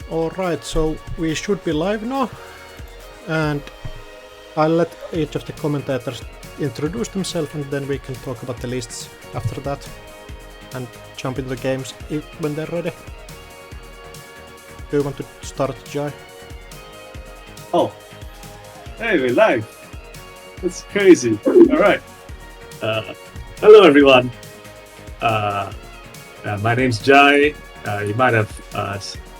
Alright, so we should be live now, and I'll let each of the commentators introduce themselves and then we can talk about the lists after that and jump into the games when they're ready. Do you want to start, Jai? Oh, hey, we're live. That's crazy. Alright. Hello, everyone. My name's Jai. You might have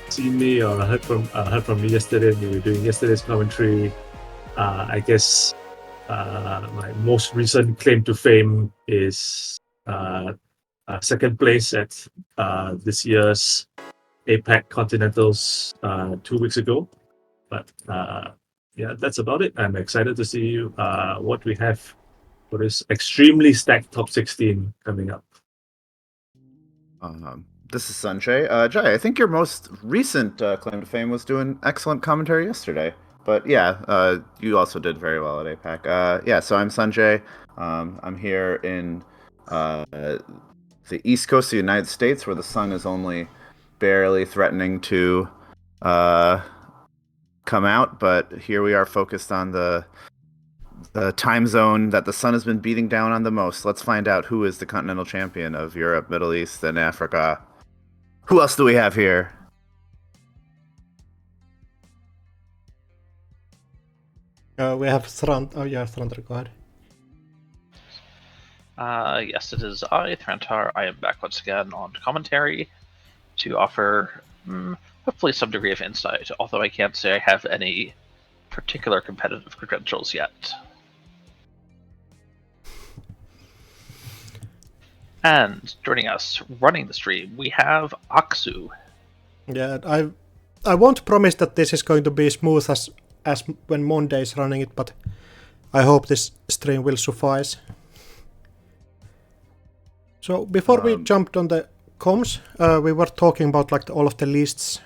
seen me or heard from me yesterday. We were doing yesterday's commentary. I guess my most recent claim to fame is second place at this year's EMEA Continentals 2 weeks ago. But yeah, that's about it. I'm excited to see what we have for this extremely stacked top 16 coming up. This is Sanjay. Jai, I think your most recent claim to fame was doing excellent commentary yesterday. But yeah, you also did very well at APAC. Yeah, so I'm Sanjay. I'm here in the East Coast of the United States, where the sun is only barely threatening to come out. But here we are focused on the time zone that the sun has been beating down on the most. Let's find out who is the continental champion of Europe, Middle East, and Africa. Who else do we have here? We have Thrant. Oh yeah, Thrantar, go ahead. Yes, it is I, Thrantar. I am back once again on commentary to offer hopefully some degree of insight, although I can't say I have any particular competitive credentials yet. And joining us, running the stream, we have Aksu. Yeah, I won't promise that this is going to be smooth as when Monday is running it, but I hope this stream will suffice. So before we jumped on the comms, we were talking about like all of the lists,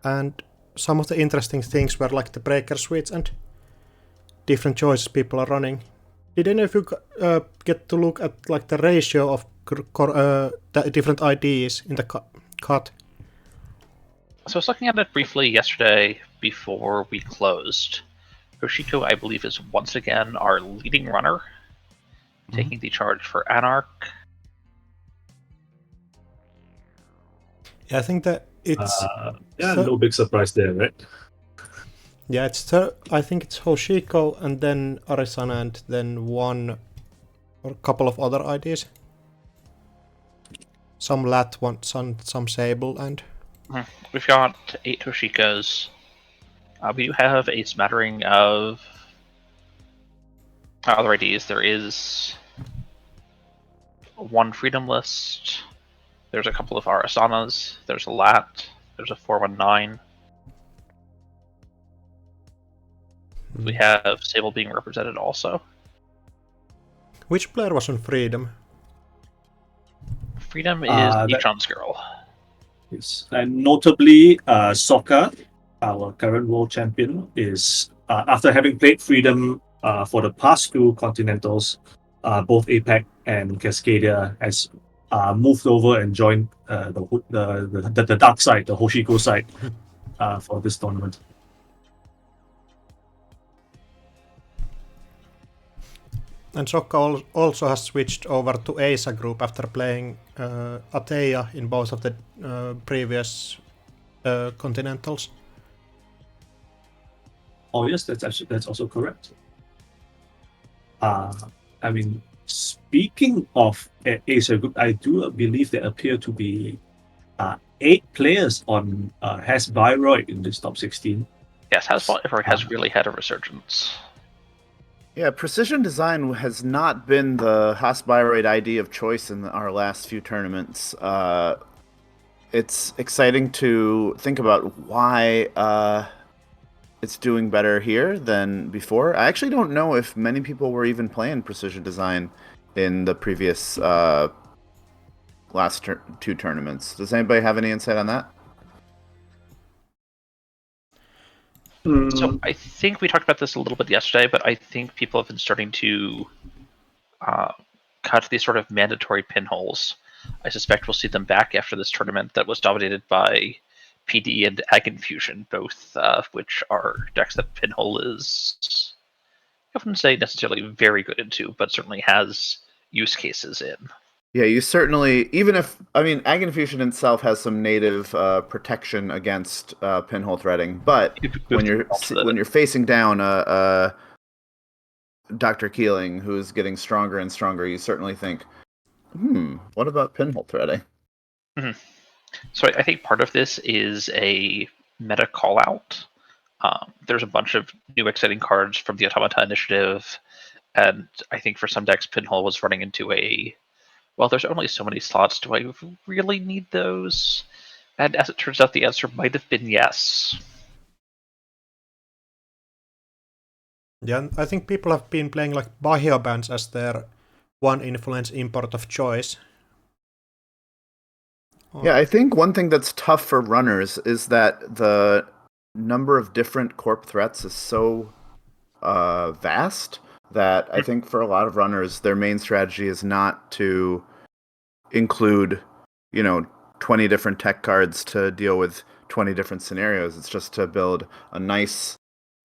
and some of the interesting things were like the breaker suites and different choices people are running. Did any of you get to look at like the ratio of the different IDs in the cut? So I was looking at it briefly yesterday before we closed. Hoshiko, I believe, is once again our leading runner, taking the charge for Anarch. Yeah, I think that it's... no big surprise there, right? Yeah, I think it's Hoshiko and then Arisana and then one or a couple of other IDs. Some Lat, some Sable, and... We've got 8 Hoshikos. We do have a smattering of other IDs. There is one Freedom List. There's a couple of Arisanas. There's a Lat. There's a 419. We have Sable being represented also. Which player was on Freedom? Freedom is Nichon's girl. Yes. And notably, Sokka, our current world champion, is after having played Freedom for the past 2 Continentals, both APAC and Cascadia, has moved over and joined the dark side, the Hoshiko side, for this tournament. And Sokka also has switched over to Asa group after playing Ateya in both of the previous Continentals. Oh yes, that's also correct. I mean, speaking of Asia group, I do believe there appear to be 8 players on Has Viroid in this top 16. Yes, Has Viroid has really had a resurgence. Yeah, precision design has not been the Hasbiroid ID of choice in our last few tournaments. It's exciting to think about why it's doing better here than before. I actually don't know if many people were even playing precision design in the previous last 2 tournaments. Does anybody have any insight on that? So I think we talked about this a little bit yesterday, but I think people have been starting to cut these sort of mandatory pinholes. I suspect we'll see them back after this tournament that was dominated by PD and Ag Infusion, both which are decks that Pinhole is, I wouldn't say necessarily very good into, but certainly has use cases in. Yeah, you certainly, even if, I mean, Ag Infusion itself has some native protection against pinhole threading, but when you're facing down Dr. Keeling, who's getting stronger and stronger, you certainly think, what about pinhole threading? Mm-hmm. So I think part of this is a meta call-out. There's a bunch of new exciting cards from the Automata Initiative, and I think for some decks, Pinhole was running into well, there's only so many slots. Do I really need those? And as it turns out, the answer might have been yes. Yeah, I think people have been playing like Bahia bands as their one influence import of choice. Yeah, I think one thing that's tough for runners is that the number of different corp threats is so vast that I think for a lot of runners, their main strategy is not to include, 20 different tech cards to deal with 20 different scenarios. It's just to build a nice,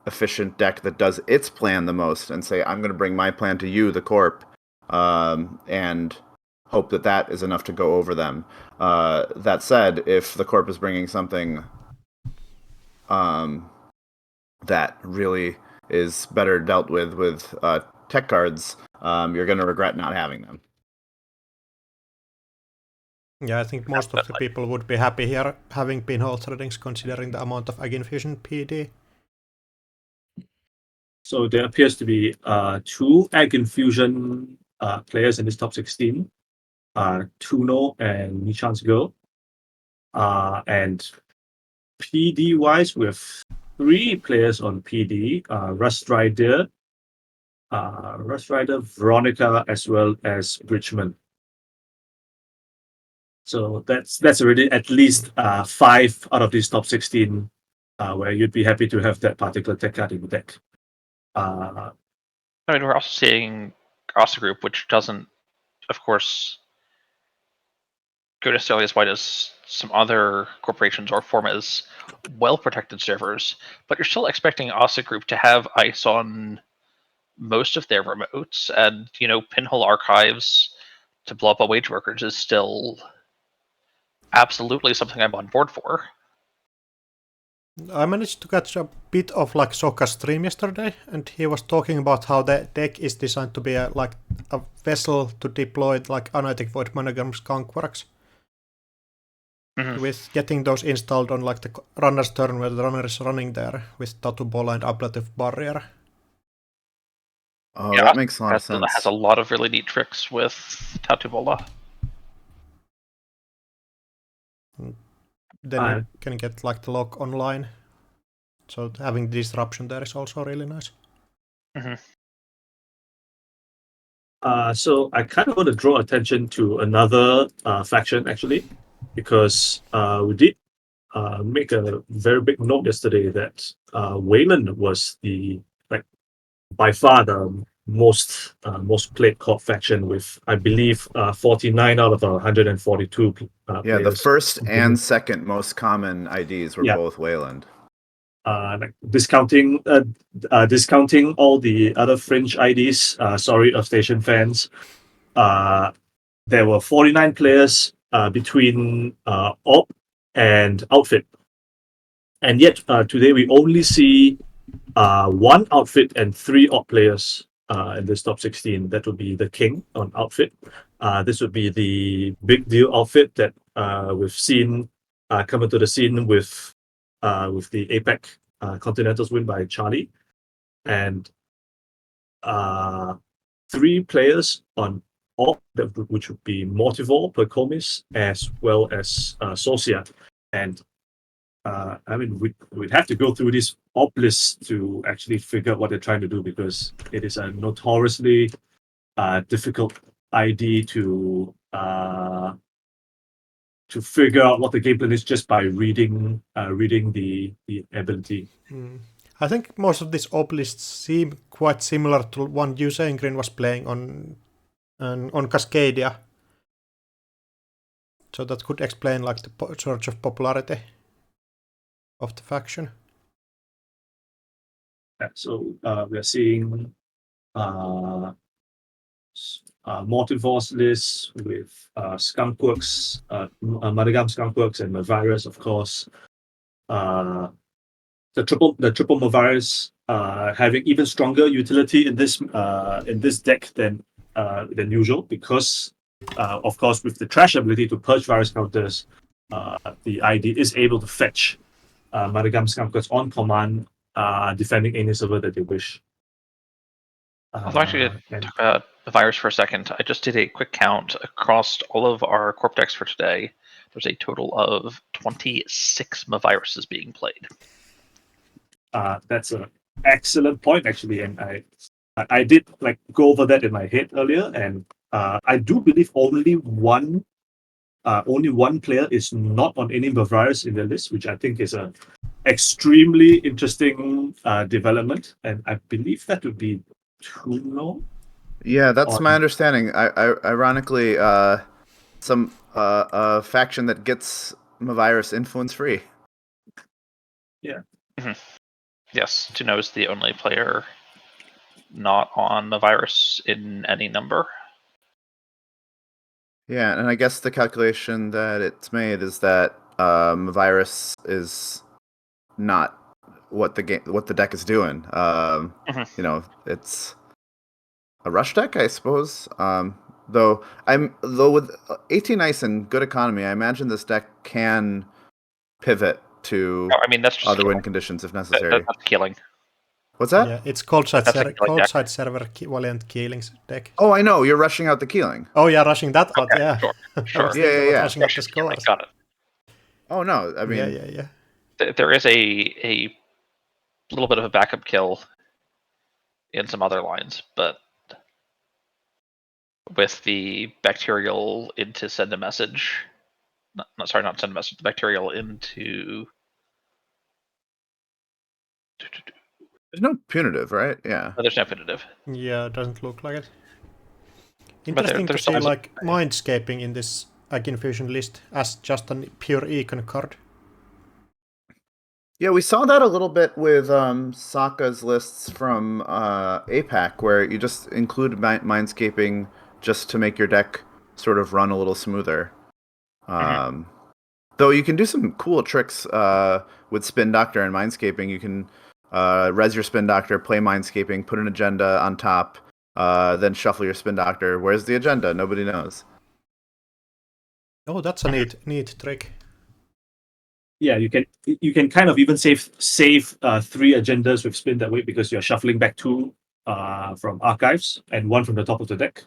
efficient deck that does its plan the most and say, I'm going to bring my plan to you, the corp, and hope that is enough to go over them. That said, if the corp is bringing something that really is better dealt with tech cards, you're going to regret not having them. Yeah, I think most of the people would be happy here having pinhole threadings considering the amount of Ag Infusion PD. So there appears to be 2 Ag Infusion players in this top 16, Tuno and Nichan's Girl. And PD-wise, we have 3 players on PD, Rust Rider, Veronica, as well as Bridgman. So that's already at least 5 out of these top 16 where you'd be happy to have that particular tech card in the deck. I mean, we're also seeing Asa Group, which doesn't, of course, go necessarily as wide as some other corporations or form as well-protected servers, but you're still expecting Asa Group to have ice on most of their remotes, and Pinhole Archives to blow up on wage workers is still absolutely something I'm on board for. I managed to catch a bit of like Soka's stream yesterday, and he was talking about how the deck is designed to be a vessel to deploy like Anoetic Void Monogram Skunkworks. With getting those installed on like the runner's turn where the runner is running there with Tattoo Bola and Ablative Barrier. Oh, yeah, that makes a lot of sense. That has a lot of really neat tricks with Tattoo Bola. Then you can get like the lock online. So having disruption there is also really nice. So I kind of want to draw attention to another faction actually, because we did make a very big note yesterday that Wayland was by far the most played corp faction with, I believe, 49 out of 142 players. The first and second most common IDs were both Wayland. Discounting all the other fringe IDs, sorry, of Station fans, there were 49 players between Op and Outfit. And yet today we only see 1 Outfit and 3 Op players in this top 16. That would be the King on Outfit. This would be the big deal outfit that we've seen come into the scene with the APEC Continentals win by Charlie, and 3 players on Op, which would be Mortivore, Percomis, as well as Socia. And I mean, we'd have to go through this Op list to actually figure out what they're trying to do, because it is a notoriously difficult ID to figure out what the game plan is just by reading the ability. I think most of these Op lists seem quite similar to one Usain Green was playing on and on Cascadia. So that could explain like the sort of popularity of the faction. Yeah, so we are seeing multiverse lists with skunkworks, Madagam skunkworks, and Mavirus, of course. The triple Mavirus having even stronger utility in this deck than usual because, of course, with the trash ability to purge virus counters, the ID is able to fetch Madagam skunkworks on command, defending any server that they wish. I'm actually going to talk about the virus for a second. I just did a quick count across all of our corp decks for today. There's a total of 26 Maviruses being played. That's an excellent point, actually, and I did like go over that in my head earlier, and I do believe only one player is not on any Mavirus in the list, which I think is a extremely interesting development, and I believe that would be Tuno. Yeah, that's my understanding. Ironically, some a faction that gets Mavirus influence free. Yeah. Mm-hmm. Yes, Tuno is the only player not on the virus in any number. Yeah, and I guess the calculation that it's made is that Mavirus is not what the deck is doing. You know, it's a rush deck, I suppose. Though with 18 ice and good economy, I imagine this deck can pivot to that's just other win conditions if necessary. That's killing. What's that? Yeah, it's cold side server Valiant Keelings deck. Oh, I know. You're rushing out the Keeling. Oh yeah, rushing that out, yeah. Sure. Yeah. Rushing out the scores. Got it. Oh no, I mean, yeah. There is a little bit of a backup kill in some other lines, but with the bacterial into send a message, not send a message, the bacterial into. There's no punitive, right? Yeah. No, there's no punitive. Yeah, it doesn't look like it. Interesting to see like Mindscaping in this Ag Infusion list as just a pure econ card. Yeah, we saw that a little bit with Sokka's lists from APAC, where you just include Mindscaping just to make your deck sort of run a little smoother. Though you can do some cool tricks with Spin Doctor and Mindscaping. You can res your Spin Doctor, play Mindscaping, put an agenda on top, then shuffle your Spin Doctor. Where's the agenda? Nobody knows. Oh, that's a neat trick. Yeah, you can kind of even save 3 agendas with Spin that way because you're shuffling back 2 from archives and 1 from the top of the deck.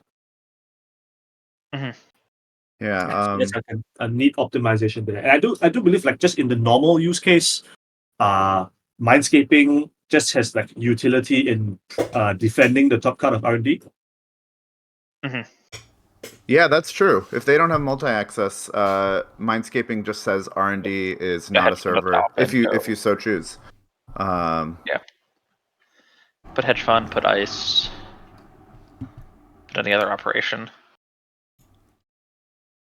Yeah, it's like a neat optimization there. And I do believe like just in the normal use case, Mindscaping just has like utility in defending the top card of R&D. Yeah, that's true. If they don't have multi-access, Mindscaping just says R&D is not a server if you so choose. Yeah. Put hedge fund, put ice, put any other operation.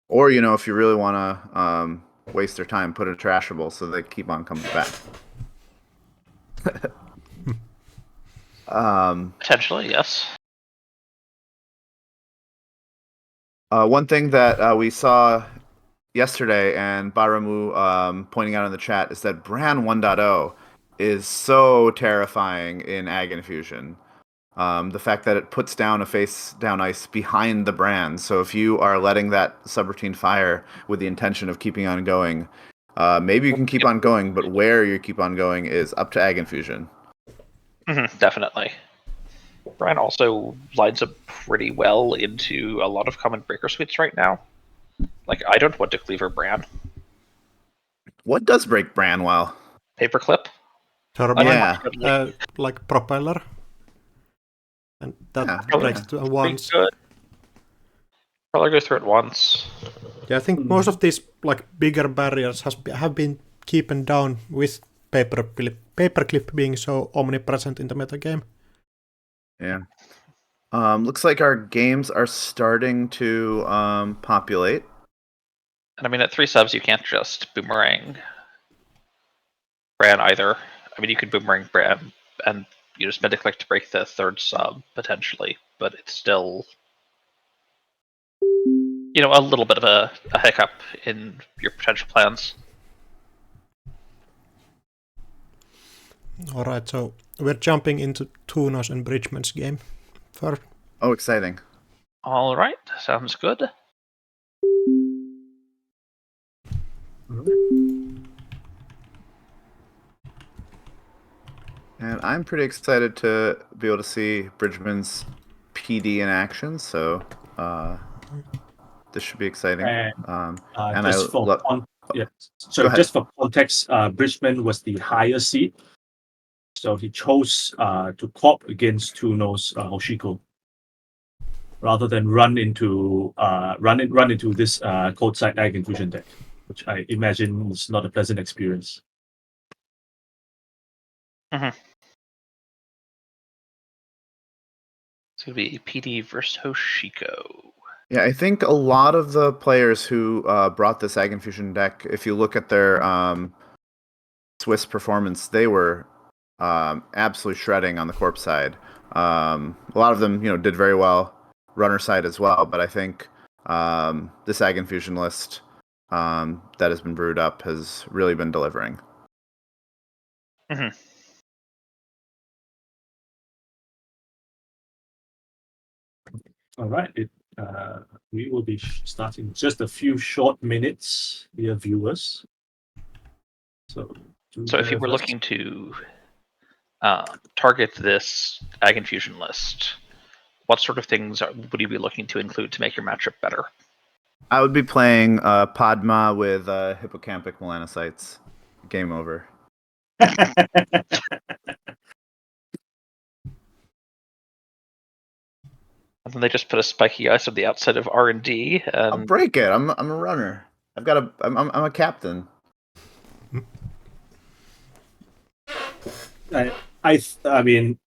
Or if you really want to waste their time, put a trashable so they keep on coming back. Potentially, yes. One thing that we saw yesterday, and Baramu pointing out in the chat, is that Bran 1.0 is so terrifying in Ag Infusion. The fact that it puts down a face down ice behind the Bran, so if you are letting that subroutine fire with the intention of keeping on going, maybe you can keep on going, but where you keep on going is up to Ag Infusion. Definitely. Bran also lines up pretty well into a lot of common breaker suites right now. Like, I don't want to cleaver Bran. What does break Bran well? Paperclip? Turbine, Yeah. like propeller. And that breaks it once. Probably go through it once. Yeah, I think most of these like bigger barriers have been keeping down with paperclip being so omnipresent in the metagame. Yeah. Looks like our games are starting to populate. And I mean, at 3 subs, you can't just boomerang Bran either. I mean, you could boomerang Bran and spend a click to break the 3rd sub potentially, but it's still a little bit of a hiccup in your potential plans. Alright, so we're jumping into Tunos and Bridgman's game first. Oh, exciting. All right, sounds good. And I'm pretty excited to be able to see Bridgman's PD in action, so this should be exciting. And And just for Go ahead. just for context, Bridgman was the higher seed, so he chose to cop against Tuno's Hoshiko rather than run into this code side Egg Infusion deck, which I imagine is not a pleasant experience. Mm-hmm. It's going to be PD versus Hoshiko. Yeah, I think a lot of the players who brought this Ag Infusion deck, if you look at their Swiss performance, they were absolutely shredding on the corpse side. A lot of them, did very well runner side as well. But I think this Ag Infusion list that has been brewed up has really been delivering. Mm-hmm. All right. We will be starting just a few short minutes, dear viewers. So if you were looking to target this Ag Infusion list, what sort of things would you be looking to include to make your matchup better? I would be playing Padma with hippocampic melanocytes. Game over. And then they just put a spiky ice on the outside of R&D. I'll break it. I'm a runner. I'm a captain. I mean,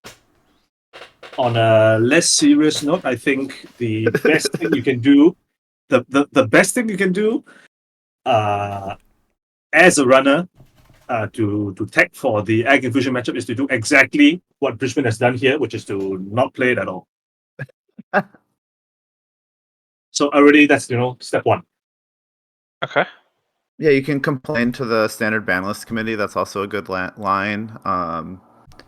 on a less serious note, I think the best thing you can do, the best thing you can do, as a runner, to tech for the Ag Infusion matchup is to do exactly what Bridgman has done here, which is to not play it at all. So already that's step 1. Okay. Yeah, you can complain to the standard ban list committee. That's also a good line.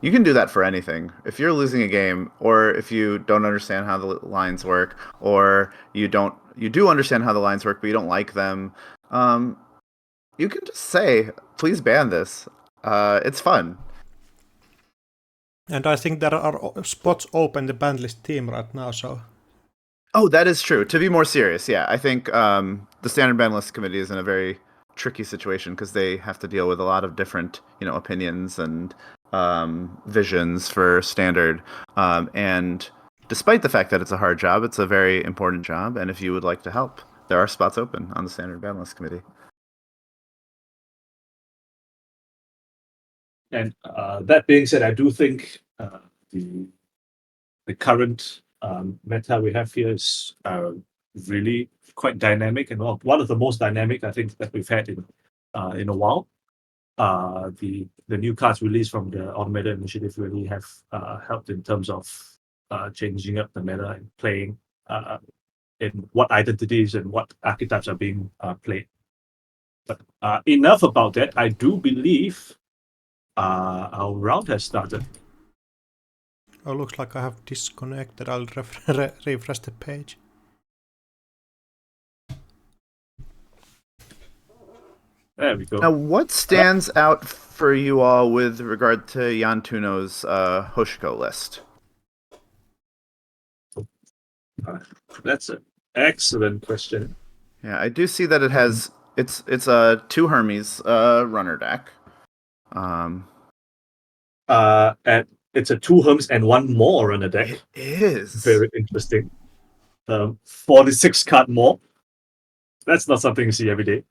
You can do that for anything. If you're losing a game, or if you don't understand how the lines work, or you do understand how the lines work, but you don't like them, you can just say, "Please ban this." It's fun. And I think there are spots open the ban list team right now, so... Oh, that is true. To be more serious, yeah, I think the standard ban list committee is in a very tricky situation because they have to deal with a lot of different, opinions and visions for standard. And despite the fact that it's a hard job, it's a very important job. And if you would like to help, there are spots open on the standard ban list committee. And that being said, I do think the current meta we have here is really quite dynamic, and one of the most dynamic I think that we've had in a while. The new cards released from the On Meta initiative really have helped in terms of changing up the meta and playing in what identities and what archetypes are being played. But enough about that. I do believe our round has started. Oh, looks like I have disconnected. I'll refresh the page. There we go. Now, what stands out for you all with regard to Jan Tuno's Hoshiko list? That's an excellent question. Yeah, I do see that it has it's a 2 Hermes runner deck. And it's a 2 Herms and 1 more on the deck. It is very interesting. 46 card more. That's not something you see every day.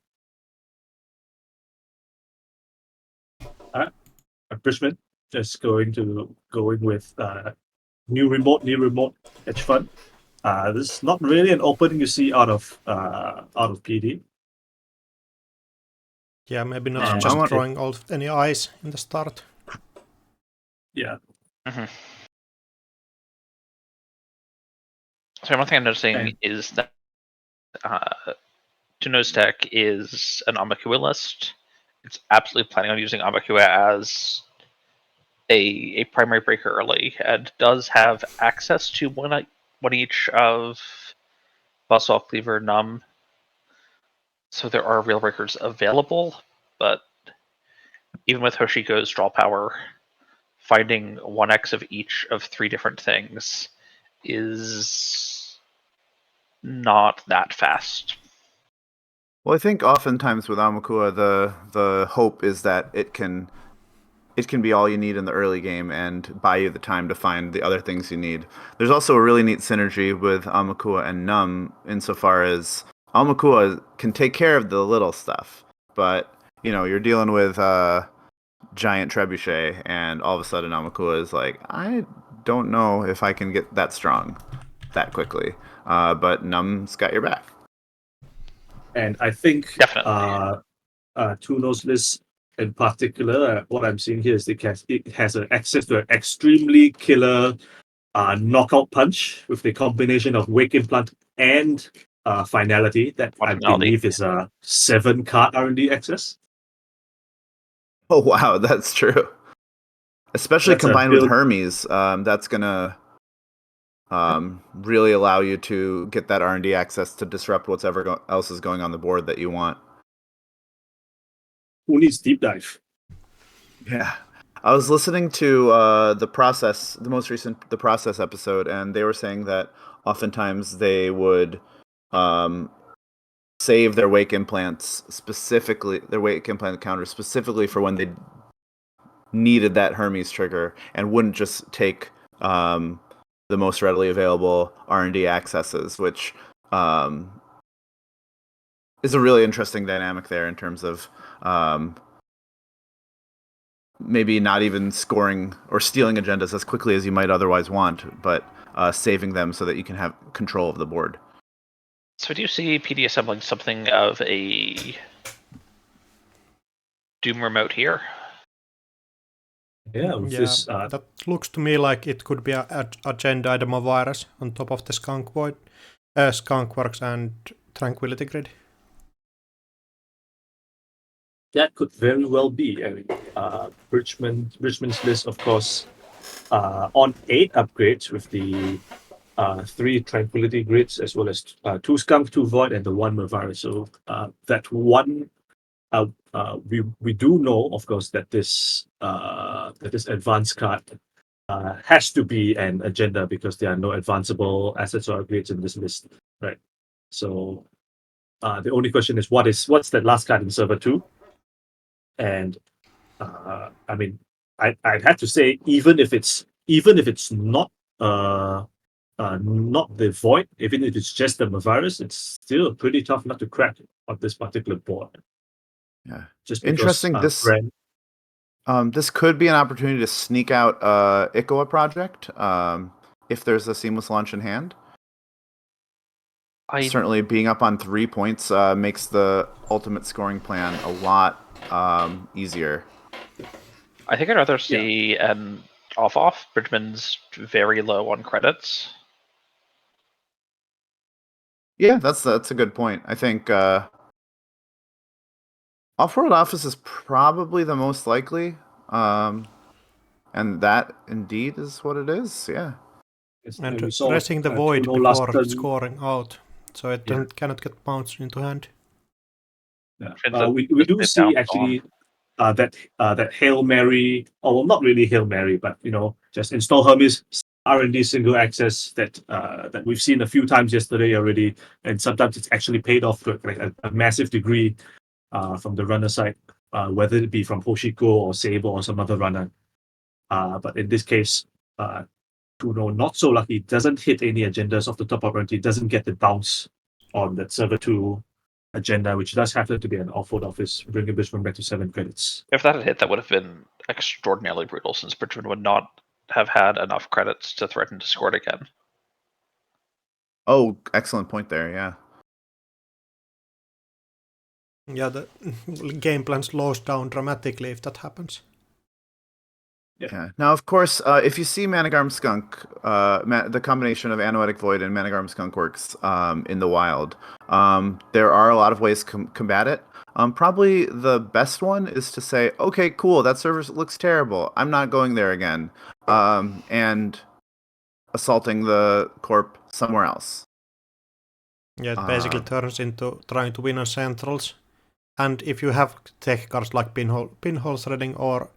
Bridgman just going with new remote hedge fund. This is not really an opening you see out of PD. Yeah, maybe not I just want- drawing all any eyes in the start. Yeah. So one thing I'm noticing And- is that Tuno's deck is an Amakua list. It's absolutely planning on using Amakua as a primary breaker early, and does have access to one each of Buzzsaw, Cleaver, Numb. So there are real breakers available, but even with Hoshiko's draw power, finding 1x of each of 3 different things is not that fast. Well, I think oftentimes with Amakua, the hope is that it can be all you need in the early game and buy you the time to find the other things you need. There's also a really neat synergy with Amakua and Numb insofar as Amakua can take care of the little stuff, but you're dealing with giant trebuchet, and all of a sudden Amakua is like, I don't know if I can get that strong that quickly, but Numb's got your back. And I think Definitely. Tuno's list in particular, what I'm seeing here is it has access to an extremely killer knockout punch with the combination of Wake Implant and Finality that I Finality. believe is a 7-card R&D access. Oh wow, that's true. Especially That's a combined with build- Hermes, that's gonna really allow you to get that R&D access to disrupt whatever else is going on the board that you want. Who needs deep dive? Yeah, I was listening to the most recent process episode, and they were saying that oftentimes they would save their wake implants specifically, their wake implant counters specifically for when they needed that Hermes trigger, and wouldn't just take the most readily available R&D accesses, which is a really interesting dynamic there in terms of maybe not even scoring or stealing agendas as quickly as you might otherwise want, but saving them so that you can have control of the board. So do you see PD assembling something of a Doom remote here? Yeah, with Yeah, this that looks to me like it could be a agenda item of virus on top of the Skunkworks and Tranquility Grid. that could very well be. I mean, Bridgman's list, of course, on 8 upgrades with the 3 Tranquility Grids, as well as 2 Skunk, 2 Void, and the 1 Mavirus. So that one, we do know, of course, that this advanced card has to be an agenda because there are no advanceable assets or upgrades in this list, right? So the only question is what's that last card in server 2? And I mean, I'd have to say, even if it's not not the Void, even if it's just the Mavirus, it's still pretty tough not to crack on this particular board. Yeah, Just because, interesting. This could be an opportunity to sneak out Ikoa project if there's a seamless launch in hand. Certainly, being up on 3 points makes the ultimate scoring plan a lot easier. I think I'd rather see an off. Bridgman's very low on credits. Yeah, that's a good point. I think Off-World Office is probably the most likely, and that indeed is what it is. Yeah. And we saw, pressing the void Tuno last before turn. scoring out, so it cannot get bounced into hand. Yeah. We do see actually that Hail Mary, or well, not really Hail Mary, but just install Hermes R&D single access that we've seen a few times yesterday already, and sometimes it's actually paid off to like a massive degree from the runner side, whether it be from Hoshiko or Sable or some other runner. But in this case, Tuno not so lucky, doesn't hit any agendas off the top of R&D, doesn't get the bounce on that server 2 agenda, which does happen to be an off-world office, bringing Bridgman back to 7 credits. If that had hit, that would have been extraordinarily brutal, since Bridgman would not have had enough credits to threaten Discord again. Oh, excellent point there. Yeah. Yeah, the game plan slows down dramatically if that happens. Yeah. Now, of course, if you see Managarm Skunk, the combination of Anoetic Void and Managarm Skunk works in the wild, there are a lot of ways to combat it. Probably the best one is to say, okay, cool, that server looks terrible. I'm not going there again. And assaulting the corp somewhere else. Yeah, it basically turns into trying to win on centrals. And if you have tech cards like pinhole threading or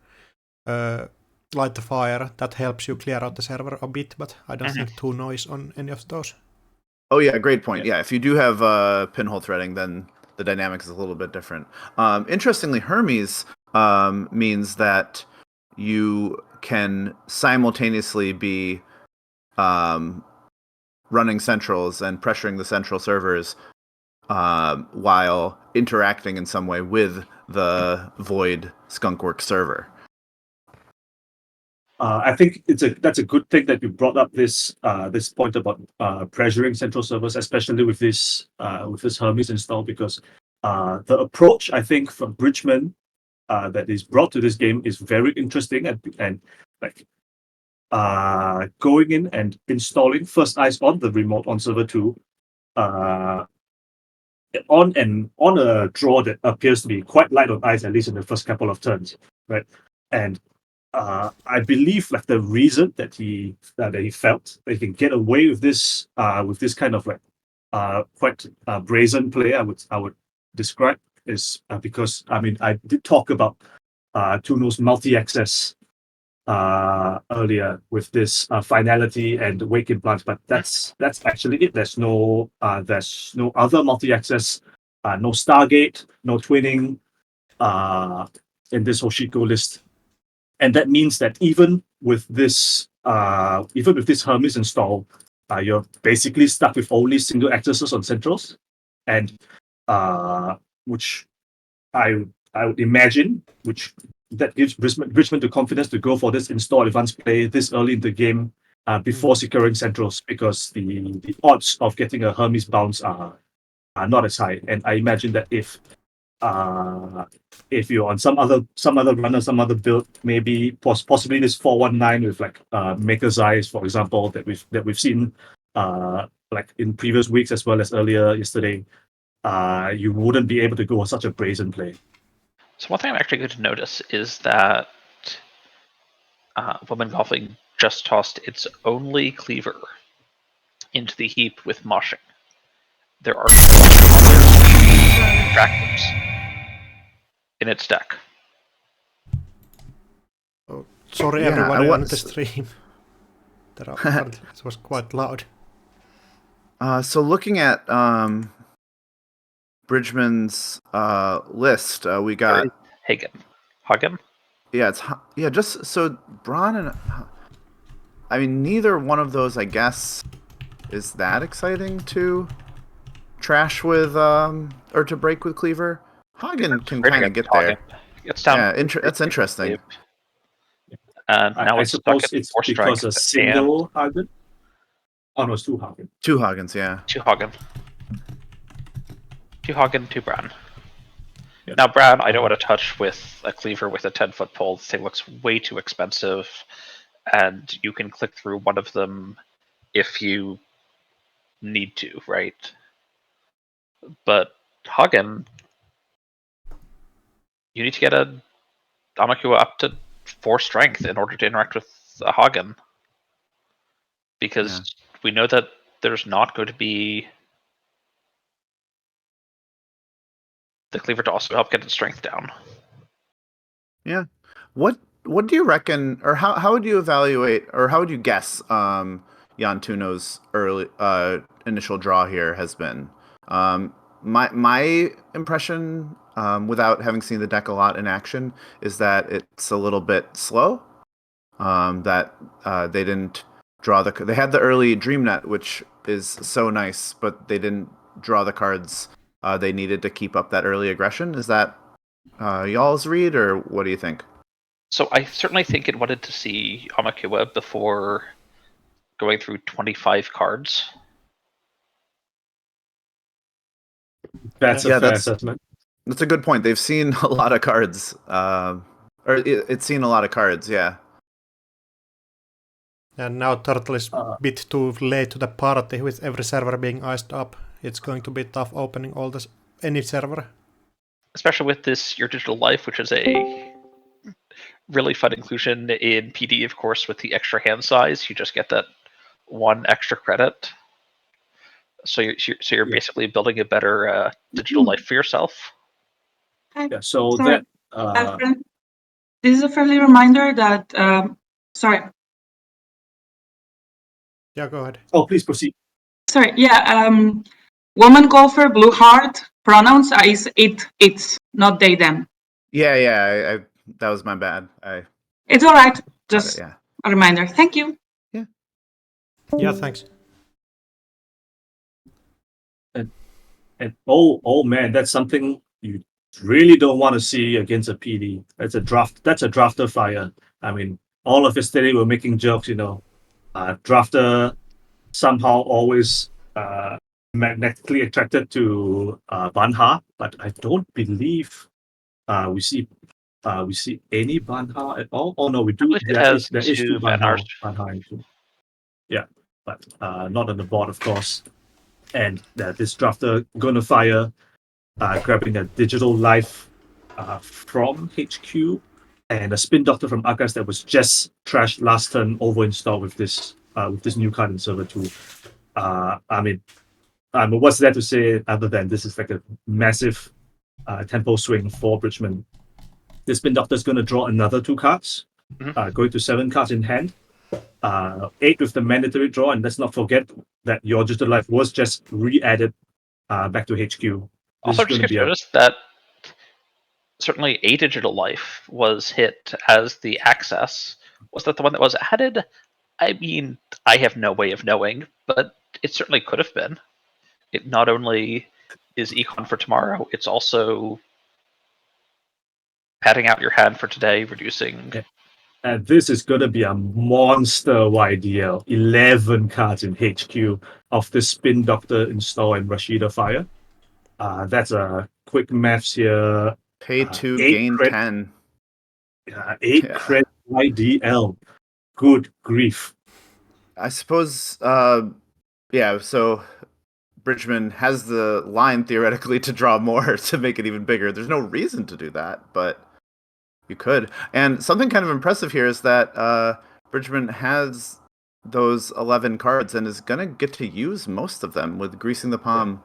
light the fire, that helps you clear out the server a bit, but I don't think too noise on any of those. Oh yeah, great point. Yeah, if you do have pinhole threading, then the dynamics is a little bit different. Interestingly, Hermes means that you can simultaneously be running centrals and pressuring the central servers while interacting in some way with the Void Skunkworks server. I think that's a good thing that you brought up this point about pressuring central servers, especially with this Hermes install, because the approach I think from Bridgman that is brought to this game is very interesting and like going in and installing First Eyes on the remote on server 2 on a draw that appears to be quite light on ice, at least in the first couple of turns, right? And I believe like the reason that he felt that he can get away with this kind of like quite brazen play, I would describe, is because I mean I did talk about Tuno's multi-access earlier with this finality and wake implant, but that's actually it. There's no other multi-access, no Stargate, no twinning in this Hoshiko list. And that means that even with this Hermes install, you're basically stuck with only single accesses on centrals, and which I would imagine, which that gives Bridgman the confidence to go for this install advanced play this early in the game before securing centrals, because the odds of getting a Hermes bounce are not as high. And I imagine that if you're on some other runner, some other build, maybe possibly this 419 with like Maker's Eyes, for example, that we've seen like in previous weeks as well as earlier yesterday, you wouldn't be able to go with such a brazen play. So one thing I'm actually going to notice is that Women Golfing just tossed its only cleaver into the heap with moshing. There are distractors in its deck. Oh, sorry, Yeah, everybody on the stream. It was quite loud. So looking at Bridgman's list, we got Hagen. Yeah, just so Braun and I mean neither one of those I guess is that exciting to trash with or to break with Cleaver. Hagen can kind of get there. It's down. Yeah, that's interesting. And now I suppose it's because a single Hagen. Oh no, it's two Hagen. Two Hagens, yeah. Two Hagen, two Brown. Yeah. Now, Brown, I don't want to touch with a cleaver with a 10-foot pole. This thing looks way too expensive, and you can click through one of them if you need to, right? But Hagen, you need to get a Amakua up to 4 strength in order to interact with a Hagen. Because we know that there's not going to be the cleaver to also help get its strength down. Yeah. What do you reckon, or how would you evaluate, or how would you guess Jan Tuno's early initial draw here has been? My impression, without having seen the deck a lot in action, is that it's a little bit slow. That they didn't draw they had the early DreamNet, which is so nice, but they didn't draw the cards they needed to keep up that early aggression. Is that y'all's read, or what do you think? So I certainly think it wanted to see Amakuwa before going through 25 cards. That's Yeah, a fair assessment. That's a good point. They've seen a lot of cards, it's seen a lot of cards. Yeah. And now Turtle is a bit too late to the party with every server being iced up. It's going to be tough opening any server. Especially with this Your Digital Life, which is a really fun inclusion in PD, of course, with the extra hand size. You just get that one extra credit. So you're basically building a better digital life for yourself. Yeah, so that... this is a friendly reminder that... sorry. Yeah, go ahead. Oh, please proceed. Sorry, yeah. Woman golfer, blue heart, pronouns is it's, not they, them. Yeah, that was my bad. It's all right. Just yeah. a reminder. Thank you. Yeah, thanks. And oh man, that's something you really don't want to see against a PD. That's a drafter fire. I mean, all of yesterday we're making jokes, drafter somehow always magnetically attracted to Banha, but I don't believe we see any Banha at all. Oh no, we do. There is two Banha. Yeah, but not on the board, of course. And this drafter gonna fire, grabbing a digital life from HQ, and a spin doctor from Archives that was just trashed last turn over installed with this new card in server 2. I mean, what's there to say other than this is like a massive tempo swing for Bridgman. The spin doctor is gonna draw another 2 cards, going to 7 cards in hand. 8 with the mandatory draw, and let's not forget that your digital life was just re-added back to HQ. Also, just notice that certainly a digital life was hit as the access. Was that the one that was added? I mean, I have no way of knowing, but it certainly could have been. It not only is econ for tomorrow, it's also padding out your hand for today, reducing... And this is going to be a monster YDL. 11 cards in HQ of the Spin Doctor install and Rashida Fire. That's a quick maths here. Pay 2, gain 10. 8 credit YDL. Good grief. I suppose, so Bridgman has the line theoretically to draw more to make it even bigger. There's no reason to do that, but you could. And something kind of impressive here is that Bridgman has those 11 cards and is going to get to use most of them with Greasing the Palm,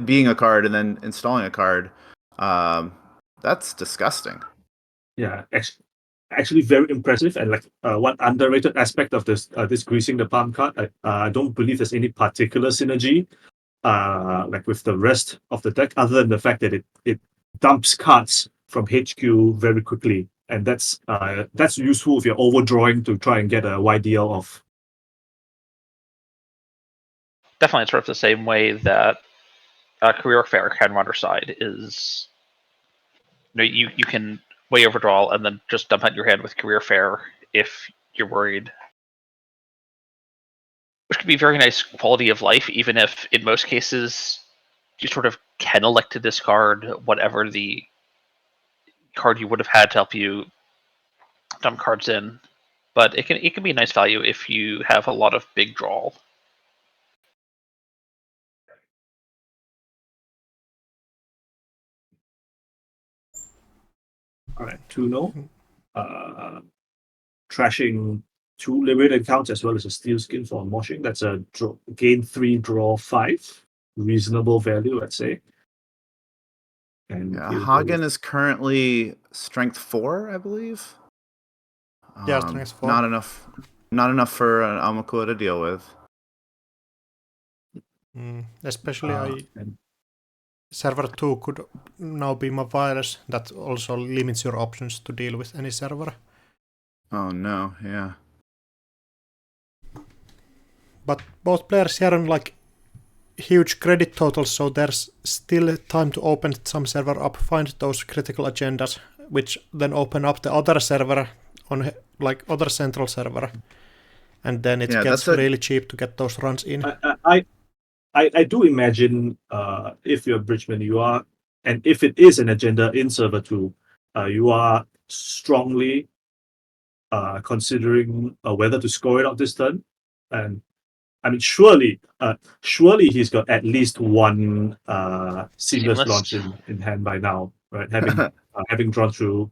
being a card and then installing a card. That's disgusting. Yeah, actually very impressive. And one underrated aspect of this Greasing the Palm card, I don't believe there's any particular synergy with the rest of the deck, other than the fact that it dumps cards from HQ very quickly, and that's useful if you're overdrawing to try and get a YDL off. Definitely, it's sort of the same way that Career Fair can run side is. You can way overdraw and then just dump out your hand with Career Fair if you're worried. Which could be very nice quality of life, even if in most cases you sort of can elect to discard whatever the card you would have had to help you dump cards in. But it can be a nice value if you have a lot of big draw. All right, 2-0. Trashing 2 liberated accounts as well as a steel skin for moshing. That's a gain 3, draw 5. Reasonable value, I'd say. And Hagen is currently strength 4, I believe. Yeah, strength 4. Not enough for an Amakua to deal with. Especially server 2 could now be more virus. That also limits your options to deal with any server. Oh no, yeah. But both players here huge credit totals, so there's still time to open some server up, find those critical agendas, which then open up the other server on like other central server, and then it gets really cheap to get those runs in. I do imagine if you're Bridgman, you are, and if it is an agenda in server 2, you are strongly considering whether to score it out this turn. And I mean, surely he's got at least one seamless launch in hand by now, right? Having drawn through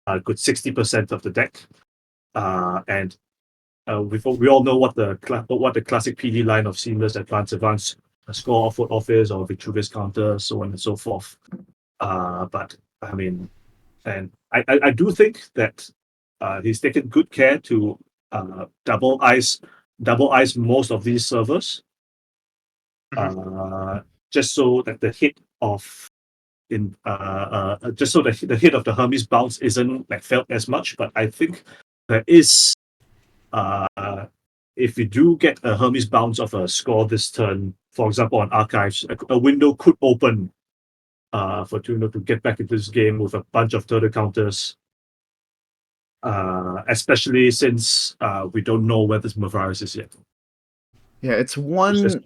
a good 60% of the deck, and we all know what the classic PD line of seamless advance, score off office or Vitruvius counter, so on and so forth. But I mean, and I do think that he's taken good care to double ice most of these servers, just so that the hit of the hit of the Hermes bounce isn't like felt as much. But I think there is, if you do get a Hermes bounce of a score this turn, for example on archives, a window could open for Tuno to get back into this game with a bunch of turtle counters. Especially since we don't know where this Mavarus is yet. Yeah, it's one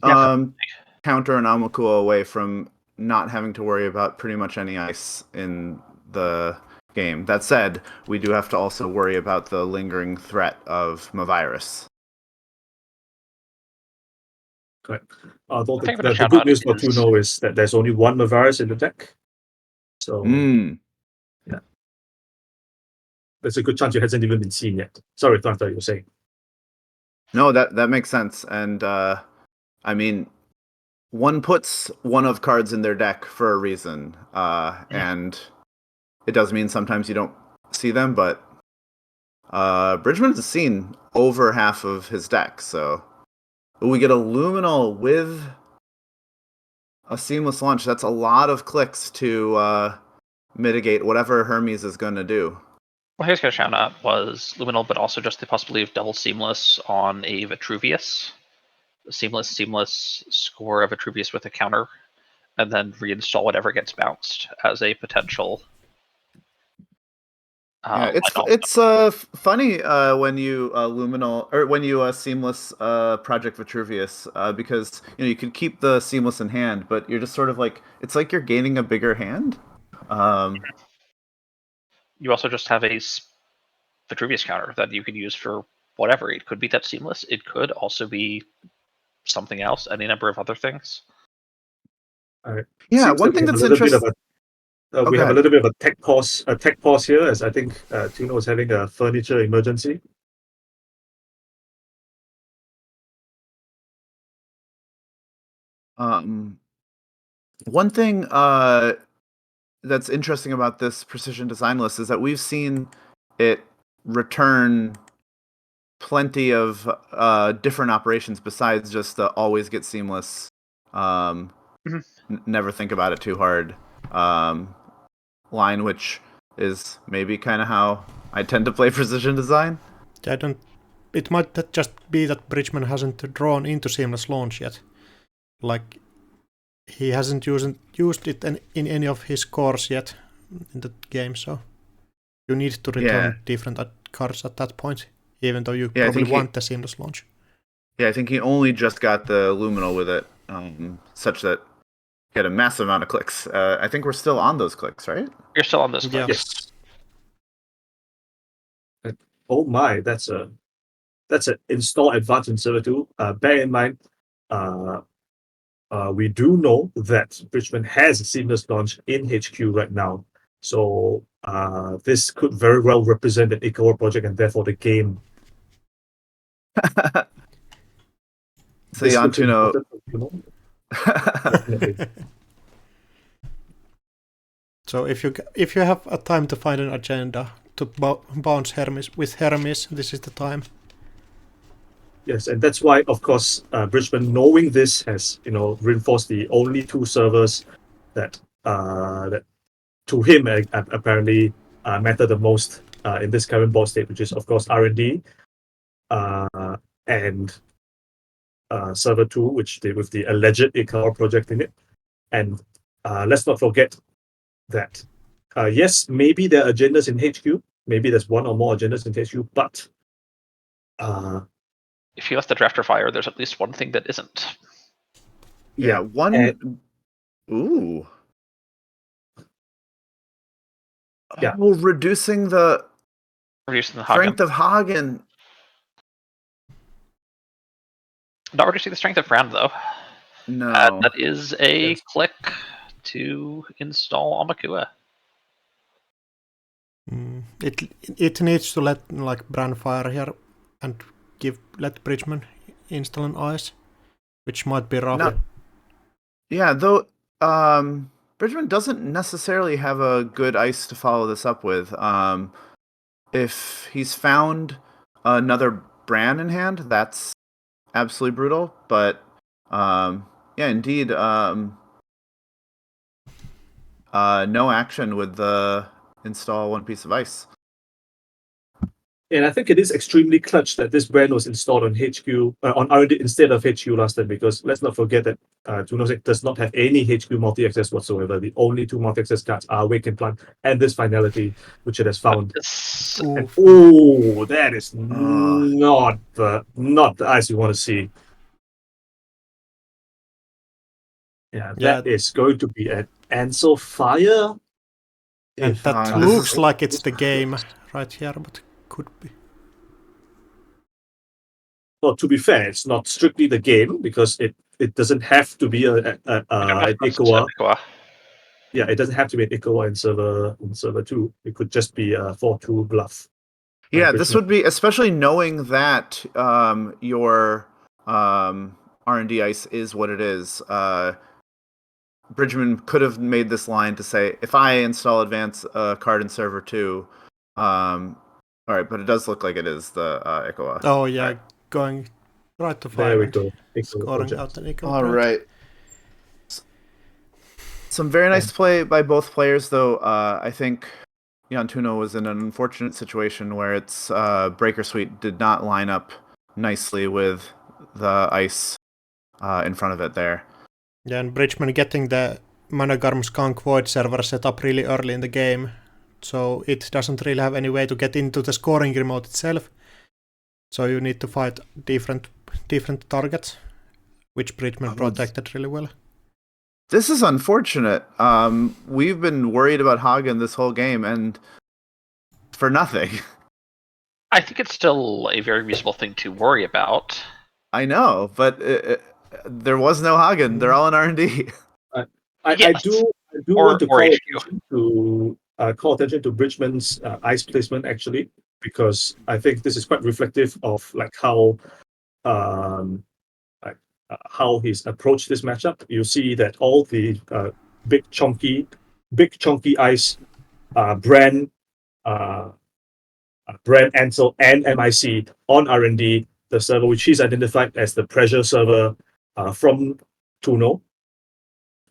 counter and Amakuo away from not having to worry about pretty much any ice in the game. That said, we do have to also worry about the lingering threat of Mavirus. Correct. Although the good news for Tuno is that there's only one Mavirus in the deck. So, yeah. There's a good chance it hasn't even been seen yet. Sorry, Thanta, you were saying. No, that makes sense. And, I mean, one puts one of cards in their deck for a reason. And it does mean sometimes you don't see them, but Bridgman has seen over half of his deck, so we get a Luminal with a seamless launch. That's a lot of clicks to mitigate whatever Hermes is going to do. Well, here's Gashana was Luminal, but also just the possibility of double seamless on a Vitruvius. Seamless score a Vitruvius with a counter, and then reinstall whatever gets bounced as a potential. Yeah, it's funny when you Luminal or when you seamless Project Vitruvius because you can keep the seamless in hand, but you're just sort of like it's like you're gaining a bigger hand. You also just have a Vitruvius counter that you can use for whatever. It could be that seamless. It could also be something else. Any number of other things. Yeah, one thing that's interesting. We have a little bit of a tech pause here, as I think Tuno is having a furniture emergency. One thing that's interesting about this precision design list is that we've seen it return plenty of different operations besides just the always get seamless, never think about it too hard line, which is maybe kind of how I tend to play precision design. It might just be that Bridgman hasn't drawn into seamless launch yet. Like, he hasn't used it in any of his cores yet in the game, so you need to return different cards at that point, even though you probably want the seamless launch. Yeah, I think he only just got the Luminal with it, such that he had a massive amount of clicks. I think we're still on those clicks, right? You're still on those clicks. Yes. Oh my, that's an install advance in server 2. Bear in mind, we do know that Bridgman has a seamless launch in HQ right now. So this could very well represent the Ichor project and therefore the game. So you want to know. So if you have a time to find an agenda to bounce Hermes with Hermes, this is the time. Yes, and that's why, of course, Bridgman, knowing this, has reinforced the only two servers that to him apparently matter the most in this current board state, which is of course R&D and server 2, which they with the alleged Ikawa project in it. And let's not forget that yes, maybe there are agendas in HQ, maybe there's one or more agendas in HQ, but if you let the drafter fire, there's at least one thing that isn't. Yeah, one. Ooh. Yeah. Oh, reducing the Reducing the strength Hagen. of Hagen. Not reducing the strength of Brand, though. No. That is a Yes. click to install Amakua. It needs to let like Bran fire here and let Bridgman install an ice, which might be rough. No. Yeah, though Bridgman doesn't necessarily have a good ice to follow this up with. If he's found another Bran in hand, that's absolutely brutal. But yeah, indeed, no action with the install one piece of ice. And I think it is extremely clutch that this brand was installed on HQ, on R&D instead of HQ last time, because let's not forget that Tunosec does not have any HQ multi-access whatsoever. The only two multi-access cards are Wake and Plant and this Finality, which it has found. And, that is not the ice you want to see. Yeah, that is going to be an Ansel Fire. And that looks like it's the game right here, but could be. Well, to be fair, it's not strictly the game because it doesn't have to be an Ikawa. Yeah, it doesn't have to be an Ikawa in server 2. It could just be a 4-2 bluff. Yeah, this would be, especially knowing that your R&D ice is what it is. Bridgman could have made this line to say, if I install advance card in server 2, all right, but it does look like it is the Ikawa. Oh yeah, right. Going right to 5. There we go. Scoring out an Ikawa. All right. Some very nice play by both players, though. I think Jan Tuno was in an unfortunate situation where its Breaker Suite did not line up nicely with the ice in front of it there. Yeah, and Bridgman getting the Managarm Skunk Void server set up really early in the game, so it doesn't really have any way to get into the scoring remote itself. So you need to fight different targets, which Bridgman protected really well. This is unfortunate. We've been worried about Hagen this whole game, and for nothing. I think it's still a very reasonable thing to worry about. I know, but there was no Hagen. They're all in R&D. I do want to call attention to Bridgman's ice placement, actually, because I think this is quite reflective of like how he's approached this matchup. You see that all the big chunky ice brand Ansel and MIC on R&D, the server which he's identified as the pressure server from Tuno,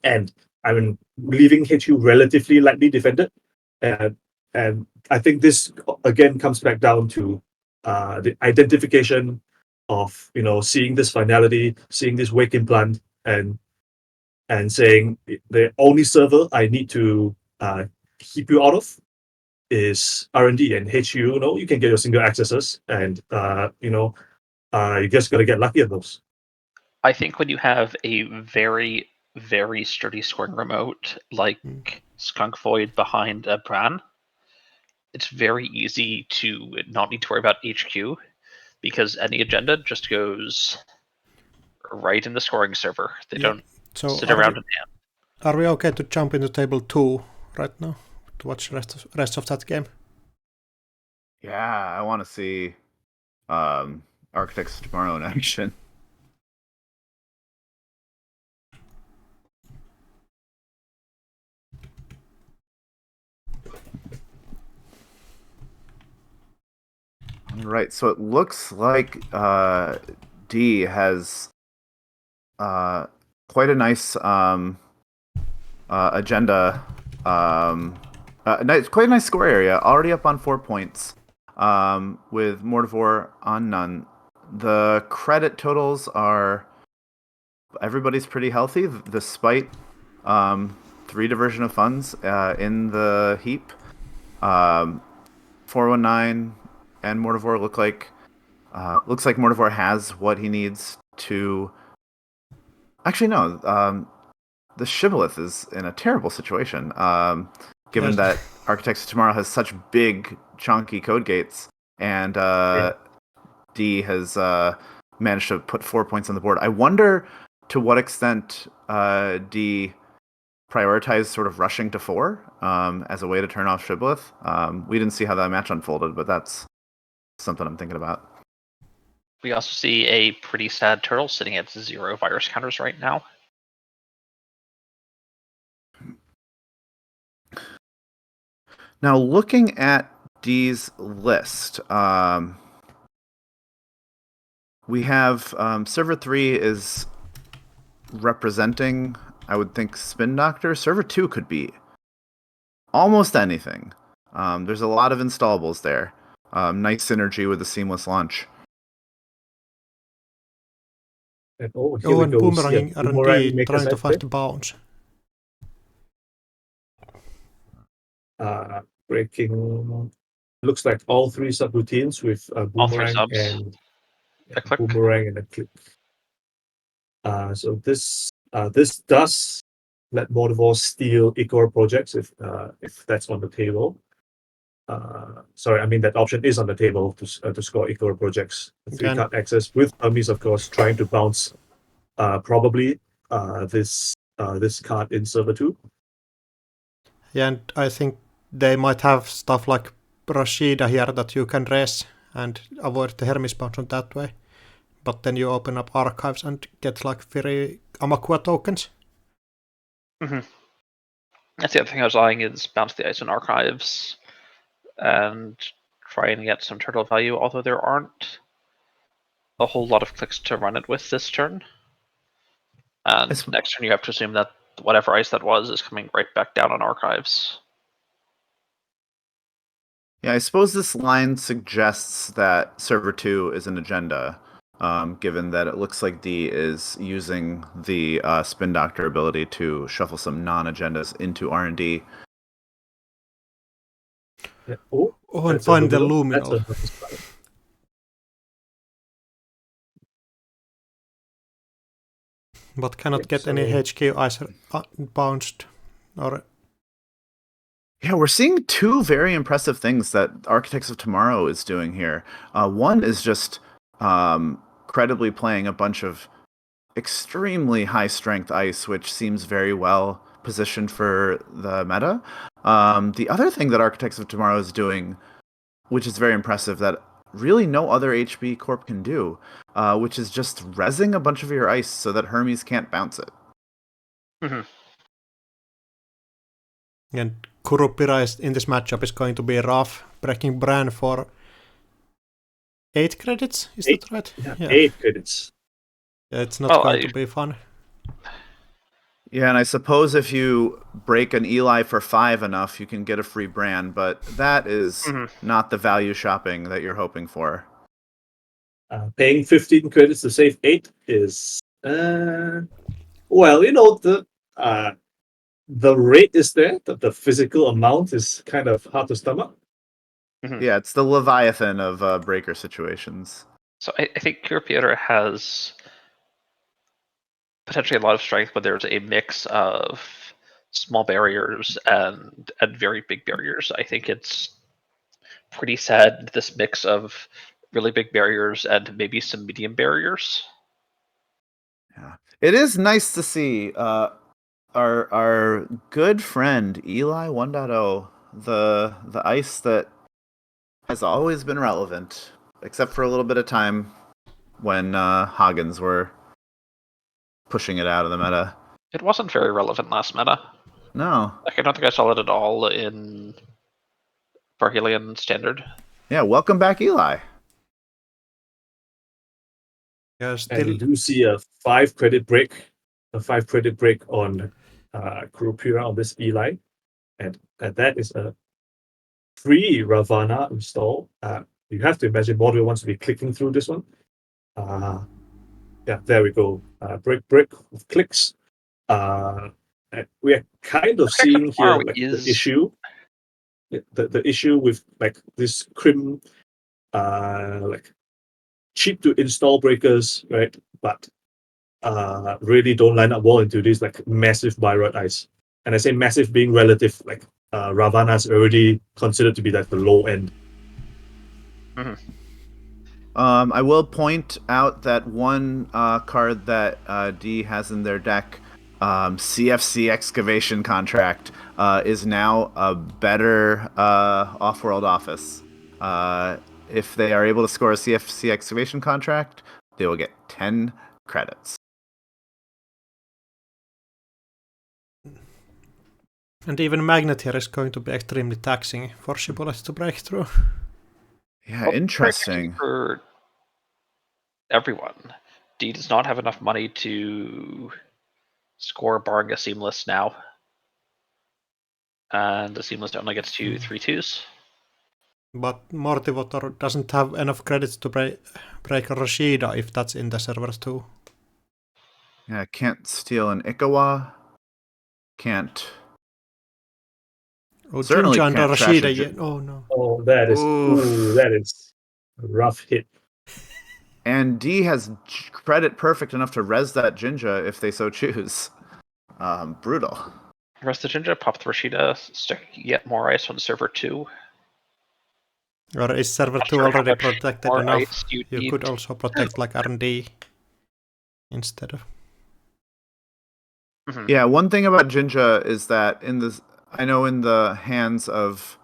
and I mean leaving HQ relatively lightly defended, and I think this again comes back down to the identification of seeing this finality, seeing this wake implant, and saying the only server I need to keep you out of is R&D, and HQ. You can get your single accesses, and you just gotta get lucky at those. I think when you have a very, very sturdy scoring remote like Skunk Void behind a Bran, it's very easy to not need to worry about HQ, because any agenda just goes right in the scoring server. They don't sit around in hand. Are we okay to jump into table 2 right now to watch the rest of that game? Yeah, I want to see Architects Tomorrow in action. All right, so it looks like D has quite a nice agenda. Quite a nice score area. Already up on 4 points, with Mortivore on none. The credit totals are everybody's pretty healthy despite 3 diversion of funds in the heap. 419 and Mortivore looks like Mortivore has what he needs to. Actually, no. The Shibboleth is in a terrible situation. Given Yes. that Architects of Tomorrow has such big, chunky code gates, and D has managed to put 4 points on the board. I wonder to what extent D prioritized sort of rushing to 4 as a way to turn off Shibboleth. We didn't see how that match unfolded, but that's something I'm thinking about. We also see a pretty sad turtle sitting at 0 virus counters right now. Now, looking at D's list, we have server 3 is representing, I would think, Spin Doctor. Server 2 could be almost anything. There's a lot of installables there. Nice synergy with the seamless launch. And here Oh, we and go. Boomerang Boomerang R&D Maker's trying to find Edge the bounce. breaking. Looks like all 3 subroutines with All 3 Boomerang subs. and A click. Boomerang and a click. So this does let Mortivore steal Icor projects if that's on the table. Sorry, I mean that option is on the table to score Icor projects. 3-card access with Hermes, of course, trying to bounce probably this card in server 2. Yeah, and I think they might have stuff like Rashida here that you can raise and avoid the Hermes bounce on that way. But then you open up archives and get like free Amakua tokens. Mm-hmm. That's the other thing I was eyeing is bounce the ice in archives and try and get some turtle value, although there aren't a whole lot of clicks to run it with this turn. And next turn you have to assume that whatever ice that was is coming right back down on archives. Yeah, I suppose this line suggests that server 2 is an agenda, given that it looks like D is using the Spin Doctor ability to shuffle some non-agendas into R&D. Yeah. And find the Luminal. But cannot get any HQ ice bounced. Yeah, we're seeing 2 very impressive things that Architects of Tomorrow is doing here. One is just credibly playing a bunch of extremely high-strength ice, which seems very well positioned for the meta. The other thing that Architects of Tomorrow is doing, which is very impressive, that really no other HB Corp can do, which is just rezzing a bunch of your ice so that Hermes can't bounce it. Mm-hmm. And Kurupira in this matchup is going to be rough, breaking Bran for 8 credits, is that right? Yeah, 8 credits. Yeah, it's not going to be fun. Yeah, and I suppose if you break an Eli for 5 enough, you can get a free brand, but that is not the value shopping that you're hoping for. Paying 15 credits to save 8 is, well, you know, the rate is there, the physical amount is kind of hard to stomach. Mm-hmm. Yeah, it's the Leviathan of breaker situations. So I think Kurupira has potentially a lot of strength, but there's a mix of small barriers and very big barriers. I think it's pretty sad, this mix of really big barriers and maybe some medium barriers. Yeah, it is nice to see our good friend Eli 1.0, the ice that has always been relevant, except for a little bit of time when Hagens were pushing it out of the meta. It wasn't very relevant last meta. No. Like, I don't think I saw it at all in Parhelion Standard. Yeah, welcome back, Eli. Yeah, still... And you do see a 5 credit break on Kurupira on this Eli. And that is a free Ravana install. You have to imagine Model wants to be clicking through this one. Yeah, there we go. Break with clicks. And we are kind of Connect seeing here tomorrow like is the issue. The issue with like this crim, like cheap to install breakers, right? But really don't line up well into this like massive Bayreuth ice. And I say massive being relative, like Ravana is already considered to be like the low end. I will point out that one card that D has in their deck, CFC Excavation Contract, is now a better off-world office. If they are able to score a CFC Excavation Contract, they will get 10 credits. And even Magnet here is going to be extremely taxing for Shibboleth to break through. Yeah, interesting. For everyone, D does not have enough money to score barring a seamless now. And the seamless only gets 2 3/2s. But Mortivator doesn't have enough credits to break Rashida if that's in the server too. Yeah, can't steal an Ikawa. Can't. Oh, Certainly Jinja and can't trash Rashida a yet. Oh no. Oh, that is that is a rough hit. And D has credit perfect enough to res that Jinja if they so choose. Brutal. Rest the Jinja, pop the Rashida, stick yet more ice on server 2. Or is server Not 2 sure how already much protected more enough? ice you You need. could also protect like R&D instead of. Yeah, one thing about Jinja is that I know in the hands of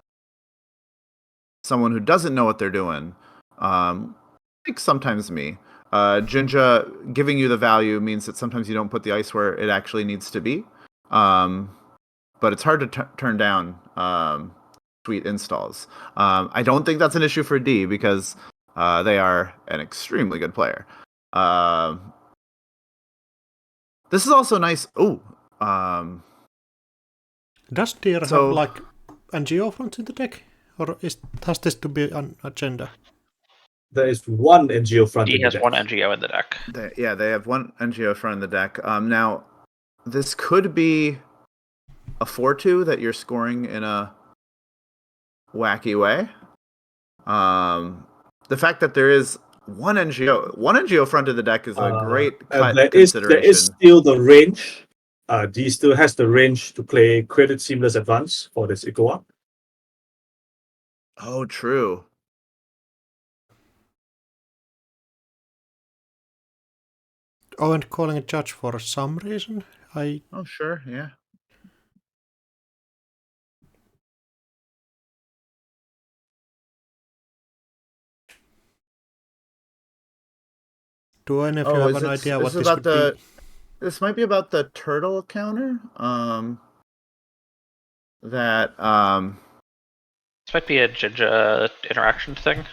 someone who doesn't know what they're doing, like sometimes me, Jinja giving you the value means that sometimes you don't put the ice where it actually needs to be. But it's hard to turn down sweet installs. I don't think that's an issue for D because they are an extremely good player. This is also nice. Does Deer have like NGO fronts in the deck? Or has this to be an agenda? There is one NGO front D in the has deck. one NGO in the deck. They have one NGO front in the deck. Now, this could be a 4-2 that you're scoring in a wacky way. The fact that there is one NGO front of the deck is a great cut consideration. There is still the range. D still has the range to play credit seamless advance for this Ikoa. Oh, true. Oh, and calling a judge for some reason? Oh, sure, yeah. Do any of you have an idea what this could be? This might be about the turtle counter. That This might be a Jinja interaction thing.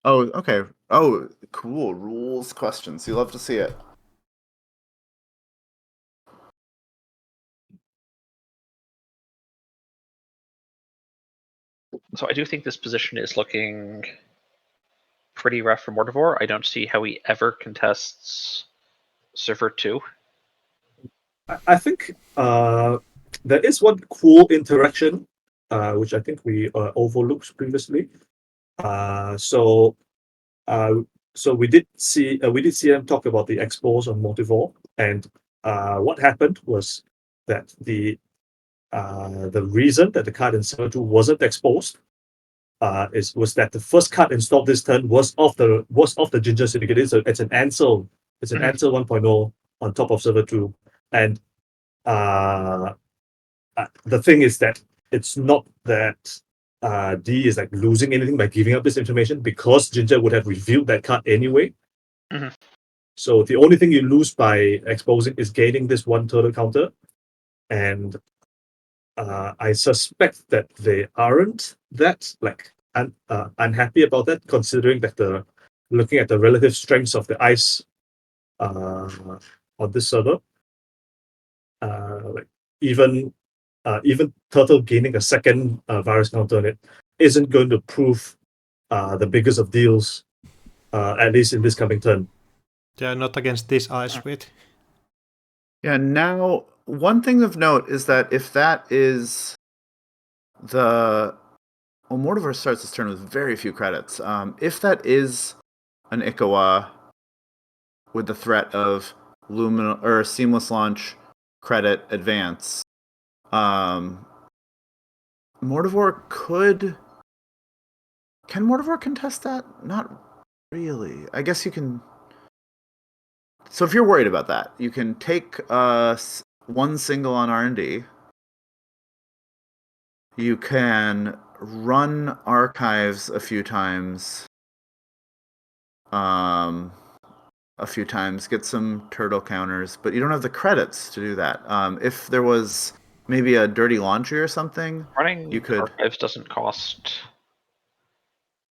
Oh, okay. Oh, cool. Rules questions. You love to see it. So I do think this position is looking pretty rough for Mortivore. I don't see how he ever contests server 2. I think there is one cool interaction, which I think we overlooked previously. So we did see them talk about the expos on Motivore, and what happened was that the reason that the card in server 2 wasn't exposed was that the first card installed this turn was off the Ginger Syndicate. It's an Ansel. It's an Ansel 1.0 on top of server 2. And the thing is that it's not that D is like losing anything by giving up this information, because Ginger would have revealed that card anyway. So the only thing you lose by exposing is gaining this one turtle counter. And I suspect that they aren't that like unhappy about that, considering that looking at the relative strengths of the ice on this server, like even turtle gaining a second virus counter on it isn't going to prove the biggest of deals, at least in this coming turn. Yeah, not against this ice suite. Yeah, now, one thing of note is that if that is the... Well, Mortimer starts this turn with very few credits. If that is an Ikawa with the threat of Seamless Launch credit advance, Mortivore could... Can Mortivore contest that? Not really. I guess you can... So if you're worried about that, you can take one single on R&D. You can run archives a few times. Get some turtle counters, but you don't have the credits to do that. If there was maybe a dirty laundry or something, Running you could... archives doesn't cost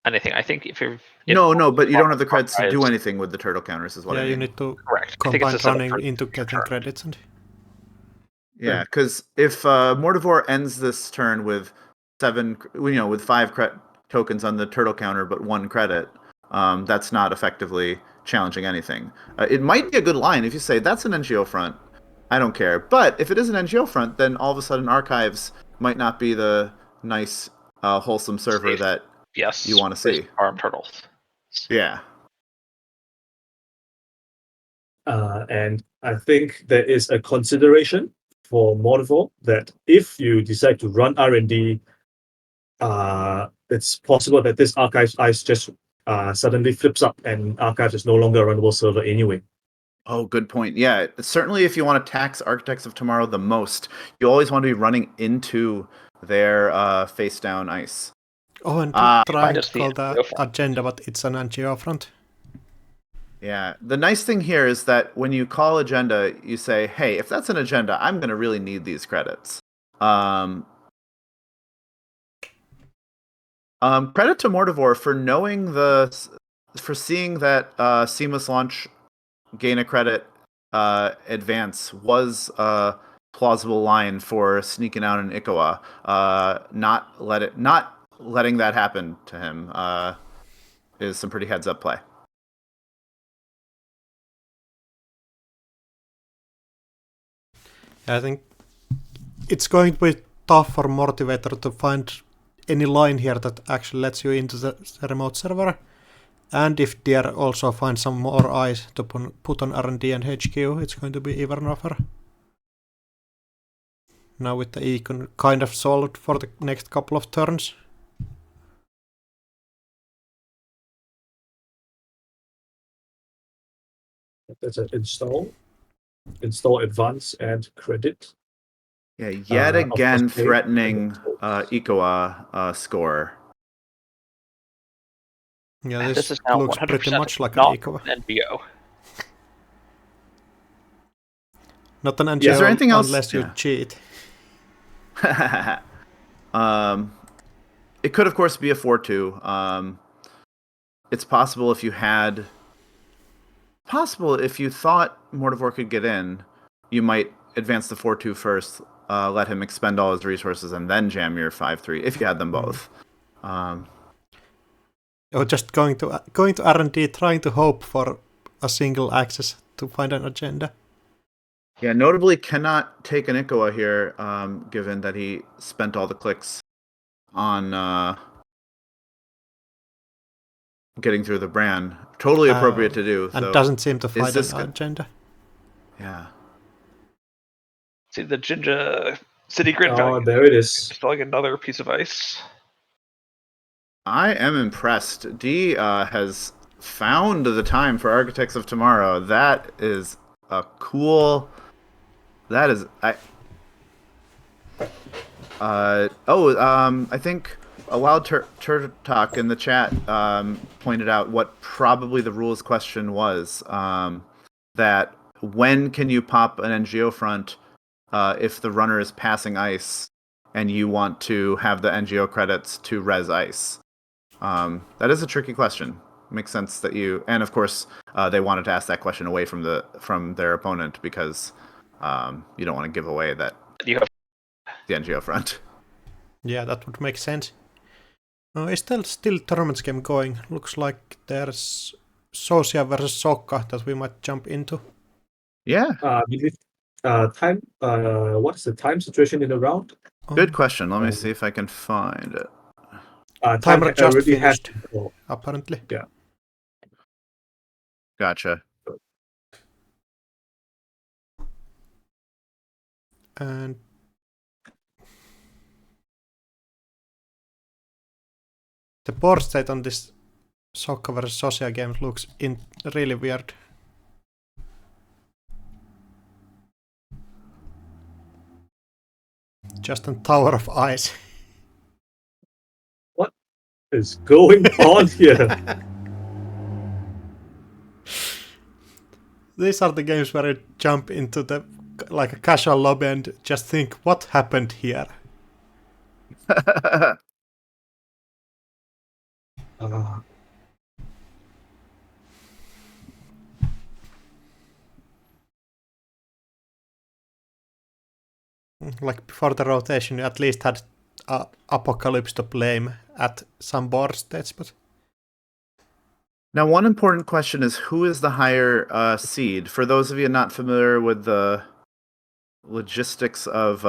anything. I think if you're... No, but you don't have the credits to do archives- anything with the turtle counters, is what I Yeah, mean. you need to Correct. I think it's combine a setup running for into future getting turn. credits. And Yeah, because if Mortivore ends this turn with with 5 tokens on the turtle counter, but 1 credit, that's not effectively challenging anything. It might be a good line if you say that's an NGO front. I don't care. But if it is an NGO front, then all of a sudden archives might not be the nice, wholesome server that you want to see. Armed turtles. Yeah. And I think there is a consideration for Mortivore that if you decide to run R&D, it's possible that this archives ice just suddenly flips up and archives is no longer a runnable server anyway. Oh, good point. Yeah, certainly if you want to tax Architects of Tomorrow the most, you always want to be running into their face down ice. oh, and trying to call the agenda, but it's an NGO front. Yeah, the nice thing here is that when you call agenda, you say, hey, if that's an agenda, I'm going to really need these credits. Credit to Mortivore for seeing that Seamless Launch gain a credit advance was a plausible line for sneaking out an Ikawa. Not letting that happen to him is some pretty heads up play. I think it's going to be tough for Motivator to find any line here that actually lets you into the remote server. And if Deer also finds some more eyes to put on R&D and HQ, it's going to be even rougher. Now with the econ kind of solved for the next couple of turns. That's an install advance and credit. Yeah, yet again threatening Ikawa score. Yeah, this is now looks 100% pretty much like not an Ikawa. an NGO. Not an NGO Is there anything else? Unless you cheat. It could, of course, be a 4-2. It's possible if you thought Mortivore could get in, you might advance the 4-2 first, let him expend all his resources, and then jam your 5-3 if you had them both. Or just going to R&D, trying to hope for a single access to find an agenda. Yeah, notably cannot take an Ikawa here, given that he spent all the clicks on getting through the brand. Totally appropriate to do. And so doesn't seem to find an agenda. Yeah. See the Jinja city grid value. Oh, there it is. Installing another piece of ice. I am impressed. D has found the time for Architects of Tomorrow. That is a cool... That is... I think a Wild Turtok in the chat pointed out what probably the rules question was. That when can you pop an NGO front if the runner is passing ice and you want to have the NGO credits to res ice? That is a tricky question. Makes sense that you... And of course, they wanted to ask that question away from their opponent because you don't want to give away that you have the NGO front. Yeah, that would make sense. Is there still tournaments game going? Looks like there's Socia versus Sokka that we might jump into. Yeah, I believe time. What's the time situation in the round? good question. Let me Um, see if I can find it. Timer just already has finished, to go. apparently. Yeah. Gotcha. And the board state on this Sokka vs. Socia game looks really weird. Just a tower of ice. What is going on here? These are the games where you jump into the like a casual lobby and just think, what happened here? Uh, Like before the rotation, you at least had Apocalypse to blame at some board states, but Now, one important question is who is the higher seed? For those of you not familiar with the logistics of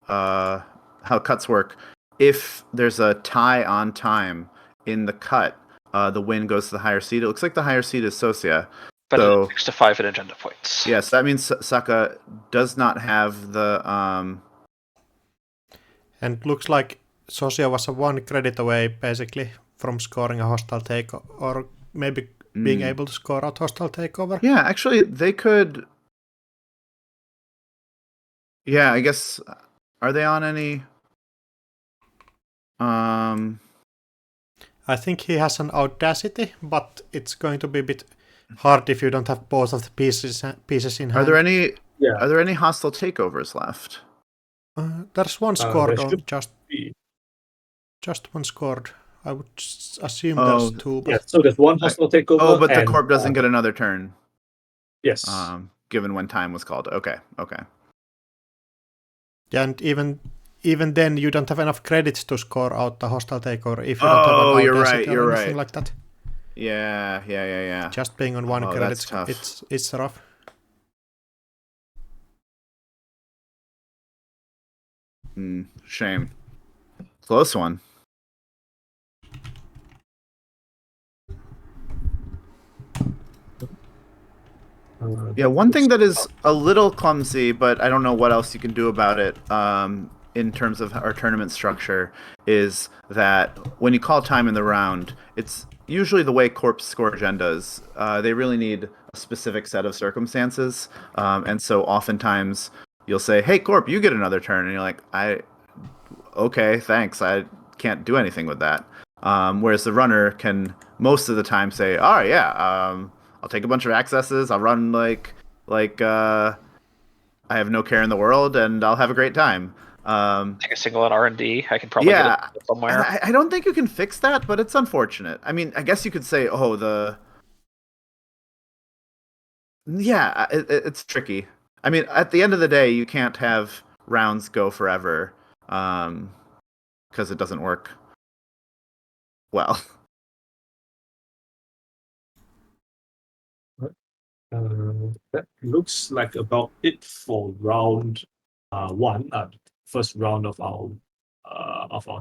how cuts work, if there's a tie on time in the cut, the win goes to the higher seed. It looks like the higher seed is Socia. But So- it's 6 to 5 in agenda points. Yes, that means Sokka does not have the and looks like Socia was a one credit away basically from scoring a hostile takeover, or maybe being able to score out hostile takeover. Yeah, actually, they could. Yeah, I guess. Are they on any? I think he has an audacity, but it's going to be a bit hard if you don't have both of the pieces in hand. Are there any? yeah. Are there any hostile takeovers left? There's one scored, there or should just be. one scored. I would assume Oh, there's two, but Yeah, so there's one hostile takeover. Oh, but the and, corp doesn't get another turn. Yes. Given when time was called. Okay. yeah, and even then you don't have enough credits to score out the hostile takeover if you don't have an you're audacity right. or You're anything right. like that. Yeah. Just being on one Oh, credit, that's tough. it's rough. Shame. Close one. Yeah, one thing that is a little clumsy, but I don't know what else you can do about it in terms of our tournament structure, is that when you call time in the round, it's usually the way corps score agendas. They really need a specific set of circumstances, and so oftentimes you'll say, "Hey, corp, you get another turn," and you're like, okay, thanks. I can't do anything with that." Whereas the runner can most of the time say, "All right, yeah, I'll take a bunch of accesses. I'll run like I have no care in the world, and I'll have a great time." Take a single on R&D. I can probably get it somewhere. I don't think you can fix that, but it's unfortunate. I mean, I guess you could say, it's tricky. I mean, at the end of the day, you can't have rounds go forever, because it doesn't work well. That looks like about it for round one, first round of our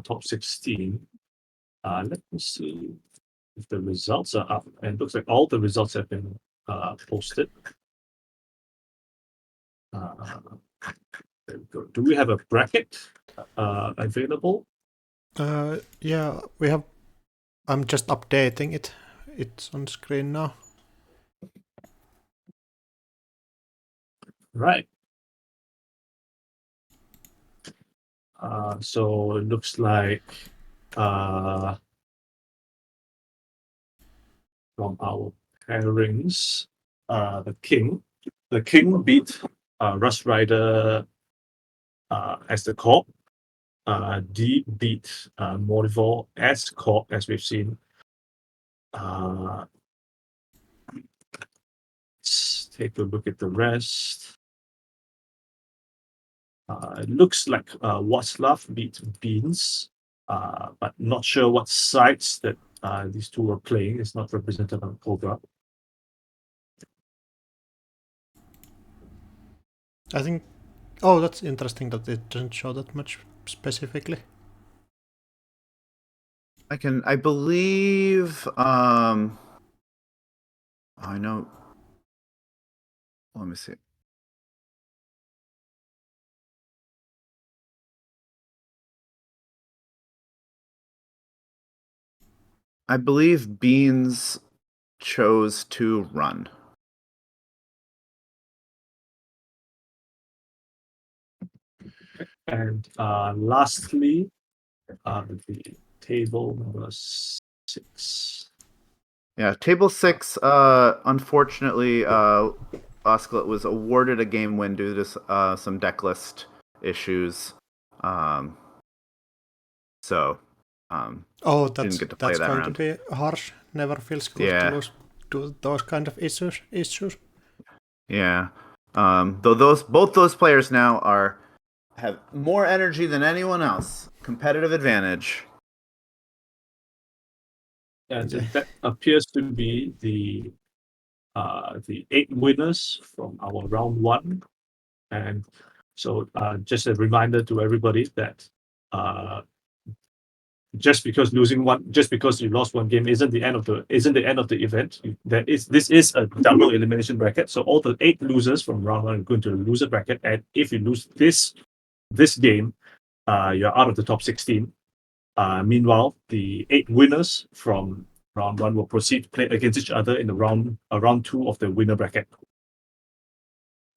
top 16. Let me see if the results are up, and it looks like all the results have been posted. There we go. Do we have a bracket available? Yeah, we have. I'm just updating it. It's on screen now. Right. So it looks like from our pairings, the king beat Rust Rider as the corp. D beat Mordival as corp, as we've seen. Let's take a look at the rest. It looks like Waslav beat Beans. but not sure what sites that these two were playing. It's not represented on Cobra. I think. Oh, that's interesting that it doesn't show that much specifically. I believe. I know. Let me see. I believe Beans chose to run. And lastly, the table number 6. Yeah, table 6. Unfortunately, Oscillate was awarded a game win due to some deck list issues. So, Oh, didn't get to play that's that going round. to be harsh. Never feels good Yeah. to lose to those kind of issues. Yeah. Though both those players now have more energy than anyone else. Competitive advantage. And that appears to be the 8 winners from our round 1. And so just a reminder to everybody that just because you lost one game isn't the end of the event. This is a double elimination bracket. So all the 8 losers from round 1 are going to the loser bracket. And if you lose this game, you're out of the top 16. Meanwhile, the 8 winners from round 1 will proceed to play against each other in the round 2 of the winner bracket.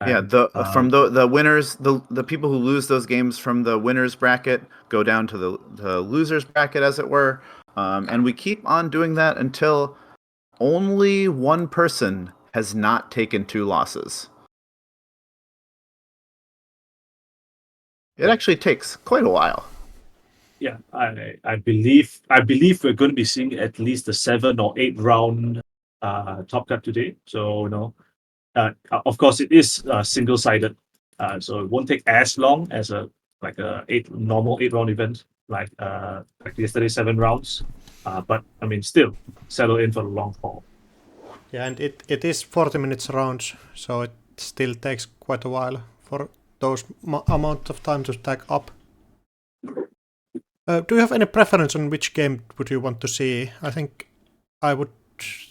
And, yeah, from the winners, the people who lose those games from the winners bracket go down to the losers bracket, as it were, and we keep on doing that until only one person has not taken 2 losses. It actually takes quite a while. Yeah, I believe we're going to be seeing at least a 7 or 8 round top cut today. So of course it is single sided, so it won't take as long as a normal 8 round event like yesterday 7 rounds. But I mean, still settle in for the long haul. Yeah, and it is 40 minutes rounds, so it still takes quite a while for those amount of time to stack up. Do you have any preference on which game would you want to see? I think I would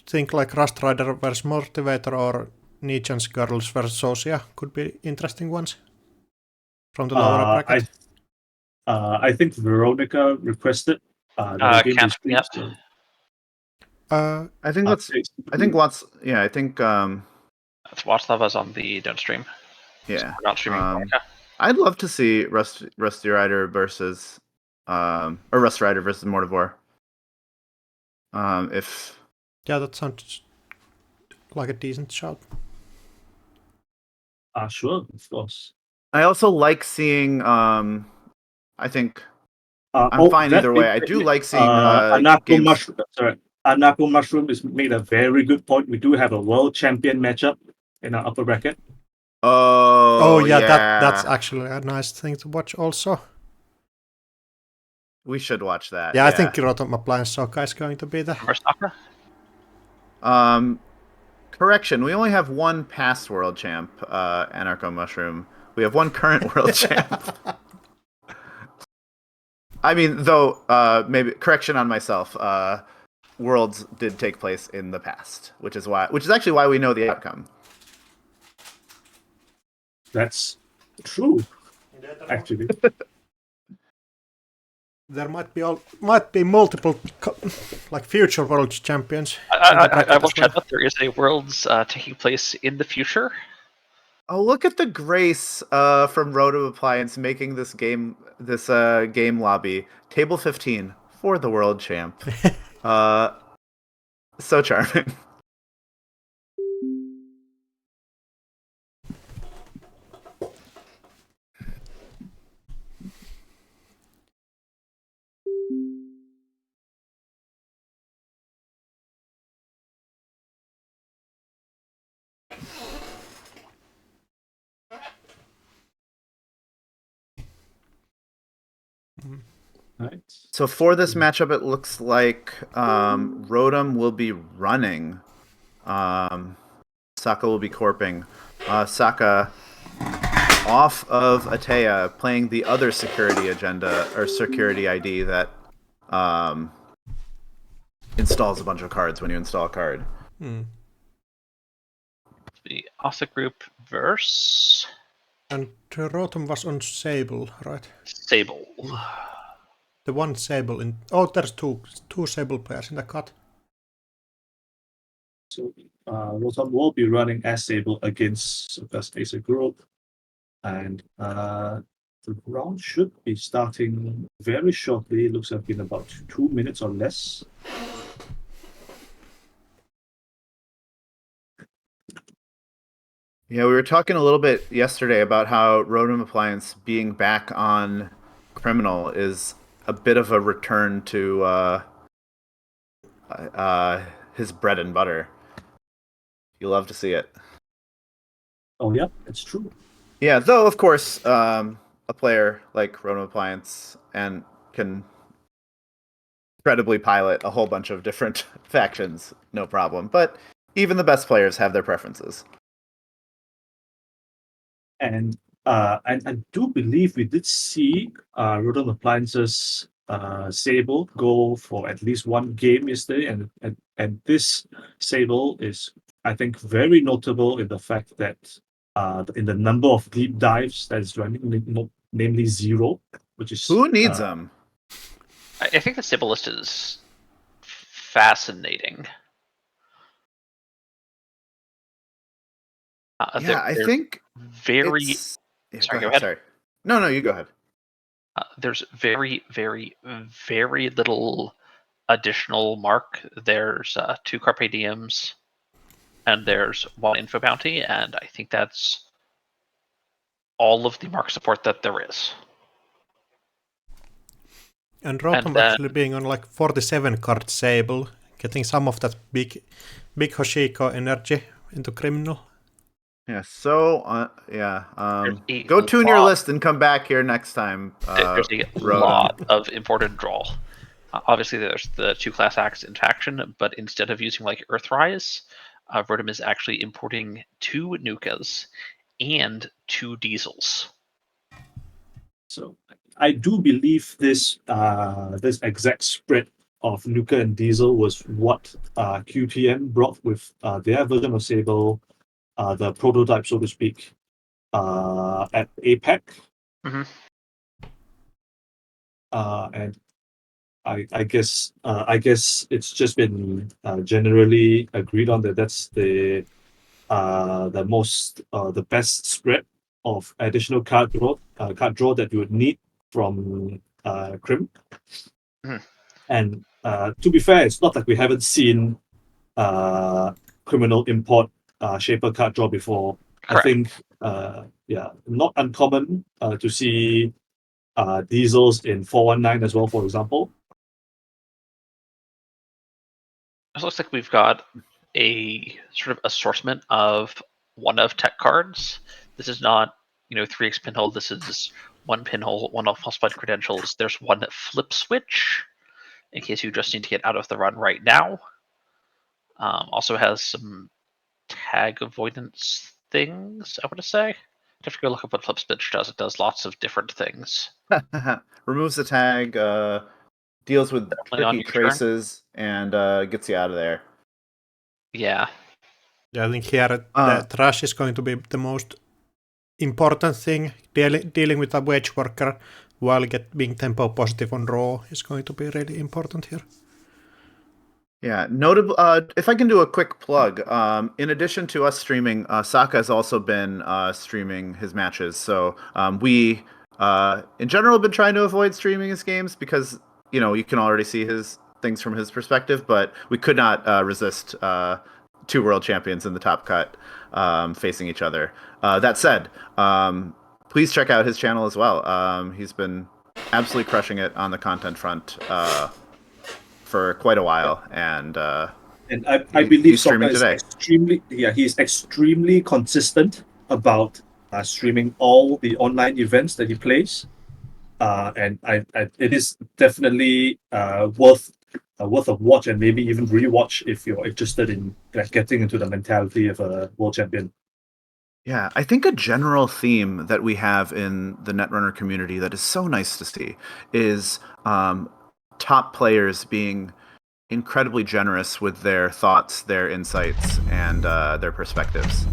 think like Rust Rider vs Motivator or Nijan's Girls vs Socia could be interesting ones from the lower bracket. I think Veronica requested that the game be Can't streamed. yet. So, I think that's. I think lots. Yeah, I think. That's Watslava's on the don't stream. Yeah, So we're not streaming Veronica. I'd love to see Rusty Rider versus, or Rust Rider versus Mortivore. If Yeah, that sounds like a decent shout. sure, of course. I also like seeing. I think I'm fine either way. I do like seeing Anako games. Anako Mushroom has made a very good point. We do have a world champion matchup in our upper bracket. Oh yeah, that's actually a nice thing to watch also. We should watch that. Yeah, I think Rotom Appliance Soccer is going to be the... Arstaka? Correction, we only have one past world champ, Anarcho Mushroom. We have one current world champ. I mean, though, maybe correction on myself. Worlds did take place in the past, which is actually why we know the outcome. That's true, actually. There might be multiple like future world champions. I will chat that there is a worlds taking place in the future. Oh, look at the grace from Rotom Appliance making this game lobby. Table 15 for the world champ. So charming. Right. So for this matchup, it looks like Rotom will be running. Saka will be corping. Saka off of Atea, playing the other security agenda or security ID that installs a bunch of cards when you install a card. The Asa group verse And Rotom was on Sable, right? Sable. The one Sable in... Oh, there's two Sable players in the cut. So Rotom will be running as Sable against Soka's Acer group. And the round should be starting very shortly. It looks like in about 2 minutes or less. Yeah, we were talking a little bit yesterday about how Rotom Appliance being back on Criminal is a bit of a return to his bread and butter. You love to see it. Oh, yeah, it's true. Yeah, though, of course, a player like Rotom Appliance and can credibly pilot a whole bunch of different factions, no problem. But even the best players have their preferences. And I do believe we did see Rotom Appliances Sable go for at least one game yesterday, and this Sable is, I think, very notable in the fact that in the number of deep dives that is running, namely 0, which is Who needs them? I think the Sable list is fascinating. Yeah, I think very. Yeah, Sorry, go go ahead. ahead. Sorry. No, you go ahead. There's very, very, very little additional mark. There's 2 Carpe Diems, and there's 1 Info Bounty, and I think that's all of the mark support that there is. And Rotom actually being on like 47 card Sable, getting some of that big Hoshiko energy into Criminal. Yeah, so, go tune your list and come back here next time. There's a lot of imported draw. Obviously, there's the 2 class acts in faction, but instead of using like Earthrise, Rotom is actually importing 2 Nukas and 2 Diesels. So I do believe this exact spread of Nuka and Diesel was what QTN brought with their version of Sable, the prototype, so to speak, at APEC. Mm-hmm. And I guess it's just been generally agreed on that that's the best spread of additional card draw that you would need from Crim. Mm-hmm. And to be fair, it's not like we haven't seen Criminal import Shaper card draw before. Correct. I think not uncommon to see Diesels in 419 as well, for example. It looks like we've got a sort of assortment of 1-of tech cards. This is not 3x pinhole. This is 1 pinhole, 1 of falsified credentials. There's 1 flip switch in case you just need to get out of the run right now. Also has some tag avoidance things, I want to say. I have to go look up what flip switch does. It does lots of different things. Removes the tag, deals with tricky traces, and gets you out of there. Yeah, I think here the trash is going to be the most important thing. Dealing with a wage worker while being tempo positive on draw is going to be really important here. Yeah, notable. If I can do a quick plug, in addition to us streaming, Saka has also been streaming his matches. So we, in general, have been trying to avoid streaming his games because you can already see his things from his perspective. But we could not resist 2 world champions in the top cut facing each other. That said, please check out his channel as well. He's been absolutely crushing it on the content front. For quite a while, and I believe Sokka is he's extremely consistent about streaming all the online events that he plays. and it is definitely worth a watch, and maybe even rewatch if you're interested in getting into the mentality of a world champion. Yeah, I think a general theme that we have in the Netrunner community that is so nice to see is top players being incredibly generous with their thoughts, their insights, and their perspectives,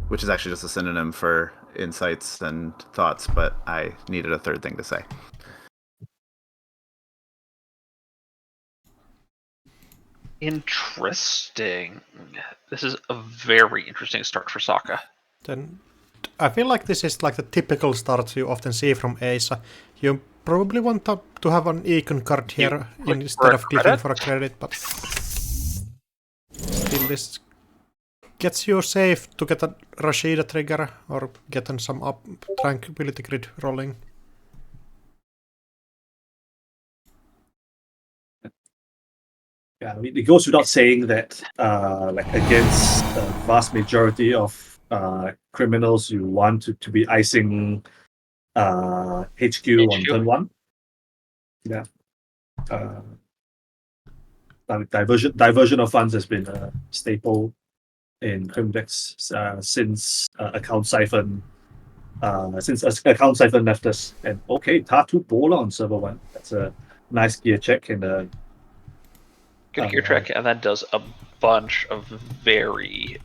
which is actually just a synonym for insights and thoughts, but I needed a third thing to say. Interesting. This is a very interesting start for Sokka. Then I feel like this is like the typical start you often see from Asa. You probably want to have an econ card here instead of clicking for a credit, but still this gets you safe to get a Rashida trigger or get some up tranquility grid rolling. Yeah, I mean, it goes without saying that, like against the vast majority of criminals, you want to be icing HQ on turn 1. Yeah. Diversion of funds has been a staple in Crimdex since Account Siphon left us. And okay, Tatu Bola on server 1. That's a nice gear check and good gear check, and then does a bunch of very,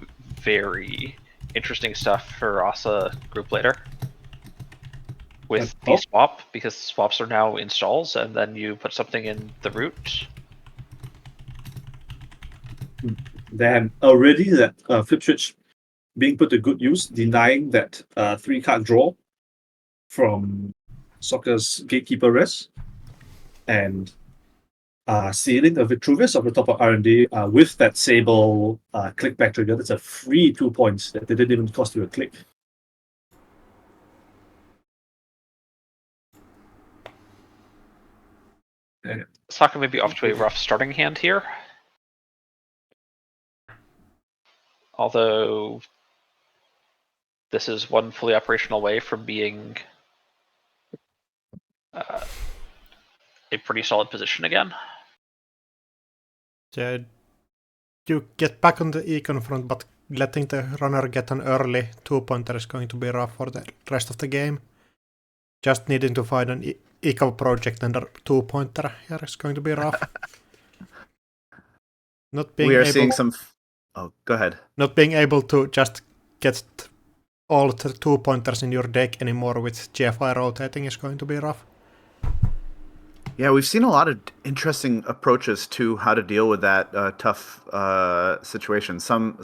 very interesting stuff for Asa group later. With the swap, because swaps are now installs, and then you put something in the root. Then already that flip switch being put to good use, denying that 3-card draw from Sokka's Gatekeeper Rest, and sealing the Vitruvius of the top of R&D with that Sable click back trigger. That's a free 2 points that didn't even cost you a click. Sokka may be off to a rough starting hand here. Although this is one fully operational way from being a pretty solid position again. Yeah, you get back on the econ front, but letting the runner get an early 2-pointer is going to be rough for the rest of the game. Just needing to find an eco project and a 2-pointer here is going to be rough. Not being We are able, seeing some. Oh, go ahead. Not being able to just get all the 2-pointers in your deck anymore with GFI rotating is going to be rough. Yeah, we've seen a lot of interesting approaches to how to deal with that tough situation. Some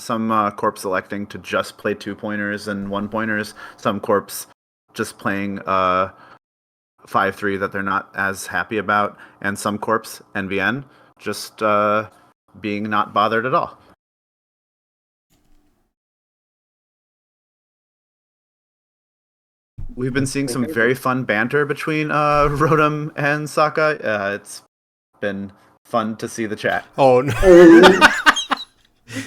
corps electing to just play 2-pointers and 1-pointers. Some corps just playing 5-3 that they're not as happy about, and some corps NVN just being not bothered at all. We've been seeing some very fun banter between Rotom and Sokka. It's been fun to see the chat. Oh no.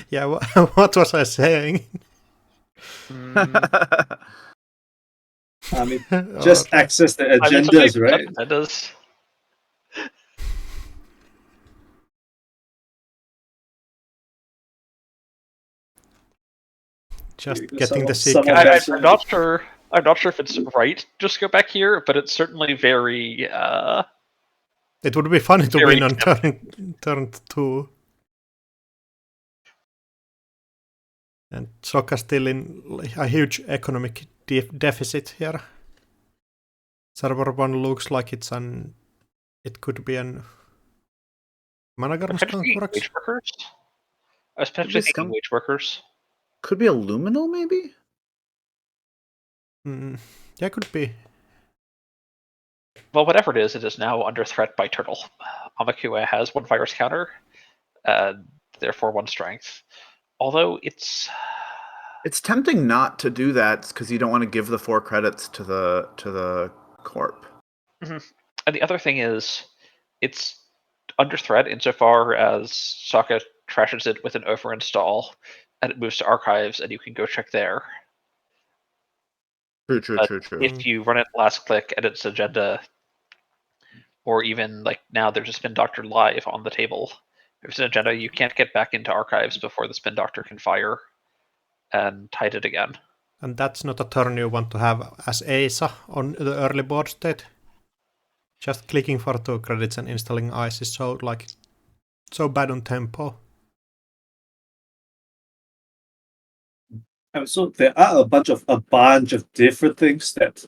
Yeah, what was I saying? I mean, just access the agendas, right? Agendas. Just getting the secret. I'm not sure. I'm not sure if it's right. Just go back here, but it's certainly very. It would be funny to win on turn 2. And Sokka still in a huge economic deficit here. Server 1 looks like it could be an Managarm Skunkworks. Wage workers? I was potentially thinking wage workers. Could be a Luminal, maybe? Yeah, could be. Well, whatever it is now under threat by Turtle. Amakua has 1 virus counter, therefore 1 strength. Although it's tempting not to do that because you don't want to give the 4 credits to the corp. Mm-hmm. And the other thing is, it's under threat insofar as Sokka trashes it with an overinstall, and it moves to archives, and you can go check there. True. If you run it last click and its agenda or even like now there's a Spin Doctor live on the table. If it's an agenda, you can't get back into archives before the Spin Doctor can fire and hide it again. And that's not a turn you want to have as ASA on the early board state. Just clicking for 2 credits and installing ice is so bad on tempo. So there are a bunch of different things that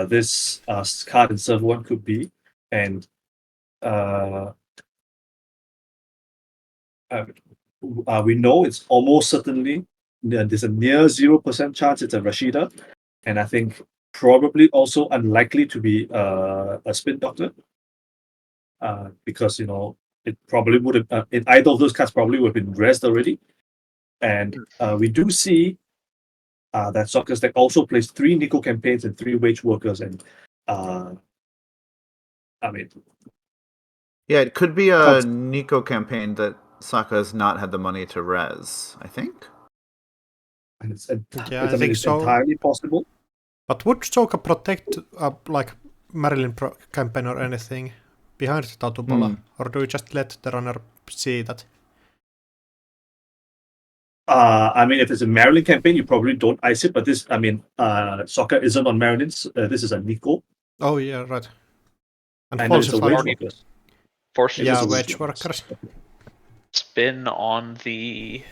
this card in server 1 could be, and we know it's almost certainly there's a near 0% chance it's a Rashida, and I think probably also unlikely to be a Spin Doctor, because it probably would have in either of those cards probably would have been rezzed already, and we do see that Soccer's deck also plays 3 Nico campaigns and 3 wage workers, and I mean, Yeah, it could be a Nico campaign that Sokka has not had the money to res, I think. it's so. Entirely possible. But would Sokka protect like Marilyn campaign or anything behind the Tatubola? Or do you just let the runner see that? I mean, if it's a Marilyn campaign, you probably don't ice it, but this, I mean, Soccer isn't on Marilyn's. This is a Nico. Oh, yeah, right. And I know it's a wage falsified. workers. Forces Yeah, wage workers. Spin on the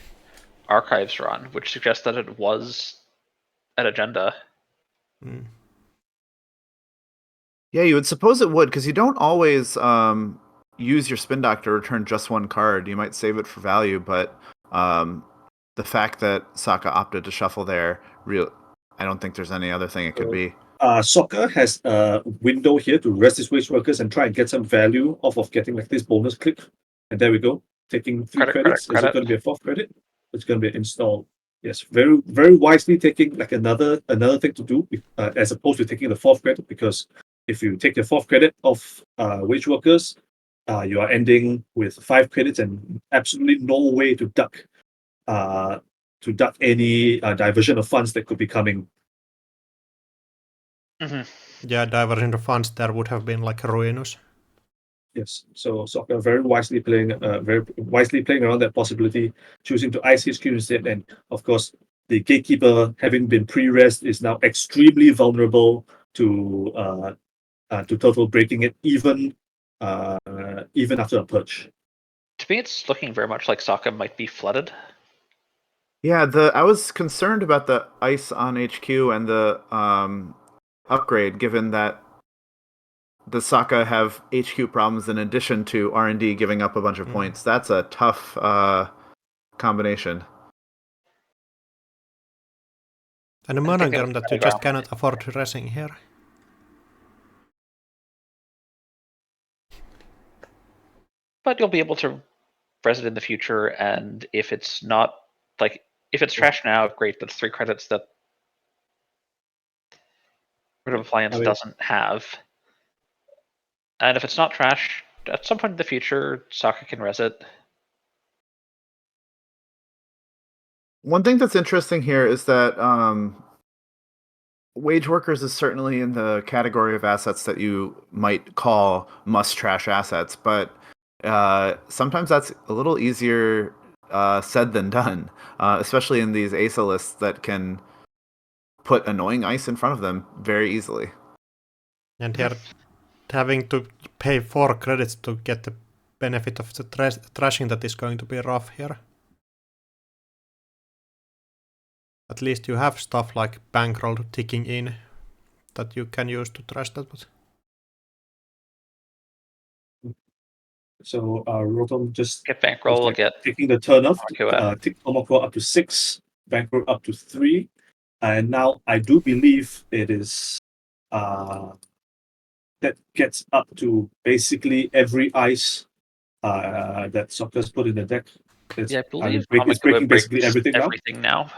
archives run, which suggests that it was an agenda. Yeah, you would suppose it would, because you don't always use your Spin Doctor to return just 1 card. You might save it for value, but the fact that Sokka opted to shuffle there, I don't think there's any other thing it could be. Soccer has a window here to rest his wage workers and try and get some value off of getting like this bonus click. And there we go. Taking 3 credits. Is it going to be a 4th credit? It's going to be an install. Yes, very, very wisely taking like another thing to do, as opposed to taking the 4th credit, because if you take the 4th credit of wage workers, you are ending with 5 credits and absolutely no way to duck any diversion of funds that could be coming. Yeah, diversion of funds there would have been like ruinous. Yes, so Soccer very wisely playing around that possibility, choosing to ice HQ instead, and of course the gatekeeper, having been pre-rest, is now extremely vulnerable to Turtle breaking it, even after a purge. To me, it's looking very much like Sokka might be flooded. Yeah, I was concerned about the ice on HQ and the upgrade, given that the Sokka have HQ problems in addition to R&D giving up a bunch of points. That's a tough combination. And a monogram that you just cannot afford resing here. But you'll be able to res it in the future, and if it's not if it's trash now, great. That's 3 credits that Rid of Appliance doesn't have. And if it's not trash, at some point in the future, Sokka can res it. One thing that's interesting here is that wage workers is certainly in the category of assets that you might call must trash assets, but sometimes that's a little easier said than done, especially in these ASA lists that can put annoying ice in front of them very easily. And here, having to pay 4 credits to get the benefit of the trashing, that is going to be rough here. At least you have stuff like bankroll ticking in that you can use to trash that. But so Rotom just get bankroll, taking the turn off, tick Tomoko up to 6, bankroll up to 3, and now I do believe it is that gets up to basically every ice that Soccer's put in the deck. I believe it's breaking basically everything now.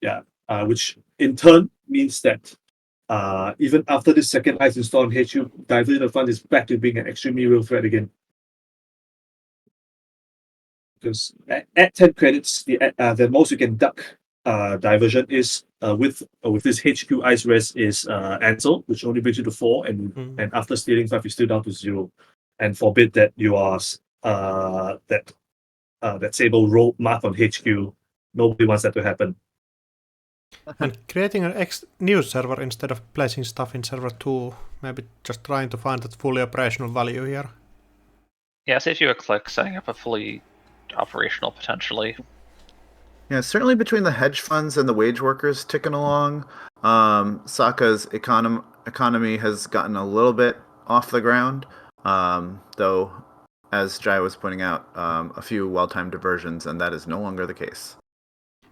Yeah, which in turn means that even after this second ice install on HU, Diversion of Fund is back to being an extremely real threat again. Because at 10 credits, the most you can duck diversion is with this HQ ice rest is Ansel, which only brings you to 4, and after stealing 5, you're still down to 0. And forbid that you are that Sable roll mark on HQ. Nobody wants that to happen. And creating an new server instead of placing stuff in server 2, maybe just trying to find that fully operational value here. Yeah, saves you a click setting up a fully operational potentially. Yeah, certainly between the hedge funds and the wage workers ticking along, Sokka's economy has gotten a little bit off the ground, though, as Jai was pointing out, a few well-timed diversions, and that is no longer the case.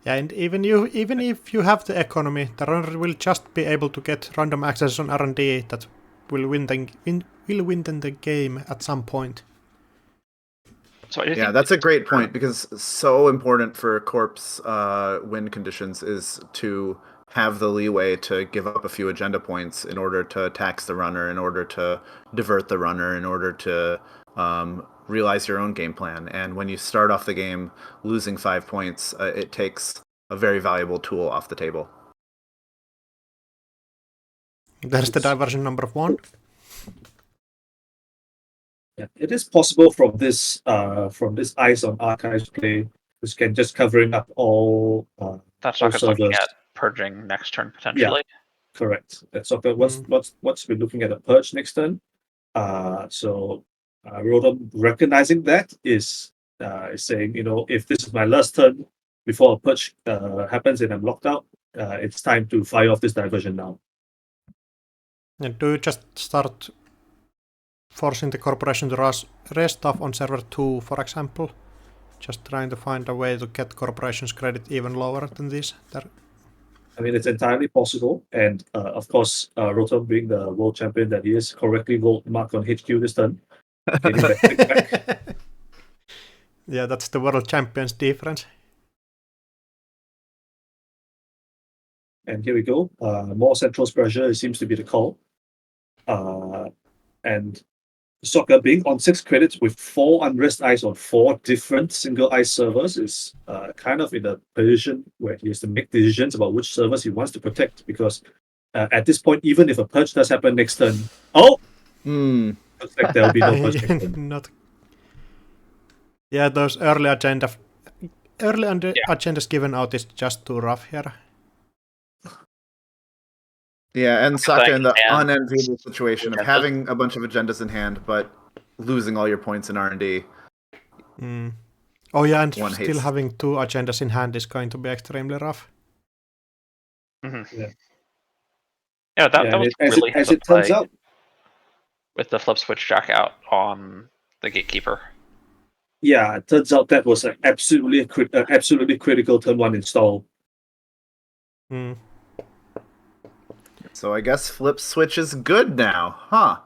Yeah, and even if you have the economy, the runner will just be able to get random access on R&D that will win the game at some point. So yeah, that's a great point, because so important for Corp's win conditions is to have the leeway to give up a few agenda points in order to tax the runner, in order to divert the runner, in order to realize your own game plan. And when you start off the game losing 5 points, it takes a very valuable tool off the table. There's the diversion number 1. Yeah, it is possible from this Eyes on Archives play, which can just covering up all that's all not looking servers. at purging next turn potentially. Yeah, correct. That's okay. What's we're looking at a purge next turn. So Rotom recognizing that is saying, if this is my last turn before a purge happens and I'm locked out, it's time to fire off this diversion now. And do you just start forcing the corporation to rest stuff on server 2, for example? Just trying to find a way to get corporation's credit even lower than this. I mean, it's entirely possible, and of course, Rotom, being the world champion that he is, correctly rolled mark on HQ this turn. Getting that click back. Yeah, that's the world champion's difference. And here we go. More Central's pressure seems to be the call. And Sokka being on 6 credits with 4 unrest eyes on 4 different single ice servers is kind of in a position where he has to make decisions about which servers he wants to protect, because at this point, even if a purge does happen next turn, looks like there'll be no purge next turn. Yeah, those early agendas given out is just too rough here. Yeah, and Sokka in the unenviable situation of having a bunch of agendas in hand, but losing all your points in R&D. Oh yeah, and still having 2 agendas in hand is going to be extremely rough. Mm-hmm. Yeah, that was really as it turns out, with the flip switch jack out on the gatekeeper. Yeah, it turns out that was an absolutely critical turn 1 install. So I guess flip switch is good now, huh?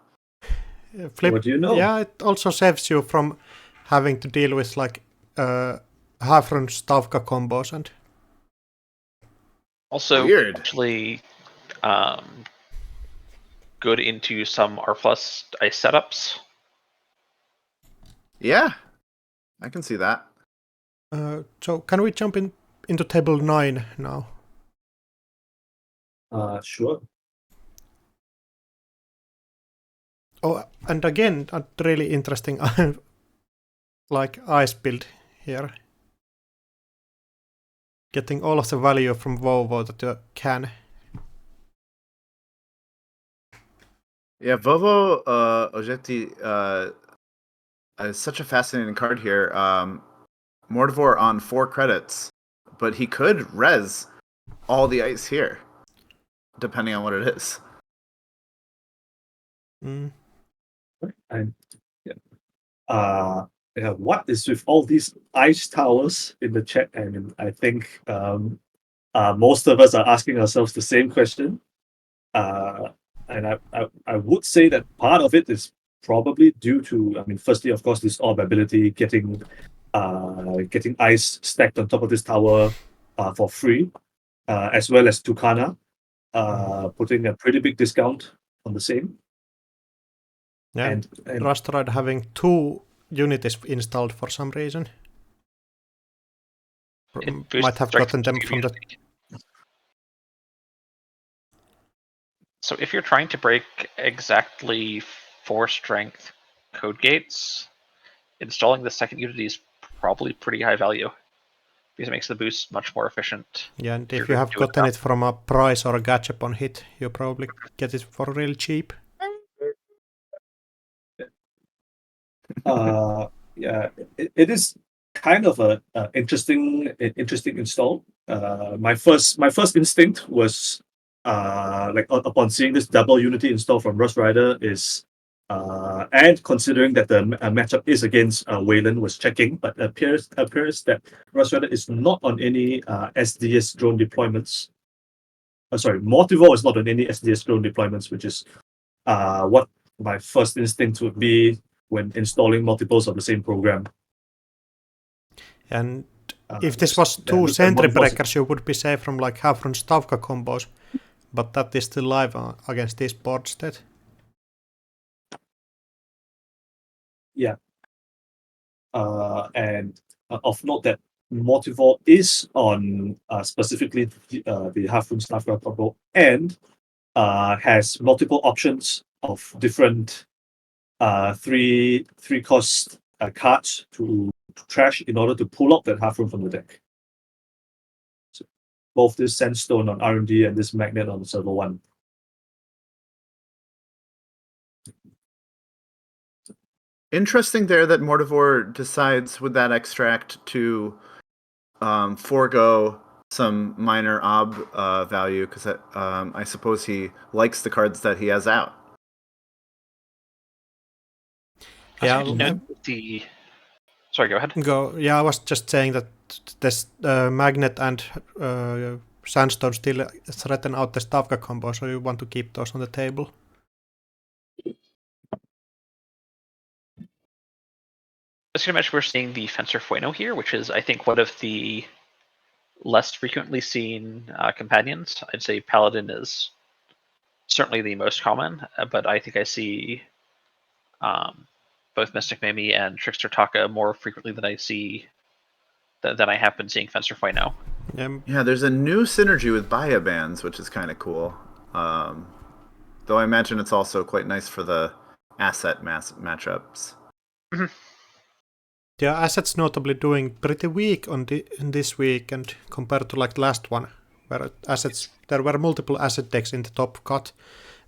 What do you know? Yeah, it also saves you from having to deal with like half-run Stavka combos and. Also, weird. Actually, good into some R+ ice setups. Yeah, I can see that. So can we jump into table 9 now? Sure. Oh, and again, a really interesting like ice build here. Getting all of the value from Vovo that you can. Yeah, Vovo Ojeti is such a fascinating card here. Mordvor on 4 credits, but he could res all the ice here, depending on what it is. And what is with all these ice towers in the chat? I mean, I think most of us are asking ourselves the same question. And I would say that part of it is probably due to, I mean, firstly, of course, this orb ability, getting ice stacked on top of this tower for free, as well as Tucana putting a pretty big discount on the same. Yeah, and Rastroid having 2 unities installed for some reason. might have gotten them from the... So if you're trying to break exactly 4 strength code gates, installing the second Unity is probably pretty high value, because it makes the boost much more efficient. Yeah, and if you have gotten it from a price or a gachapon hit, you probably get it for really cheap. Yeah, it is kind of a interesting install. My first instinct was like upon seeing this double Unity install from Rust Rider is and considering that the matchup is against Wayland, was checking, but appears that Rust Rider is not on any SDS drone deployments. Sorry, Mortivore is not on any SDS drone deployments, which is what my first instinct would be when installing multiples of the same program. And if this was 2 sentry breakers, you would be safe from like half-run Stavka combos, but that is still live against this board state. Yeah. And of note that Mortivore is on specifically the half-run Stavka combo and has multiple options of different 3-cost cards to trash in order to pull up that half-run from the deck. So both this Sandstone on R&D and this Magnet on server 1. Interesting there that Mortivore decides with that extract to forego some minor ob value, because I suppose he likes the cards that he has out. Yeah, Sorry, go ahead. Yeah, I was just saying that this Magnet and Sandstone still threaten out the Stavka combo, so you want to keep those on the table. As you can imagine, we're seeing the Fencer Fueno here, which is, I think, one of the less frequently seen companions. I'd say Paladin is certainly the most common, but I think I see both Mystic Mimi and Trickster Taka more frequently than I have been seeing Fencer Fueno. Yeah, there's a new synergy with Baya Bands, which is kind of cool. Though I imagine it's also quite nice for the asset matchups. Mm-hmm. The assets notably doing pretty weak in this weekend compared to like the last one, where there were multiple asset decks in the top cut,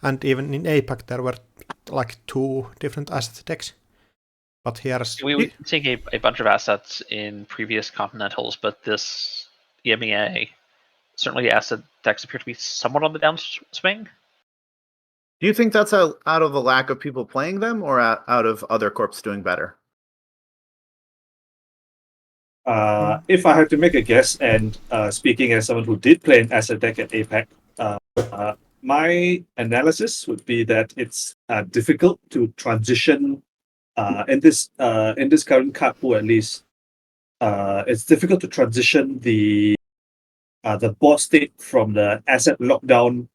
and even in APAC there were like 2 different asset decks. But here's we were seeing a bunch of assets in previous Continentals, but this EMEA, certainly asset decks appear to be somewhat on the downswing. Do you think that's out of the lack of people playing them, or out of other corps doing better? If I had to make a guess, and speaking as someone who did play an asset deck at APAC, my analysis would be that it's difficult to transition in this current card pool, at least. It's difficult to transition the board state from the asset lockdown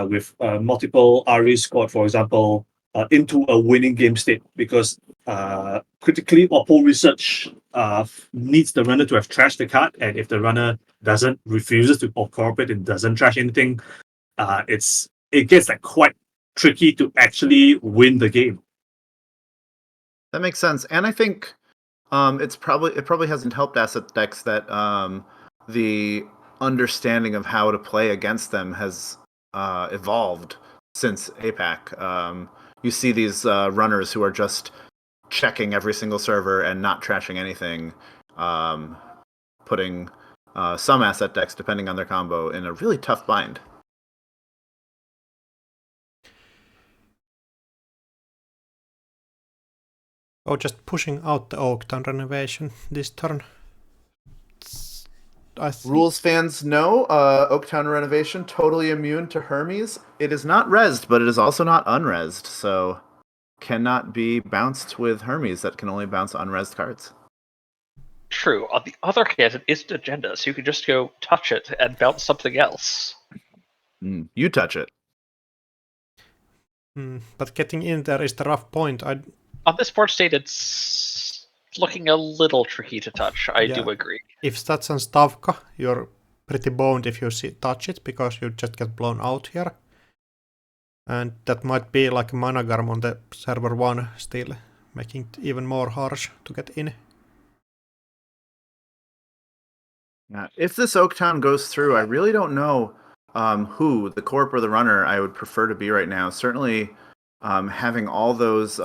with multiple RE scored, for example, into a winning game state, because critically Oppo research needs the runner to have trashed the card, and if the runner refuses to cooperate and doesn't trash anything, it gets like quite tricky to actually win the game. That makes sense, and I think it probably hasn't helped asset decks that the understanding of how to play against them has evolved since APAC. You see these runners who are just checking every single server and not trashing anything, putting some asset decks, depending on their combo, in a really tough bind. Oh, just pushing out the Oaktown renovation this turn. Rules fans know Oaktown renovation totally immune to Hermes. It is not rezzed, but it is also not unrezzed, so cannot be bounced with Hermes. That can only bounce unrezzed cards. True. On the other hand, it is an agenda, so you can just go touch it and bounce something else. You touch it. But getting in there is the rough point. On this board state, it's looking a little tricky to touch. I Yeah. do agree. If stats and Stavka, you're pretty boned if you touch it, because you just get blown out here. And that might be like Managarm on the server 1 still, making it even more harsh to get in. Yeah. If this Oaktown goes through, I really don't know who, the Corp or the Runner, I would prefer to be right now. Certainly, having all those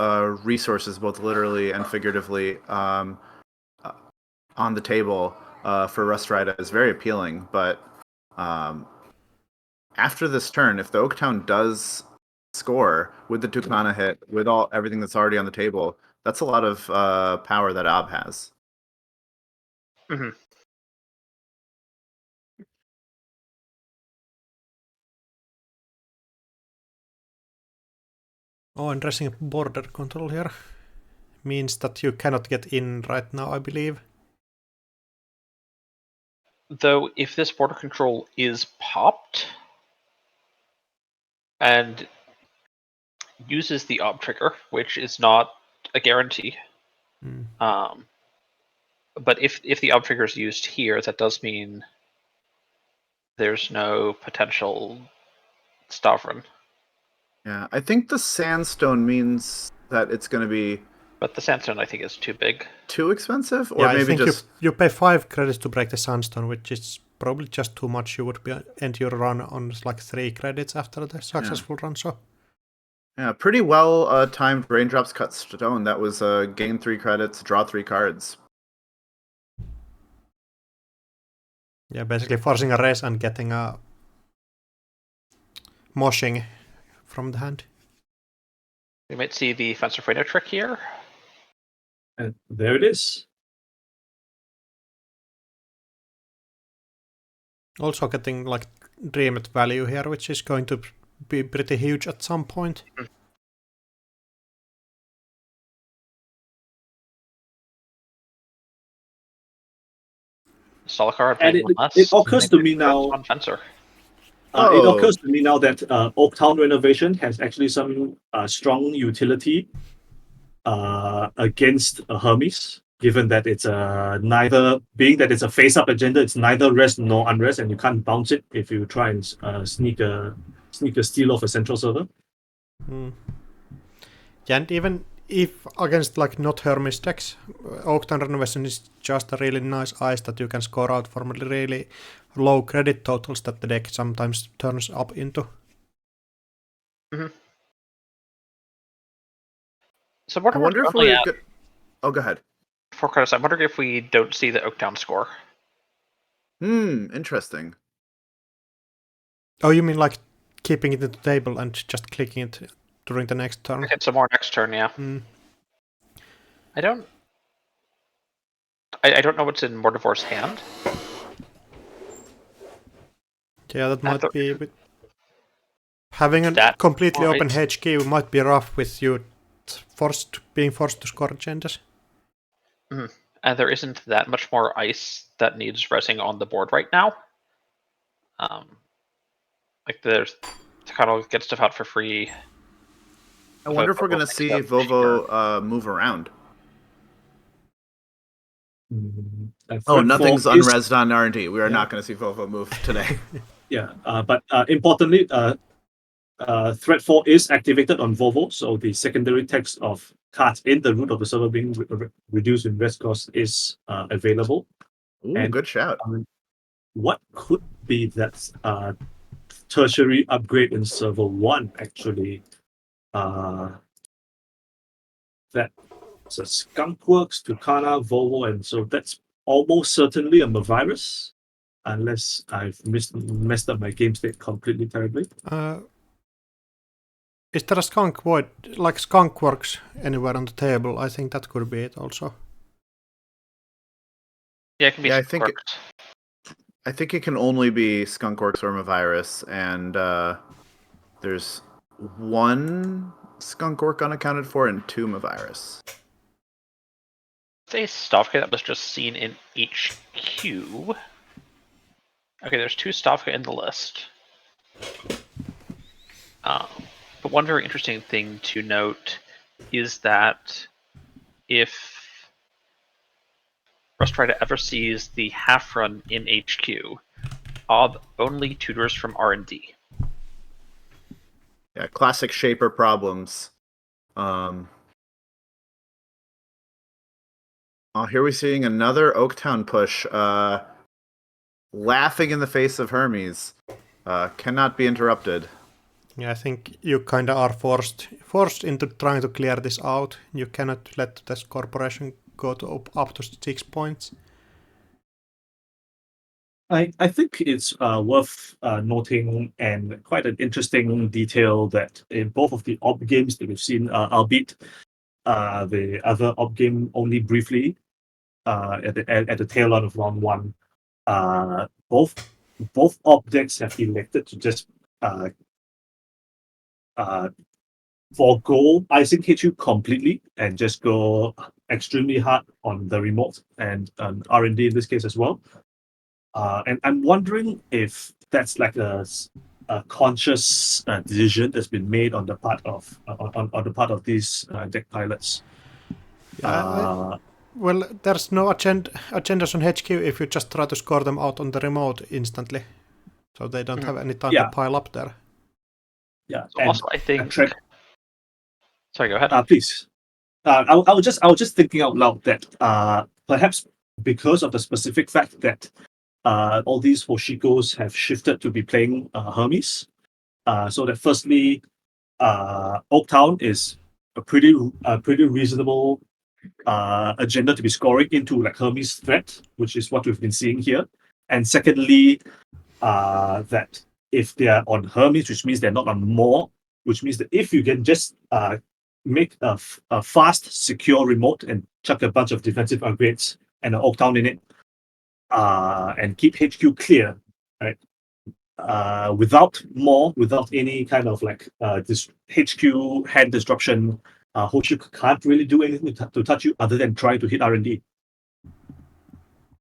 resources, both literally and figuratively, on the table for Rust Rida is very appealing. But after this turn, if the Oaktown does score with the Tucana hit, with everything that's already on the table, that's a lot of power that Ob has. Mm-hmm. Oh, and dressing border control here means that you cannot get in right now, I believe. Though, if this border control is popped and uses the Ob trigger, which is not a guarantee, but if the Ob trigger is used here, that does mean there's no potential Stavron. Yeah, I think the Sandstone means that it's going to be... But the Sandstone, I think, is too big. Too expensive? Or Yeah, maybe I think just... you pay 5 credits to break the Sandstone, which is probably just too much. You would end your run on like 3 credits after the successful run, so... Yeah, pretty well timed Raindrops Cut Stone. That was gain 3 credits, draw 3 cards. Yeah, basically forcing a race and getting a moshing from the hand. We might see the Fencer Fueno trick here. And there it is. Also getting like dreamed value here, which is going to be pretty huge at some point. Salakar And playing it occurs to me now. On Fencer. It occurs to me now that Oaktown renovation has actually some strong utility against Hermes, given that it's neither, being that it's a face-up agenda, it's neither rest nor unrest, and you can't bounce it if you try and sneak a steal off a central server. Yeah, and even if against like not Hermes decks, Oaktown renovation is just a really nice ice that you can score out from really low credit totals that the deck sometimes turns up into. Mm-hmm. So I wonder if we... Oh, go ahead. For Curtis, I'm wondering if we don't see the Oaktown score. Interesting. Oh, you mean like keeping it in the table and just clicking it during the next turn? Hit some more next turn, yeah. I don't know what's in Mortivor's hand. Yeah, that might be... Having a completely open HQ might be rough with you being forced to score agendas. Mm-hmm. And there isn't that much more ice that needs resing on the board right now. Like there's to kind of get stuff out for free. I wonder if we're going to see Vovo move around. Nothing's unresed on R&D. We are not going to see Vovo move today. Yeah, but importantly, Threat 4 is activated on Vovo, so the secondary text of cards in the root of the server being reduced in rest cost is available. Ooh, good shout. What could be that tertiary upgrade in server 1 actually? That's a Skunkworks, Tucana, Vovo, and so that's almost certainly a Mavirus, unless I've messed up my game state completely terribly. Is there a Skunk Void, like Skunkworks, anywhere on the table? I think that could be it also. Yeah, it can be I think it can only be Skunkworks or Mavirus, and there's 1 Skunkwork unaccounted for and 2 Mavirus. Say Stavka that was just seen in HQ. Okay, there's 2 Stavka in the list. But one very interesting thing to note is that if Rustrider ever sees the half run in HQ. Ob only tutors from R&D. Yeah, classic shaper problems. Here we're seeing another Oaktown push. Laughing in the face of Hermes. Cannot be interrupted. Yeah, I think you kind of are forced into trying to clear this out. You cannot let this corporation go to up to 6 points. I think it's worth noting and quite an interesting detail that in both of the op games that we've seen, albeit the other op game only briefly at the tail end of round one, both op decks have elected to just forgo icing HQ completely and just go extremely hard on the remote and R&D in this case as well. And I'm wondering if that's like a conscious decision that's been made on the part of these deck pilots. Yeah, well, there's no agendas on HQ if you just try to score them out on the remote instantly, so they don't have any time to pile up there. Yeah. So also, I think. Sorry, go ahead. Please. I was just thinking out loud that perhaps because of the specific fact that all these Hoshikos have shifted to be playing Hermes, so that firstly, Oaktown is a pretty reasonable agenda to be scoring into like Hermes threat, which is what we've been seeing here. And secondly, that if they are on Hermes, which means they're not on more, which means that if you can just make a fast, secure remote and chuck a bunch of defensive upgrades and an Oaktown in it, and keep HQ clear, right? Without any kind of like this HQ hand disruption, Hoshiko can't really do anything to touch you other than try to hit R&D.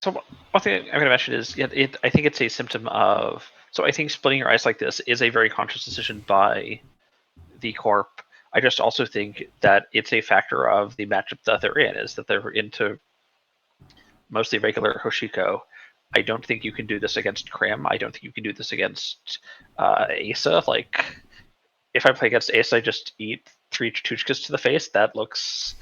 So one thing I'm going to mention is, I think it's a symptom of. So I think splitting your ice like this is a very conscious decision by the Corp. I just also think that it's a factor of the matchup that they're in, is that they're into mostly regular Hoshiko. I don't think you can do this against Krim. I don't think you can do this against Asa. Like, if I play against Asa, I just eat 3 Tuchkas to the face. That looks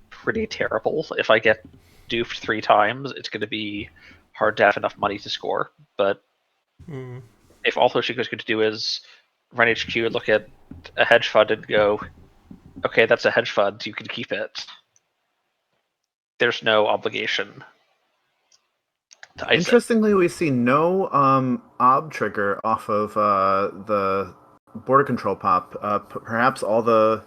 pretty terrible. If I get duped 3 times, it's going to be hard to have enough money to score. But if all Hoshiko's going to do is run HQ and look at a hedge fund and go, okay, that's a hedge fund, you can keep it. There's no obligation. Interestingly, we see no ob trigger off of the border control pop. Perhaps all the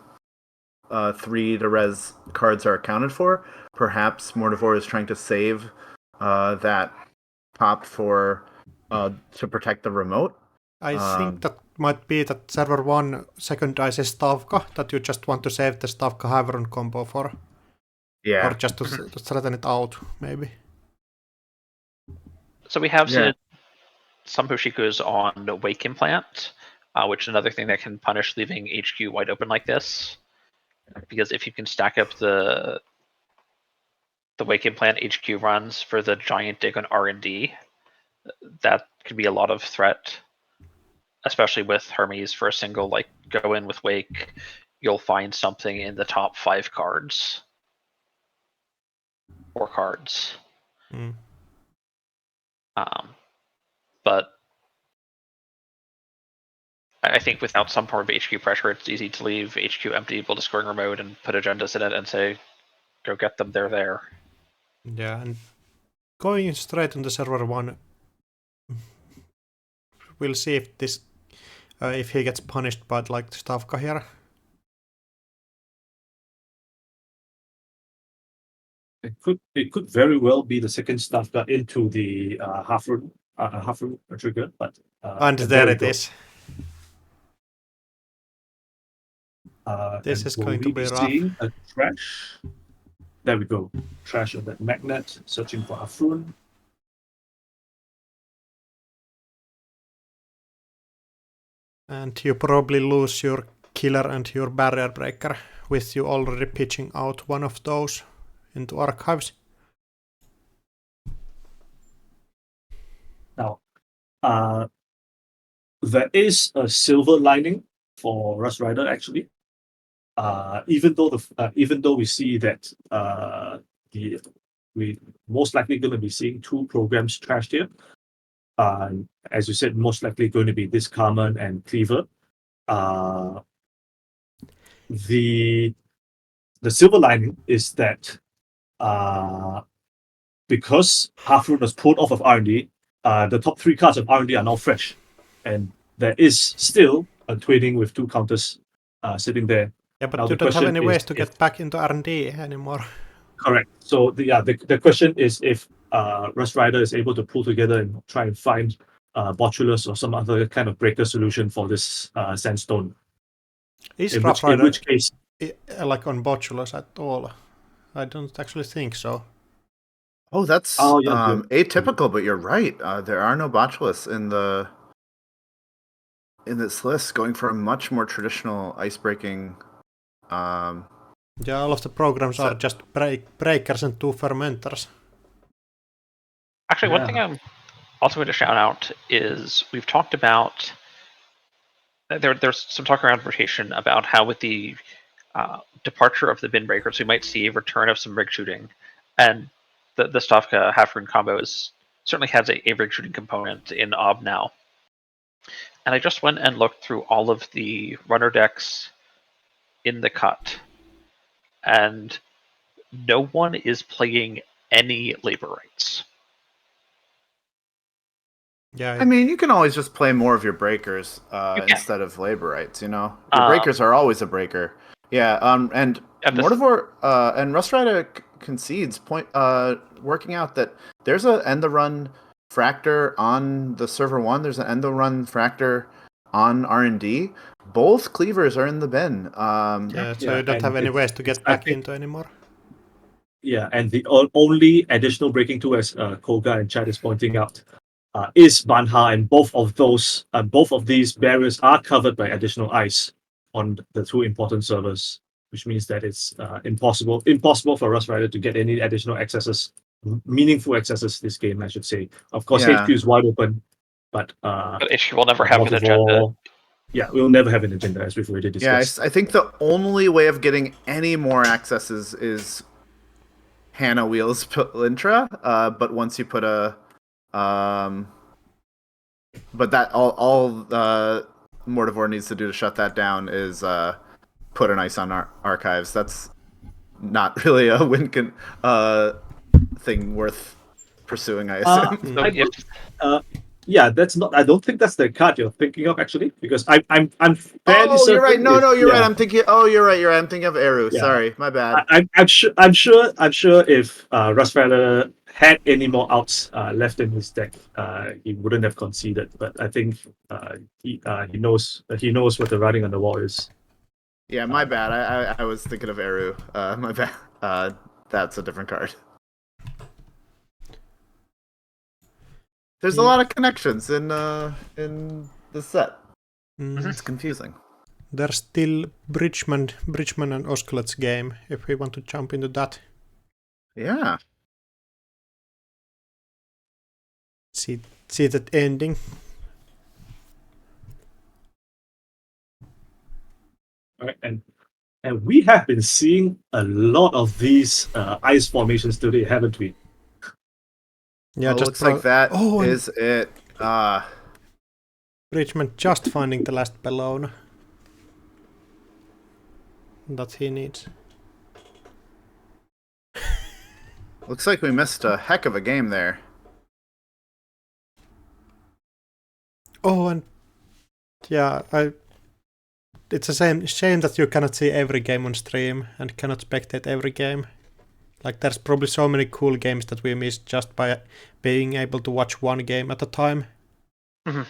3 to res cards are accounted for. Perhaps Mortivore is trying to save that pop for to protect the remote. I think that might be that server 1 secondizes Stavka, that you just want to save the Stavka Havron combo for. Yeah. Or just to threaten it out, maybe. So we have seen some Hoshikus on Wake Implant, which is another thing that can punish leaving HQ wide open like this. Because if you can stack up the Wake Implant HQ runs for the giant dig on R&D, that could be a lot of threat, especially with Hermes. For a single, like, go in with Wake, you'll find something in the top 5 cards. 4 cards. But I think without some form of HQ pressure, it's easy to leave HQ empty, able to scoring remote and put agendas in it and say, go get them, they're there. Yeah, and going straight on the server 1, we'll see if this if he gets punished by like Stavka here. It could very well be the second Stavka into the half rune trigger, but and there it is. This is going to be rough. Seeing a trash. There we go. Trash of that magnet, searching for Afrun. And you probably lose your killer and your barrier breaker with you already pitching out one of those into archives. there is a silver lining for Rust Rider actually. Even though we see that we most likely going to be seeing 2 programs trashed here. As you said, most likely going to be this Carmen and Cleaver. The silver lining is that because Half-Rune was pulled off of R&D, the top 3 cards of R&D are now fresh, and there is still a trading with 2 counters sitting there. Yeah, but now, you don't have any ways to get back into R&D anymore. Correct. So the question is if Rust Rider is able to pull together and try and find Botulus or some other kind of breaker solution for this Sandstone. Is in Rough Rider which case, like on Botulus at all? I don't actually think so. Oh, that's atypical, but you're right. There are no Botulus in this list, going for a much more traditional icebreaking. Yeah, all of the programs are just breakers and 2 fermenters. Actually, one thing I'm also going to shout out is we've talked about there's some talk around rotation about how with the departure of the bin breakers, we might see a return of some rig shooting, and the Stavka Half-Rune combo certainly has a rig shooting component in Ob now. And I just went and looked through all of the runner decks in the cut, and no one is playing any labor rights. Yeah, I mean, you can always just play more of your breakers instead of labor rights. Your breakers are always a breaker. Yeah. And Mortivore and Rust Rider concedes working out that there's an end the run fractor on the server 1. There's an end the run fractor on R&D. Both cleavers are in the bin. So you don't have any ways to get back into anymore. Yeah, and the only additional breaking tool, as Koga and Chad is pointing out, is Banha, and both of these barriers are covered by additional ice on the 2 important servers, which means that it's impossible for Rust Rider to get any additional accesses, meaningful accesses this game, I should say. Of course, HQ is wide open, but HQ will never have an agenda. Yeah, we'll never have an agenda, as we've already discussed. Yeah, I think the only way of getting any more accesses is Hannah Wheels Lintra, but once you put a but that all Mortivore needs to do to shut that down is put an ice on archives. That's not really a thing worth pursuing, I assume. Yeah, that's not. I don't think that's the card you're thinking of, actually, because I'm fairly certain. You're right. No, you're right. I'm thinking. Oh, you're right. I'm thinking of Eru. Yeah. Sorry, my bad. I'm sure if Rust Rider had any more outs left in his deck, he wouldn't have conceded. But I think he knows what the writing on the wall is. Yeah, my bad. I was thinking of Eru. My bad. That's a different card. There's a lot of connections in the set. It's confusing. There's still Bridgman and Osculet's game, if we want to jump into that. Yeah. See that ending. All right, and we have been seeing a lot of these ice formations today, haven't we? Yeah, looks like that is it. Bridgman just finding the last Bellona that he needs. Looks like we missed a heck of a game there. Oh, and yeah, it's a shame that you cannot see every game on stream and cannot spectate every game. Like, there's probably so many cool games that we missed just by being able to watch one game at a time. Mm-hmm.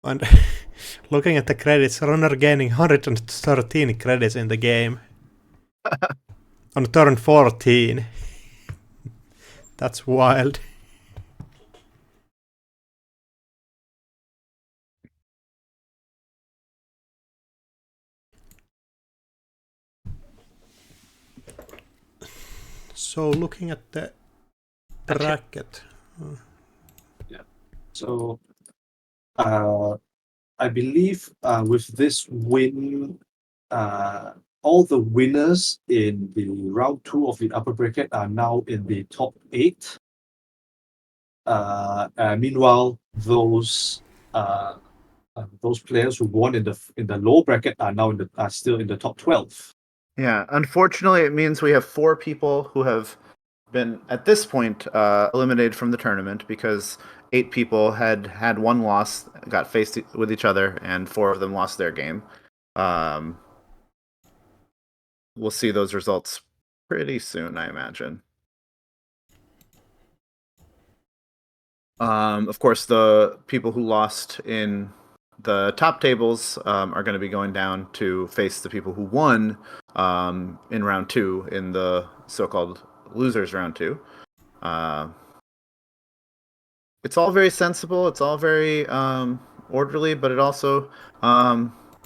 And looking at the credits, Runner gaining 113 credits in the game. On turn 14. That's wild. So looking at the bracket. So, I believe with this win, all the winners in the round 2 of the upper bracket are now in the top 8. Meanwhile, those players who won in the low bracket are still in the top 12. Yeah, unfortunately, it means we have 4 people who have been at this point eliminated from the tournament because 8 people had 1 loss, got faced with each other, and 4 of them lost their game. We'll see those results pretty soon, I imagine. Of course, the people who lost in the top tables are going to be going down to face the people who won in round 2 in the so-called losers round 2. It's all very sensible. It's all very orderly, but it also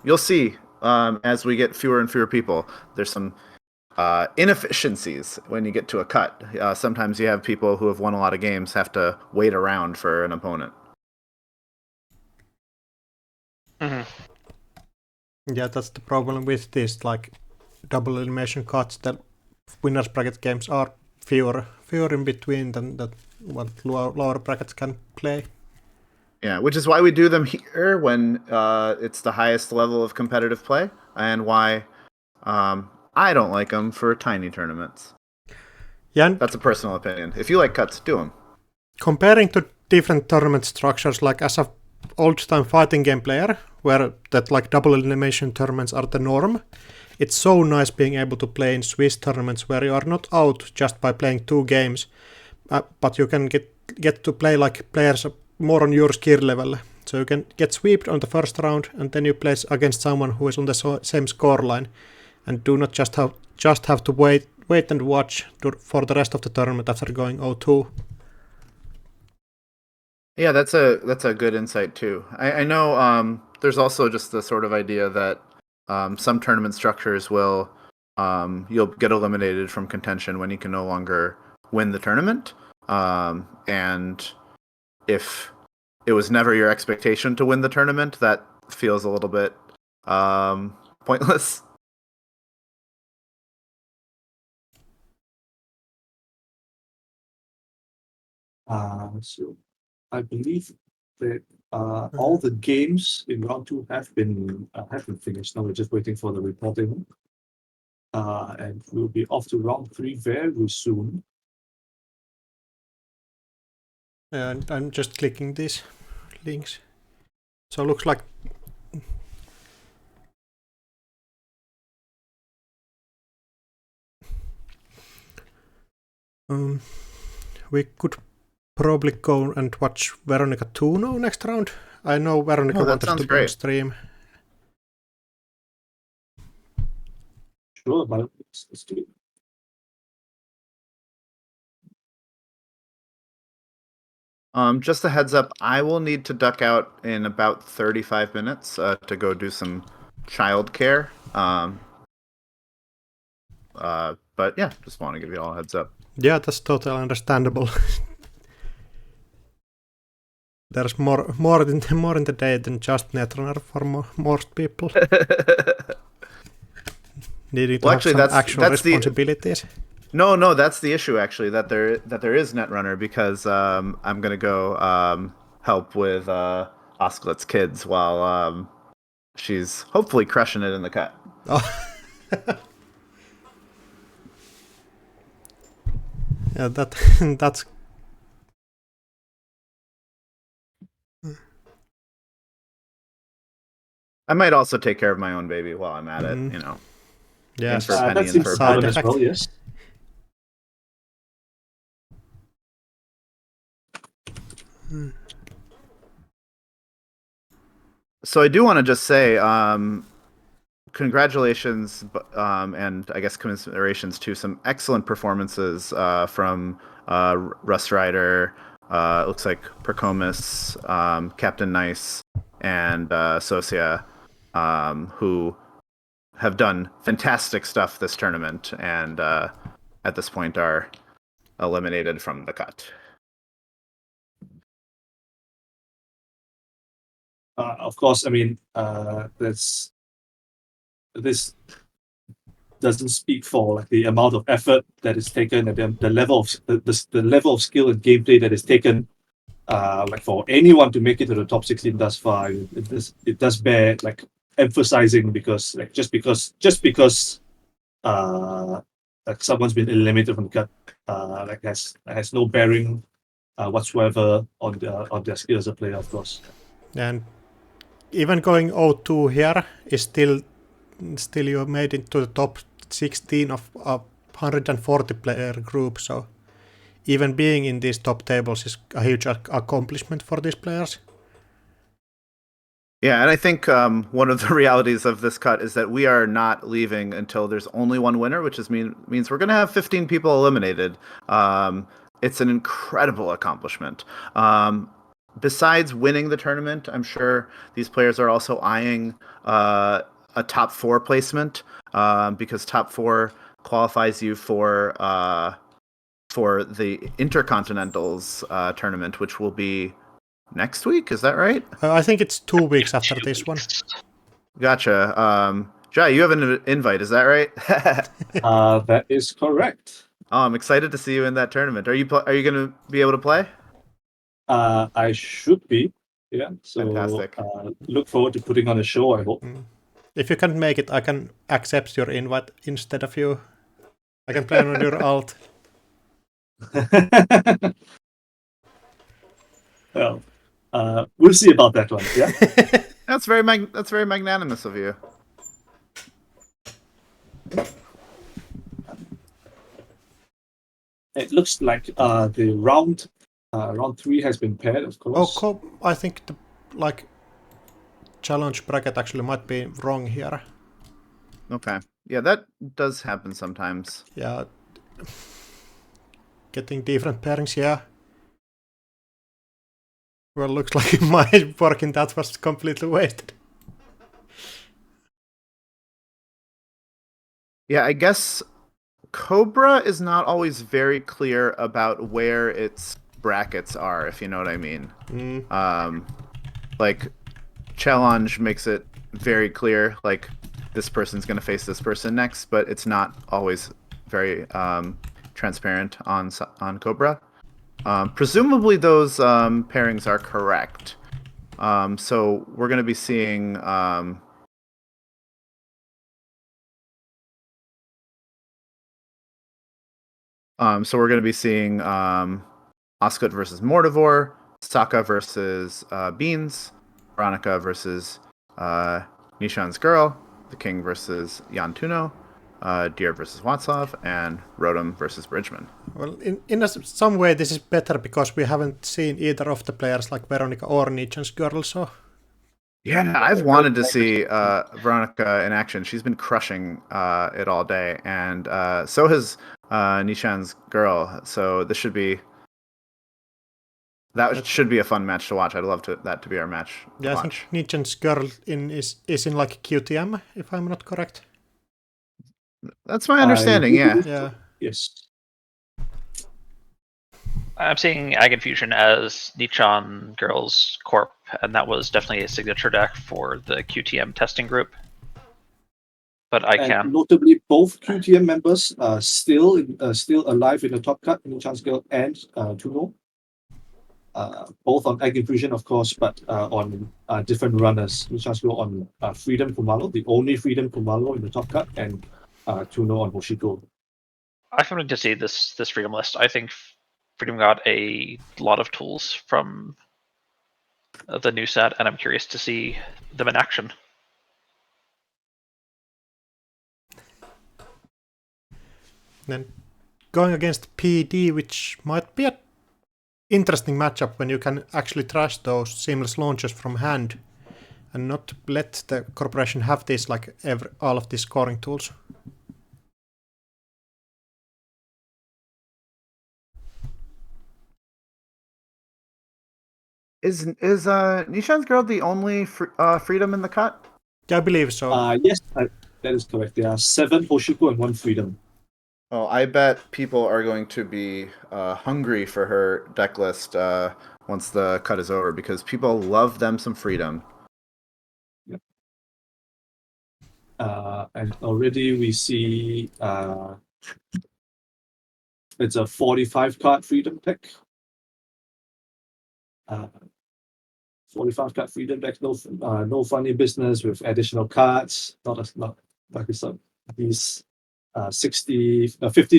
you'll see as we get fewer and fewer people, there's some inefficiencies when you get to a cut. Sometimes you have people who have won a lot of games have to wait around for an opponent. Yeah, that's the problem with this like double elimination cuts. That winners bracket games are fewer in between than that what lower brackets can play. Yeah, which is why we do them here when it's the highest level of competitive play, and why I don't like them for tiny tournaments. Yeah, that's a personal opinion. If you like cuts, do them. Comparing to different tournament structures, like as a old-time fighting game player, where that like double elimination tournaments are the norm, it's so nice being able to play in Swiss tournaments where you are not out just by playing 2 games, but you can get to play like players more on your skill level. So you can get swept on the first round, and then you play against someone who is on the same score line, and do not just have to wait and watch for the rest of the tournament after going 0-2. Yeah, that's a good insight too. I know there's also just the sort of idea that some tournament structures will you'll get eliminated from contention when you can no longer win the tournament, and if it was never your expectation to win the tournament, that feels a little bit pointless. So I believe that all the games in round 2 have been finished. Now we're just waiting for the reporting, and we'll be off to round 3 very soon. And I'm just clicking these links. So it looks like we could probably go and watch Veronica 2 now next round. I know Veronica wanted to be on stream. Sure, but let's do it. Just a heads up, I will need to duck out in about 35 minutes to go do some childcare. But yeah, just want to give you all a heads up. Yeah, that's totally understandable. There's more in the day than just Netrunner for most people. Needing to have some actual responsibilities. No, that's the issue actually. That there is Netrunner because I'm gonna go help with Osklet's kids while she's hopefully crushing it in the cut. Oh. Yeah, that's. I might also take care of my own baby while I'm at it, you know. Yes, that's important as well, yes. So I do want to just say congratulations and I guess commiserations to some excellent performances from Rust Rider, looks like Percomus, Captain Nice, and Socia, who have done fantastic stuff this tournament, and at this point are eliminated from the cut. Of course, I mean, this doesn't speak for like the amount of effort that is taken and the level of the level of skill and gameplay that is taken. Like for anyone to make it to the top 16 thus far, it does bear like emphasizing because like just because like someone's been eliminated from the cut, like has no bearing whatsoever on their skill as a player, of course. And even going 0-2 here is still you made it to the top 16 of a 140 player group, so even being in these top tables is a huge accomplishment for these players. Yeah, and I think one of the realities of this cut is that we are not leaving until there's only one winner, which means we're going to have 15 people eliminated. It's an incredible accomplishment. Besides winning the tournament, I'm sure these players are also eyeing a top 4 placement because top 4 qualifies you for the Intercontinentals tournament, which will be next week. Is that right? I think it's 2 weeks after this one. Gotcha. Jai, you have an invite, is that right? That is correct. Oh, I'm excited to see you in that tournament. Are you going to be able to play? I should be. Yeah. So Fantastic. Look forward to putting on a show, I hope. If you can't make it, I can accept your invite instead of you. I can play on your alt. Well, we'll see about that one. Yeah. That's very magnanimous of you. It looks like the round 3 has been paired, of course. Oh, I think the challenge bracket actually might be wrong here. Okay. Yeah, that does happen sometimes. Yeah. Getting different pairings, yeah. Well, looks like my work in that was completely wasted. Yeah, I guess Cobra is not always very clear about where its brackets are, if you know what I mean. Like, Challenge makes it very clear, like, this person's going to face this person next, but it's not always very transparent on Cobra. Presumably those pairings are correct. So we're going to be seeing Oscut versus Mordivore, Sokka versus Beans, Veronica versus Nishan's Girl, the King versus Jan Tuno, Deer versus Watslav, and Rotom versus Bridgman. Well, in some way this is better because we haven't seen either of the players like Veronica or Nichan's Girl, so... Yeah, I've wanted to see Veronica in action. She's been crushing it all day, and so has Nishan's Girl. So this should be a fun match to watch. I'd love that to be our match. Yeah, I think Nichan's Girl is in like QTM, if I'm not correct. That's my understanding. Yeah. Yes. I'm seeing Ag Infusion as Nichan Girls Corp, and that was definitely a signature deck for the QTM testing group. But notably, both QTM members are still alive in the top cut, Nichan's Girl and Tuno. Both on Ag Infusion, of course, but on different runners. Nichan's Girl on Freedom Kumalo, the only Freedom Kumalo in the top cut, and Tuno on Hoshiko. I wanted to see this Freedom list. I think Freedom got a lot of tools from the new set, and I'm curious to see them in action. Then going against PD, which might be an interesting matchup when you can actually trash those seamless launches from hand and not let the corporation have this like all of these scoring tools. Is Nishan's Girl the only Freedom in the cut? Yeah, I believe so. Yes, that is correct. There are 7 Hoshiko and 1 Freedom. Oh, I bet people are going to be hungry for her deck list once the cut is over because people love them some freedom. And already we see it's a 45 card freedom deck. 45 card freedom deck, no funny business with additional cards. Not like some these 50,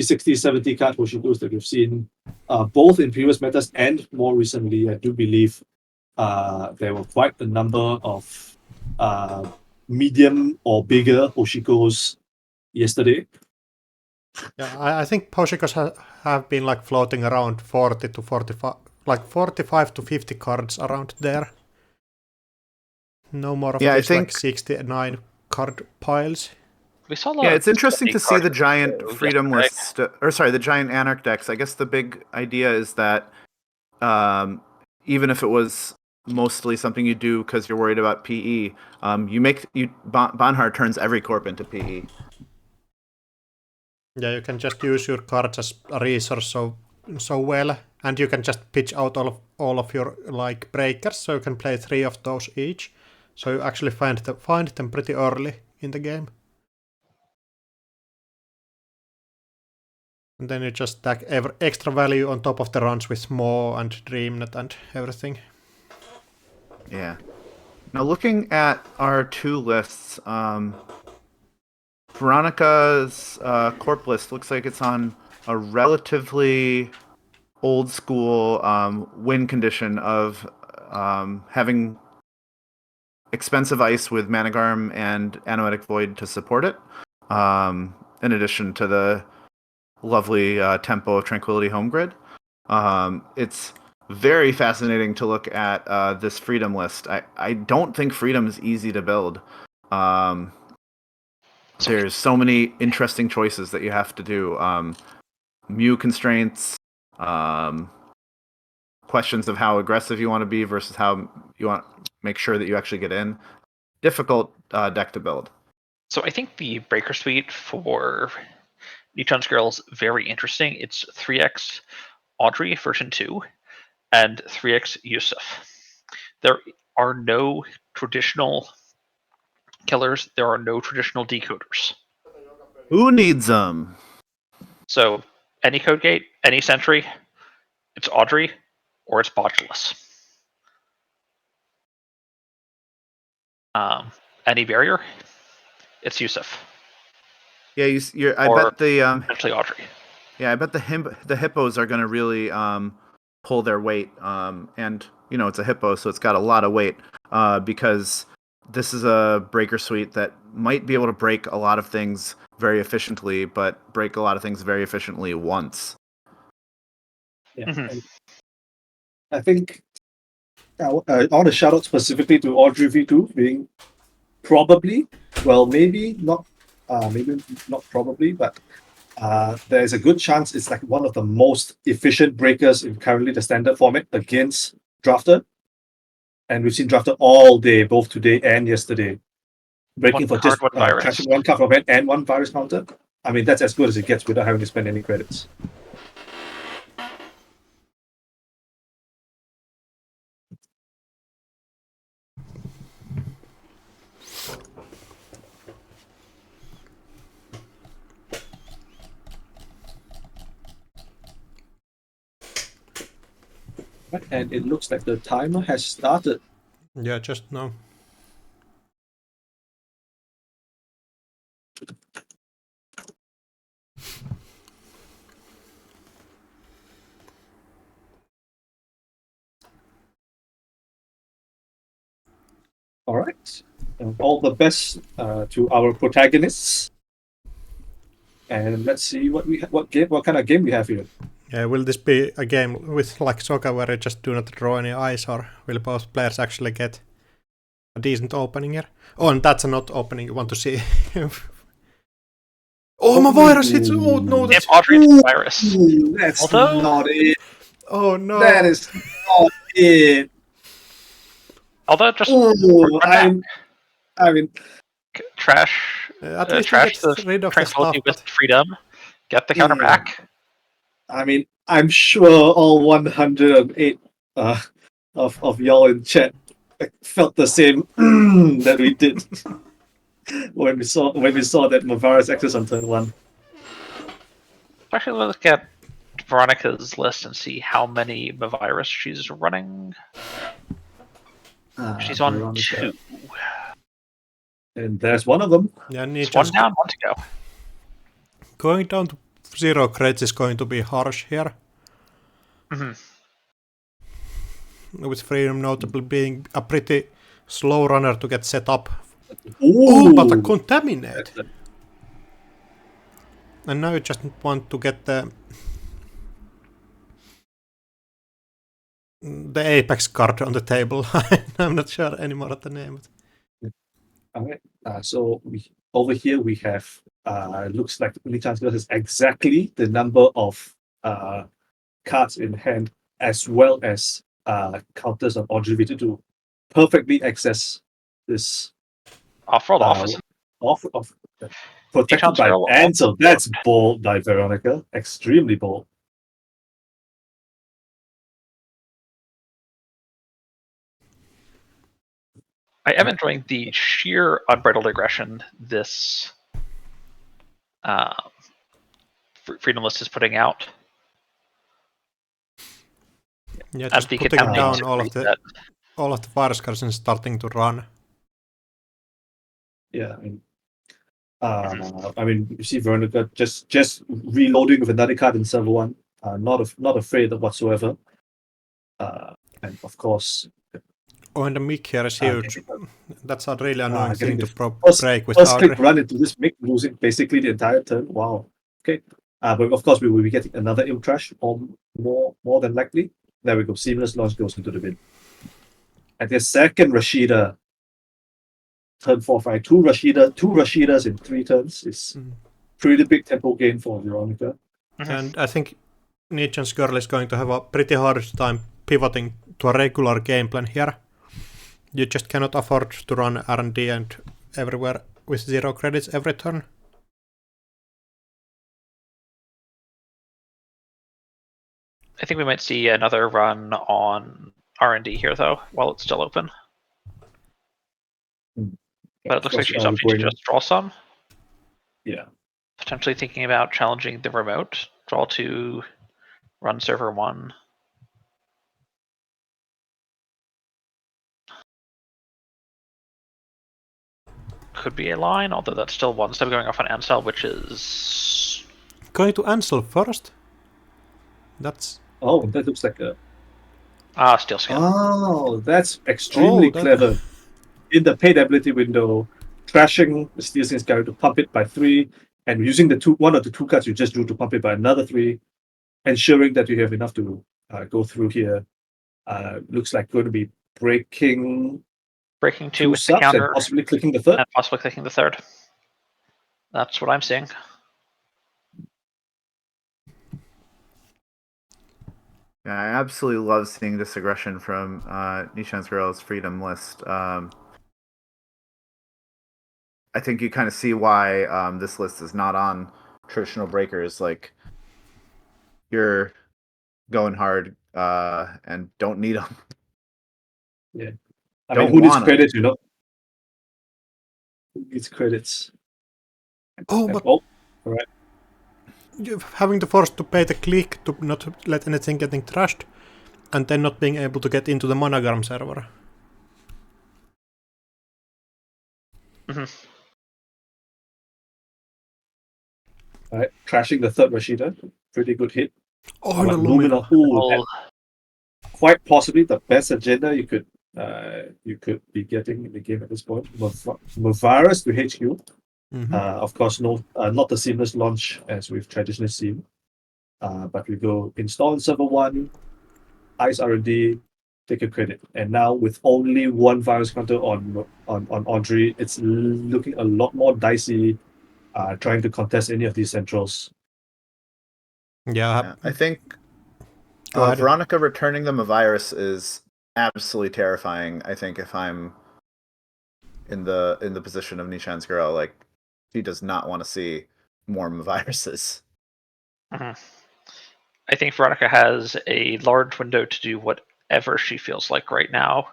60, 70 card Hoshigos that we've seen both in previous metas and more recently. I do believe there were quite a number of medium or bigger Hoshigos yesterday. Yeah, I think Hoshigos have been like floating around 40 to 45, like 45 to 50 cards around there. No more of these like 69 card piles. We saw it's interesting to see the giant freedom list, the giant anarch decks. I guess the big idea is that even if it was mostly something you do because you're worried about PE, Banhar turns every corp into PE. Yeah, you can just use your cards as a resource so well, and you can just pitch out all of your like breakers, so you can play 3 of those each. So you actually find them pretty early in the game. And then you just stack extra value on top of the runs with Maw and Dreamnet and everything. Yeah. Now looking at our 2 lists, Veronica's corp list looks like it's on a relatively old school win condition of having expensive ice with Managarm and Anoetic Void to support it, in addition to the lovely tempo of Tranquility Home Grid. It's very fascinating to look at this freedom list. I don't think freedom is easy to build. There's so many interesting choices that you have to do. Mew constraints, questions of how aggressive you want to be versus how you want to make sure that you actually get in. Difficult deck to build. So I think the Breaker Suite for Newton's Girls very interesting. It's 3x Audrey version 2 and 3x Yusuf. There are no traditional killers. There are no traditional decoders. Who needs them? So any code gate, any sentry, it's Audrey or it's Botulus. Any barrier, it's Yusuf. Yeah, I bet the actually Audrey. Yeah, I bet the hippos are going to really pull their weight. And it's a hippo, so it's got a lot of weight. Because this is a breaker suite that might be able to break a lot of things very efficiently, but break a lot of things very efficiently once. Yeah, mm-hmm. I think I want to shout out specifically to Audrey V2 being probably, well, maybe not probably, but there's a good chance it's like one of the most efficient breakers in currently the standard format against Drafter. And we've seen Drafter all day, both today and yesterday. Breaking for just crashing 1 card from hand and 1 virus counter. I mean, that's as good as it gets without having to spend any credits. And it looks like the timer has started. Yeah, just now. All right. All the best to our protagonists. And let's see what kind of game we have here. Yeah, will this be a game with like Soka where you just do not draw any eyes, or will both players actually get a decent opening here? Oh, and that's not opening you want to see. Oh, my virus hits! Oh no, that's Audrey's virus. That's not it. Oh no, that is not it. Although just I mean, trash. at least trash the rid of the stuff, with freedom, Get the counter back. I mean, I'm sure all 108 of y'all in chat felt the same that we did when we saw that Mavaris access on turn 1. Actually, look at Veronica's list and see how many Mavirus she's running. She's on Veronica. 2. And there's one of them. Yeah, It's 1 down, 1 to go. Going down to 0 credits is going to be harsh here. With Freedom notably being a pretty slow runner to get set up. Ooh, but a Contaminate! And now you just want to get the Apex card on the table. I'm not sure anymore of the name. Alright, so over here we have looks like Only Chance Girl has exactly the number of cards in hand as well as counters on Audrey to perfectly access this Off-world office. off protected by Ansel. That's bold by Veronica. Extremely bold. I am enjoying the sheer unbridled aggression this Freedom List is putting out. Yeah, just putting down all of the virus cards and starting to run. Yeah, I mean, you see Veronica just reloading with another card in server 1. Not afraid of whatsoever. And of course. Oh, and the mic here is huge. That's a really annoying thing to break with first click run into this mic, losing basically the entire turn. Wow. Okay. But of course we will be getting another Imp Trash, or more than likely. There we go. Seamless launch goes into the bin. And the second Rashida. Turn 4-5. Two Rashidas in 3 turns is pretty big tempo gain for Veronica. And I think Nichan's Girl is going to have a pretty hard time pivoting to a regular game plan here. You just cannot afford to run R&D and everywhere with 0 credits every turn. I think we might see another run on R&D here, though, while it's still open. But it looks like she's opting to just draw some. Yeah. Potentially thinking about challenging the remote. Draw 2, run server 1. Could be a line, although that's still 1 step going off on Ansel, which is... Going to Ansel first? That's... Oh, that looks like a... Steel Skin. Oh, that's extremely clever. In the paid ability window, trashing the Steel Skin's character to pump it by 3, and using one of the 2 cards you just drew to pump it by another 3, ensuring that you have enough to go through here. Looks like going to be breaking 2 with the counter, and possibly clicking the 3rd. And possibly clicking the 3rd. That's what I'm seeing. Yeah, I absolutely love seeing this aggression from Nishan's Girl's Freedom List. I think you kind of see why this list is not on traditional breakers. Like, you're going hard and don't need them. Yeah. I mean, who needs credits, you know? Who needs credits? All right. You're having to force to pay the click to not let anything getting trashed, and then not being able to get into the Monogram server. Alright, trashing the 3rd Rashida. Pretty good hit. Oh, the Lumina. Quite possibly the best agenda you could be getting in the game at this point. Mavaris to HQ. Of course, not the seamless launch as we've traditionally seen. But we go install in server 1, ice R&D, take a credit. And now with only 1 virus counter on Audrey, it's looking a lot more dicey trying to contest any of these centrals. Yeah, I think Veronica returning them a virus is absolutely terrifying. I think if I'm in the position of Nishan's Girl, like, she does not want to see more viruses. I think Veronica has a large window to do whatever she feels like right now.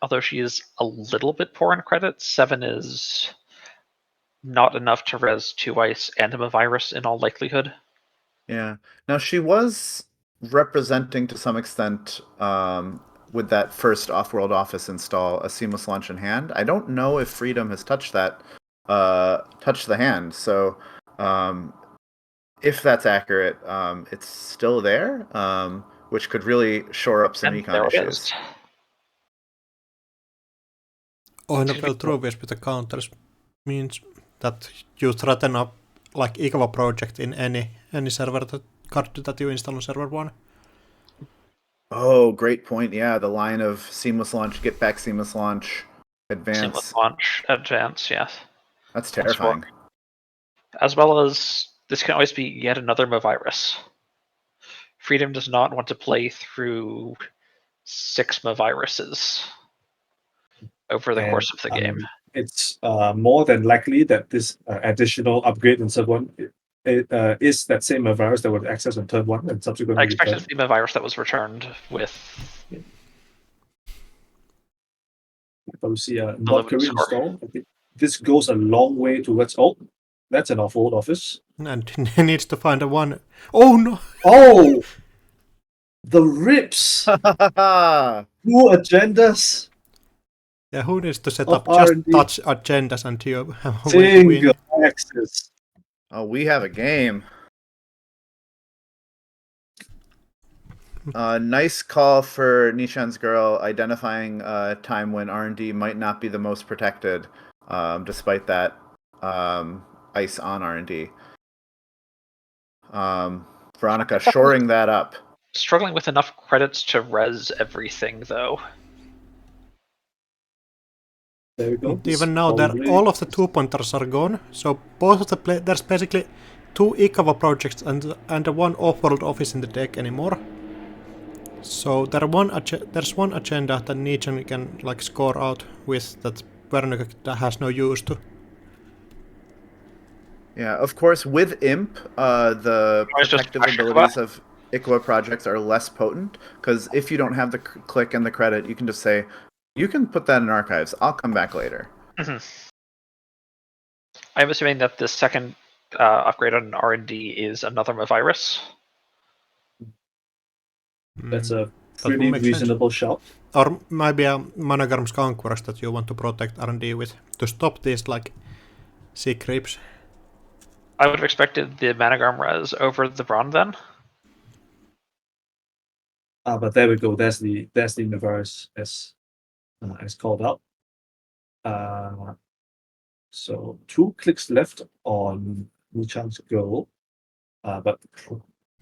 Although she is a little bit poor in credits, 7 is not enough to res 2 ice and a virus in all likelihood. Yeah. Now she was representing to some extent with that first off-world office install a seamless launch in hand. I don't know if Freedom has touched that, touched the hand. So if that's accurate, it's still there, which could really shore up some And econ there it issues. is. Honorable trophies with the counters means that you threaten up like Ikava project in any server that you install on server 1. Oh, great point. Yeah, the line of seamless launch, get back seamless launch, advance. Seamless launch, advance, yes. That's terrifying. As well as this can always be yet another virus. Freedom does not want to play through 6 viruses over the course of the game. It's more than likely that this additional upgrade in server 1 is that same virus that was accessed on turn 1 and subsequently I expect it to be a virus that was returned with. But we see a not current install. I think this goes a long way towards. Oh, that's an off-world office. And he needs to find a one. Oh no! Oh! The rips! 2 agendas! Yeah, who needs to set of up just R&D. touch agendas and you have a way to win? Single access. Oh, we have a game. Nice call for Nishan's girl, identifying a time when R&D might not be the most protected, despite that ice on R&D. Veronica shoring that up. Struggling with enough credits to res everything, though. There we go. Even now, all of the 2-pointers are gone, so both of the there's basically 2 Ikava projects and one off-world office in the deck anymore. So there's one agenda that Nietzsche can like score out with that Veronica has no use to. Yeah, of course, with Imp, the protective abilities of Ikava projects are less potent, because if you don't have the click and the credit, you can just say, you can put that in archives, I'll come back later. Mm-hmm. I'm assuming that the second upgrade on R&D is another virus. That's a pretty reasonable shout. Or maybe a Managarm's Conquerors that you want to protect R&D with, to stop these like sea creeps. I would have expected the Managarm res over the Brawn then. But there we go. That's the virus as called out. So 2 clicks left on Nichan's goal. But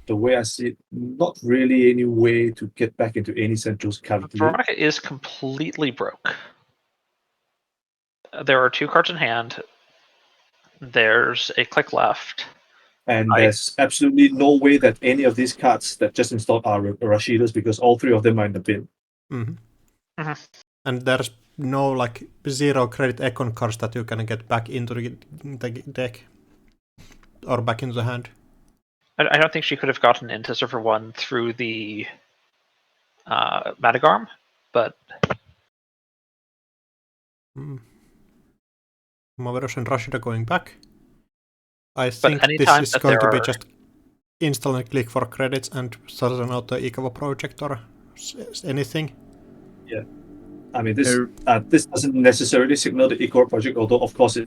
the way I see it, not really any way to get back into any centrals currently. Veronica is completely broke. There are 2 cards in hand. There's a click left. And there's absolutely no way that any of these cards that just installed are Rashidas, because all 3 of them are in the bin. Mm-hmm. Mm-hmm. And there's no like 0 credit econ cards that you can get back into the deck or back into the hand. I don't think she could have gotten into server 1 through the Managarm, but Maverus and Rashida going back. I think this is going to be just install and click for credits and start an auto Ikava project or anything. Yeah. I mean, this doesn't necessarily signal the Ikora project, although of course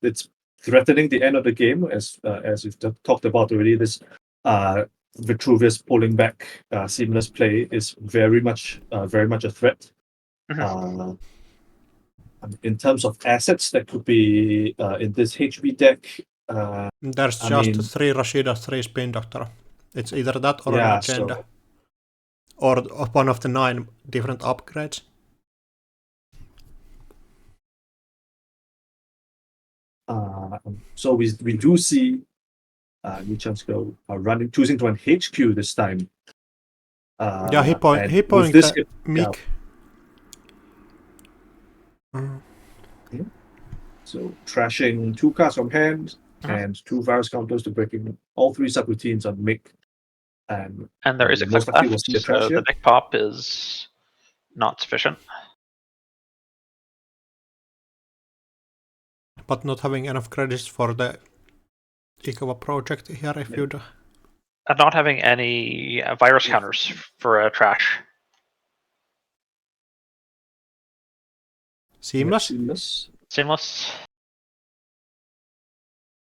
it's threatening the end of the game, as we've talked about already. This Vitruvius pulling back seamless play is very much a threat. Mm-hmm. In terms of assets that could be in this HB deck, there's 3 Rashida, 3 Spin Doctor. It's either that or an agenda, or one of the 9 different upgrades. So we do see Nichan's go choosing to run HQ this time. He pointed this Mick. So trashing 2 cards from hand and 2 virus counters to breaking all 3 subroutines on Mick. And there is a most click likely left, will see a trash so here. the Mick pop is not sufficient. But not having enough credits for the Ikawa project here if you'd... And not having any virus counters for a trash. Seamless? Seamless.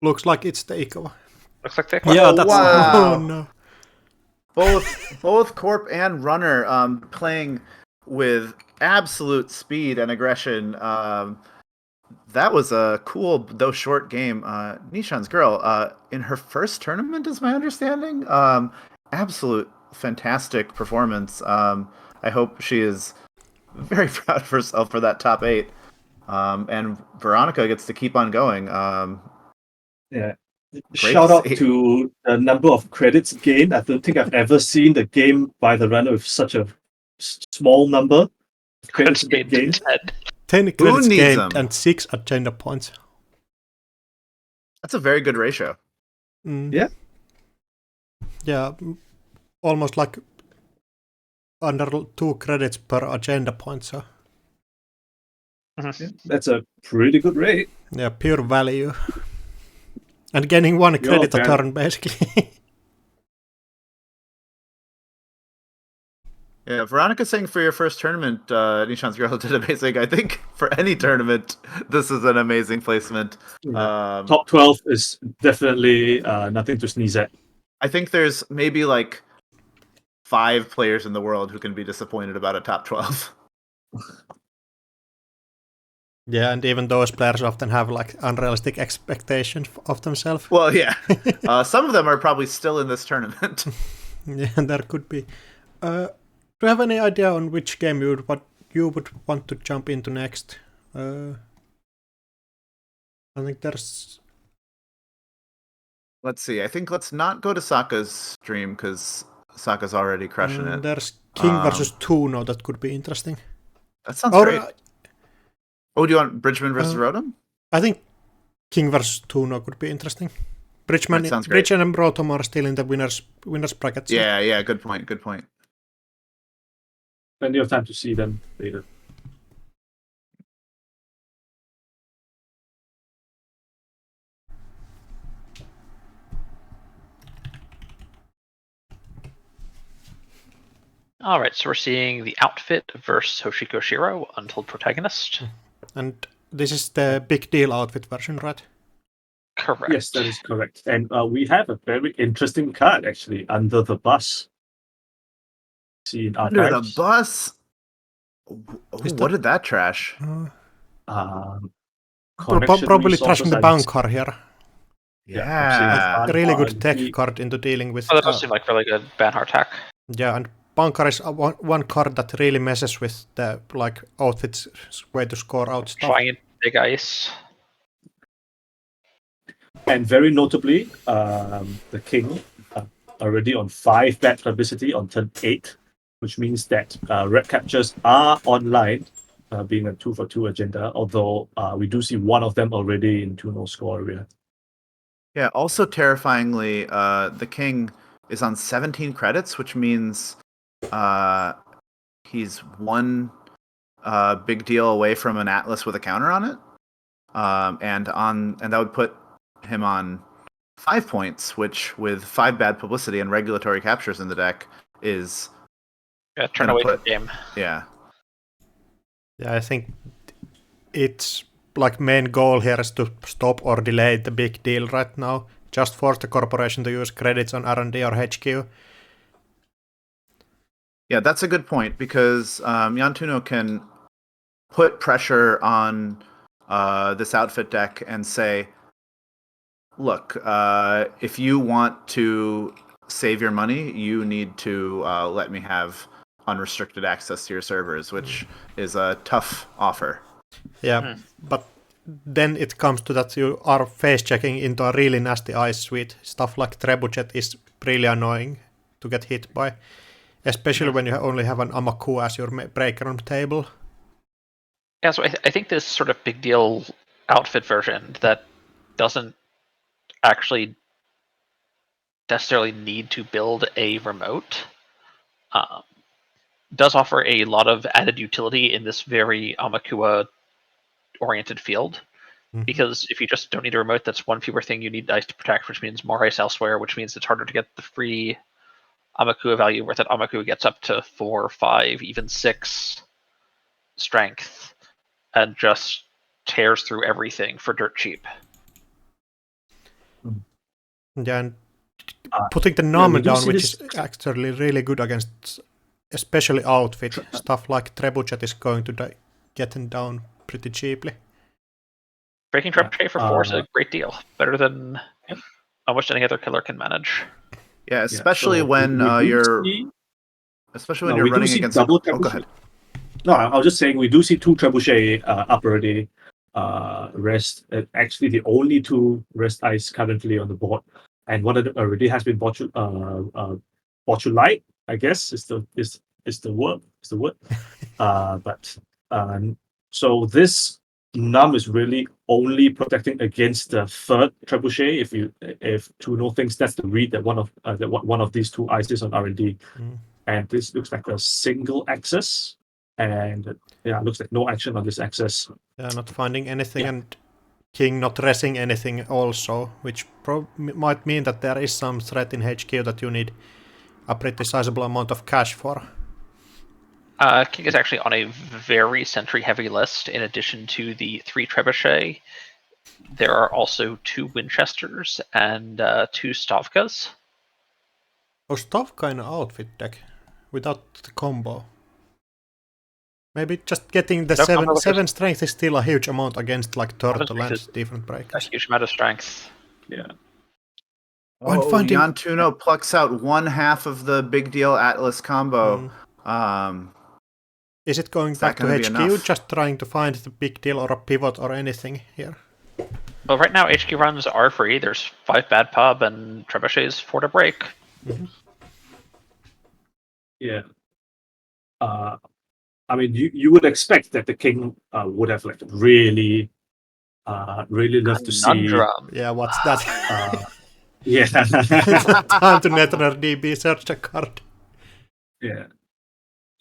Looks like it's the Ikawa. Looks like the Ikawa. Yeah, that's... Wow. Oh no. Both Corp and Runner playing with absolute speed and aggression. That was a cool, though short game. Nishan's girl, in her first tournament, is my understanding. Absolute fantastic performance. I hope she is very proud of herself for that top 8. And Veronica gets to keep on going. Yeah. Great Shout to out see. to the number of credits gained. I don't think I've ever seen the game by the runner with such a small number of credits gained. 10 credits needs gained them? and 6 agenda points. That's a very good ratio. Yeah. Yeah, almost like under 2 credits per agenda point, so... Yeah, that's a pretty good rate. Yeah, pure value. And getting 1 credit a turn, basically. Yeah, Veronica saying for your first tournament, Nishan's girl did amazing. I think for any tournament, this is an amazing placement. Yeah. Top 12 is definitely nothing to sneeze at. I think there's maybe like 5 players in the world who can be disappointed about a top 12. Yeah, and even those players often have like unrealistic expectations of themselves. Well, yeah. Some of them are probably still in this tournament. Yeah, there could be. Do you have any idea on which game you would want to jump into next? I think there's... Let's see. I think let's not go to Sokka's stream because Sokka's already crushing it. There's King versus Tuno that could be interesting. That sounds great. Oh, do you want Bridgman versus Rotom? I think King versus Tuno could be interesting. Bridgman and Rotom are still in the winners bracket. So. Yeah, good point. Plenty of time to see them later. Alright, so we're seeing the outfit versus Hoshiko Shiro, Untold Protagonist. And this is the big deal outfit version, right? Correct. Yes, that is correct. And we have a very interesting card, actually, Under the Bus. See in Under the archives. Bus? What did that trash? Probably trashing the Bankar here. Yeah. A really good tech card into dealing with... Oh, that does seem like really good Banhar tech. Yeah, and Bankar is one card that really messes with the like outfit's way to score out stuff. Flying into big ice. And very notably, the King already on 5 bad publicity on turn 8, which means that red captures are online, being a 2-for-2 agenda, although we do see one of them already in 2-0 score area. Yeah, also terrifyingly, the King is on 17 credits, which means he's one big deal away from an Atlas with a counter on it. And that would put him on 5 points, which with 5 bad publicity and regulatory captures in the deck is turn away from the game. Yeah. Yeah, I think it's like main goal here is to stop or delay the big deal right now. Just force the corporation to use credits on R&D or HQ. Yeah, that's a good point because Yantuno can put pressure on this outfit deck and say, look, if you want to save your money, you need to let me have unrestricted access to your servers, which is a tough offer. Yeah, but then it comes to that you are face checking into a really nasty ice suite. Stuff like Trebuchet is really annoying to get hit by, especially when you only have an Amaku as your breaker on the table. Yeah, so I think this sort of big deal outfit version that doesn't actually necessarily need to build a remote does offer a lot of added utility in this very Amakua oriented field. Because if you just don't need a remote, that's one fewer thing you need ice to protect, which means more ice elsewhere, which means it's harder to get the free Amakua value, where that Amakua gets up to 4, 5, even 6 strength, and just tears through everything for dirt cheap. Yeah, and putting the number down, which is actually really good against, especially outfit stuff like Trebuchet is going to get down pretty cheaply. Breaking Trebuchet for 4 is a great deal, better than almost any other killer can manage. Yeah, especially when you're running against double Trebuchet. Oh, go ahead. No, I was just saying we do see 2 Trebuchet up already. Rest, actually the only 2 rest ice currently on the board, and one of them already has been Botulite, I guess is the word. So this num is really only protecting against the 3rd Trebuchet. If Tuno thinks that's the read that one of these 2 ices on R&D, and this looks like a single access, and it looks like no action on this access. Yeah, not finding anything, and King not resing anything also, which might mean that there is some threat in HQ that you need a pretty sizable amount of cash for. King is actually on a very sentry-heavy list. In addition to the 3 Trebuchet, there are also 2 Winchesters and 2 Stavkas. Oh, Stavka in an outfit deck without the combo. Maybe just getting the 7 strength is still a huge amount against like Turtle and different breakers. A huge amount of strength. Yeah. Jan Tuno plucks out 1/2 of the big deal Atlas combo. Is it going back to HQ, just trying to find the big deal or a pivot or anything here? Well, right now HQ runs are free. There's 5 bad pub and Trebuchets 4 to break. Yeah. I mean, you would expect that the King would have like really loved to see. Yeah, what's that? Yeah. Time to Netrunner DB search a card. Yeah.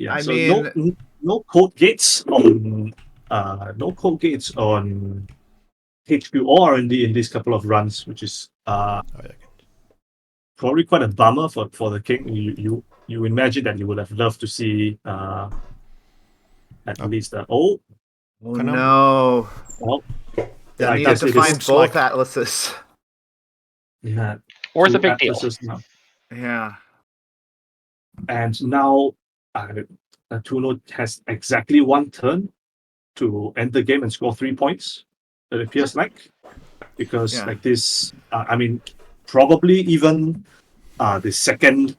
I so mean, no code gates on HQ or R&D in these couple of runs, which is probably quite a bummer for the King. You imagine that you would have loved to see at least no. Well, I need to find both atlases. Yeah. Or the big deal. Now. Yeah. And now Tuno has exactly 1 turn to end the game and score 3 points, it appears like. Because like this, I mean, probably even the second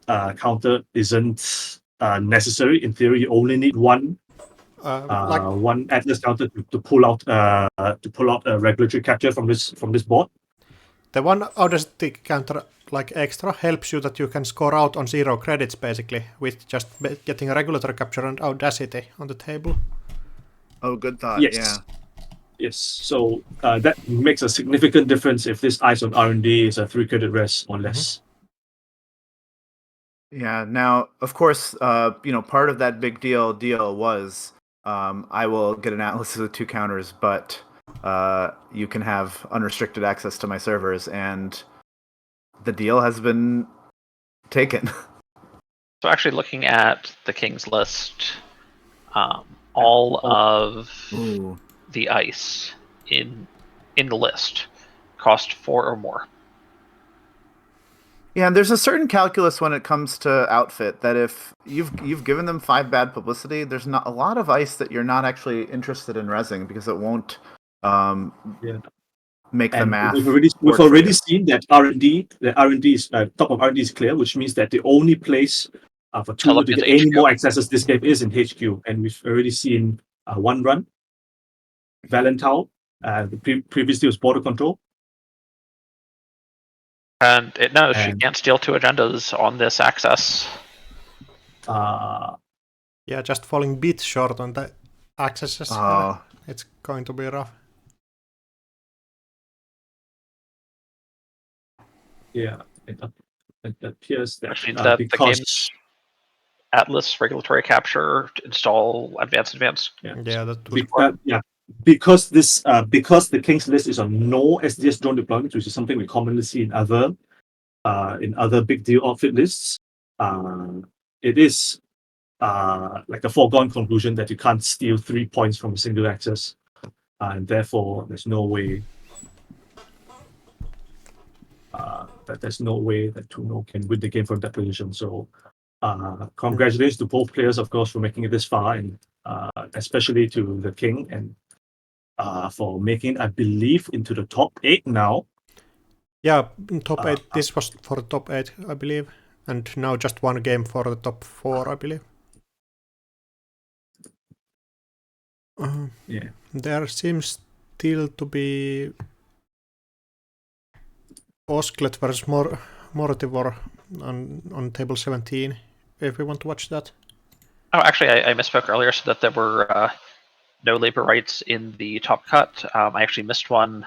counter isn't necessary. In theory, you only need one Atlas counter to pull out a regulatory capture from this board. The one Audacity counter, like extra, helps you that you can score out on 0 credits basically with just getting a regulatory capture and Audacity on the table. Oh, good thought. Yes. Yeah. Yes. So that makes a significant difference if this ice on R&D is a 3 credit rest or less. Yeah. Now, of course, part of that big deal was I will get an Atlas with 2 counters, but you can have unrestricted access to my servers, and the deal has been taken. So actually looking at the King's list, all of the ice in the list cost 4 or more. Yeah, and there's a certain calculus when it comes to outfit that if you've given them 5 bad publicity, there's not a lot of ice that you're not actually interested in rezzing because it won't make the math. We've already seen that R&D is top of R&D is clear, which means that the only place for Tuno to get any more accesses this game is in HQ, and we've already seen 1 run. Valentine, previously was border control. And it knows she can't steal 2 agendas on this access. Yeah, just falling bit short on the accesses. It's going to be rough. Yeah, it appears that Which means that the because game's Atlas regulatory capture install advanced. Yeah, that would because this because the King's list is on no SDS drone deployment, which is something we commonly see in other big deal outfit lists. It is like a foregone conclusion that you can't steal 3 points from a single access, and therefore there's no way that 2-0 can win the game from that position. So congratulations to both players, of course, for making it this far, and especially to the King and for making, I believe, into the top 8 now. Yeah, top 8. This was for the top 8, I believe. And now just one game for the top 4, I believe. Yeah. There seems still to be Osklet versus Mortivor on table 17, if we want to watch that. Oh, actually, I misspoke earlier, so that there were no labor rights in the top cut. I actually missed one.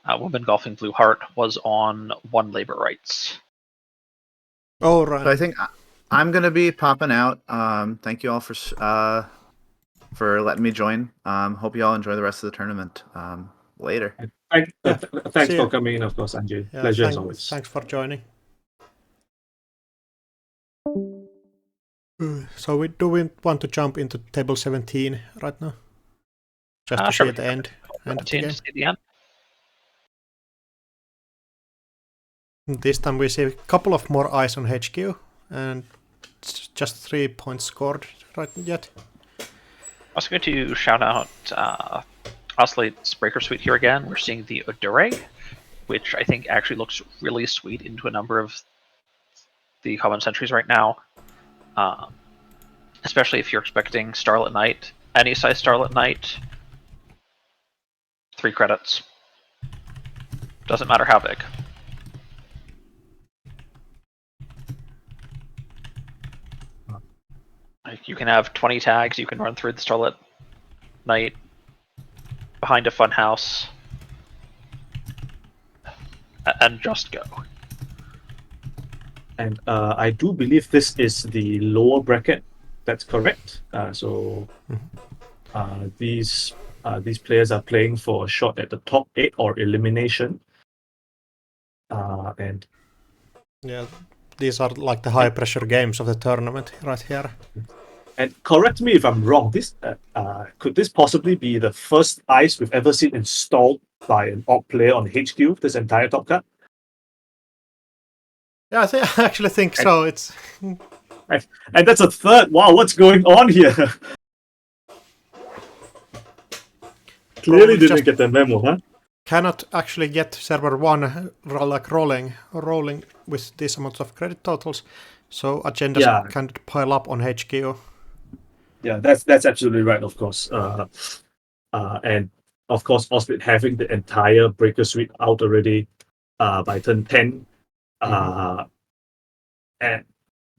Women Golfing Blue Heart was on 1 labor rights. Oh, right. So I think I'm going to be popping out. Thank you all for letting me join. Hope you all enjoy the rest of the tournament. Later. Thanks for coming in, of course, Anjay. Yeah, Pleasure as always. Thanks for joining. So do we want to jump into table 17 right now? Just to see the end of the game. See the end. This time we see a couple of more eyes on HQ, and just 3 points scored right yet. I was going to shout out Oscillate's Breaker Suite here again. We're seeing the Odure, which I think actually looks really sweet into a number of the common sentries right now. Especially if you're expecting Starlit Knight, any size Starlit Knight, 3 credits. Doesn't matter how big. Like, you can have 20 tags, you can run through the Starlit Knight behind a fun house and just go. And I do believe this is the lower bracket. That's correct. These players are playing for a shot at the top 8 or elimination. And yeah, these are like the high pressure games of the tournament right here. And correct me if I'm wrong. This could this possibly be the first ice we've ever seen installed by an odd player on HQ? This entire top cut. Yeah, I actually think so. It's and that's a third. Wow, what's going on here? Clearly didn't get the memo, huh? Cannot actually get server 1 like rolling with this amount of credit totals, so agendas can't pile up on HQ. Yeah, that's absolutely right, of course. And of course, Oslit having the entire Breaker Suite out already by turn 10, and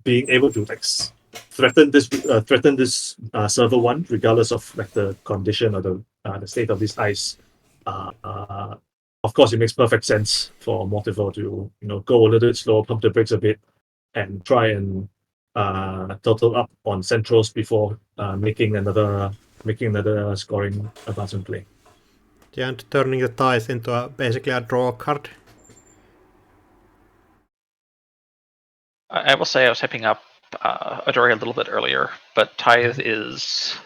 being able to like threaten this server 1, regardless of like the condition or the state of this ice. Of course, it makes perfect sense for Mortivo to go a little bit slow, pump the brakes a bit, and try and total up on centrals before making another scoring advancement play. Yeah, and turning the tithe into basically a draw card. I will say I was hyping up Odori a little bit earlier, but tithe is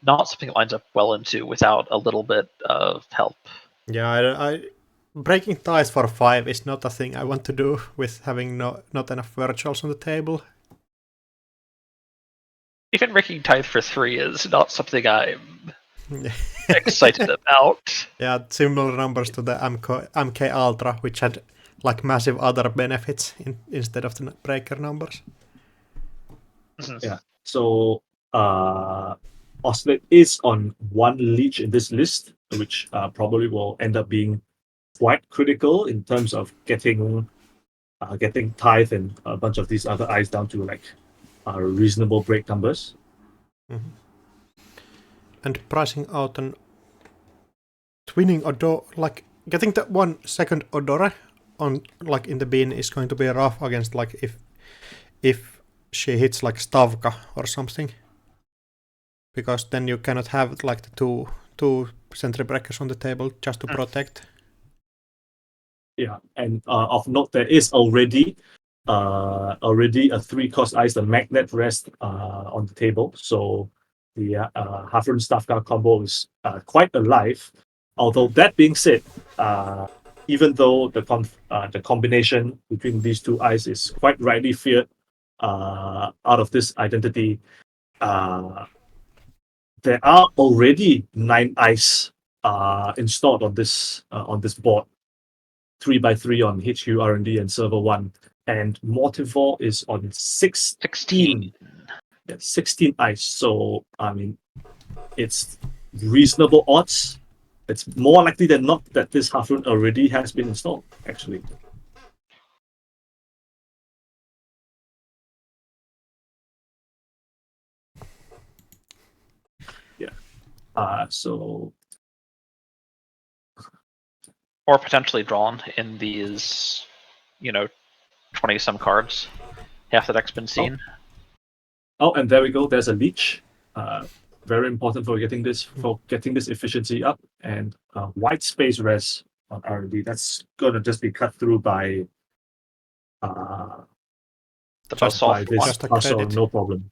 not something that lines up well into without a little bit of help. Yeah, I breaking ties for 5 is not a thing I want to do with having not enough virtuals on the table. Even breaking tithe for 3 is not something I'm excited about. Yeah, similar numbers to the MK Ultra, which had like massive other benefits instead of the breaker numbers. Yeah, so Oslet is on 1 leech in this list, which probably will end up being quite critical in terms of getting tithe and a bunch of these other eyes down to like reasonable break numbers. Mm-hmm. And pricing out an twinning Odor, like getting that 1 second Odore on like in the bin is going to be rough against like if she hits like Stavka or something, because then you cannot have like the two sentry breakers on the table just to protect. Yeah, and of note, there is already a 3-cost ice, the magnet rest on the table. So the Hafren Stavka combo is quite alive. Although that being said, even though the combination between these two ice is quite rightly feared out of this identity, there are already 9 ice installed on this board. 3x3 on HQ R&D and server 1, and Mortivore is on 16. Yeah, 16 ice. So I mean, it's reasonable odds. It's more likely than not that this Hafrun already has been installed, actually. Yeah. So. Or potentially drawn in these, 20-some cards. Half the deck's been seen. Oh, and there we go. There's a leech. Very important for getting this efficiency up, and white space res on R&D. That's gonna just be cut through by The just Buzzsaw by this Just a Buzzsaw, credit. no problem.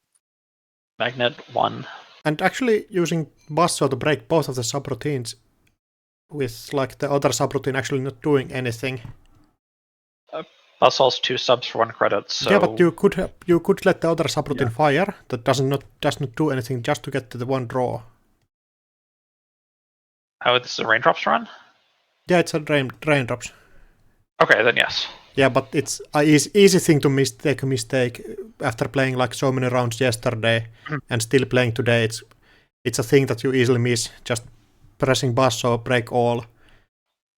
Magnet 1. And actually using Buzzsaw to break both of the subroutines with like the other subroutine actually not doing anything. Buzzsaw's 2 subs for 1 credit, so... Yeah, but you could let the other subroutine fire that does not do anything just to get to the 1 draw. Oh, this is a raindrops run? Yeah, it's a raindrops. Okay, then yes. Yeah, but it's an easy thing to make a mistake after playing like so many rounds yesterday and still playing today. It's a thing that you easily miss, just pressing Buzzsaw, break all.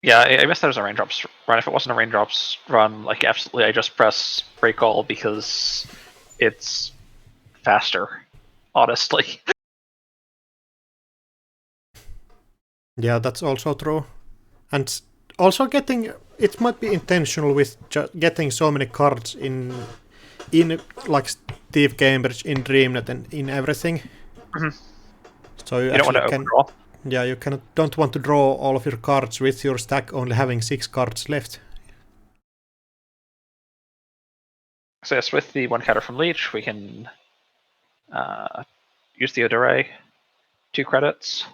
Yeah, I missed there was a raindrops run. If it wasn't a raindrops run, like absolutely I just press break all because it's faster, honestly. Yeah, that's also true. And also it might be intentional with getting so many cards in like Steve Cambridge, in DreamNet, and in everything. So you don't want to overdraw. Yeah, you don't want to draw all of your cards with your stack only having 6 cards left. So yes, with the 1 counter from Leech, we can use the Odore, 2 credits,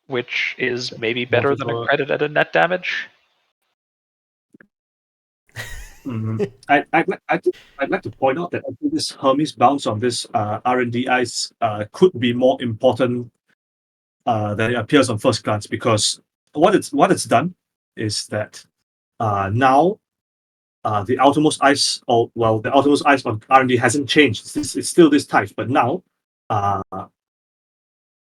which is maybe better than a credit at a net damage. I'd like to point out that I think this Hermes bounce on this R&D ice could be more important than it appears on first glance, because what it's done is that now the outermost ice, the outermost ice on R&D hasn't changed. It's still this type, but now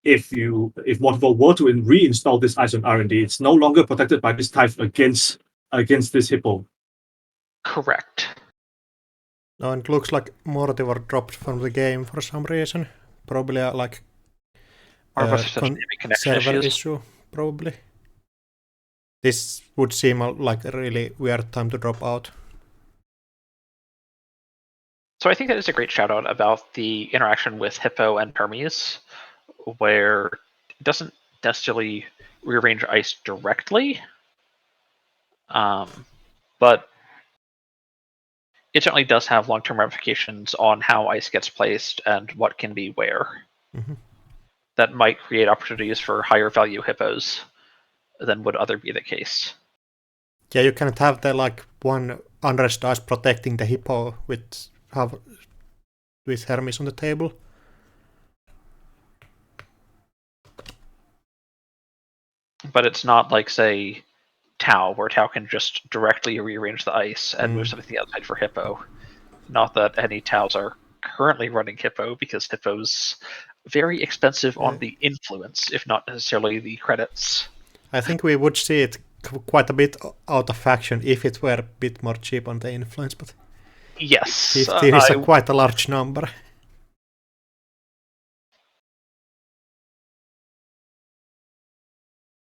if Mortival were to reinstall this ice on R&D, it's no longer protected by this type against this hippo. Correct. No, and it looks like Mortivar dropped from the game for some reason. Probably like server issue, probably. This would seem like a really weird time to drop out. So I think that is a great shout out about the interaction with Hippo and Hermes, where it doesn't necessarily rearrange ice directly, but it certainly does have long-term ramifications on how ice gets placed and what can be where. That might create opportunities for higher value hippos than would other be the case. Yeah, you cannot have the like 1 unrest ice protecting the hippo with Hermes on the table. But it's not like, say, Tau, where Tau can just directly rearrange the ice and move something to the outside for Hippo. Not that any Taus are currently running Hippo, because Hippo's very expensive on the influence, if not necessarily the credits. I think we would see it quite a bit out of faction if it were a bit more cheap on the influence, but yes, 15 is quite a large number.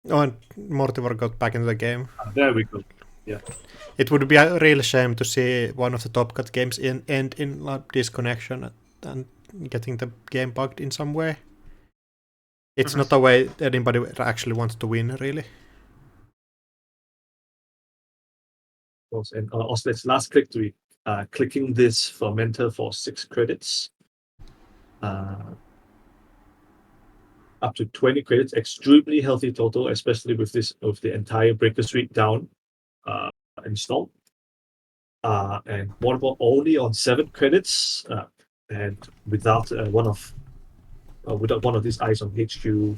Oh, and Mortimer got back into the game. There we go. Yeah. It would be a real shame to see one of the Top Cut games end in disconnection and getting the game bugged in some way. It's not a way anybody actually wants to win, really. And also, let's last click to be clicking this fermenter for 6 credits. Up to 20 credits, extremely healthy total, especially with the entire breaker suite down installed. And Waterfall only on 7 credits, and without one of these eyes on HQ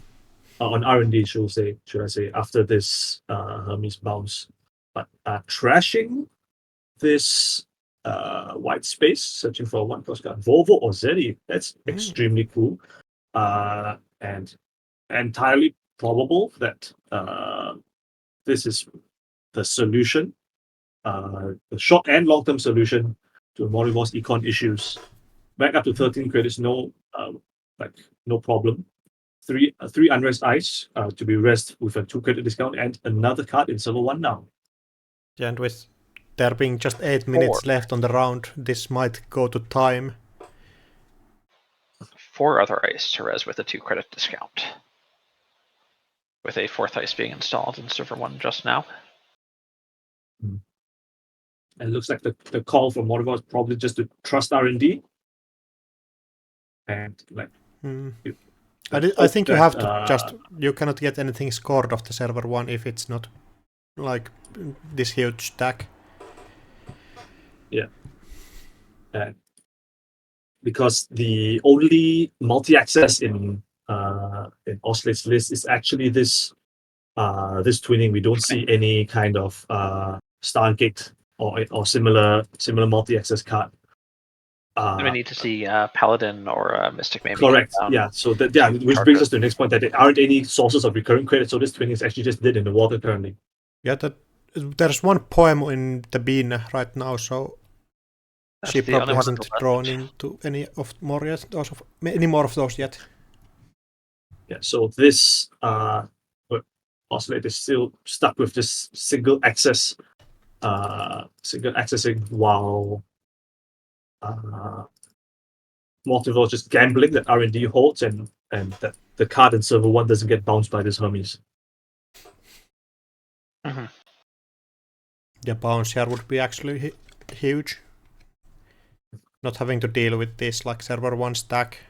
on R&D, should I say, after this Hermes bounce. But trashing this white space, searching for one postcard, Volvo or Zeddy, that's extremely cool. And entirely probable that this is the solution, the short and long-term solution to Morivor's econ issues. Back up to 13 credits, no problem. Three unrest ice to be rest with a 2 credit discount and another card in server 1 now. Yeah, and with there being just 8 minutes left on the round, this might go to time. 4 other ice to res with a 2 credit discount. With a 4th ice being installed in server 1 just now. And it looks like the call from Mortimer is probably just to trust R&D. And like I think you have to you cannot get anything scored off the server 1 if it's not like this huge stack. Yeah. Because the only multi-access in Oscillate's list is actually this twinning. We don't see any kind of Stargate or similar multi-access card. We need to see Paladin or Mystic maybe. Correct. Yeah. So which brings us to the next point, that there aren't any sources of recurring credit. So this twinning is actually just dead in the water currently. Yeah, there's one poem in the bin right now, so she probably hasn't drawn into any more of those yet. Yeah. So this Oscillate is still stuck with this single accessing while Mortimer just gambling that R&D holds and that the card in server 1 doesn't get bounced by this Hermes. The bounce here would be actually huge. Not having to deal with this like server 1 stack.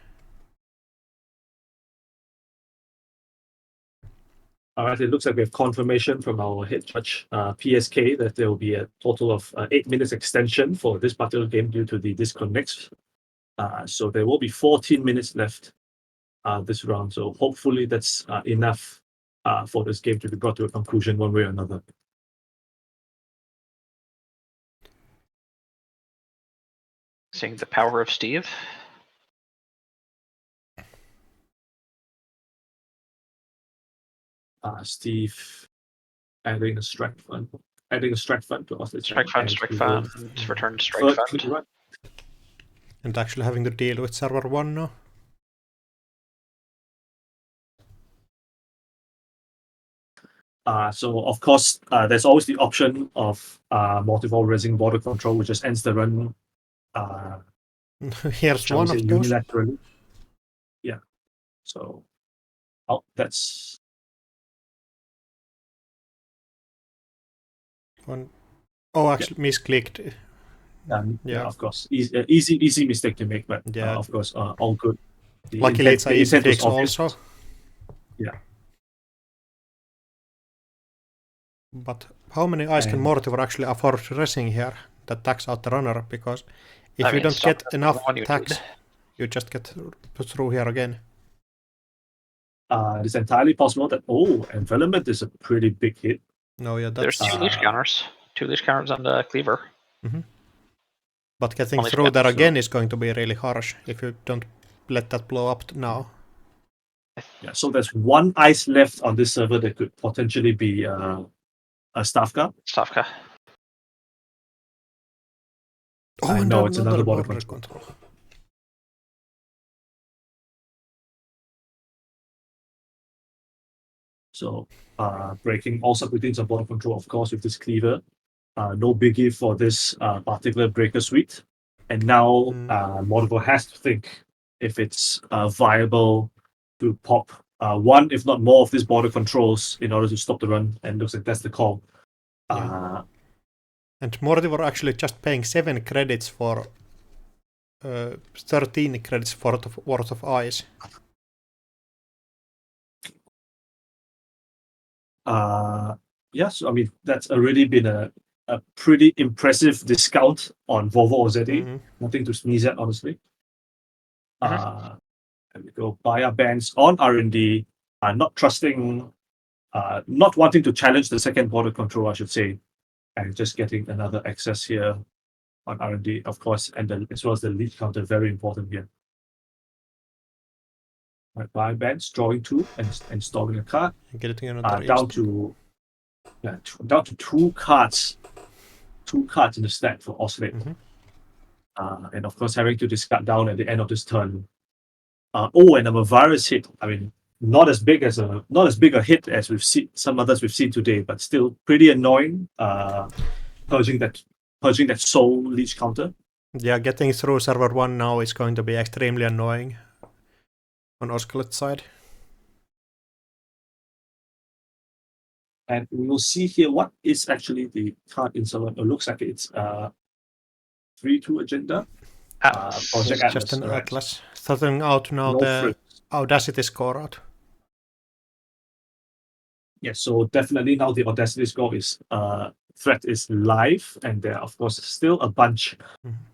All right, it looks like we have confirmation from our head judge, PSK, that there will be a total of 8 minutes extension for this particular game due to the disconnects. So there will be 14 minutes left this round. So hopefully that's enough for this game to be brought to a conclusion one way or another. Seeing the power of Steve. Steve adding a strike fund to us. Strike fund. Return strike fund. Right. And actually having to deal with server 1 now. So of course, there's always the option of multiple raising border control, which just ends the run. Here's one of those. Unilaterally. Yeah. So, that's one. Oh, actually, misclicked. Yeah, of course, easy mistake to make, but yeah, of course, all good. Luckily, it's an easy fix also. Yeah. But how many eyes can Mortimer actually afford racing here that tax out the runner? Because if you don't get enough tax, you just get put through here again. It's entirely possible that envelopment is a pretty big hit. No, yeah, there's 2 leash counters. 2 leash counters on the cleaver. But getting through there again is going to be really harsh if you don't let that blow up now. Yeah, so there's 1 ice left on this server that could potentially be a Stavka. Oh, no, it's another border control. So breaking all subroutines of border control, of course, with this cleaver. No biggie for this particular breaker suite. And now Moldova has to think if it's viable to pop one, if not more, of these border controls in order to stop the run. And looks like that's the call. And Morty were actually just paying 7 credits for 13 credits worth of ice. Yes, I mean, that's already been a pretty impressive discount on Volvo OZE. Nothing to sneeze at, honestly. There we go. Buyer bands on R&D, not trusting, not wanting to challenge the second border control, I should say, and just getting another access here on R&D, of course, and as well as the lead counter, very important here. Right, buyer bands, drawing 2 and installing a card. Getting another down to down to 2 cards. 2 cards in the stack for Oscillator. And of course, having to discard down at the end of this turn. And a virus hit. I mean, not as big a hit as we've seen some others we've seen today, but still pretty annoying. Purging that soul leech counter. Yeah, getting through server 1 now is going to be extremely annoying on Osculet's side. And we will see here what is actually the card in server. It looks like it's 3-2 agenda. Project Atlas, just an Atlas. Starting out now the Audacity score out. Yeah, so definitely now the Audacity score is threat is live, and there are of course still a bunch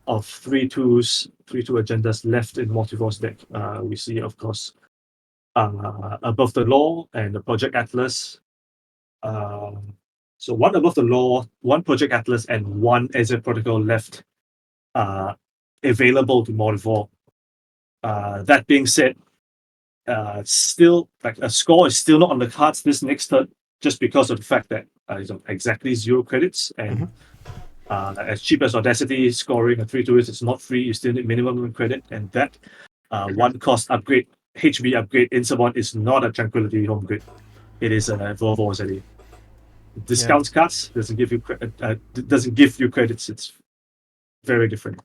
of 3-2 agendas left in Multiverse deck. We see of course Above the Law and the Project Atlas. So one Above the Law, one Project Atlas, and one Azure Protocol left available to Multiverse. That being said, still like a score is still not on the cards this next turn, just because of the fact that it's exactly 0 credits, and as cheap as Audacity, scoring a 3-2 is, it's not free. You still need minimum credit, and that one cost upgrade, HB upgrade in someone is not a Tranquility home grid. It is a Volvo already. Discounts cards doesn't give you credits. It's very different.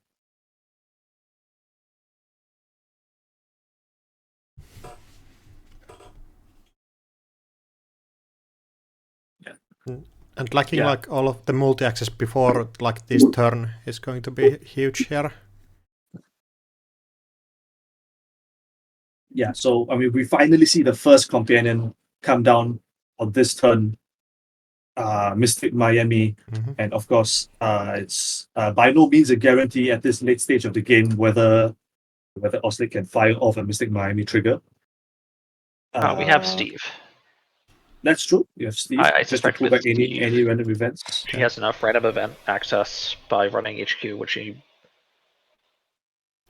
And lacking like all of the multi-access before like this turn is going to be huge here. Yeah, so I mean we finally see the first companion come down on this turn. Mystic Miami, and of course it's by no means a guarantee at this late stage of the game whether Oslick can fire off a Mystic Miami trigger. We have Steve. That's true. You have Steve. I just to pull back any random events. He has enough random event access by running HQ, which he...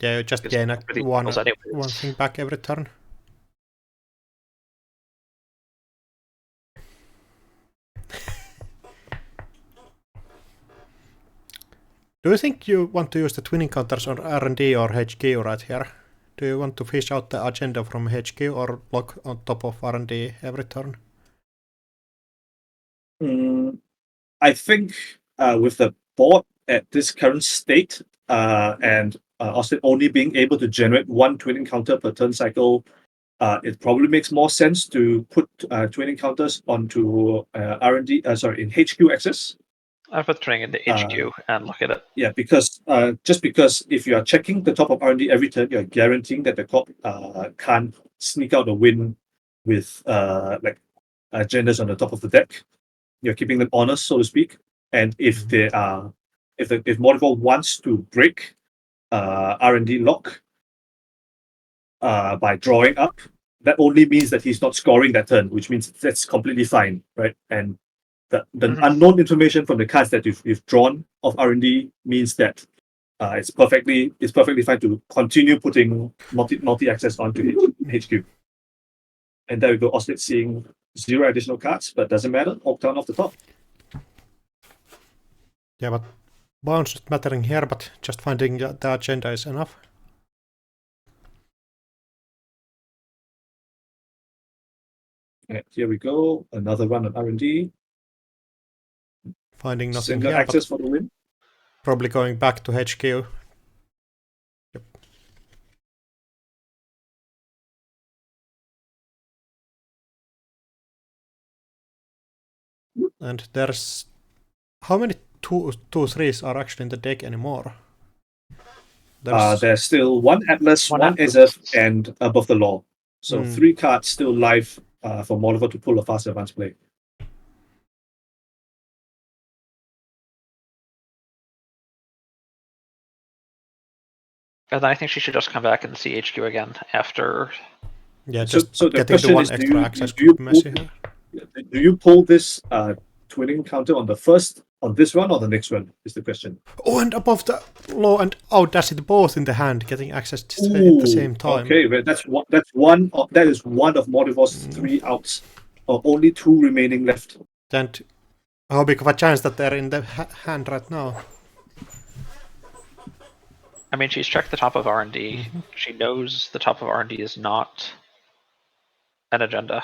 Yeah, you just gain one thing back every turn. Do you think you want to use the twinning counters on R&D or HQ right here? Do you want to fish out the agenda from HQ or block on top of R&D every turn? I think with the board at this current state and Austin only being able to generate 1 twinning counter per turn cycle, it probably makes more sense to put twinning counters onto R&D, in HQ access. I put twinning into HQ and look at it. Yeah, because just because if you are checking the top of R&D every turn, you're guaranteeing that the corp can't sneak out a win with like agendas on the top of the deck. You're keeping them honest, so to speak. And if they are, if Modival wants to break R&D lock by drawing up, that only means that he's not scoring that turn, which means that's completely fine, right? And the unknown information from the cards that you've drawn of R&D means that it's perfectly fine to continue putting multi access onto HQ. And there we go. Oslit seeing 0 additional cards, but doesn't matter. Oak down off the top. Yeah, but bounce not mattering here, but just finding the agenda is enough. And here we go. Another run on R&D. Finding nothing Single here, access but for the win. probably going back to HQ. Yep. And there's... How many 2/3s are actually in the deck anymore? There's still one Atlas, one Atlas. SF, and Above the Law. So 3 cards still live for Molitor to pull a fast advance play. And I think she should just come back and see HQ again after. Yeah, just so the getting the question one is, extra access do you could be messy here. Do you pull this twinning counter on this run or the next run? Is the question. Oh, and Above the Law and Audacity both in the hand, getting access at the same time. Okay, well, that is one of Modivor's 3 outs. Only 2 remaining left. And how big of a chance that they're in the hand right now? I mean, she's checked the top of R&D. She knows the top of R&D is not an agenda.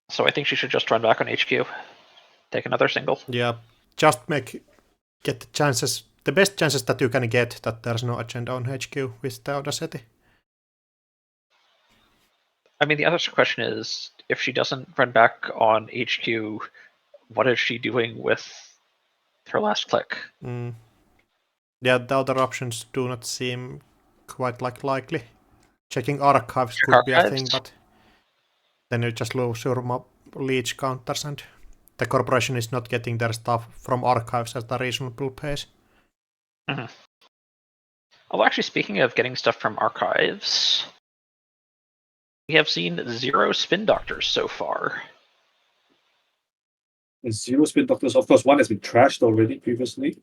So I think she should just run back on HQ. Take another single. Yeah, just get the chances, the best chances that you can get that there's no agenda on HQ with the Audacity. I mean, the other question is, if she doesn't run back on HQ, what is she doing with her last click? Yeah, the other options do not seem quite likely. Checking archives could be a thing, but then you just lose your leech counters, and the corporation is not getting their stuff from archives at a reasonable pace. Although, actually, speaking of getting stuff from archives, we have seen 0 spin doctors so far. 0 spin doctors. Of course, one has been trashed already previously.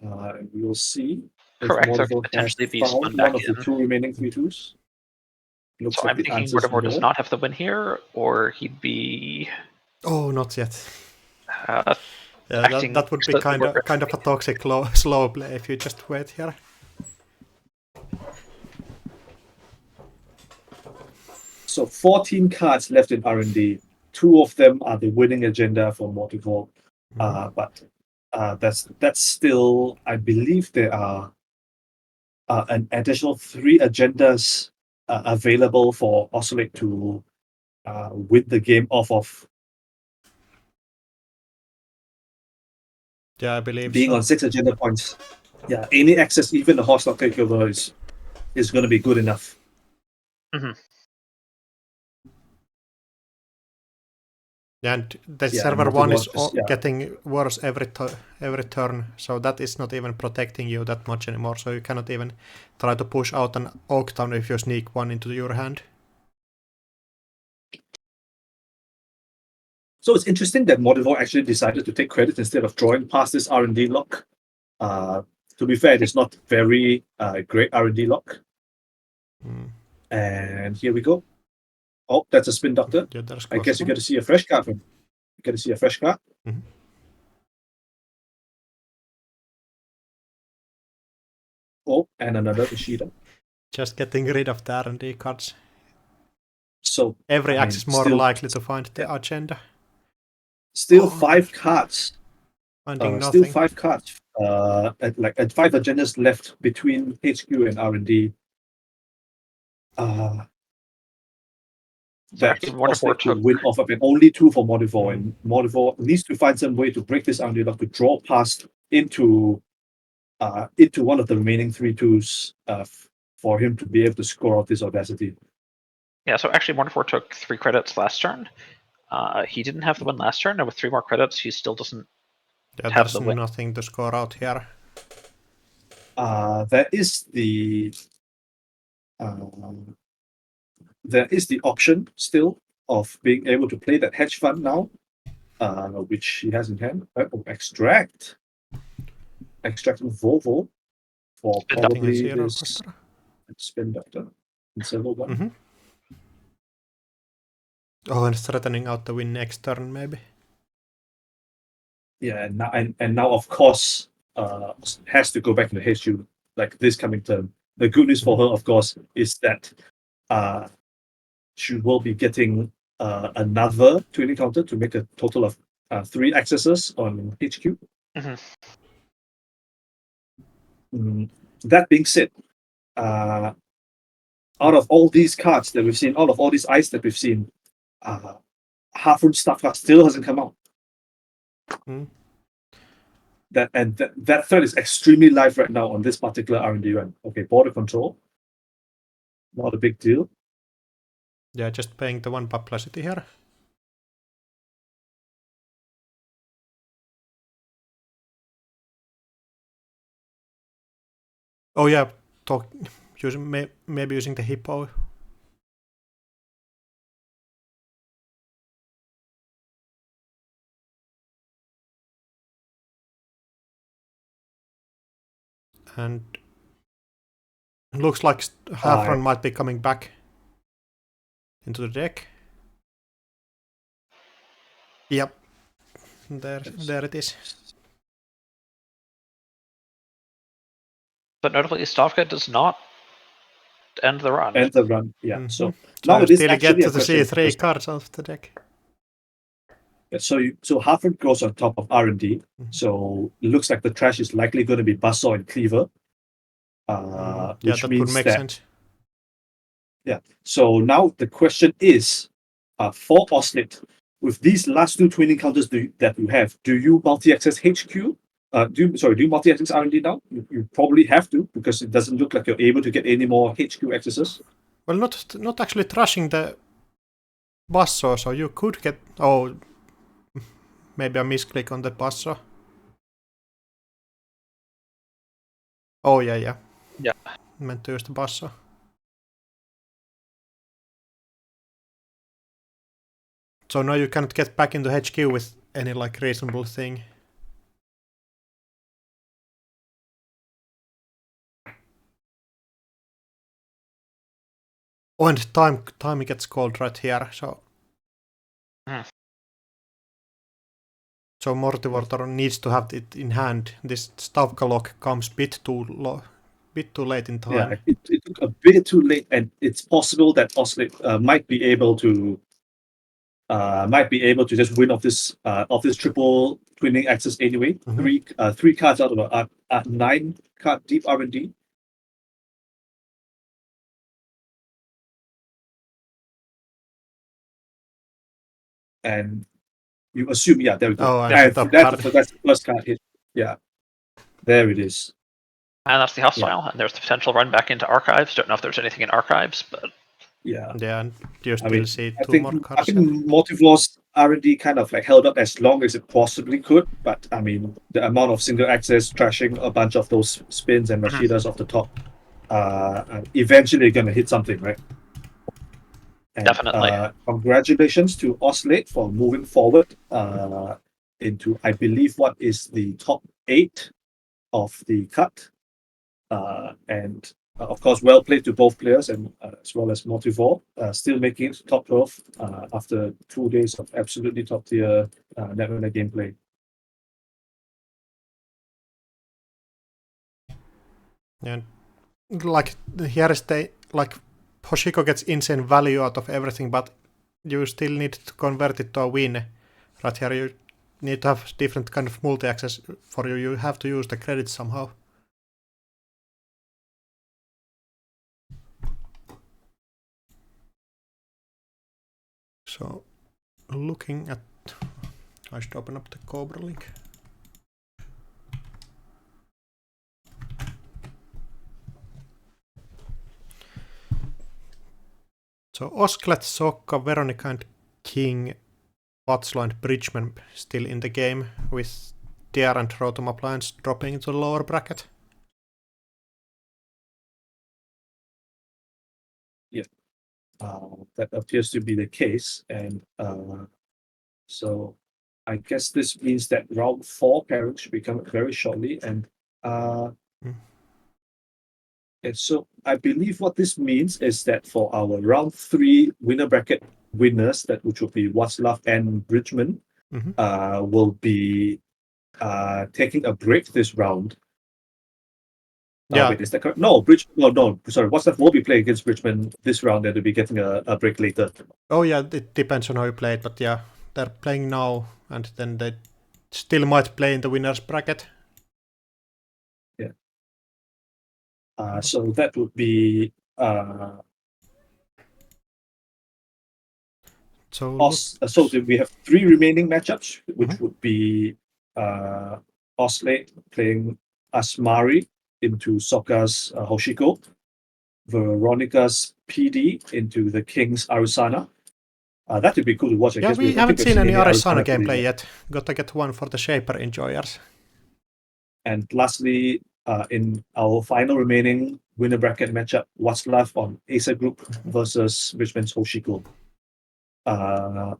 We will see. Correct. There could potentially be spun back one of the 2 remaining 3/2s. So I'm thinking Mortimer does not have the win here, or he'd be. Oh, not yet. Yeah, that would be kind of a toxic slow play if you just wait here. So 14 cards left in R&D. 2 of them are the winning agenda for Mortimer. But that's still, I believe there are an additional 3 agendas available for Oscillate to win the game off of. Yeah, I believe being so. on 6 agenda points. Yeah, any access, even the hostile takeover is going to be good enough. And the server 1 is getting worse every turn, so that is not even protecting you that much anymore, so you cannot even try to push out an Oaktown if you sneak one into your hand. So it's interesting that Modivo actually decided to take credit instead of drawing past this R&D lock. To be fair, it is not very great R&D lock. And here we go. Oh, that's a spin doctor. Yeah, I guess you get to see a fresh card from. You get to see a fresh card. Oh, and another Ishida. Just getting rid of the R&D cards. So every axe is more likely to find the agenda. Still 5 cards. Finding nothing. Still 5 cards. At 5 agendas left between HQ and R&D. That Oslick win off of it. Only 2 for Modivo, and Modivo needs to find some way to break this R&D lock to draw past into one of the remaining 3/2s for him to be able to score out this Audacity. Yeah, so actually Mortimer took 3 credits last turn. He didn't have the win last turn, and with 3 more credits, he still doesn't have the win. There's nothing to score out here. There is the option still of being able to play that hedge fund now, which he has in hand. Extracting Volvo for probably this spin doctor in Silver One. Oh, and threatening out the win next turn, maybe. Yeah, and now of course has to go back to the HQ like this coming turn. The good news for her, of course, is that she will be getting another twinning counter to make a total of 3 accesses on HQ. That being said, out of all these cards that we've seen, out of all these ice that we've seen, Half-Rune Staff card still hasn't come out. That threat is extremely live right now on this particular R&D run. Okay, border control, not a big deal. Yeah, just paying the 1 publicity here. Oh yeah, maybe using the hippo. And looks like Half-Rune might be coming back into the deck. Yep, there it is. But notably, Stavka does not end the run. End the run, yeah. So now it is still actually get to see 3 cards off the deck. Yeah, so Half-Rune goes on top of R&D. So it looks like the trash is likely going to be Buzzsaw and Cleaver. Which that means would make that, sense. Yeah. So now the question is, for Oslit, with these last 2 twinning counters that you have, do you multi-access HQ? Do you multi-access R&D now? You probably have to, because it doesn't look like you're able to get any more HQ accesses. Well, not actually trashing the Buzzsaw, so you could get... Oh, maybe I misclick on the Buzzsaw. Oh, yeah. Yeah. Meant to use the Buzzsaw. So now you cannot get back into HQ with any like reasonable thing. Oh, and time gets called right here, so... So Mortivator needs to have it in hand. This Stavka lock comes bit too late in time. Yeah, it took a bit too late, and it's possible that Oslit might be able to just win off this triple twinning access anyway. 3 cards out of a 9 card deep R&D. And you assume, yeah, there we go. Oh, that's the first card hit. Yeah, there it is. And that's the hostile, and there's the potential run back into archives. Don't know if there's anything in archives, but yeah, and you still see 2 more cards. I think Multivlo's R&D kind of like held up as long as it possibly could, but I mean the amount of single access trashing a bunch of those spins and Rashidas off the top, eventually gonna hit something, right? And, definitely. Congratulations to Oslit for moving forward into, I believe, what is the top 8 of the cut. And of course, well played to both players, and as well as Motivor, still making it to top 12 after 2 days of absolutely top tier Netrunner gameplay. And like here is the Hoshiko gets insane value out of everything, but you still need to convert it to a win. Right here, you need to have different kind of multi-access for you. You have to use the credits somehow. So, looking at... I should open up the Cobra link. So, Osklet, Sokka, Veronica and King, Watslow and Bridgman still in the game, with Tier and Rotom Appliance dropping into the lower bracket. Yeah. That appears to be the case, and so I guess this means that round 4 pairing should be coming very shortly, and so I believe what this means is that for our round 3 winner bracket winners, which will be Watzlaw and Bridgman, will be taking a break this round Yeah. Wait, is that correct? No, no, sorry. WhatsApp will be playing against Bridgman this round, and they'll be getting a break later. Oh yeah, it depends on how you play it, but yeah, they're playing now, and then they still might play in the winners bracket. Yeah. So that would be So we have 3 remaining matchups, which would be Oslate playing Asmari into Sokka's Hoshiko, Veronica's PD into the King's Arisana. That would be cool to watch. I yeah, guess we haven't seen any Arisana gameplay gameplay yet. Gotta get one for the Shaper enjoyers. And lastly, in our final remaining winner bracket matchup, what's left on Acer Group versus Richmond's Hoshiko. And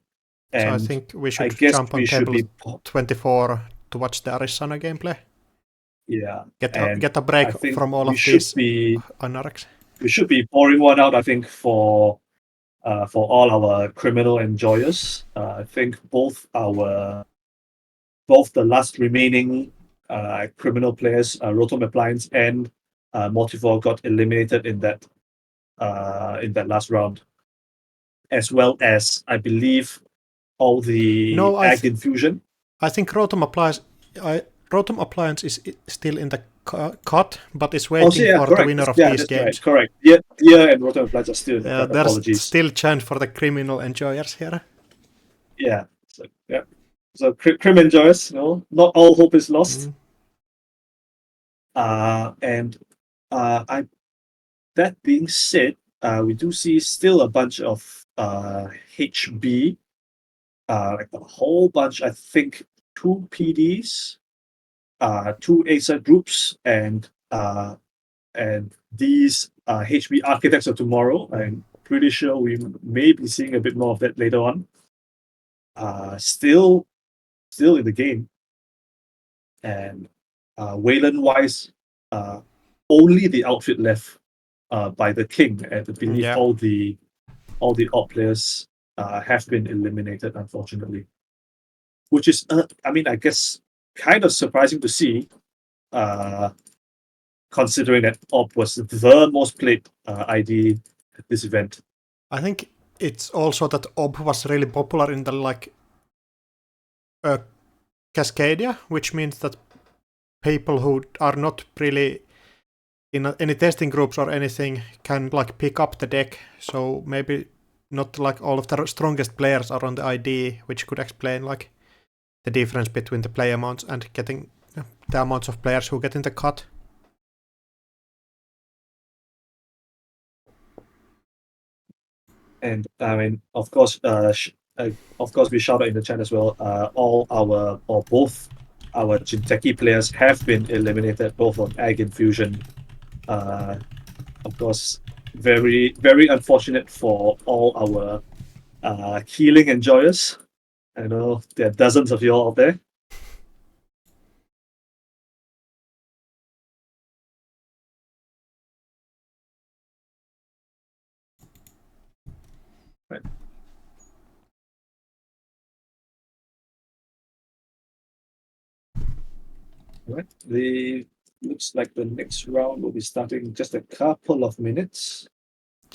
So I think we should guess jump on table 24 to watch the Arisana gameplay. Yeah. Get a break from all of these anarchs. We should be pouring one out, I think, for all our criminal enjoyers. I think both the last remaining criminal players, Rotom Appliance and Multivore, got eliminated in that last round, as well as I believe all the Ag Infusion. I think Rotom Appliance is still in the cut, but is waiting for the winner of these games. Right, correct. Yeah, and Rotom Appliance are still in the cut. There's Apologies. Still chance for the criminal enjoyers here. Yeah. So crim enjoyers, not all hope is lost. That being said, we do see still a bunch of HB, like a whole bunch. I think 2 PDs, 2 Acer groups, and these HB architects of tomorrow. I'm pretty sure we may be seeing a bit more of that later on. Still in the game, and Wayland wise, only the outfit left by the King, and I believe all the odd players have been eliminated, unfortunately. Which is, I guess, kind of surprising to see, considering that Ob was the most played ID at this event. I think it's also that Ob was really popular in the Cascadia, which means that people who are not really in any testing groups or anything can pick up the deck. So maybe not all of the strongest players are on the ID, which could explain the difference between the play amounts and getting the amounts of players who get in the cut. And of course, we shout out in the chat as well. Both our Jinteki players have been eliminated, both on Ag Infusion. Of course, very, very unfortunate for all our healing enjoyers. I know there are dozens of you all out there. Right. Right. Looks like the next round will be starting just a couple of minutes.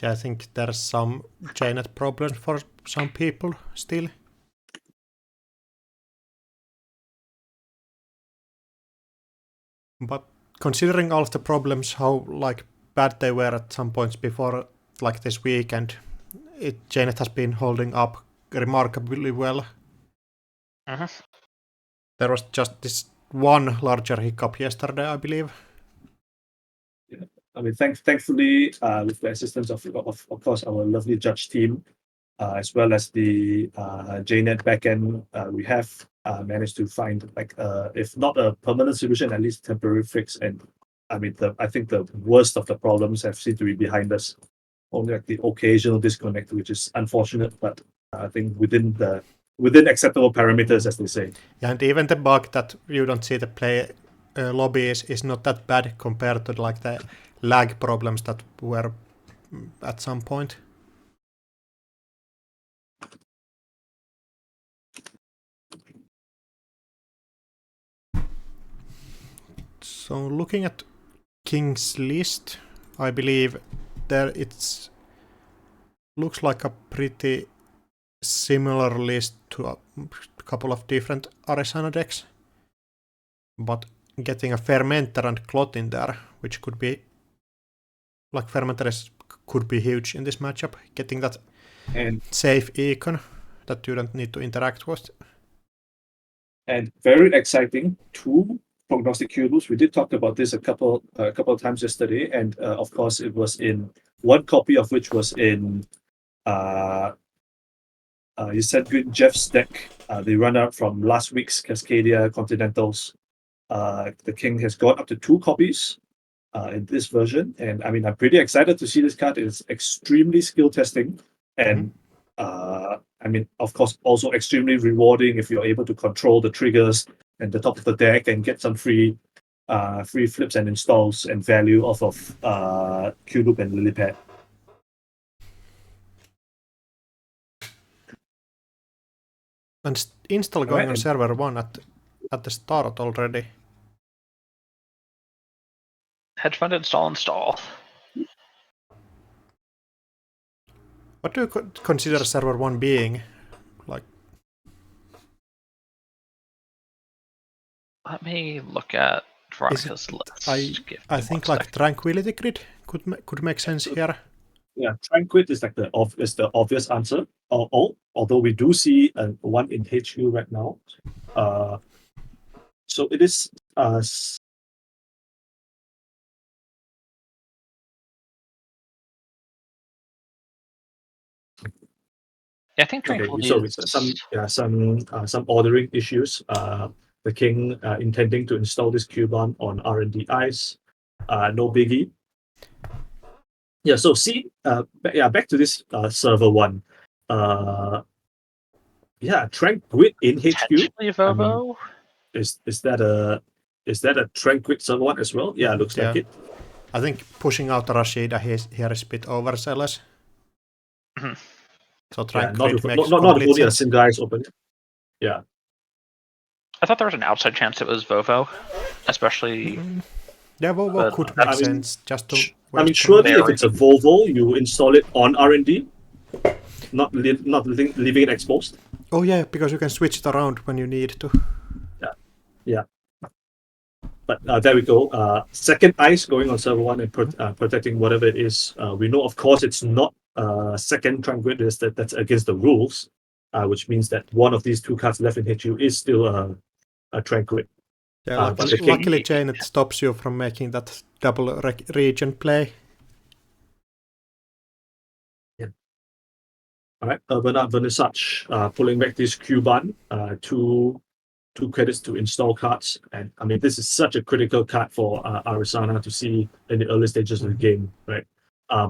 Yeah, I think there's some JNet problems for some people still. But considering all of the problems, how bad they were at some points before this weekend, JNet has been holding up remarkably well. There was just this one larger hiccup yesterday, I believe. Yeah. Thankfully, with the assistance of course our lovely judge team, as well as the JNet backend, we have managed to find if not a permanent solution, at least temporary fix. And I think the worst of the problems have seemed to be behind us. Only the occasional disconnect, which is unfortunate, but I think within acceptable parameters, as they say. Yeah, and even the bug that you don't see the play lobby is not that bad compared to the lag problems that were at some point. So looking at King's list. I believe there it's looks like a pretty similar list to a couple of different Arizona decks, but getting a Fermenter and Clot in there, which could be like Fermenter could be huge in this matchup. Getting that And safe econ that you don't need to interact with. And very exciting, 2 prognostic cubes. We did talk about this a couple of times yesterday, and of course it was in one copy of which was in you said good Jeff's deck, the runner from last week's Cascadia Continentals. The King has got up to 2 copies in this version, and I mean I'm pretty excited to see this card. It's extremely skill testing, and I mean, of course, also extremely rewarding if you're able to control the triggers and the top of the deck and get some free flips and installs and value off of Q-Loop and Lilipad. And install going on server 1 at the start already. Hedge fund install. What do you consider server 1 being? Like, let me look at Veronica's list. I think like Tranquility Grid could make sense here. Yeah, Tranquil is like the obvious answer. Although we do see one in HQ right now. So it is I think Tranquility so it's some ordering issues. The King intending to install this Cubon on R&D Ice. No biggie. Yeah, so see, back to this server 1. Tranquil in HQ. Vovo? Is that a Tranquil server 1 as well? Yeah, looks like it. I think pushing out Rashida here is a bit overzealous. So Tranquil makes not complete only a sense. single eyes open. Yeah. I thought there was an outside chance it was Vovo, especially. Yeah, Vovo could make sense. Just to. I mean, surely if it's a Volvo, you install it on R&D, not leaving it exposed. Oh yeah, because you can switch it around when you need to. Yeah. But there we go. Second ice going on server 1 and protecting whatever it is. We know, of course, it's not second Tranquil. That's against the rules, which means that one of these 2 cards left in HU is still a Tranquil. Yeah, luckily, Jane, it stops you from making that double region play. Yeah. All right, Bernard Vernissage pulling back this Cuban, 2 credits to install cards, and I mean this is such a critical card for Arizona to see in the early stages of the game, right?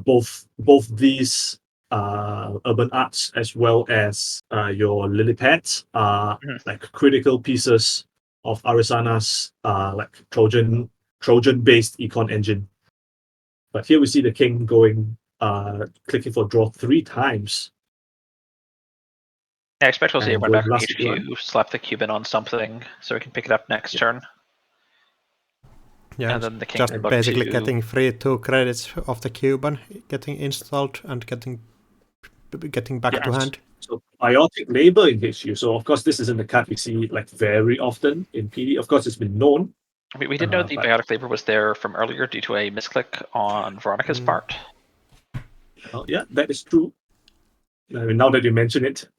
Both these urban arts as well as your Lilipads are like critical pieces of Arizona's like Trojan based econ engine. But here we see the King going clicking for draw 3 times. I expect we'll see everyone back on HQ, slap the Cuban on something so we can pick it up next turn. Yeah, and then the King just basically getting free 2 credits of the Cuban, getting installed and getting back to hand. So biotic labor in HU. So of course this isn't a card we see like very often in PD. Of course it's been known. We did know the biotic labor was there from earlier due to a misclick on Veronica's part. Oh yeah, that is true. I mean, now that you mention it.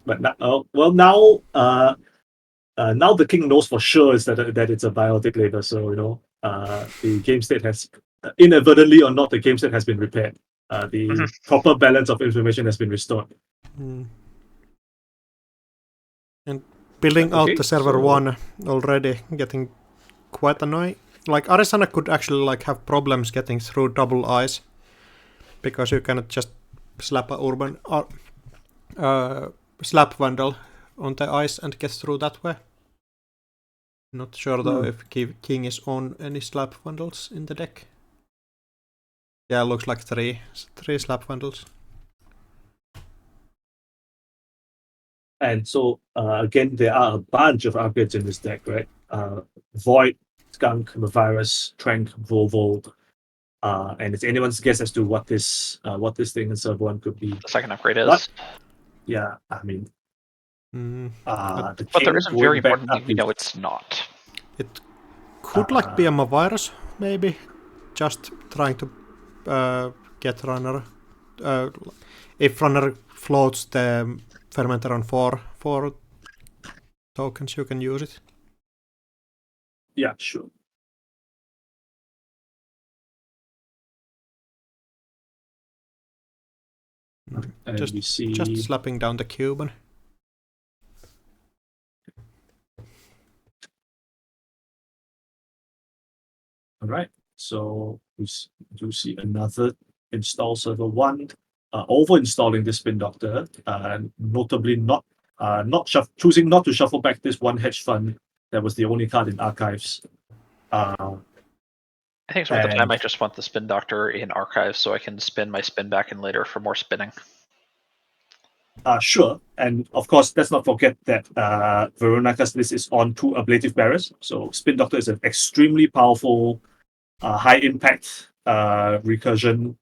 But now, now the King knows for sure is that it's a biotic labor. So the game state has inadvertently or not, the game state has been repaired. The proper balance of information has been restored. And building out the server 1 already, getting quite annoying. Like Arizona could actually like have problems getting through double eyes because you cannot just slap a urban slap vandal on the ice and get through that way. Not sure though if King is on any slap vandals in the deck. Yeah, looks like 3 slap vandals. And so again, there are a bunch of upgrades in this deck, right? Void Skunk, Virus, Trank, Volvo. And it's anyone's guess as to what this thing in server 1 could be. The second upgrade is. But, yeah, I mean, but there is a very important thing we know it's not. It could be a virus, maybe. Just trying to get runner. If runner floats the fermenter on 4 tokens, you can use it. Yeah, sure. Just slapping down the Cuban. All right, so we do see another install server 1, over-installing the Spin Doctor, notably choosing not to shuffle back this one hedge fund that was the only card in archives. I think at the time I just want the Spin Doctor in archives so I can spin my spin back in later for more spinning. Sure, and of course, let's not forget that Veronika's list is on 2 Ablative Barriers, so Spin Doctor is an extremely powerful, high-impact recursion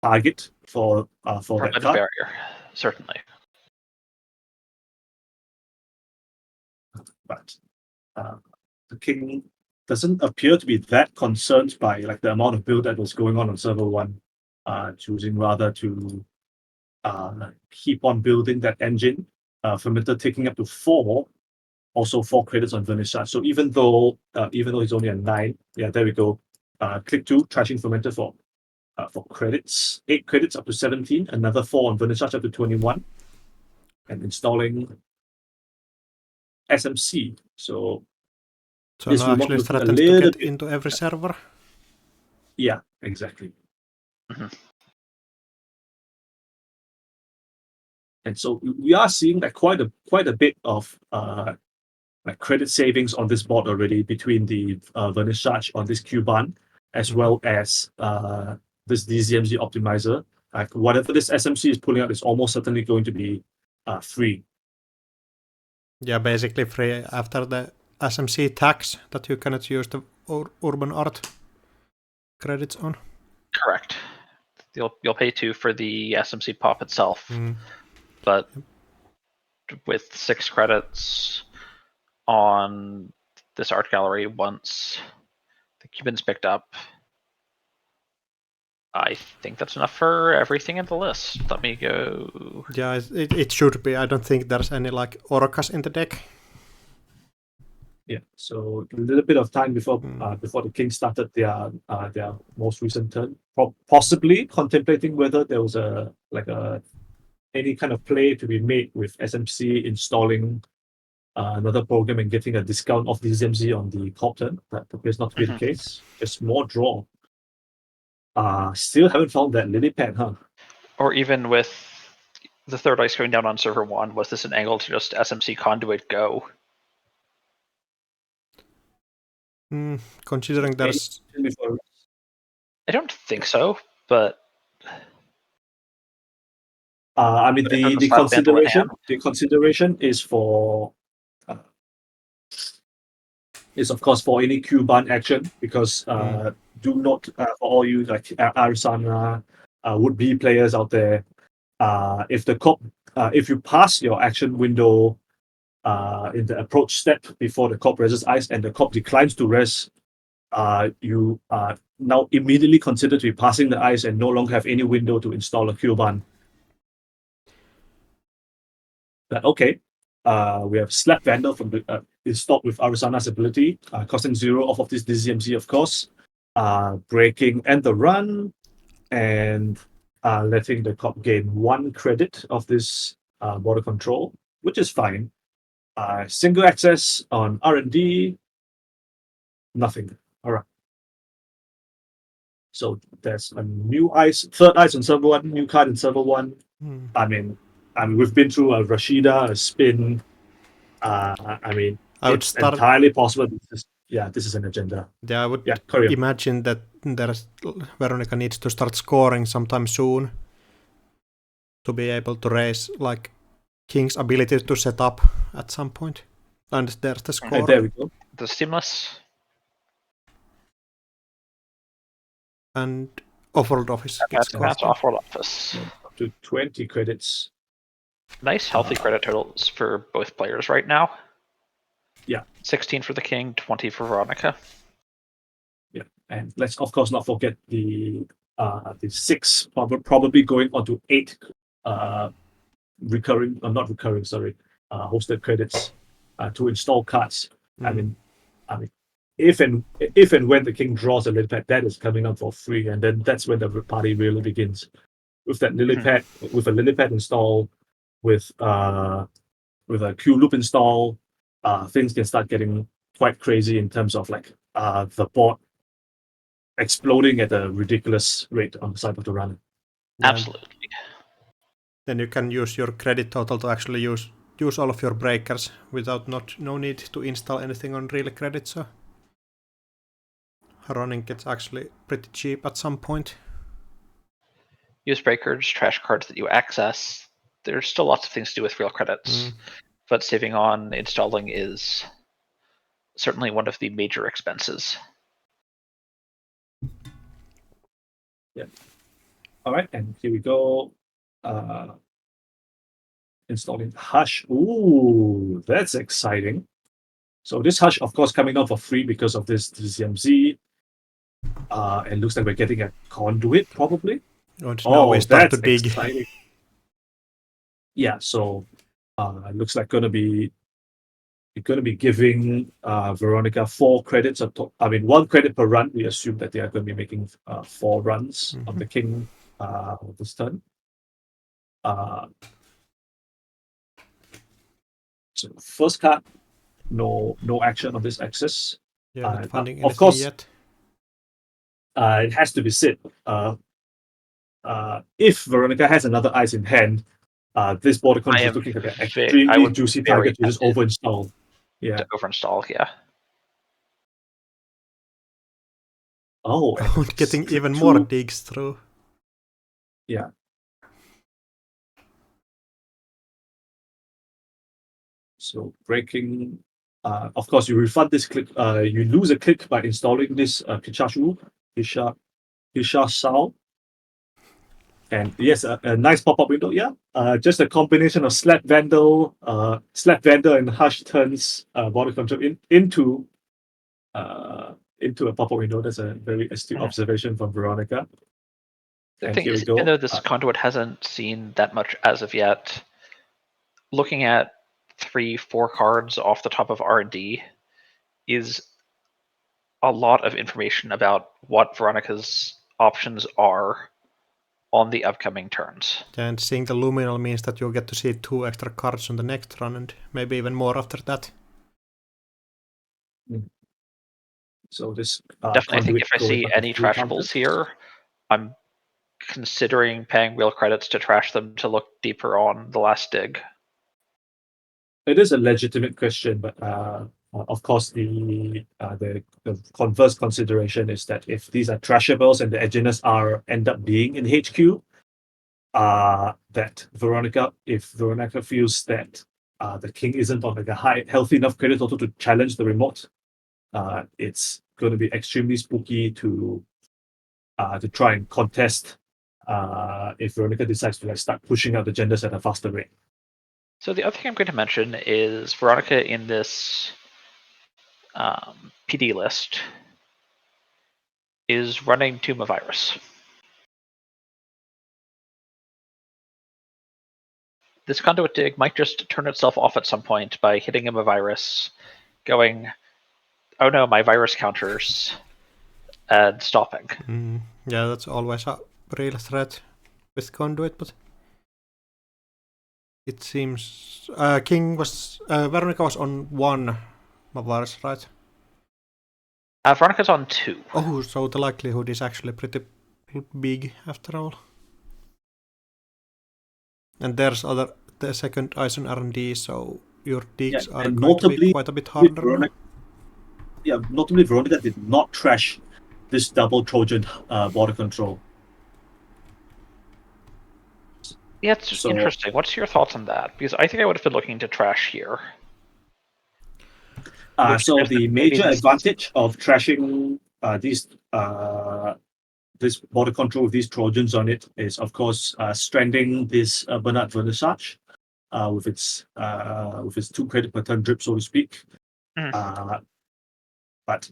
target for that card. Barrier, certainly. But the king doesn't appear to be that concerned by the amount of build that was going on server 1, choosing rather to keep on building that engine. Fermenter taking up to 4, also 4 credits on Vernissage. So even though he's only at 9, yeah, there we go. Click 2, trashing Fermenter for credits, 8 credits up to 17, another 4 on Vernissage up to 21, and installing SMC. So now actually threatens to get into every server. Yeah, exactly. Mm-hmm. And so we are seeing quite a bit of credit savings on this board already between the Vernissage on this Cuban as well as this DZMZ optimizer. Whatever this SMC is pulling out is almost certainly going to be free. Yeah, basically free after the SMC tax that you cannot use the urban art credits on. Correct. You'll pay 2 for the SMC pop itself, but with 6 credits on this art gallery once the Cuban's picked up, I think that's enough for everything in the list. Let me go. Yeah, it should be. I don't think there's any Orcas in the deck. Yeah, so a little bit of time before the king started their most recent turn, possibly contemplating whether there was any kind of play to be made with SMC installing another program and getting a discount off the ZMZ on the top turn. That appears not to be the case. Just more draw. Still haven't found that lily pad, huh? Or even with the 3rd ice going down on server 1, was this an angle to just SMC conduit go? Considering there's... I don't think so, but... I mean, the consideration is for... is of course for any Cuban action, because do not, for all you Arizona would-be players out there, if you pass your action window in the approach step before the cop reses ice and the cop declines to res, you are now immediately considered to be passing the ice and no longer have any window to install a Cuban. But okay, we have Slap Vandal from the installed with Arizana's ability, costing 0 off of this DZMZ, of course, breaking and the run, and letting the cop gain 1 credit of this border control, which is fine. Single access on R&D, nothing. All right. So there's a new ice, 3rd ice on server 1, new card in server 1. I mean, we've been through a Rashida, a spin. It's entirely possible. This is an agenda. Yeah, I would imagine that Veronica needs to start scoring sometime soon to be able to raise King's ability to set up at some point. And there's the score. There we go. The Seamless. And Offworld Office gets That's cost. Offworld Office. Up to 20 credits. Nice, healthy credit totals for both players right now. Yeah. 16 for the King, 20 for Veronica. Yeah, and let's of course not forget the 6 probably going on to 8 recurring, not recurring, sorry, hosted credits to install cards. I mean, if and when the King draws a lily pad, that is coming up for free, and then that's when the party really begins. With that lily pad, with a lily pad install, with a Q loop install, things can start getting quite crazy in terms of like the board exploding at a ridiculous rate on the side of the runner. Absolutely. Then you can use your credit total to actually use all of your breakers without no need to install anything on real credit. So running gets actually pretty cheap at some point. Use breakers, trash cards that you access. There's still lots of things to do with real credits, but saving on installing is certainly one of the major expenses. Yeah. All right, and here we go. Installing Hush. Ooh, that's exciting. So this Hush, of course, coming down for free because of this DCMZ. It looks like we're getting a conduit, probably. Now we start to dig. Exciting. Yeah, so it looks like gonna be giving Veronica 4 credits. 1 credit per run. We assume that they are going to be making 4 runs of the King this turn. So first card, no action on this axis. Yeah, not finding of course, yet. It has to be said. If Veronica has another ice in hand, this border control is looking like an extremely juicy target to just overinstall. Yeah. To overinstall, yeah. Oh, getting even more digs through. Yeah. So breaking, of course, you refund this click. You lose a click by installing this Pichachu, Pisha Sao. And yes, a nice pop-up window. Yeah, just a combination of Slap Vandal, and Hush turns border control into a pop-up window. That's a very astute observation from Veronica. The thing is, even though this conduit hasn't seen that much as of yet, looking at 3-4 cards off the top of R&D is a lot of information about what Veronica's options are on the upcoming turns. And seeing the Luminal means that you'll get to see 2 extra cards on the next run, and maybe even more after that. So this definitely, I think if I see any trashables here, I'm considering paying real credits to trash them to look deeper on the last dig. It is a legitimate question, but of course the converse consideration is that if these are trashables and the edginess end up being in HQ, that if Veronica feels that the King isn't on like a healthy enough credit total to challenge the remote, it's going to be extremely spooky to try and contest if Veronica decides to start pushing out the genders at a faster rate. So the other thing I'm going to mention is Veronica in this PD list is running Tomb of Iris. This conduit dig might just turn itself off at some point by hitting him a virus, going, oh no, my virus counters, and stopping. Yeah, that's always a real threat with conduit, but it seems Veronica was on 1 virus, right? Veronica's on 2. Oh, so the likelihood is actually pretty big after all. And there's the second ice on R&D, so your digs are going to be quite a bit harder. Notably, Veronica did not trash this double Trojan border control. Yeah, it's interesting. What's your thoughts on that? Because I think I would have been looking to trash here. So the major advantage of trashing these this border control with these Trojans on it is, of course, stranding this Bernard Vernissage with its 2 credit per turn drip, so to speak. But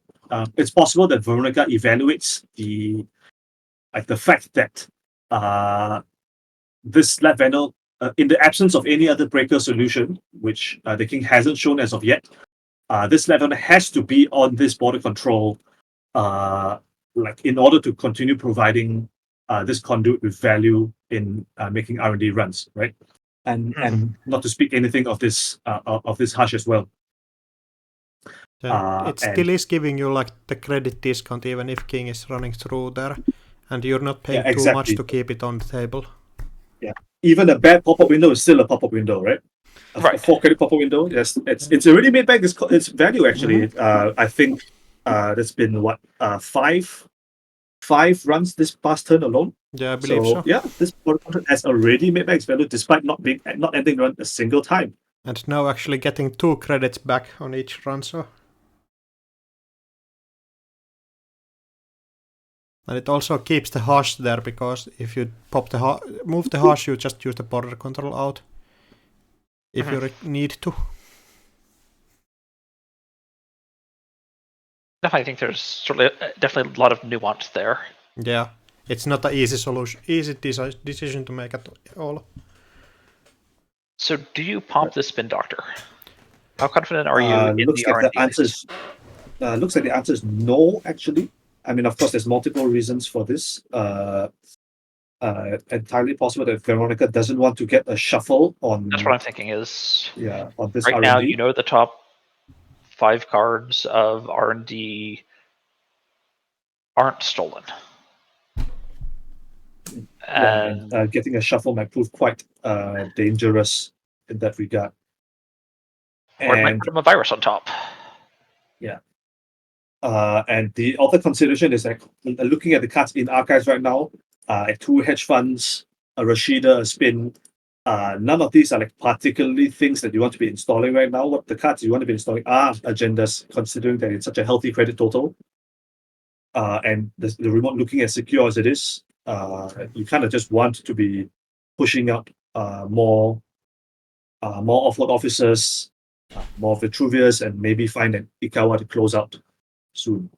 it's possible that Veronica evaluates the fact that this Slap Vandal, in the absence of any other breaker solution, which the king hasn't shown as of yet, this Slap Vandal has to be on this border control, in order to continue providing this conduit with value in making R&D runs, right? And not to speak anything of this Hush as well. It still is giving you like the credit discount even if king is running through there, and you're not paying too much to keep it on the table. Yeah, even a bad pop-up window is still a pop-up window, right? A 4 credit pop-up window. Yes, it's already made back its value actually. I think there's been what 5 runs this past turn alone. Yeah, I believe so. Yeah, this product has already made back its value despite not ending run a single time. And now actually getting 2 credits back on each run, so. And it also keeps the Hush there, because if you move the Hush, you just use the border control out if you need to. I think there's definitely a lot of nuance there. Yeah, it's not an easy solution, easy decision to make at all. So, do you pump the Spin Doctor? How confident are you in looks the like R&D? The answers, looks like the answer is no, actually. I mean, of course, there's multiple reasons for this. Entirely possible that Veronica doesn't want to get a shuffle on. That's what I'm thinking is. Yeah, on this right R&D. now, you know the top 5 cards of R&D aren't stolen. And getting a shuffle might prove quite dangerous in that regard. Or it might put him a virus on top. Yeah. And the other consideration is like looking at the cards in archives right now, 2 hedge funds, a Rashida, a Spin. None of these are like particularly things that you want to be installing right now. What the cards you want to be installing are agendas, considering that it's such a healthy credit total. And the remote looking as secure as it is, you kind of just want to be pushing up more offload officers, more Vitruvius, and maybe find an Ikawa to close out soon.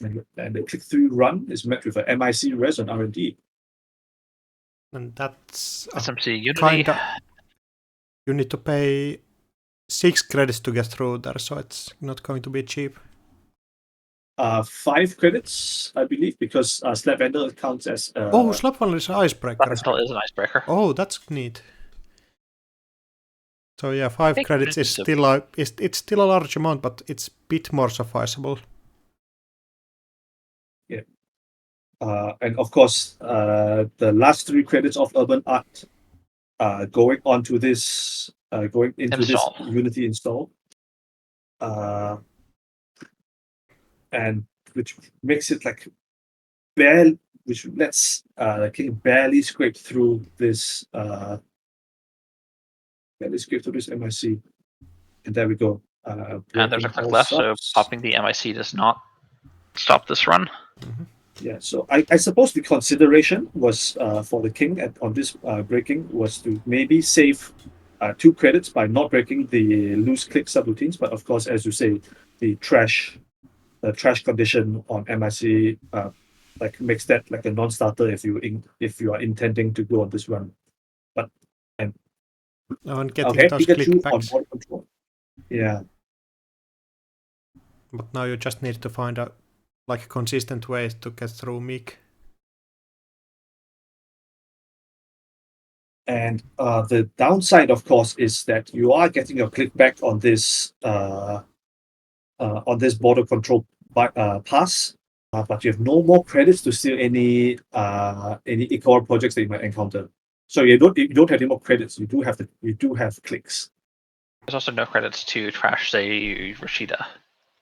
And the click-through run is met with a MIC res on R&D. And that's SMC Unity. Kinda, you need to pay 6 credits to get through there, so it's not going to be cheap. 5 credits, I believe, because Slap Vandal counts as. Slap Vandal is an icebreaker. Slap Vandal is an icebreaker. Oh, that's neat. So yeah, 5 credits is still it's still a large amount, but it's a bit more sufficeable. Yeah. And of course, the last 3 credits of Urban Art going into this Unity install. And which makes it like which lets King barely scrape through this MIC. And there we go. And there's a click left, so popping the MIC does not stop this run. Yeah, so I suppose the consideration was for the king on this breaking was to maybe save 2 credits by not breaking the loose click subroutines. But of course, as you say, the trash condition on MIC makes that like a non-starter if you are intending to go on this run. But and getting those clickbacks. On control. Yeah. But now you just need to find a consistent way to get through Meek. And the downside, of course, is that you are getting your clickback on this border control pass, but you have no more credits to steal any Icor projects that you might encounter. So you don't have any more credits. You do have clicks. There's also no credits to trash, say, Rashida,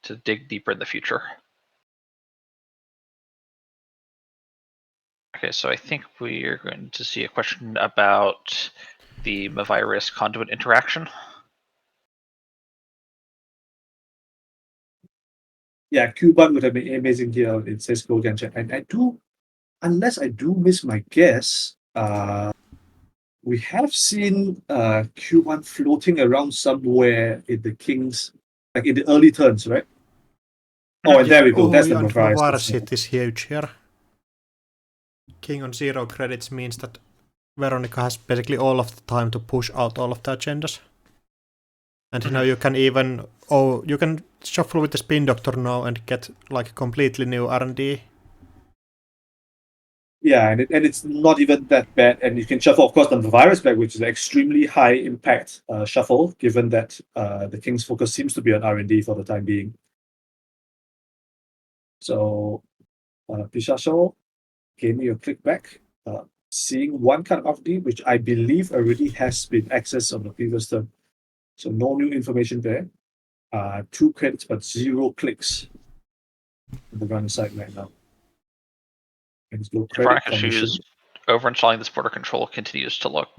to dig deeper in the future. Okay, so I think we are going to see a question about the Mavirus conduit interaction. Yeah, Cuban would have been amazing here. It says go Genshin. And I do, unless I do miss my guess, we have seen Q1 floating around somewhere in the King's, like in the early turns, right? Oh, and there we go. That's the and Mavarice. Mavarice hit is huge here. King on 0 credits means that Veronica has basically all of the time to push out all of the agendas. And now you can even you can shuffle with the Spin Doctor now and get like completely new R&D. Yeah, and it's not even that bad. And you can shuffle, of course, the Virus back, which is an extremely high impact shuffle, given that the King's focus seems to be on R&D for the time being. So, Pishasho gave me a click back, seeing one card of D, which I believe already has been accessed on the previous turn. So, no new information there. 2 credits, but 0 clicks on the runner side right now. And go credit Veronica's overinstalling this border control continues to look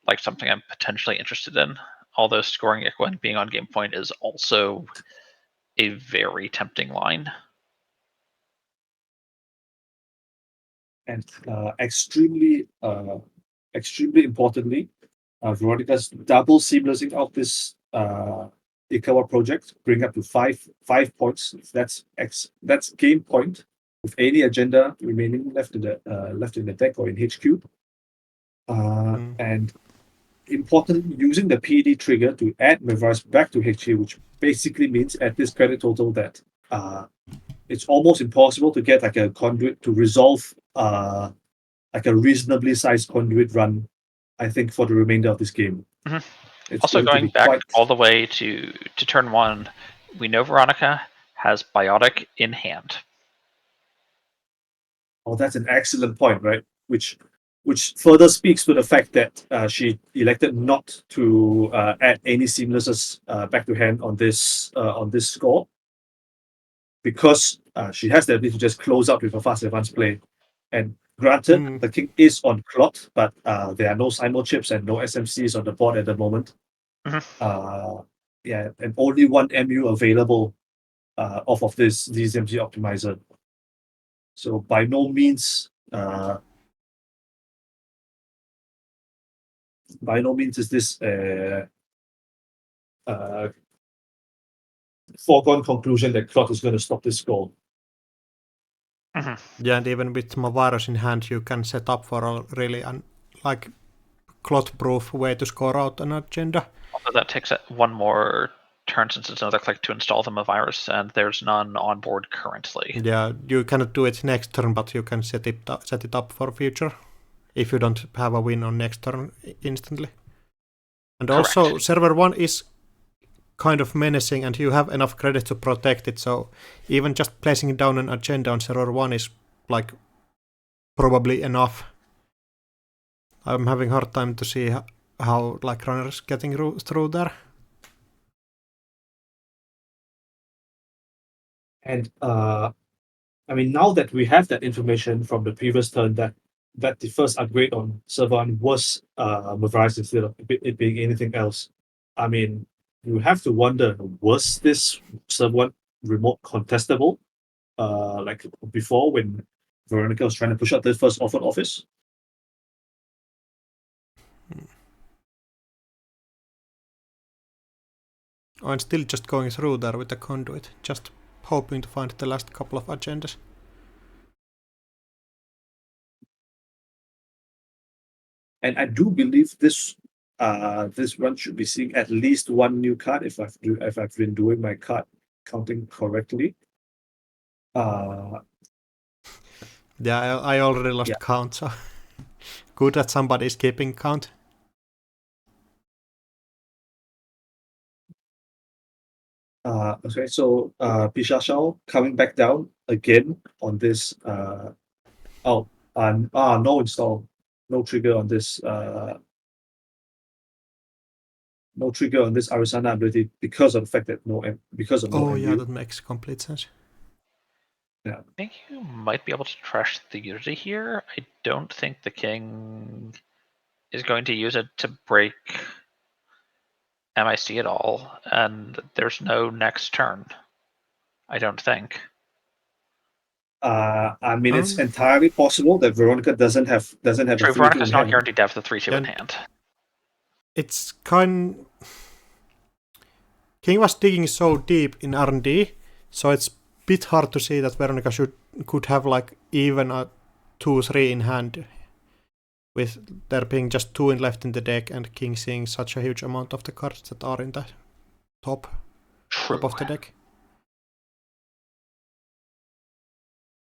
like something I'm potentially interested in. Although scoring Echo and being on game point is also a very tempting line. And extremely importantly, Veronica's double seamlessing out this Ikawa project, bring up to 5 points. That's game point with any agenda remaining left in the deck or in HQ. And importantly, using the PD trigger to add Mavarice back to HQ, which basically means at this credit total that it's almost impossible to get like a conduit to resolve like a reasonably sized conduit run, I think, for the remainder of this game. Also, going back all the way to turn 1, we know Veronica has Biotic in hand. Oh, that's an excellent point, right? Which further speaks to the fact that she elected not to add any seamlesses back to hand on this score, because she has the ability to just close out with a fast advance play. And granted, the King is on clock, but there are no Simul chips and no SMCs on the board at the moment. Yeah, and only one MU available off of this DZMG optimizer. So by no means is this a foregone conclusion that Clot is going to stop this goal. Yeah, and even with Mavarice in hand, you can set up for a really Clot-proof way to score out an agenda. Although that takes one more turn since it's another click to install the Mavarice, and there's none on board currently. Yeah, you cannot do it next turn, but you can set it up for future if you don't have a win on next turn instantly. And Correct. Also, server 1 is kind of menacing, and you have enough credit to protect it, so even just placing down an agenda on server 1 is like probably enough. I'm having a hard time to see how like runners getting through there. And I mean, now that we have that information from the previous turn, that the first upgrade on server 1 was Mavarice instead of it being anything else. I mean, you have to wonder, was this server 1 remote contestable like before when Veronica was trying to push out the first offered office? I'm still just going through there with the conduit, just hoping to find the last couple of agendas. And I do believe this run should be seeing at least one new card if I've been doing my card counting correctly. Yeah, I already lost count, so good that somebody is keeping count. Okay, so Pishashao coming back down again on this. No install, no trigger on this. No trigger on this Arisana ability because of the fact that no yeah, that makes complete sense. Yeah, I think you might be able to trash the Unity here. I don't think the King is going to use it to break MIC at all, and there's no next turn. I don't think. I mean, it's entirely possible that Veronica doesn't have True, a 3-2 Veronica's in not hand. guaranteed to have the 3-2 in hand. It's kind... King was digging so deep in R&D, so it's a bit hard to see that Veronica could have like even a 2-3 in hand, with there being just 2 left in the deck and King seeing such a huge amount of the cards that are in the top of the deck.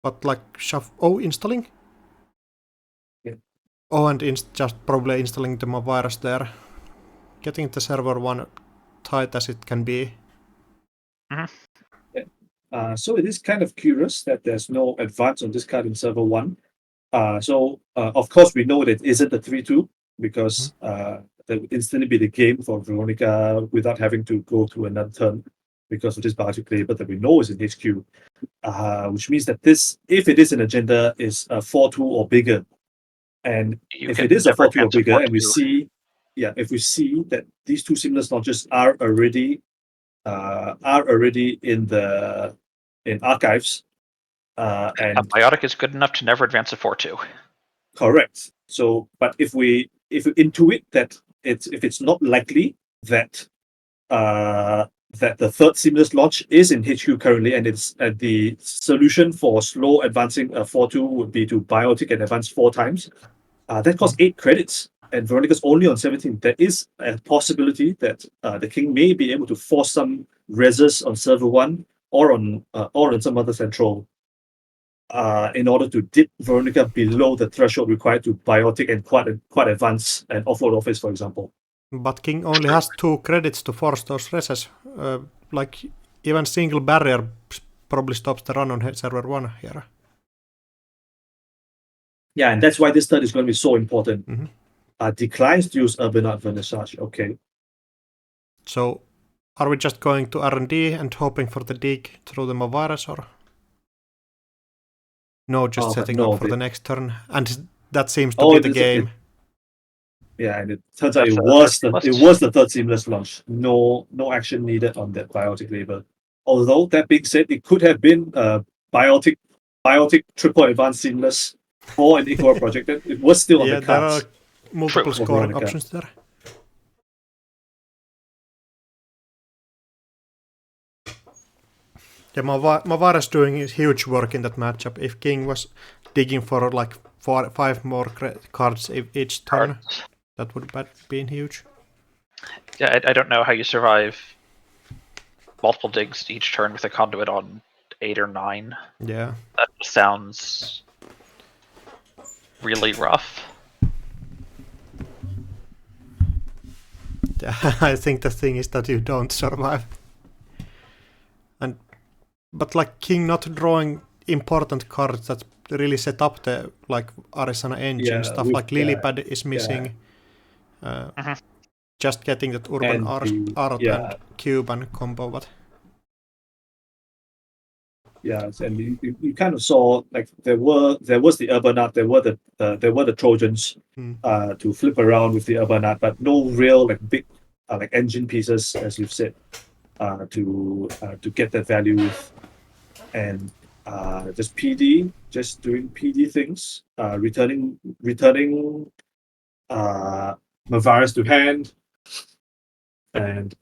But like installing? Yeah. Oh, and just probably installing the virus there. Getting the server 1 tight as it can be. So it is kind of curious that there's no advance on this card in server 1. Of course, we know that it isn't a 3-2 because that would instantly be the game for Veronica without having to go through another turn because of this biotic labor that we know is in HQ. Which means that this, if it is an agenda, is a 4-2 or bigger. And if it is a 4-2 or bigger, and we see, if we see that these 2 seamless launches are already in archives, and Biotic is good enough to never advance a 4-2. Correct. So, but if we intuit that if it's not likely that that the third seamless launch is in HQ currently, and it's the solution for slow advancing a 4-2 would be to biotic and advance 4 times. That costs 8 credits, and Veronica's only on 17. There is a possibility that the King may be able to force some reses on server 1 or on some other central in order to dip Veronica below the threshold required to biotic and quite advance and offload office, for example. But King only has 2 credits to force those reses. Like even single barrier probably stops the run on server 1 here. Yeah, and that's why this turn is going to be so important. Declines to use Urbanite Vernissage. Okay. So, are we just going to R&D and hoping for the dig through the Mavirus, or no? Just setting up for the next turn, and that seems to be the game. And it turns out it was the third seamless launch. No action needed on that biotic labor. Although that being said, it could have been biotic triple advanced seamless for an Equal project. It was still on the cards. There are multiple scoring options there. Yeah, Mavara's doing huge work in that matchup. If King was digging for like 5 more cards each turn, that would have been huge. Yeah, I don't know how you survive multiple digs each turn with a conduit on 8 or 9. Yeah. That sounds really rough. Yeah, I think the thing is that you don't survive. But like King not drawing important cards that really set up the like Arizona engine, stuff like Lilypad is missing. Just getting that Urban Art and Cuban combo, but and you kind of saw like there was the Urban Art, there were the Trojans to flip around with the Urban Art, but no real like big like engine pieces, as you've said, to get that value with, and just doing PD things, returning Mavirus to hand, and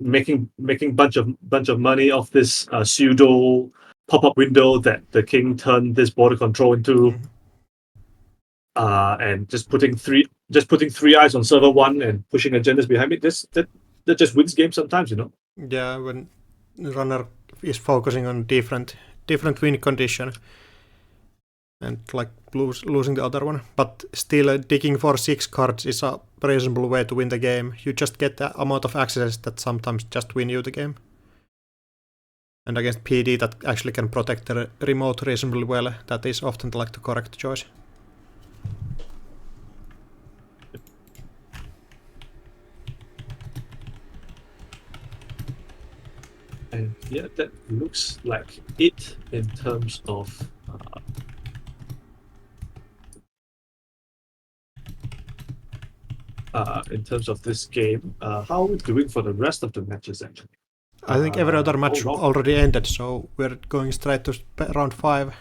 making bunch of money off this pseudo pop-up window that the King turned this border control into, and just putting 3 eyes on server 1 and pushing agendas behind it. That just wins games sometimes, you know. Yeah, when runner is focusing on different win condition and like losing the other one, but still digging for 6 cards is a reasonable way to win the game. You just get the amount of access that sometimes just win you the game. And against PD that actually can protect the remote reasonably well, that is often like the correct choice. And yeah, that looks like it in terms of this game. How are we doing for the rest of the matches, actually? I think every other match hold on. already ended, so we're going straight to round 5.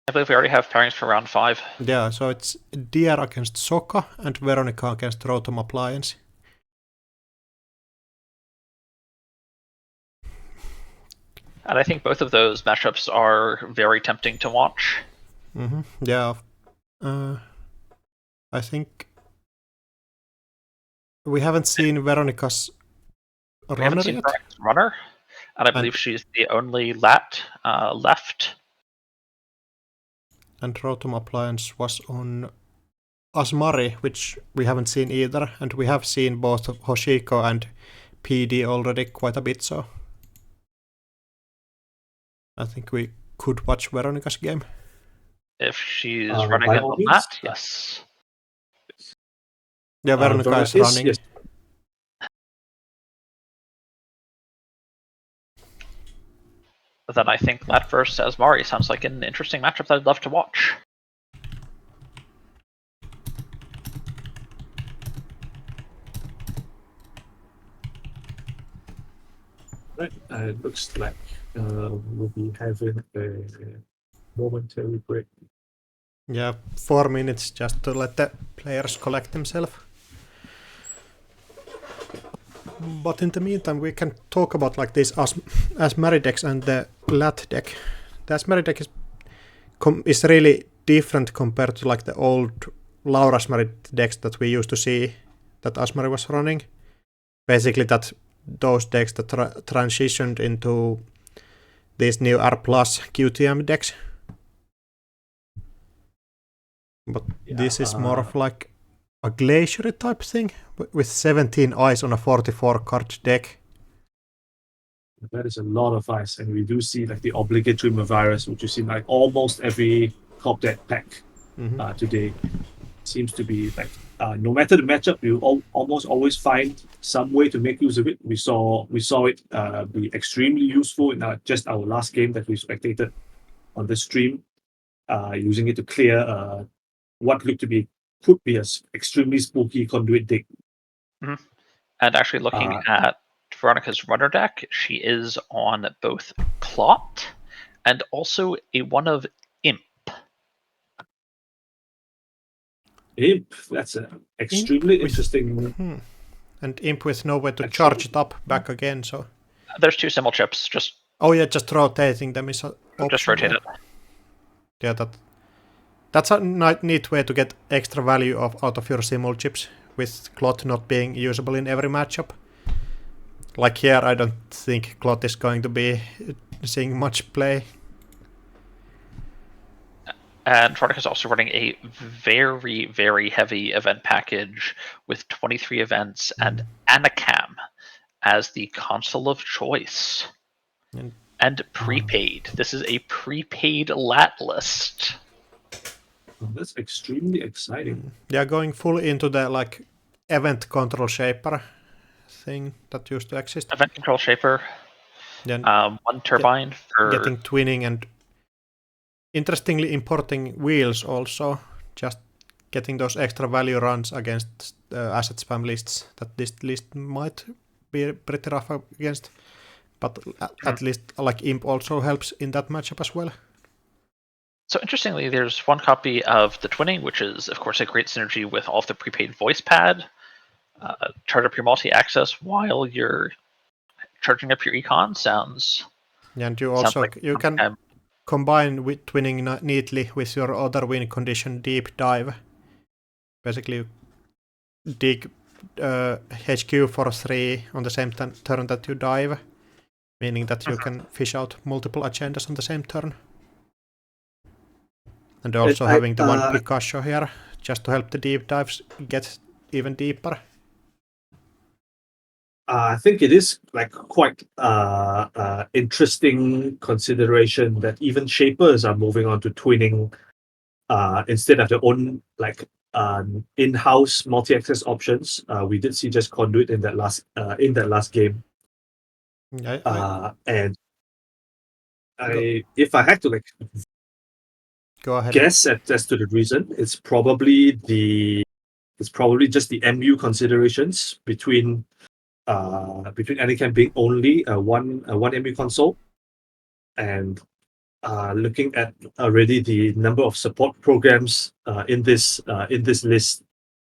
I believe we already have pairings for round 5. Yeah, so it's Dier against Soka and Veronica against Rotom Appliance. And I think both of those matchups are very tempting to watch. Mm-hmm. Yeah. I think we haven't seen Veronica's We haven't runner seen yet. Veronica's runner, and I believe she's the only lat left. And Rotom Appliance was on Asmari, which we haven't seen either, and we have seen both Hoshiko and PD already quite a bit, so I think we could watch Veronica's game. If she's running in the lat, yes. Yeah, Veronica is running. Yes. Then I think lat versus Asmari sounds like an interesting matchup that I'd love to watch. Right, it looks like we'll be having a momentary break. Yeah, 4 minutes just to let the players collect themselves. But in the meantime, we can talk about like this Asmari decks and the lat deck. The Asmari deck is really different compared to like the old Laura Asmari decks that we used to see that Asmari was running. Basically, that those decks that transitioned into these new R+ QTM decks. But this is more of like a glacier type thing with 17 eyes on a 44 card deck. That is a lot of ice, and we do see like the obligatory Mavirus, which you see like almost every top deck pack today. Seems to be like no matter the matchup, you almost always find some way to make use of it. We saw it be extremely useful in just our last game that we spectated on the stream, using it to clear what could be an extremely spooky conduit deck. Mm-hmm. And actually looking at Veronica's runner deck, she is on both Clot and also a one of Imp. Imp, that's an extremely interesting. And Imp with no way to charge it up back again, so. There's 2 symbol chips, just. Oh yeah, just rotating them is an option. Just rotate it. Yeah, that's a neat way to get extra value out of your symbol chips, with Clot not being usable in every matchup. Like here, I don't think Clot is going to be seeing much play. And Veronica is also running a very, very heavy event package with 23 events and Anacam as the console of choice. And prepaid. This is a prepaid lat list. Oh, that's extremely exciting. Yeah, going full into the like event control shaper thing that used to exist. Event control shaper. Then 1 turbine for getting twinning and interestingly importing wheels also, just getting those extra value runs against asset spam lists that this list might be pretty rough against. But at least like Imp also helps in that matchup as well. So interestingly, there's 1 copy of the twinning, which is of course a great synergy with all of the prepaid voice pad. Charge up your multi-access while you're charging up your econ sounds. Yeah, and you can combine with twinning neatly with your other win condition, deep dive. Basically, you dig HQ for 3 on the same turn that you dive, meaning that you can fish out multiple agendas on the same turn. And also having the 1 Picasso here, just to help the deep dives get even deeper. I think it is like quite interesting consideration that even shapers are moving on to twinning instead of their own like in-house multi-access options. We did see just conduit in that last game. And if I had to like go ahead. Guess as to the reason, it's probably just the MU considerations between being only one MU console, and looking at already the number of support programs in this list,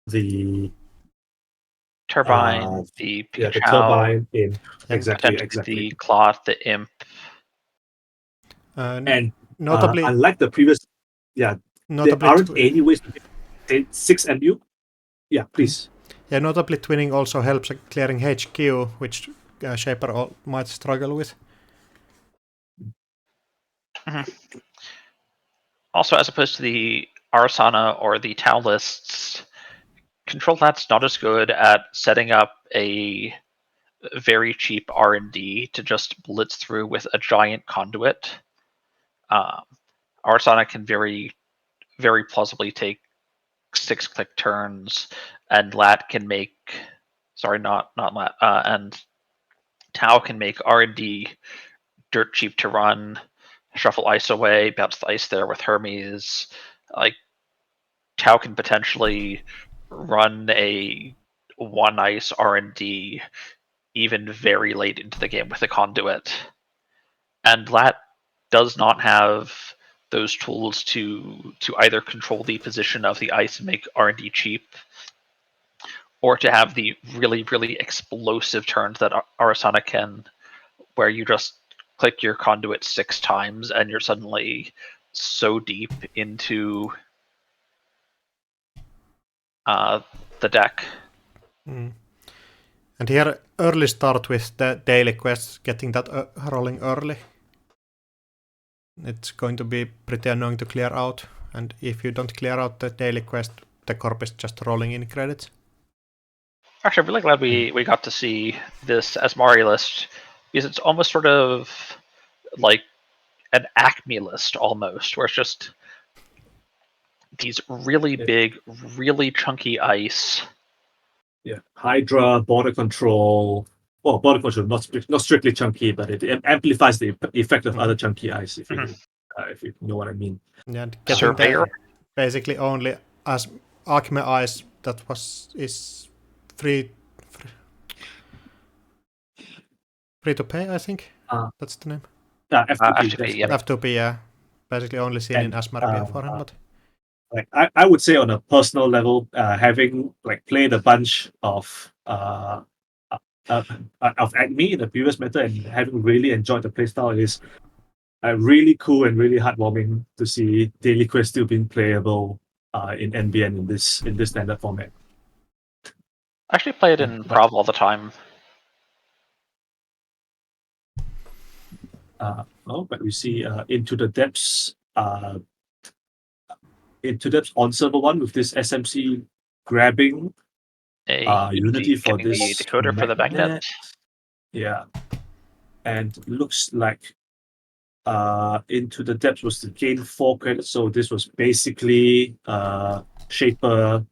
the turbine, the Pikachu, the turbine in exactly the cloth, the imp, and notably, unlike the previous, there aren't any ways to get 6 MU. Yeah, please. Yeah, notably twinning also helps clearing HQ, which Shaper might struggle with. Mm-hmm. Also, as opposed to the Arasana or the Tau lists, Control Lat's not as good at setting up a very cheap R&D to just blitz through with a giant conduit. Arasana can very, very plausibly take 6-click turns, and Lat can make, not Lat, and Tau can make R&D dirt cheap to run, shuffle ice away, bounce the ice there with Hermes. Like, Tau can potentially run a 1 ice R&D even very late into the game with a conduit. And Lat does not have those tools to either control the position of the ice and make R&D cheap, or to have the really, really explosive turns that Arasana can, where you just click your conduit 6 times and you're suddenly so deep into the deck. And here, early start with the daily quests, getting that rolling early. It's going to be pretty annoying to clear out, and if you don't clear out the daily quest, the corp is just rolling in credits. Actually, I'm really glad we got to see this Asmari list, because it's almost sort of like an Acme list almost, where it's just these really big, really chunky ice. Yeah, Hydra, border control. Well, border control not strictly chunky, but it amplifies the effect of other chunky ice. If you know what I mean. Yeah, and getting basically only as Acme ice that is free to pay, I think. That's the name. F2P. Yeah. F2P, yeah. Basically only seen in Asmari beforehand, but like I would say on a personal level, having like played a bunch of Acme in the previous meta and having really enjoyed the playstyle, is really cool and really heartwarming to see daily quest still being playable in NBN in this standard format. I actually play it in Prov all the time. But we see Into the Depths on server 1 with this SMC grabbing Unity for this the decoder for the magnet. Yeah, and looks like Into the Depths was to gain 4 credits, so this was basically Shaper.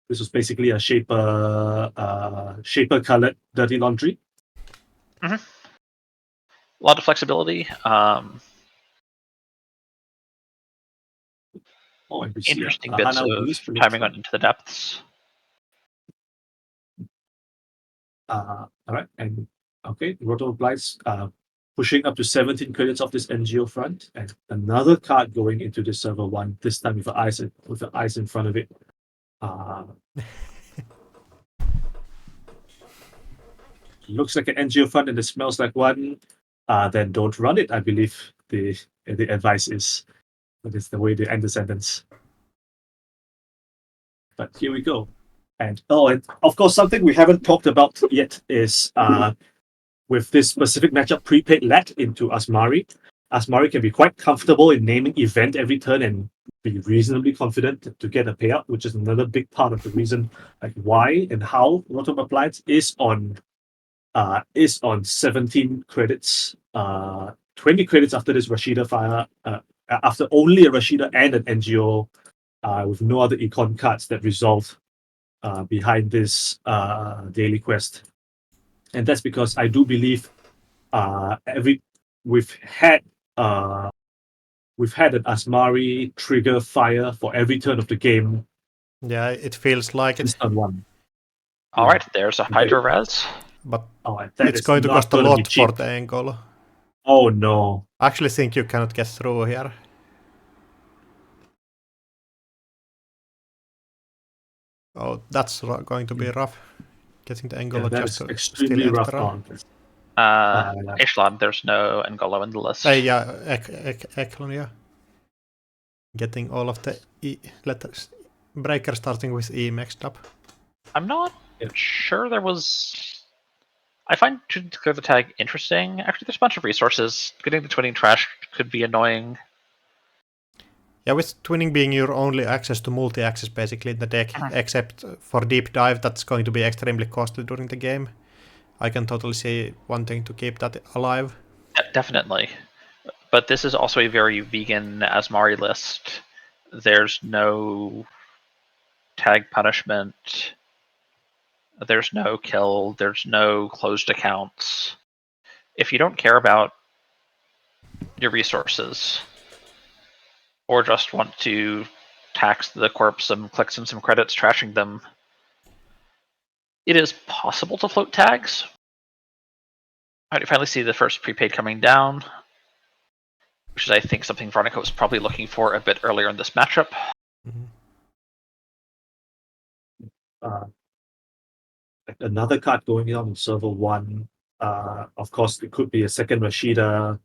This was basically a Shaper colored Dirty Laundry. Mm-hmm. A lot of flexibility. Interesting bits of timing on Into the Depths. All right, and okay, Roto Blights pushing up to 17 credits off this NGO front, and another card going into the server 1, this time with the ice in front of it. Looks like an NGO front and it smells like one. Then don't run it, I believe the advice is. That is the way to end the sentence. But here we go. And of course, something we haven't talked about yet is with this specific matchup, prepaid Lat into Asmari. Asmari can be quite comfortable in naming event every turn and be reasonably confident to get a payout, which is another big part of the reason like why and how Rotom Applied is on 17 credits, 20 credits after this Rashida fire, after only a Rashida and an NGO, with no other econ cards that resolve behind this daily quest. And that's because I do believe we've had an Asmari trigger fire for every turn of the game. Yeah, it feels like it's on one. All right, there's a Hydra Res. but that it's is going to not cost a gonna be lot for cheap. the Engolo. Oh no. I actually think you cannot get through here. Oh, that's going to be rough. Getting the Engolo That just is to extremely still rough enter. Echelon, there's no Engolo in the list. Yeah, Eklon, yeah. Getting all of the letters. Breaker starting with E mixed up. I'm not sure there was... I find to clear the tag interesting. Actually, there's a bunch of resources. Getting the twinning trash could be annoying. Yeah, with twinning being your only access to multi-access basically in the deck, except for deep dive, that's going to be extremely costly during the game. I can totally see wanting to keep that alive. Yeah, definitely. But this is also a very vegan Asmari list. There's no tag punishment. There's no kill. There's no closed accounts. If you don't care about your resources, or just want to tax the corpse and click some credits trashing them, it is possible to float tags. I finally see the first prepaid coming down, which is, I think, something Veronica was probably looking for a bit earlier in this matchup. Another card going on in server 1. Of course, it could be a second Rashida.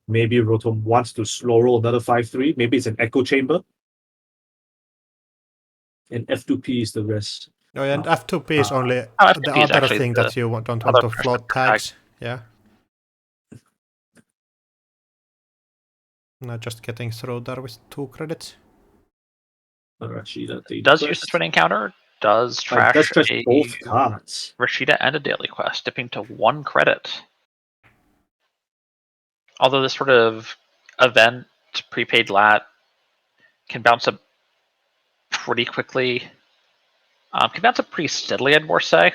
Maybe Rotom wants to slow roll another 5-3. Maybe it's an Echo Chamber. And F2P is the rest. Oh, and F2P is only F2P the is other thing that you don't want to float tags. Yeah. Now just getting through there with 2 credits. Rashida does use the twinning counter. Does trash both cards. Rashida and a daily quest, dipping to 1 credit. Although this sort of event prepaid lat can bounce up pretty quickly. Can bounce up pretty steadily, I'd more say.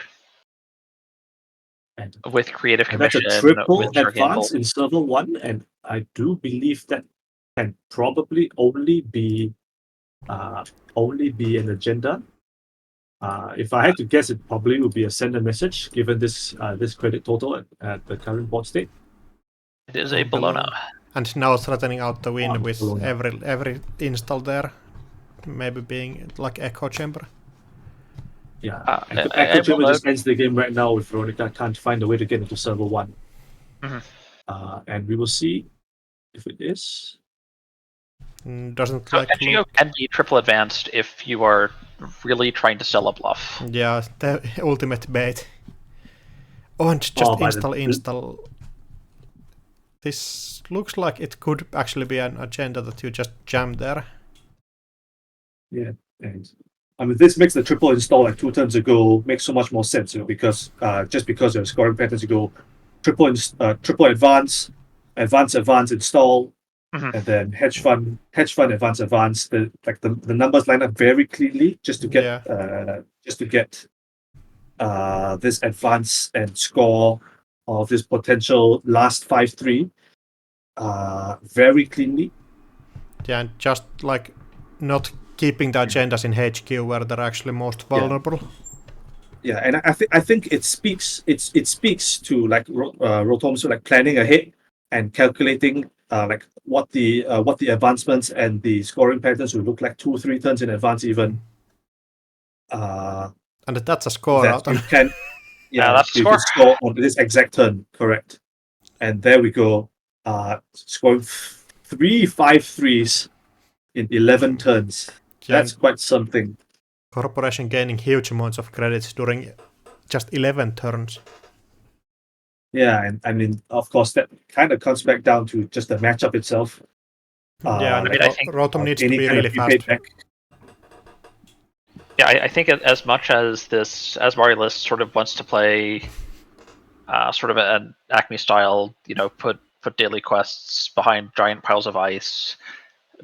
With creative commission, that's a triple with advance in server 1, and I do believe that can probably only be an agenda. If I had to guess, it probably would be a send a message, given this credit total at the current board state. It is a Bologna. And now threatening out the win with Bologna. every install there. Maybe being like Echo Chamber. Yeah, Echo Chamber just ends the game right now if Veronica can't find a way to get into server 1. And we will see if it is. Doesn't so can be triple advanced if you are really trying to sell a bluff. Yeah, the ultimate bait. Oh, and just install. This looks like it could actually be an agenda that you just jam there. Yeah, and I mean this makes the triple install like 2 turns ago makes so much more sense, because there are scoring patterns, you go triple advance, install, and then hedge fund, advance. The numbers line up very cleanly just to get this advance and score of this potential last 5-3 very cleanly. Yeah, and just like not keeping the agendas in HQ where they're actually most vulnerable. Yeah, and I think it speaks to like Rotom's like planning ahead and calculating like what the advancements and the scoring patterns will look like 2-3 turns in advance even. And that's a score that out. You can that's you can score on this exact turn, correct? And there we go. Scoring 3 5-3s in 11 turns. That's quite something. Corporation gaining huge amounts of credits during just 11 turns. Yeah, and I mean, of course, that kind of comes back down to just the matchup itself. I think Rotom needs to be really fast. Yeah, I think as much as this Asmari list sort of wants to play sort of an Acme style, put daily quests behind giant piles of ice,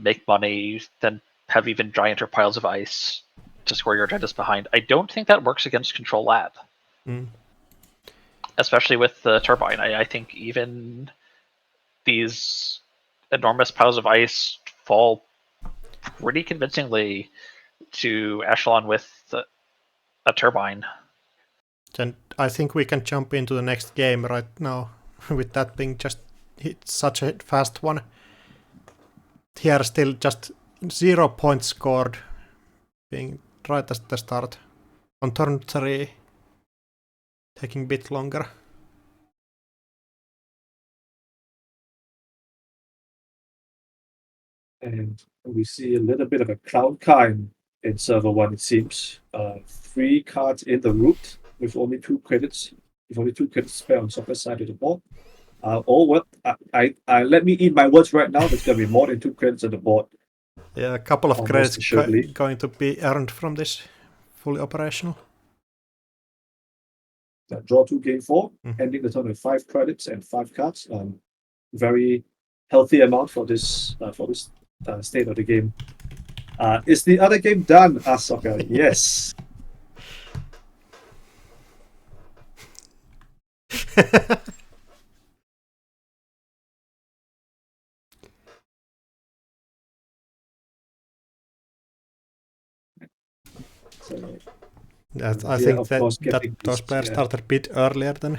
make money, then have even gianter piles of ice to score your agendas behind. I don't think that works against Control Lab. Especially with the Turbine. I think even these enormous piles of ice fall pretty convincingly to Echelon with a Turbine. Then I think we can jump into the next game right now, with that being just such a fast one. Here still just 0 points scored, being right at the start. On turn 3, taking a bit longer. And we see a little bit of a cloud car in server 1, it seems. 3 cards in the root with only 2 credits. With only 2 credits spare on soccer side of the board. I let me eat my words right now. There's going to be more than 2 credits on the board. Yeah, a couple of Almost credits assuredly. going to be earned from this fully operational. Draw 2 game 4, Mhm. ending the turn with 5 credits and 5 cards. Very healthy amount for this state of the game. Is the other game done, Soccer? Yes. So, I yeah, think of that course, getting those this, players yeah. started a bit earlier than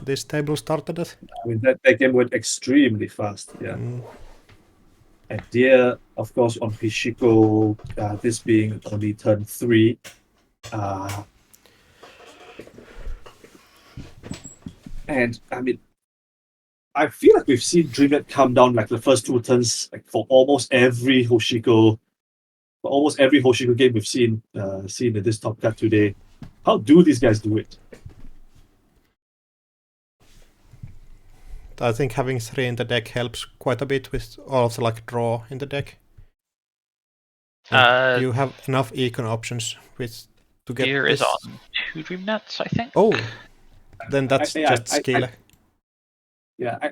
this table started at. I mean, that game went extremely fast. Yeah. And there, of course, on Hishiko, this being only turn 3. And I mean, I feel like we've seen DreamNet come down like the first 2 turns, like for almost every Hoshiko game we've seen in this top cut today. How do these guys do it? I think having 3 in the deck helps quite a bit with all of the draw in the deck. You have enough econ options to get Deer this. is on 2 DreamNets, I think. Oh, then that's just skill.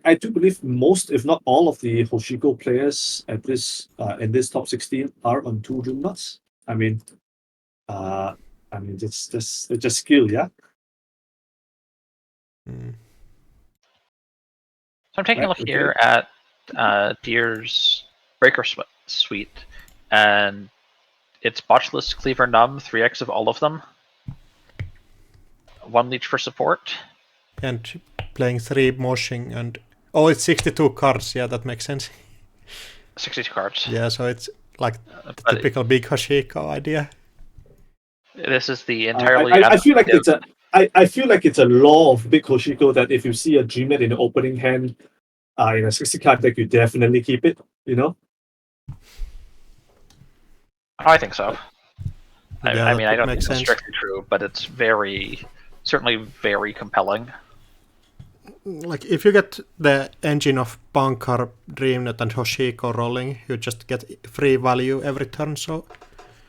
I do believe most, if not all, of the Hoshiko players at this in this top 16 are on 2 DreamNets. I mean, it's just skill, yeah. So I'm taking a look here at Deer's Breaker Suite, and it's Botchless, Cleaver, Numb, 3x of all of them. 1 leech for support. And playing 3 moshing and... Oh, it's 62 cards, yeah, that makes sense. 62 cards. Yeah, so it's like the typical big Hoshiko idea. This is the entirely... I feel like it's a law of big Hoshiko that if you see a DreamNet in the opening hand in a 60 card deck, you definitely keep it, you know? I think so. Yeah, I mean, I don't think makes it's sense. strictly true, but it's certainly very compelling. Like, if you get the engine of Bankar, DreamNet, and Hoshiko rolling, you just get free value every turn, so...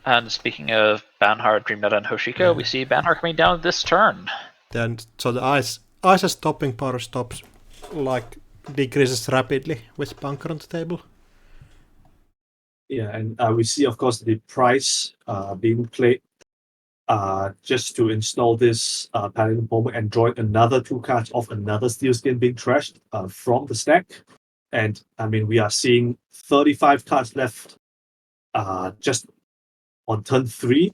And speaking of Banhar, DreamNet, and Hoshiko, we see Banhar coming down this turn. Then, so the ice's stopping power stops, decreases rapidly with Bankar on the table. Yeah, and we see, of course, the price being played just to install this Paladin Bomber and draw another 2 cards of another Steel Skin being trashed from the stack. And I mean, we are seeing 35 cards left just on turn 3.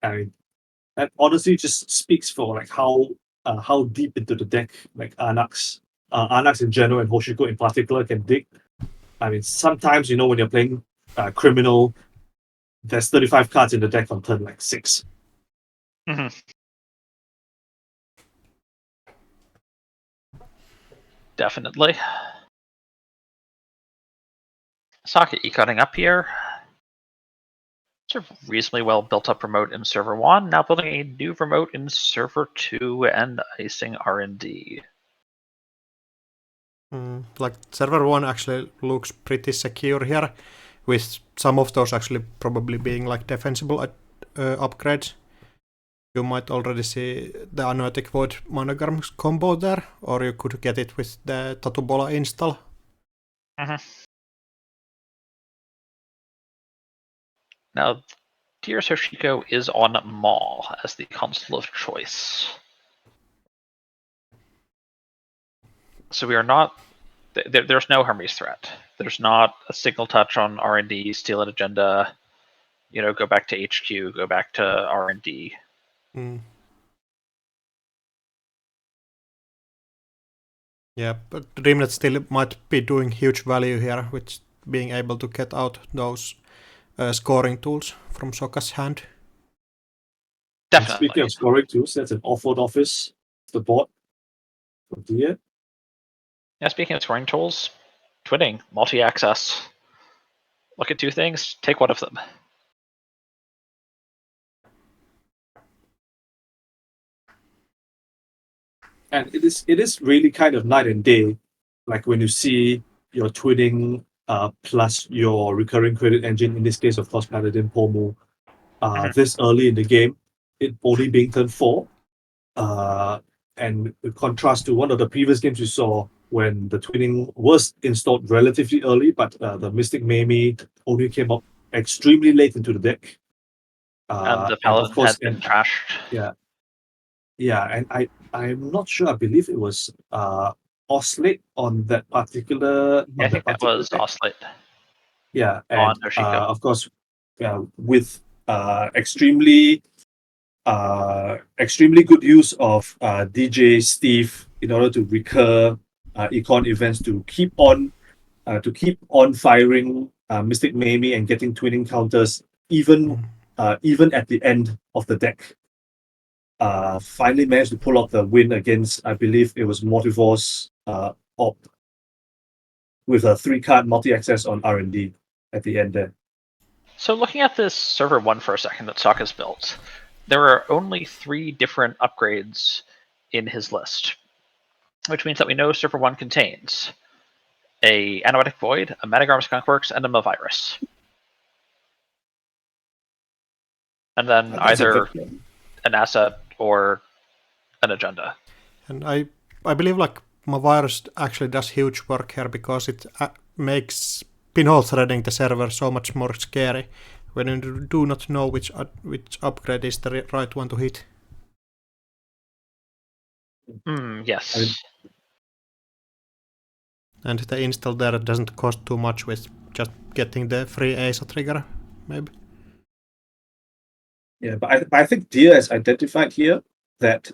I mean, that honestly just speaks for how deep into the deck Anax in general and Hoshiko in particular can dig. I mean, sometimes when you're playing Criminal, there's 35 cards in the deck on turn 6. Mm-hmm. Definitely. Socket e-cutting up here. Sort of reasonably well built up remote in server 1, now building a new remote in server 2 and icing R&D. Server 1 actually looks pretty secure here, with some of those actually probably being defensible upgrades. You might already see the Anoetic Void Monogram combo there, or you could get it with the Tatubola install. Now, Deer's Hoshiko is on Maul as the console of choice. So we are not... There's no Hermes threat. There's not a single touch on R&D, steal an agenda, go back to HQ, go back to R&D. Yeah, but Dreamnet still might be doing huge value here, with being able to get out those scoring tools from Soka's hand. Definitely. And speaking of scoring tools, that's an off-road office, the board from here. Yeah, speaking of scoring tools, twinning, multi-access. Look at two things, take one of them. And it is really kind of night and day, like when you see your twinning plus your recurring credit engine, in this case, of course, Paladin Pomu, this early in the game, it only being turn 4. And in contrast to one of the previous games you saw when the twinning was installed relatively early, but the Mystic Mamie only came up extremely late into the deck. And the Paladin of course, had been trashed. Yeah, and I'm not sure. I believe it was Oscillate on that particular. I think that was deck. Oscillate. Yeah, On and Noshiko. of course, with extremely good use of DJ Steve in order to recur econ events to keep on firing Mystic Mamie and getting twinning counters even at the end of the deck. Finally managed to pull out the win against, I believe it was Mortivor's Op, with a 3-card multi-access on R&D at the end there. So looking at this server 1 for a second that Sokka's built, there are only 3 different upgrades in his list, which means that we know server 1 contains a Anoetic Void, a Metagarm Skunkworks, and a Mavirus. And then either an asset or an agenda. And I believe like Mavirus actually does huge work here, because it makes pinhole threading the server so much more scary when you do not know which upgrade is the right one to hit. Yes. And the install there doesn't cost too much with just getting the free ASA trigger, maybe. Yeah, but I think Dia has identified here that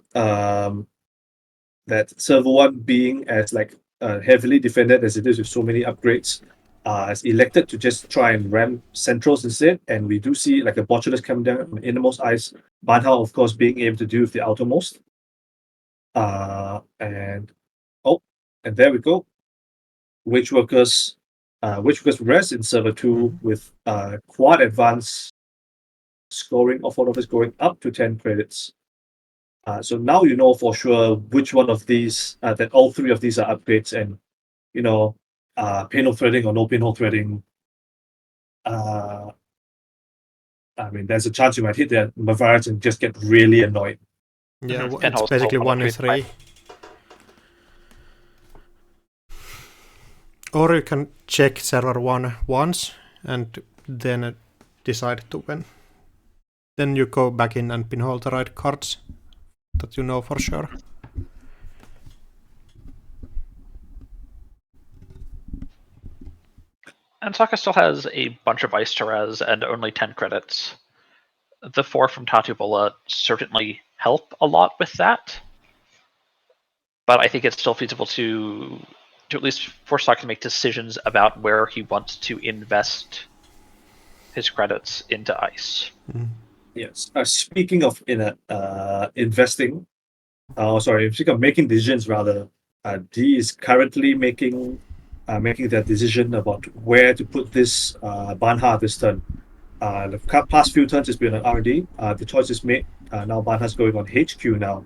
that server 1 being as heavily defended as it is with so many upgrades, has elected to just try and ram centrals instead, and we do see like a Botulus coming down on the innermost ice, Banhao of course being able to deal with the outermost. And there we go. Wage workers rest in server 2 with quad advance scoring of all of us going up to 10 credits. So now you know for sure which one of these, that all 3 of these are upgrades, and pinhole threading or no pinhole threading. I mean, there's a chance you might hit the Mavirus and just get really annoyed. Yeah, it's basically 1 in 3. Or you can check server 1 once and then decide to win. Then you go back in and pinhole the right cards that you know for sure. And Sokka still has a bunch of Ice Terez and only 10 credits. The 4 from Tatubola certainly help a lot with that. But I think it's still feasible to at least force Sokka to make decisions about where he wants to invest his credits into Ice. Yes. Speaking of investing, speaking of making decisions rather, D is currently making that decision about where to put this Banha this turn. The past few turns has been on R&D. The choice is made. Now Banha's going on HQ now.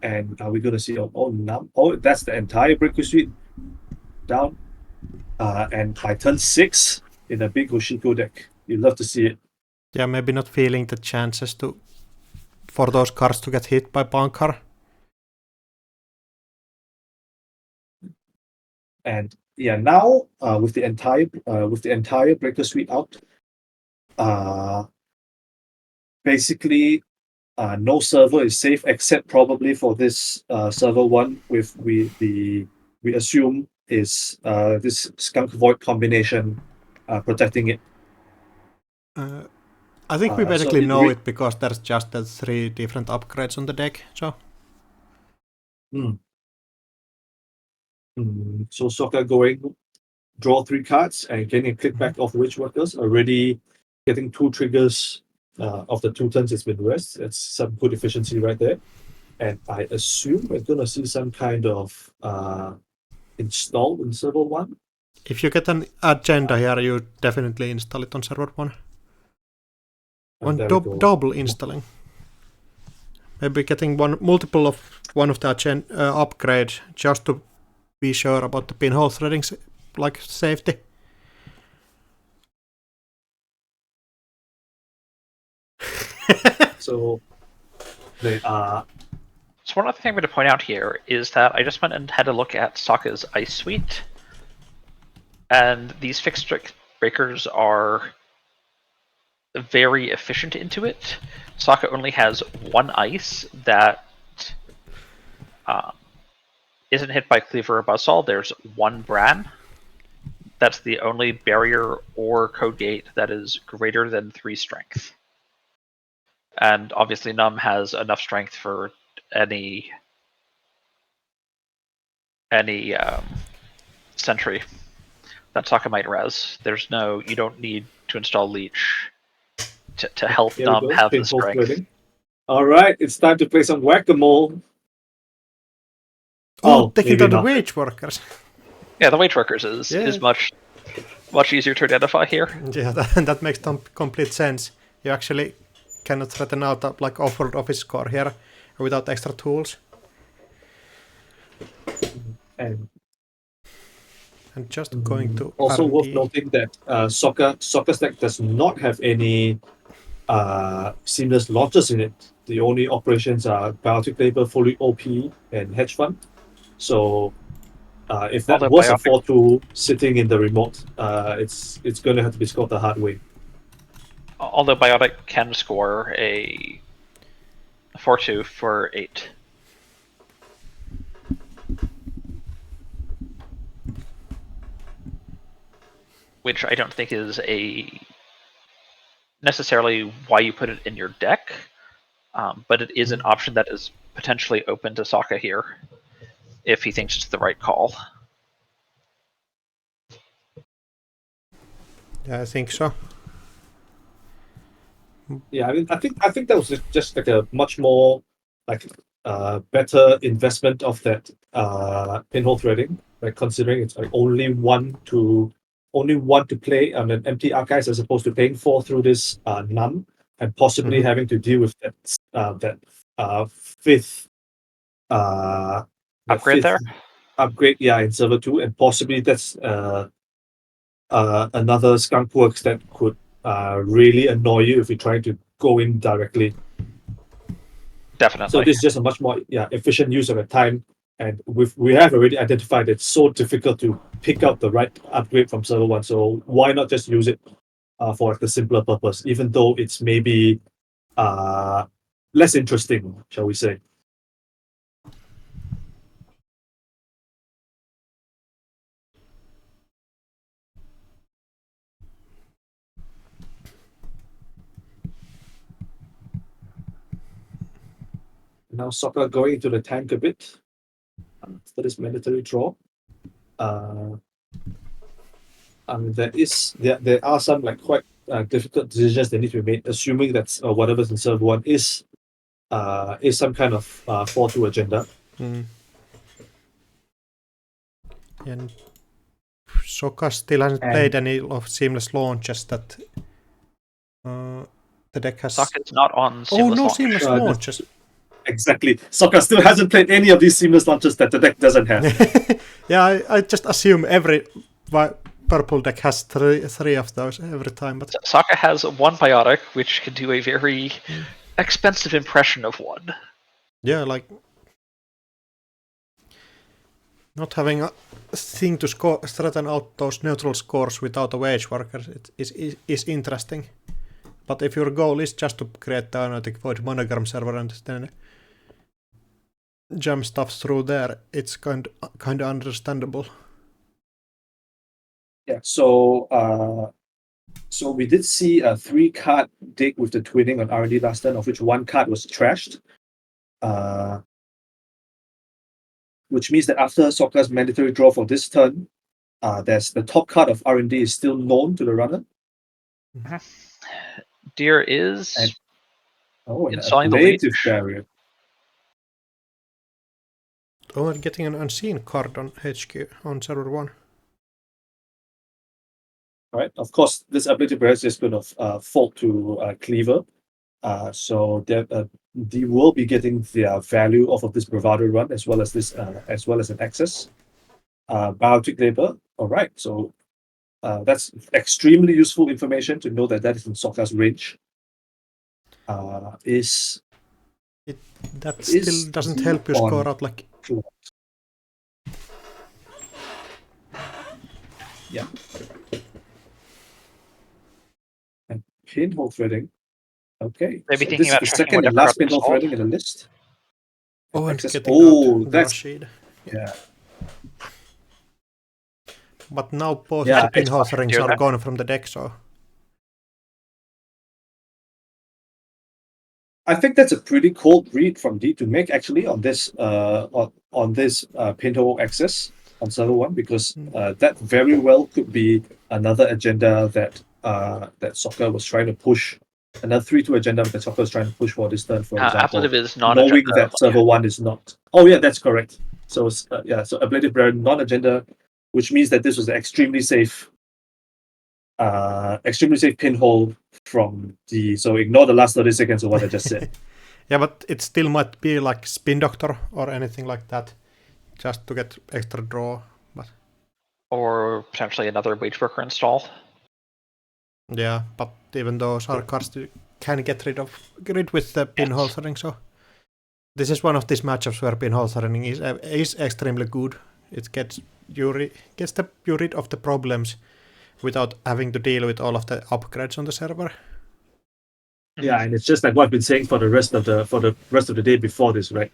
And are we going to see that's the entire Breakthrough Suite down. And by turn 6 in a big Hoshiko deck, you'd love to see it. Yeah, maybe not feeling the chances for those cards to get hit by Bankar. And yeah, now with the entire Breaker Suite out, basically no server is safe except probably for this server 1 with we assume is this Skunk Void combination protecting it. I think we basically know it because there's just the 3 different upgrades on the deck. So So Soccer going, draw 3 cards and getting a clickback of wage workers, already getting 2 triggers of the 2 turns it's been rest. That's some good efficiency right there. And I assume we're going to see some kind of install in server 1. If you get an agenda here, you definitely install it on server 1. Double installing. Maybe getting multiple of one of the upgrade just to be sure about the pinhole threading, like safety. So they are. So one other thing I'm going to point out here is that I just went and had a look at Sokka's ice suite, and these fixed breakers are very efficient into it. Sokka only has 1 ice that isn't hit by Cleaver or Buzzsaw. There's 1 Bran. That's the only barrier or code gate that is greater than 3 strength. And obviously Num has enough strength for any sentry that Sokka might res. You don't need to install Leech to help Num have the strength. Threading. All right, it's time to play some whack-a-mole. Taking down the wage workers. Yeah, the wage workers is much easier to identify here. Yeah, that makes complete sense. You actually cannot threaten out like offered office core here without extra tools. And just going to also R&D. worth noting that Soccer Stack does not have any seamless launches in it. The only operations are Biotic Labor, Fully OP, and Hedge Fund. So if that was a 4-2 sitting in the remote, it's going to have to be scored the hard way. Although Biotic can score a 4-2 for 8. Which I don't think is necessarily why you put it in your deck, but it is an option that is potentially open to Sokka here, if he thinks it's the right call. Yeah, I think so. Yeah, I mean, I think that was just like a much more like better investment of that pinhole threading, like considering it's like only one to play on an empty archives as opposed to paying 4 through this num and possibly having to deal with that fifth upgrade there. Upgrade, yeah, in server 2, and possibly that's another skunk works that could really annoy you if you're trying to go in directly. Definitely. So this is just a much more efficient use of your time, and we have already identified it's so difficult to pick out the right upgrade from server 1. So why not just use it for like a simpler purpose, even though it's maybe less interesting, shall we say? Now Sokka going into the tank a bit for this mandatory draw. There are some like quite difficult decisions that need to be made, assuming that whatever's in server 1 is some kind of 4-2 agenda. And Sokka still hasn't played any of seamless launches that the deck has. Sokka's not on seamless seamless launches. Exactly. Sokka still hasn't played any of these seamless launches that the deck doesn't have. Yeah, I just assume every purple deck has three of those every time. But Sokka has 1 biotic, which can do a very expensive impression of 1. Yeah, like not having a thing to threaten out those neutral scores without a wage worker is interesting. But if your goal is just to create the Analytic Void Monogram server and then jam stuff through there, it's kind of understandable. Yeah, so we did see a 3-card deck with the twinning on R&D last turn, of which 1 card was trashed. which means that after Sokka's mandatory draw for this turn, there's the top card of R&D is still known to the runner. Deer is And an installing the ablative leech. barrier. Oh, and getting an unseen card on HQ on server 1. Right. Of course, this ablative barrier is just going to fall to Cleaver. So they will be getting their value off of this bravado run as well as this as well as an access. Biotic labor. All right. So that's extremely useful information to know that is in Sokka's range. That still doesn't help you score out like. Yeah. And pinhole threading. Okay. Maybe so thinking this is about the checking second and whatever last got pinhole installed. threading in the list. Oh, and Access. getting out that's Rashid. yeah. But now both Yeah, the pinhole rings do are that. gone from the deck, so. I think that's a pretty cold read from D to make actually on this pinhole access on server 1 because that very well could be another agenda that Sokka was trying to push. Another 3-2 agenda that Sokka was trying to push for this turn, for example. Ablative is Knowing non-agenda. that server 1 is not. Oh yeah, that's correct. So so ablative barrier non-agenda, which means that this was an extremely safe pinhole from D. So ignore the last 30 seconds of what I just said. Yeah, but it still might be like Spin Doctor or anything like that, just to get extra draw. But Or potentially another wage worker install. yeah, but even those are cards you can get rid with the pinhole threading. So this is one of these matchups where pinhole threading is extremely good. It gets you rid of the problems without having to deal with all of the upgrades on the server. Yeah, and it's just like what I've been saying for the rest of the day before this, right?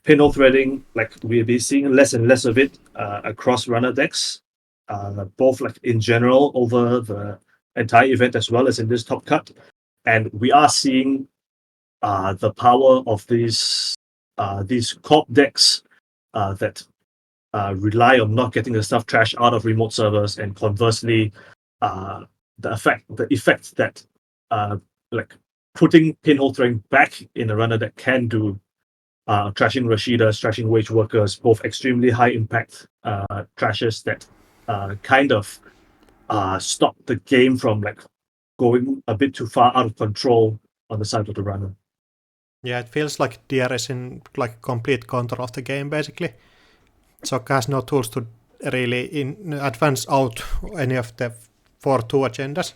Pinhole threading, like we'll be seeing less and less of it across runner decks, both like in general over the entire event as well as in this top cut, and we are seeing the power of these corp decks that rely on not getting the stuff trashed out of remote servers, and conversely, the effect that like putting pinhole threading back in a runner that can do trashing Rashidas, trashing wage workers, both extremely high impact trashes that kind of stop the game from like going a bit too far out of control on the side of the runner. Yeah, it feels like DR is in like complete control of the game basically. Sokka has no tools to really advance out any of the 4-2 agendas,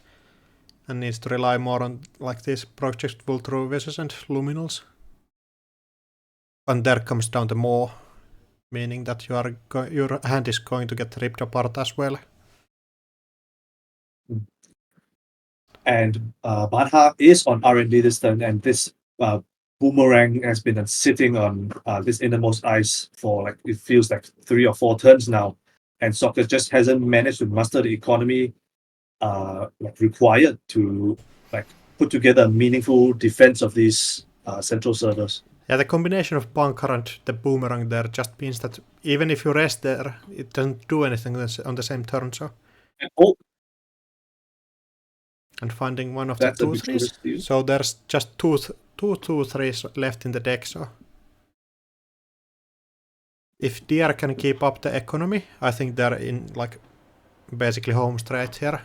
and needs to rely more on like these projectable true wishes and luminals. And there comes down the more, meaning that your hand is going to get ripped apart as well. And Banha is on R&D this turn, and this boomerang has been sitting on this innermost ice for like it feels like 3 or 4 turns now, and Sokka just hasn't managed to muster the economy like required to like put together a meaningful defense of these central servers. Yeah, the combination of bunker and the boomerang there just means that even if you rest there, it doesn't do anything on the same turn. So. And finding one of the 2-3s. So there's just two 2-3s left in the deck. So if DR can keep up the economy, I think they're in like basically home straight here.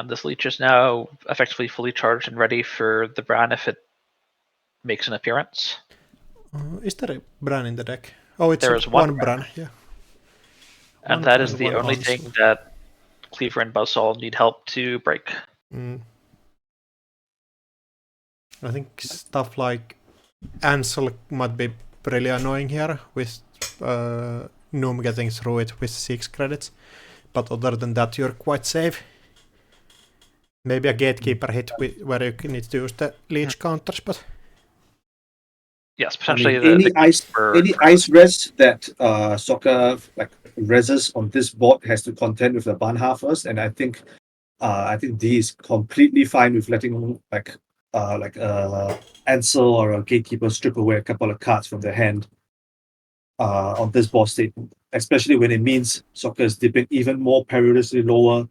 This leech is now effectively fully charged and ready for the Bran if it makes an appearance. Is there a Bran in the deck? Oh, it's there is one Bran, yeah. And that is the only thing that Cleaver and Buzzsaw need help to break. I think stuff like Ansel might be really annoying here with Noom getting through it with 6 credits. But other than that, you're quite safe. Maybe a gatekeeper hit where you need to use the leech counters, but Yes, potentially any ice res that soccer like reses on this board has to contend with the Banha first, and I think D is completely fine with letting Ansel or a gatekeeper strip away a couple of cards from their hand on this board state, especially when it means soccer is dipping even more perilously lower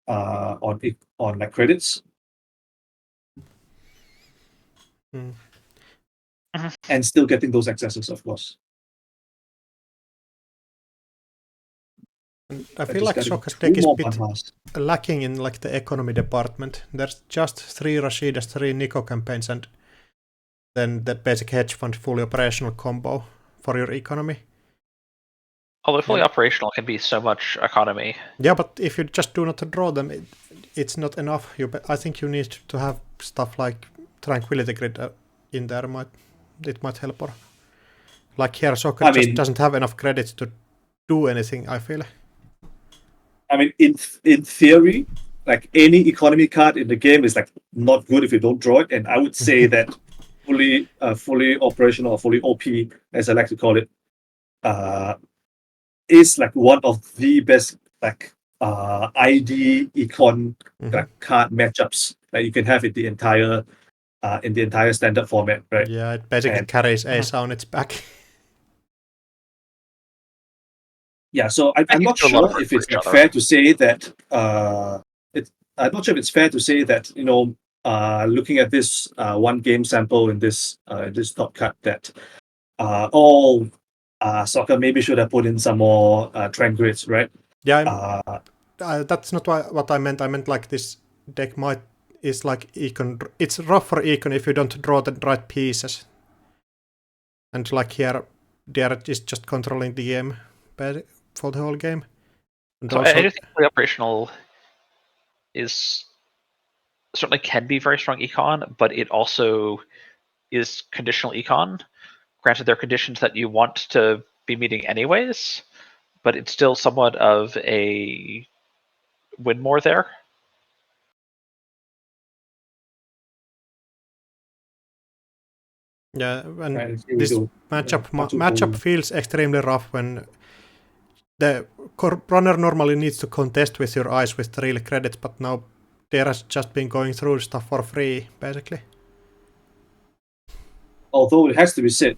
on like credits. And still getting those accesses, of course. I feel like Soccer's deck is a bit lacking in like the economy department. There's just 3 Rashidas, 3 Nico campaigns, and then the basic hedge fund fully operational combo for your economy. Although fully operational can be so much economy. Yeah, but if you just do not draw them, it's not enough. I think you need to have stuff like Tranquility Grid in there. It might help. Or like here, Soccer just doesn't have enough credits to do anything, I feel. I mean, in theory, like any economy card in the game is like not good if you don't draw it, and I would say that fully operational or fully OP, as I like to call it, is like one of the best like ID econ card matchups that you can have in the entire standard format, right? Yeah, it basically carries Ace on its back. Yeah, so I'm not sure if it's fair to say that I'm not sure if it's fair to say that looking at this one game sample in this top cut that all soccer maybe should have put in some more trend grids, right? Yeah, that's not what I meant. I meant like this deck is like econ. It's rough for econ if you don't draw the right pieces. And like here, Derek is just controlling the game for the whole game. And so also, I do think fully operational is certainly can be very strong econ, but it also is conditional econ. Granted, there are conditions that you want to be meeting anyways, but it's still somewhat of a win more there. Yeah, and this matchup feels extremely rough when the runner normally needs to contest with your eyes with the real credits, but now Dera's just been going through stuff for free, basically. Although it has to be said,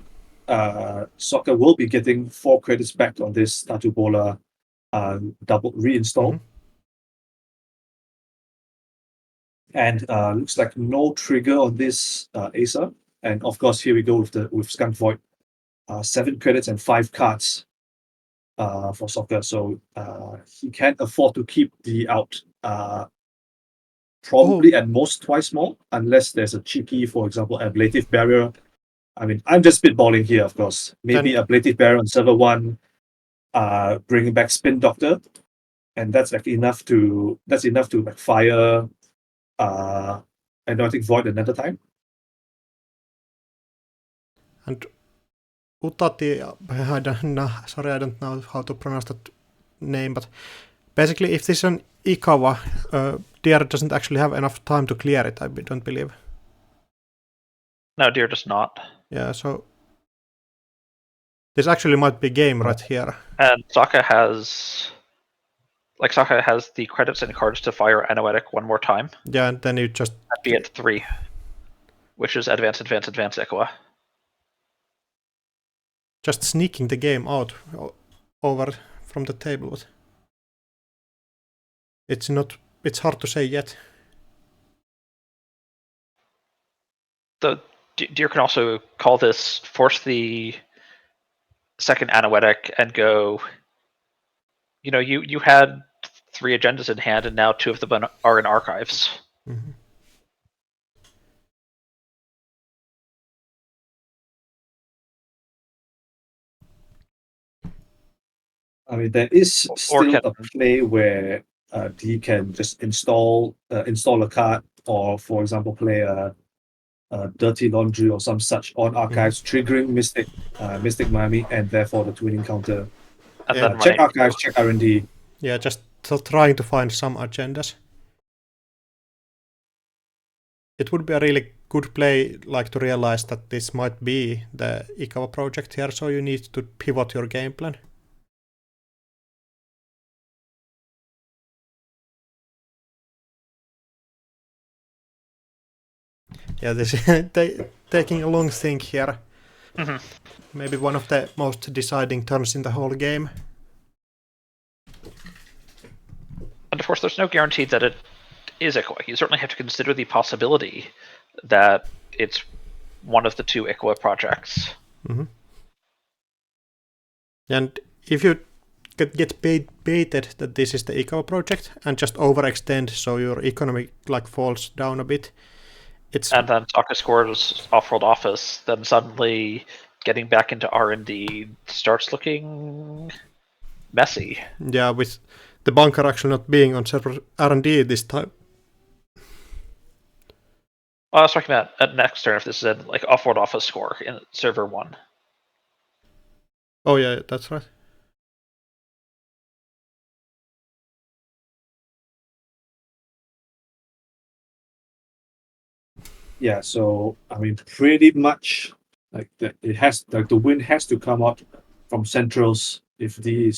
Soccer will be getting 4 credits back on this Tatu Bola double reinstall. And looks like no trigger on this Acer. And of course, here we go with Skunk Void. 7 credits and 5 cards for Soccer. So he can't afford to keep the out probably at most twice more, unless there's a cheeky, for example, ablative barrier. I mean, I'm just spitballing here, of course. Maybe ablative barrier on server 1, bringing back Spin Doctor, and that's like enough to like fire Anointing Void another time. And Utati, I don't know how to pronounce that name, but basically if this is an Ikawa, Deer doesn't actually have enough time to clear it, I don't believe. No, Deer does not. Yeah, so this actually might be game right here. And Sokka has the credits and cards to fire Anoetic one more time. Yeah, and then you just... That'd be at 3, which is advance, Equa. Just sneaking the game out over from the table. It's hard to say yet. The Deer can also call this, force the second Anoetic and go, you had 3 agendas in hand and now 2 of them are in archives. Mm-hmm. I mean, there is still a play where D can just install a card, or for example, play a Dirty Laundry or some such on archives, triggering Mystic Miami, and therefore the twinning counter. And then check archives, check R&D. Yeah, just trying to find some agendas. It would be a really good play like to realize that this might be the Ikawa project here, so you need to pivot your game plan. Yeah, this is taking a long think here. Maybe one of the most deciding turns in the whole game. And of course, there's no guarantee that it is Ikawa. You certainly have to consider the possibility that it's one of the two Ikawa projects. Mm-hmm. And if you get baited that this is the Ikawa project and just overextend so your economy like falls down a bit, and then Sokka scores Off-World Office, then suddenly getting back into R&D starts looking messy. Yeah, with the bunker actually not being on server R&D this time. I was talking about at next turn if this is a like Off-World Office score in server 1. Oh yeah, that's right. Yeah, so I mean, pretty much like the wind has to come out from centrals if D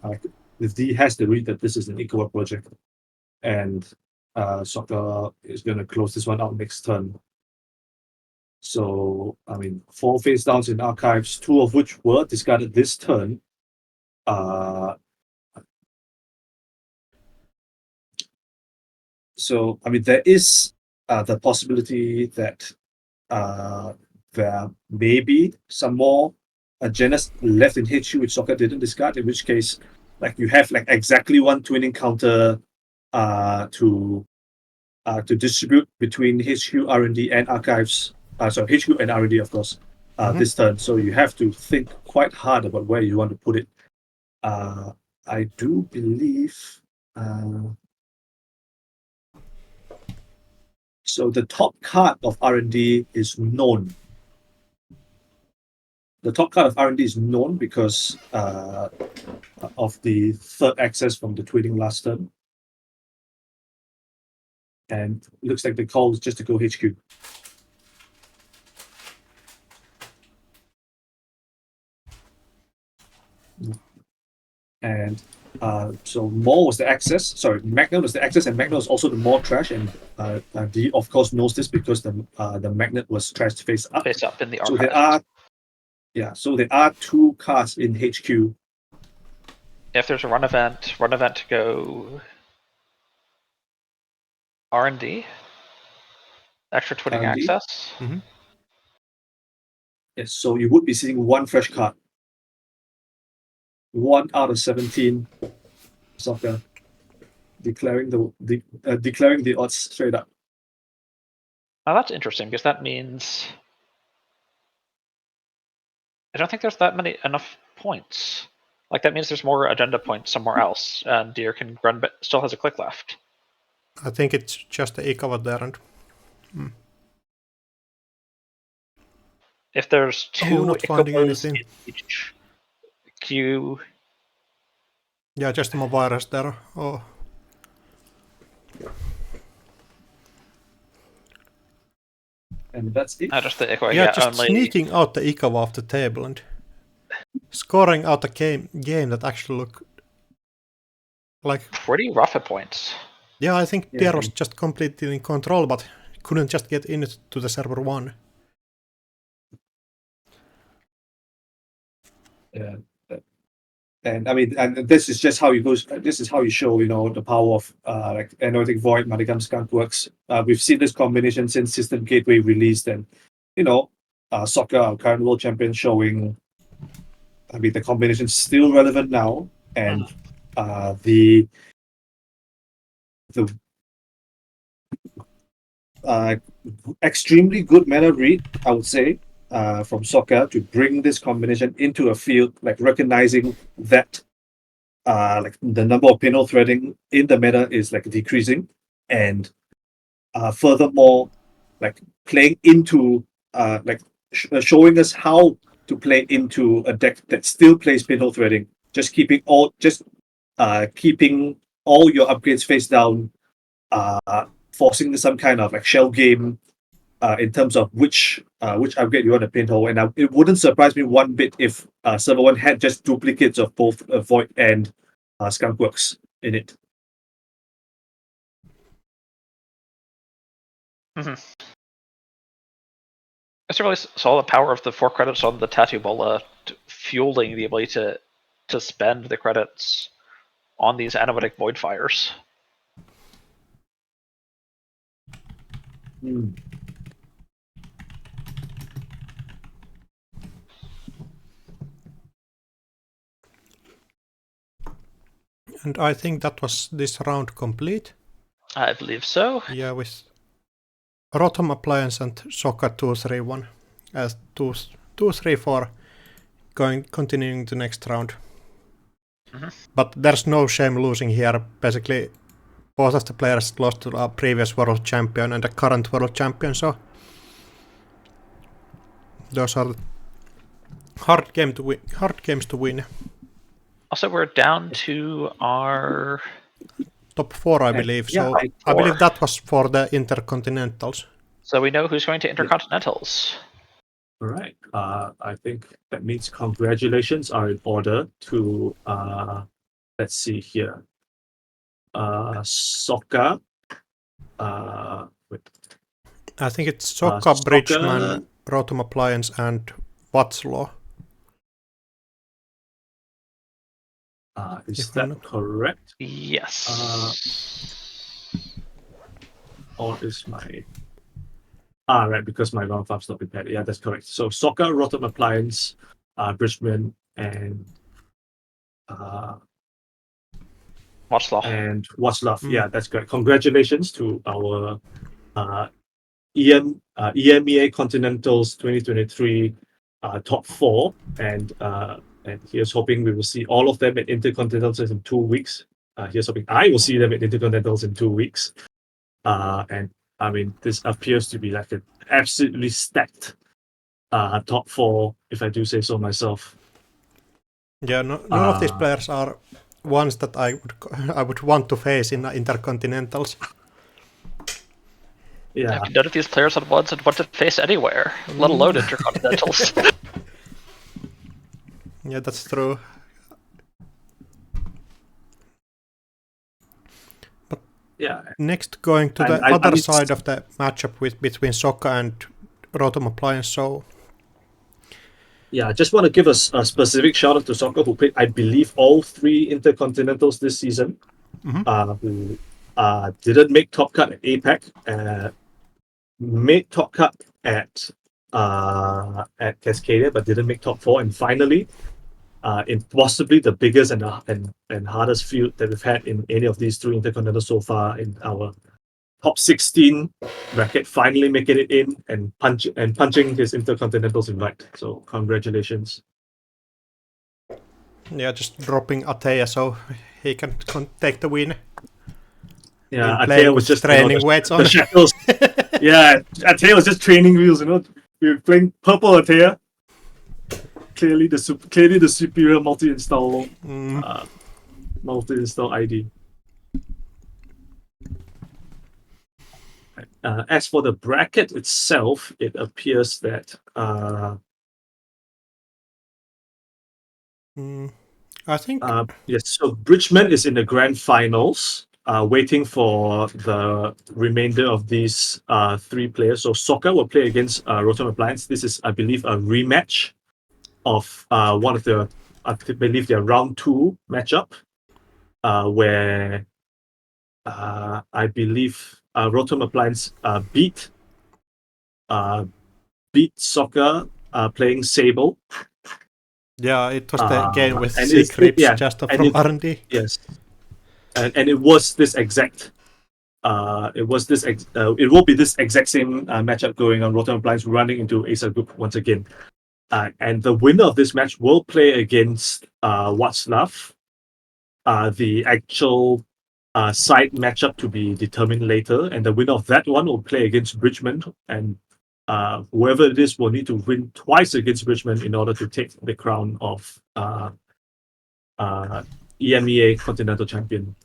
has to read that this is an Ikawa project, and Sokka is going to close this one out next turn. So I mean, 4 face downs in archives, 2 of which were discarded this turn. So I mean, there is the possibility that there may be some more agendas left in HQ which Sokka didn't discard, in which case like you have like exactly one twinning counter to distribute between HQ R&D and archives, HQ and R&D of course, this turn. So you have to think quite hard about where you want to put it. I do believe so the top card of R&D is known. The top card of R&D is known because of the third access from the twinning last turn. And it looks like the call is just to go HQ. And so Maul was the access. Sorry, Magnet was the access, and Magnet was also the more trash. And D of course knows this because the Magnet was trashed face up. Face up in the archive. So there are 2 cards in HQ. If there's a run event to go R&D, extra twinning R&D? access. Mm-hmm. Yes, so you would be seeing 1 fresh card. 1 out of 17. Sokka declaring the odds straight up. Now that's interesting because that means I don't think there's that many enough points. Like that means there's more agenda points somewhere else, and Deer can run, but still has a click left. I think it's just the Ikawa there, and if there's 2 not finding Ikawas anything. in each queue. Yeah, just my virus there. Oh. And that's it. Just the Ikawa. Yeah, just only sneaking out the Ikawa off the table and scoring out a game that actually looked like pretty rough at points. Yeah, I think Pierre was just completely in control, but couldn't just get into the server 1. Yeah. And I mean, and this is just how you go. This is how you show, the power of like Anoretic Void, Madagam Skunk works. We've seen this combination since System Gateway released, and Sokka, our current world champion, showing. I mean, the combination is still relevant now, and the extremely good meta read, I would say, from Sokka to bring this combination into a field, like recognizing that like the number of pinhole threading in the meta is like decreasing, and furthermore, like playing into like showing us how to play into a deck that still plays pinhole threading, just keeping all your upgrades face down, forcing some kind of like shell game in terms of which upgrade you want to pinhole, and it wouldn't surprise me one bit if Server 1 had just duplicates of both Void and Skunkworks in it. Mm-hmm. I really saw the power of the 4 credits on the Tattoo Bola fueling the ability to spend the credits on these animatic void fires. And I think that was this round complete. I believe so. Yeah, with Rotom Appliance and Soccer 2-3-1 as 2-3-4 continuing to next round. Mm-hmm. But there's no shame losing here. Basically, both of the players lost to a previous world champion and a current world champion, so those are hard games to win. Also, we're down to our top 4, I believe. So I believe that was for the Intercontinentals. So we know who's going to Intercontinentals. All right. I think that means congratulations are in order to let's see here. Soccer. I think it's Soccer, Bridgman, Rotom Appliance, and Watslaw. Is that correct? Yes. Or is my right, because my round 5's not prepared. Yeah, that's correct. So Soccer, Rotom Appliance, Bridgman, and Watslaw. And Watslaw. Yeah, that's correct. Congratulations to our EMEA Continentals 2023 top 4, and here's hoping we will see all of them at Intercontinentals in 2 weeks. Here's hoping I will see them at Intercontinentals in 2 weeks. And I mean, this appears to be like an absolutely stacked top 4, if I do say so myself. Yeah, none of these players are ones that I would want to face in Intercontinentals. Yeah, none of these players are ones I'd want to face anywhere, let alone Intercontinentals. Yeah, that's true. But yeah. Next, going to the other side of the matchup between Soccer and Rotom Appliance. So yeah, I just want to give a specific shout out to Soccer, who played, I believe, all 3 Intercontinentals this season. Who didn't make top cut at APAC, made top cut at Cascadia, but didn't make top 4, and finally, in possibly the biggest and hardest field that we've had in any of these 3 Intercontinentals so far, in our top 16 bracket, finally making it in and punching his Intercontinentals invite. So congratulations. Yeah, just dropping Atea so he can take the win. Yeah, Atea was just training weights on the shackles. Yeah, Atea was just training wheels. We were playing purple Atea. Clearly the superior multi-install ID. As for the bracket itself, it appears that I think yes. So Bridgman is in the grand finals, waiting for the remainder of these 3 players. So Soccer will play against Rotom Appliance. This is, I believe, a rematch of one of the, I believe, their round 2 matchup, where I believe Rotom Appliance beat Soccer playing Sable. Yeah, it was the game with secrets just from R&D. Yes, and it was this exact. It will be this exact same matchup going on. Rotom Appliance running into Acer Group once again, and the winner of this match will play against Watslaw. The actual side matchup to be determined later, and the winner of that one will play against Bridgman, and whoever it is will need to win twice against Bridgman in order to take the crown of EMEA Continental Champion.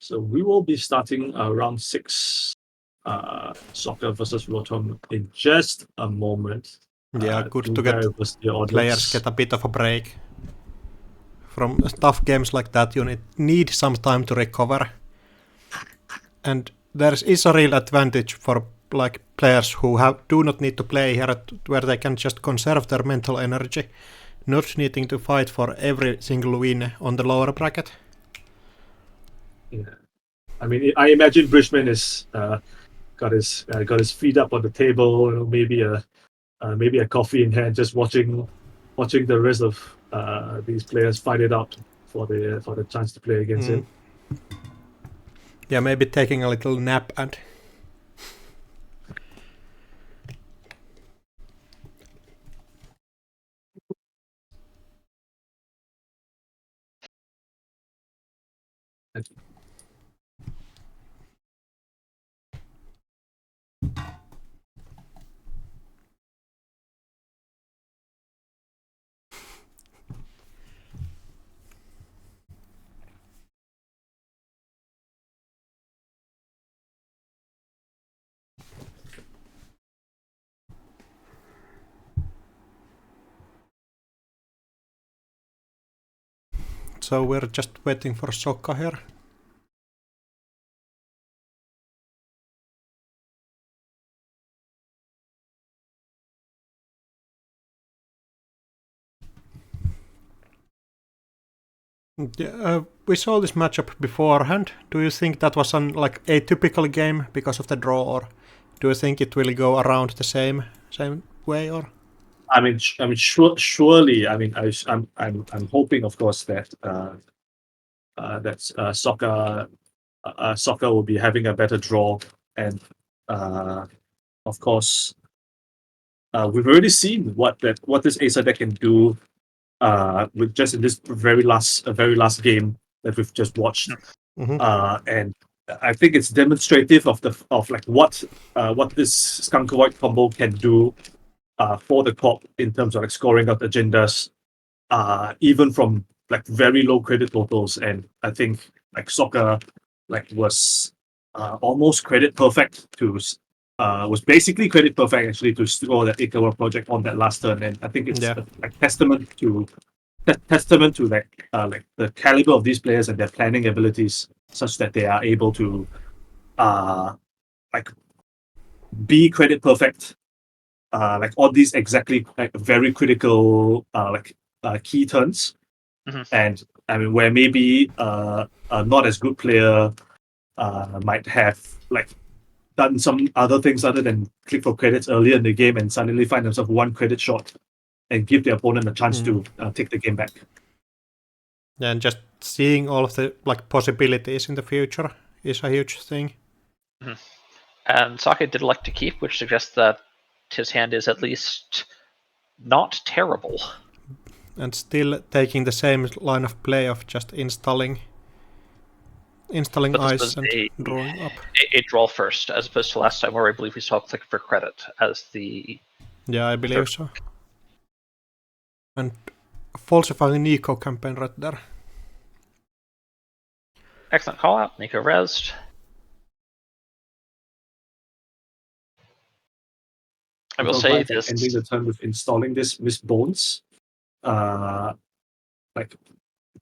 So we will be starting round 6 soccer versus Rotom in just a moment. Yeah, good to get players get a bit of a break. From tough games like that, you need some time to recover. And there is a real advantage for like players who do not need to play here, where they can just conserve their mental energy, not needing to fight for every single win on the lower bracket. Yeah, I mean, I imagine Bridgman is got his feet up on the table, maybe a coffee in hand, just watching the rest of these players fight it out for the chance to play against him. Yeah, maybe taking a little nap and so we're just waiting for Sokka here. Yeah, we saw this matchup beforehand. Do you think that was like a typical game because of the draw, or do you think it will go around the same way? Or I mean, surely. I mean, I'm hoping, of course, that soccer will be having a better draw, and of course, we've already seen what this Acer deck can do. With just in this very last game that we've just watched, and I think it's demonstrative of what this Skunk Void combo can do for the top in terms of like scoring out agendas, even from like very low credit totals. And I think like Soccer was almost credit perfect to was basically credit perfect actually to score that Ikawa project on that last turn. And I think it's like testament to like the caliber of these players and their planning abilities, such that they are able to like be credit perfect like all these exactly like very critical key turns. And I mean, where maybe a not as good player might have like done some other things other than click for credits earlier in the game and suddenly find themselves one credit short and give the opponent a chance to take the game back. Yeah, and just seeing all of the like possibilities in the future is a huge thing. And Sake did elect to keep, which suggests that his hand is at least not terrible. And still taking the same line of play of just installing ice and drawing up. A draw first, as opposed to last time where I believe we saw click for credit as the... Yeah, I believe so. And falsifying Nico campaign right there. Excellent call out. Nico rezzed. I will say this. Ending the turn with installing this Miss Bones. Like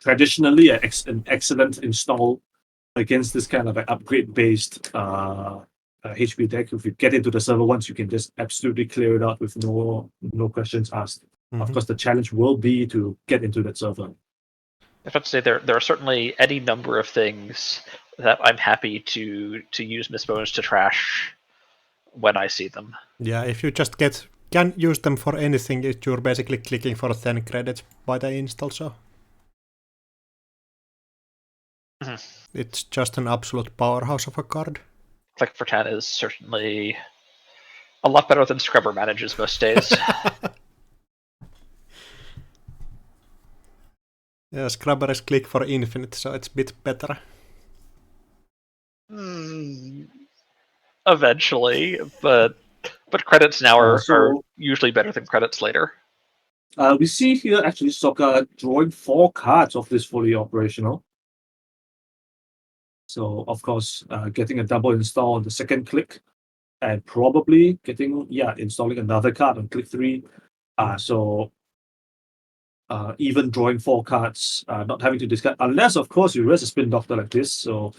traditionally an excellent install against this kind of like upgrade based HP deck. If you get into the server once, you can just absolutely clear it out with no questions asked. Of course, the challenge will be to get into that server. I was about to say there are certainly any number of things that I'm happy to use Miss Bones to trash when I see them. Yeah, if you just can use them for anything, you're basically clicking for 10 credits by the install, so it's just an absolute powerhouse of a card. Click for 10 is certainly a lot better than Scrubber manages most days. Yeah, Scrubber is click for infinite, so it's a bit better. Eventually, but credits now are usually better than credits later. We see here actually Sokka drawing 4 cards of this fully operational. So of course, getting a double install on the second click, and probably installing another card on click 3. So even drawing 4 cards, not having to discard, unless of course you raise a Spin Doctor like this. So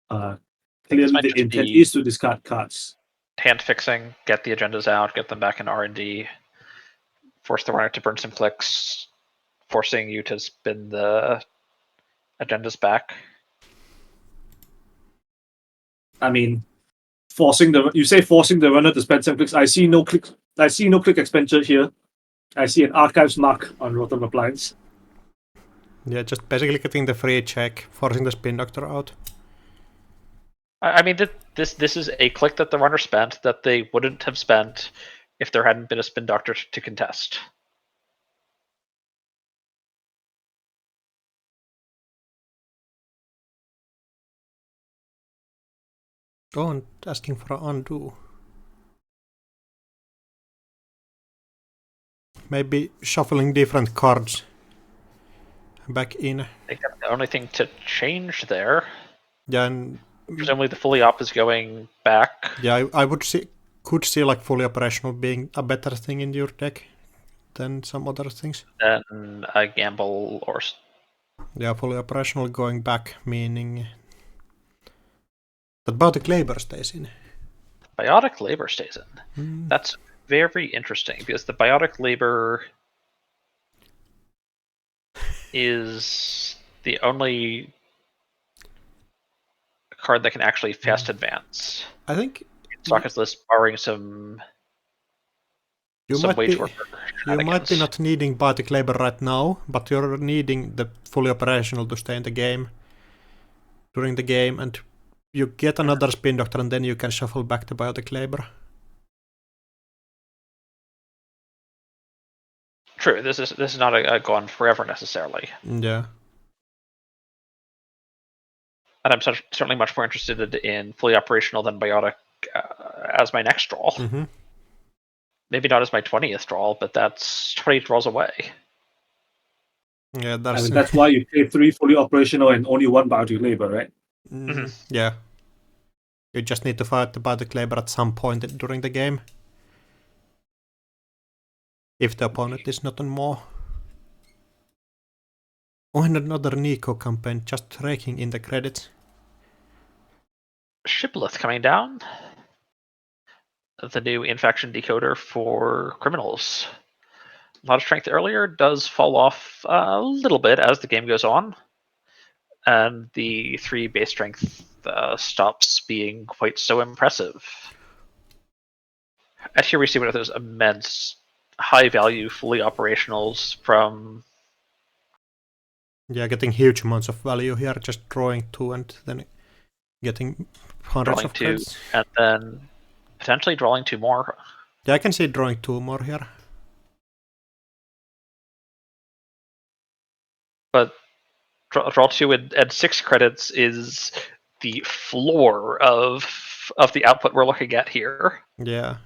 clearly the intent is to discard cards. Hand fixing, get the agendas out, get them back in R&D, force the runner to burn some clicks, forcing you to spin the agendas back. I mean, forcing the runner to spend some clicks. I see no click expenditure here. I see an archives mark on Rotom Appliance. Yeah, just basically getting the free check, forcing the Spin Doctor out. I mean, this is a click that the runner spent that they wouldn't have spent if there hadn't been a Spin Doctor to contest. Oh, and asking for an undo. Maybe shuffling different cards back in. I think that's the only thing to change there. Yeah, and presumably the fully op is going back. Yeah, I could see like fully operational being a better thing in your deck than some other things. Then a gamble or... Yeah, fully operational going back, meaning that Biotic Labor stays in. Biotic Labor stays in. That's very interesting, because the Biotic Labor is the only card that can actually fast advance. I think Sokka's list barring some wage worker. You might be not needing Biotic Labor right now, but you're needing the fully operational to stay in the game during the game, and you get another Spin Doctor, and then you can shuffle back the Biotic Labor. True, this is not a gone forever necessarily. Yeah. And I'm certainly much more interested in fully operational than Biotic as my next draw. Mm-hmm. Maybe not as my 20th draw, but that's 20 draws away. Yeah, that's why you play 3 fully operational and only 1 Biotic Labor, right? Yeah. You just need to fight the Biotic Labor at some point during the game. If the opponent is not on more. Oh, and another Nico campaign, just raking in the credits. Shibboleth coming down. The new infection decoder for criminals. A lot of strength earlier does fall off a little bit as the game goes on. And the 3 base strength stops being quite so impressive. And here we see one of those immense high value fully operationals from... Yeah, getting huge amounts of value here, just drawing 2 and then getting hundreds of cards. And then potentially drawing 2 more. Yeah, I can see drawing 2 more here. But draw 2 and 6 credits is the floor of the output we're looking at here. Yeah.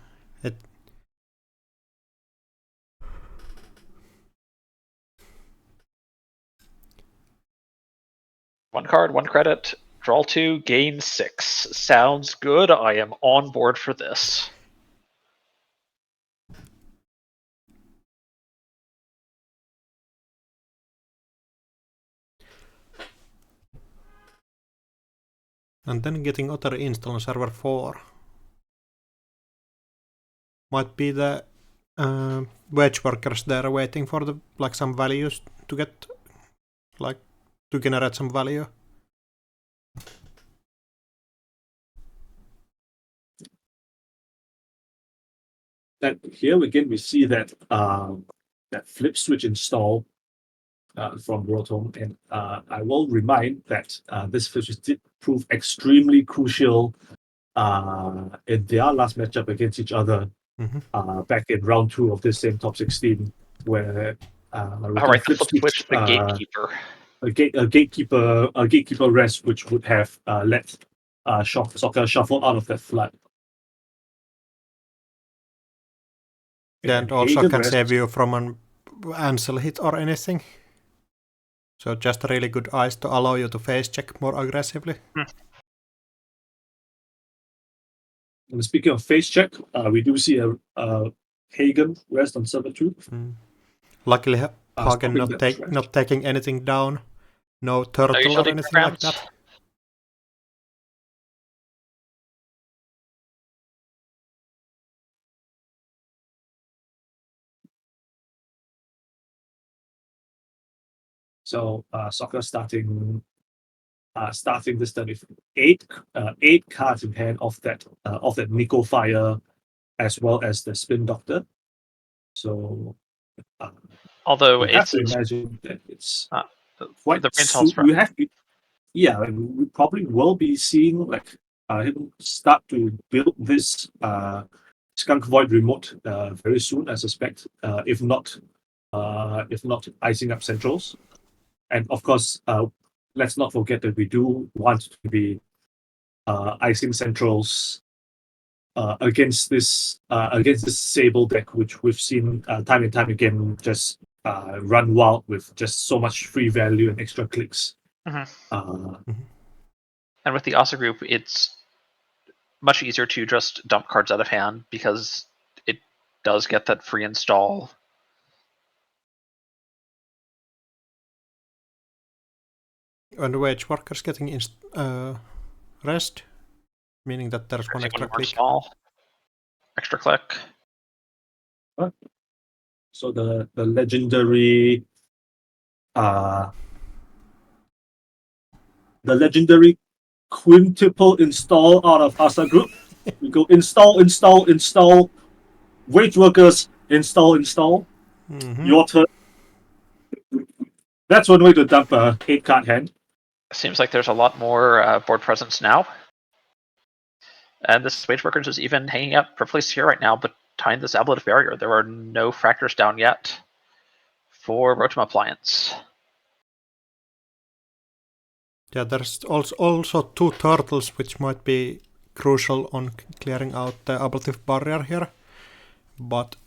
One card, 1 credit, draw 2, gain 6. Sounds good. I am on board for this. And then getting other install on server 4. Might be the wage workers there waiting for the some values to get to generate some value. That here again we see that that flip switch install from Rotom, and I will remind that this flip switch did prove extremely crucial in their last matchup against each other back in round 2 of this same top 16, where Alright, the flip switch, the gatekeeper. A gatekeeper rest, which would have let Sokka shuffle out of that flood. Yeah, and also can save you from an Ansel hit or anything. So just really good eyes to allow you to face check more aggressively. And speaking of face check, we do see a Hagen rest on server 2. Luckily, Hagen stopping that threat. not taking anything down. No turtle or utility anything programs. like that. So soccer starting this turn with eight cards in hand of that Nico Fire, as well as the Spin Doctor. So Although you have it's to imagine that it's quite the Braintel's we have to, yeah, we probably will be seeing like him start to build this Skunk Void remote very soon, I suspect. If not icing up centrals. And of course, let's not forget that we do want to be icing centrals against this Sable deck, which we've seen time and time again just run wild with just so much free value and extra clicks. And with the Asa group, it's much easier to just dump cards out of hand because it does get that free install. And wage workers getting rest, meaning that there's one extra click. Small. Extra click. So the legendary quintuple install out of Asa group. We go install, wage workers, install. Your turn. That's one way to dump a 8-card hand. Seems like there's a lot more board presence now. And this Wage Workers is even hanging out perfectly secure right now, but behind this ablative barrier, there are no fractures down yet for Rotom Appliance. Yeah, there's also 2 turtles, which might be crucial on clearing out the ablative barrier here. But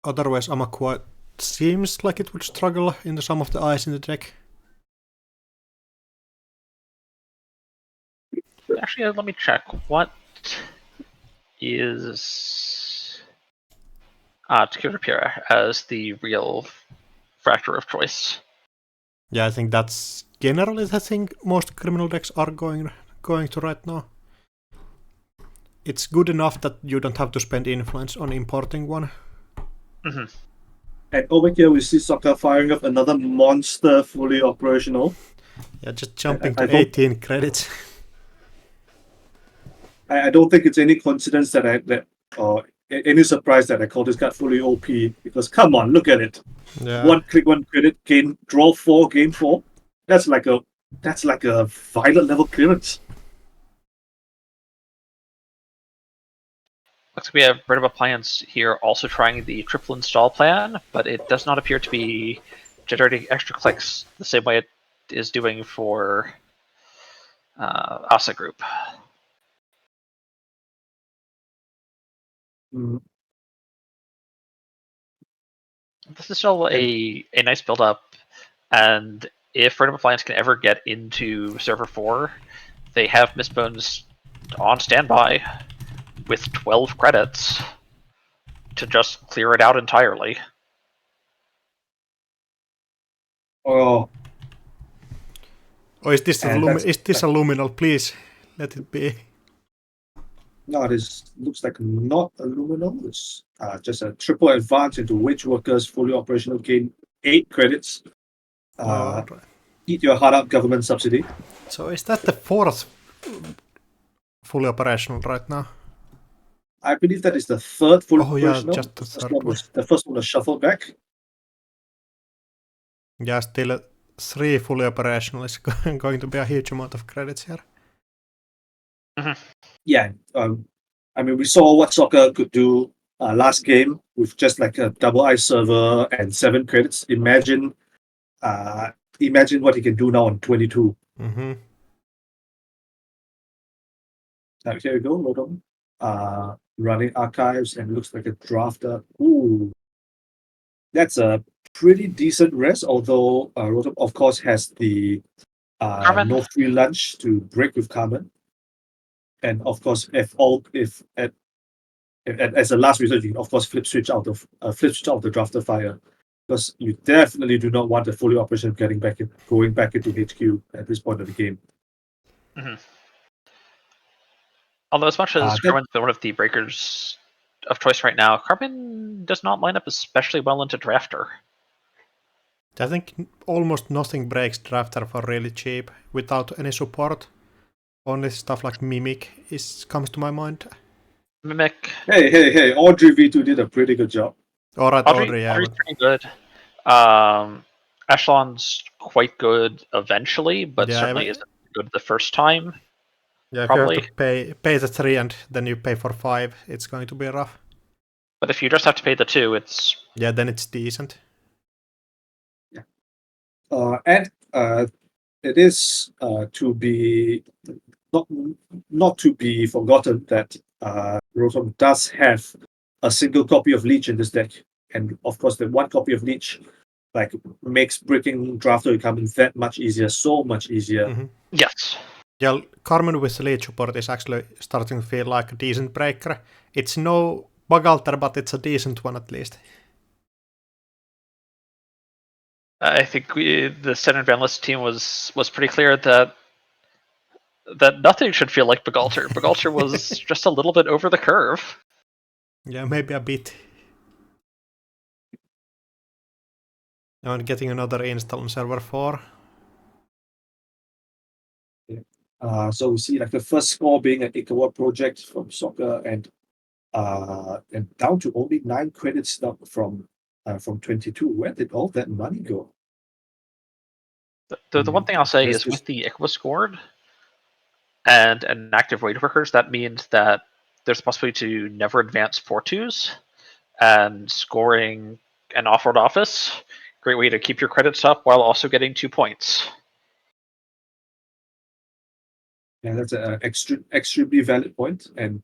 otherwise, Amakua seems like it would struggle in some of the eyes in the deck. Actually, let me check. What is Takura as the real fracture of choice? Yeah, I think that's generally the thing most criminal decks are going to right now. It's good enough that you don't have to spend influence on importing one. Mm-hmm. And over here we see Soccer firing up another monster fully operational. Yeah, just jumping to 18 credits. I don't think it's any coincidence that any surprise that I call this card fully OP, because come on, look at it. Yeah. 1 click, 1 credit, gain, draw 4, gain 4. That's like a violet level clearance. Looks like we have Rotom Appliance here also trying the triple install plan, but it does not appear to be generating extra clicks the same way it is doing for Asa Group. This is still a nice build-up, and if Rotom Appliance can ever get into Server 4, they have Mistbones on standby with 12 credits to just clear it out entirely. Oh, is this a luminal? Please let it be. No, this looks like not a luminal. It's just a triple advance into Wage Workers, fully operational, gain 8 credits. Right. Eat your heart out, government subsidy. So is that the 4th fully operational right now? I believe that is the 3rd fully operational. Yeah, just the 3rd one. The first one was shuffled back. Yeah, still 3 fully operational is going to be a huge amount of credits here. Mm-hmm. Yeah, I mean, we saw what Soccer could do last game with just like a double ice server and 7 credits. Imagine what he can do now on 22. Mm-hmm. Now here we go, Rotom. Running archives and looks like a drafter. Ooh, that's a pretty decent rest. Although Rotom, of course, has the no free lunch to break with Carmen. and of course, as a last resort, you can of course flip switch out of the drafter fire, because you definitely do not want a fully operational going back into HQ at this point of the game. Mm-hmm. Although, as much as Carmen's one of the breakers of choice right now, Carmen does not line up especially well into drafter. I think almost nothing breaks drafter for really cheap without any support. Only stuff like Mimic comes to my mind. Mimic. Hey! Audrey V2 did a pretty good job. Alright, Audrey, yeah. Audrey's pretty good. Echelon's quite good eventually, but certainly isn't good the first time. Yeah, probably. If you have to pay the 3 and then you pay for 5, it's going to be rough. But if you just have to pay the 2, it's... Yeah, then it's decent. Yeah. And it is to be... Not to be forgotten that Rotom does have a single copy of Leech in this deck. And of course, the one copy of Leech makes breaking drafter incumbent that much easier, so much easier. Mm-hmm. Yes. Yeah, Carmen with Leech support is actually starting to feel like a decent breaker. It's no bug alter, but it's a decent one at least. I think the Standard Vanlist team was pretty clear that nothing should feel like Bagalter. Bagalter was just a little bit over the curve. Yeah, maybe a bit. Now I'm getting another install on server 4. So we see the first score being an Ikawa project from Soccer, and down to only 9 credits from 22. Where did all that money go? The one thing I'll say is with the Ikawa scored and an active raid workers, that means that there's a possibility to never advance 4-2s, and scoring an off-road office, great way to keep your credits up while also getting 2 points. Yeah, that's an extremely valid point. And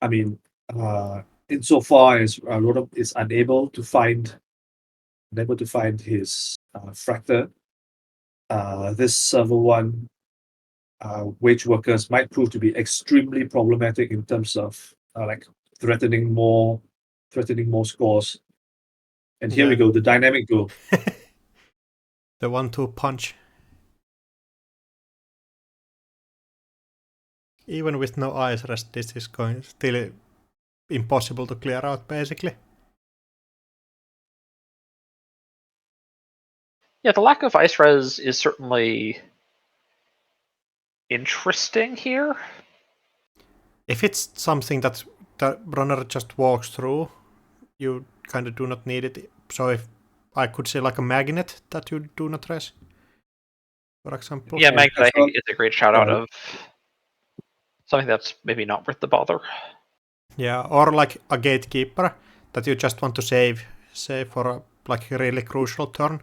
I mean, insofar as Rotom is unable to find his fractor, this server 1 wage workers might prove to be extremely problematic in terms of threatening more scores. And here we go, the dynamic duel. The 1-2 punch. Even with no ice rest, this is still impossible to clear out, basically. Yeah, the lack of ice res is certainly interesting here. If it's something that the runner just walks through, you kind of do not need it. So if I could say like a magnet that you do not res, for example. Yeah, magnet I think is a great shout out of something that's maybe not worth the bother. Yeah, or like a gatekeeper that you just want to save for a really crucial turn.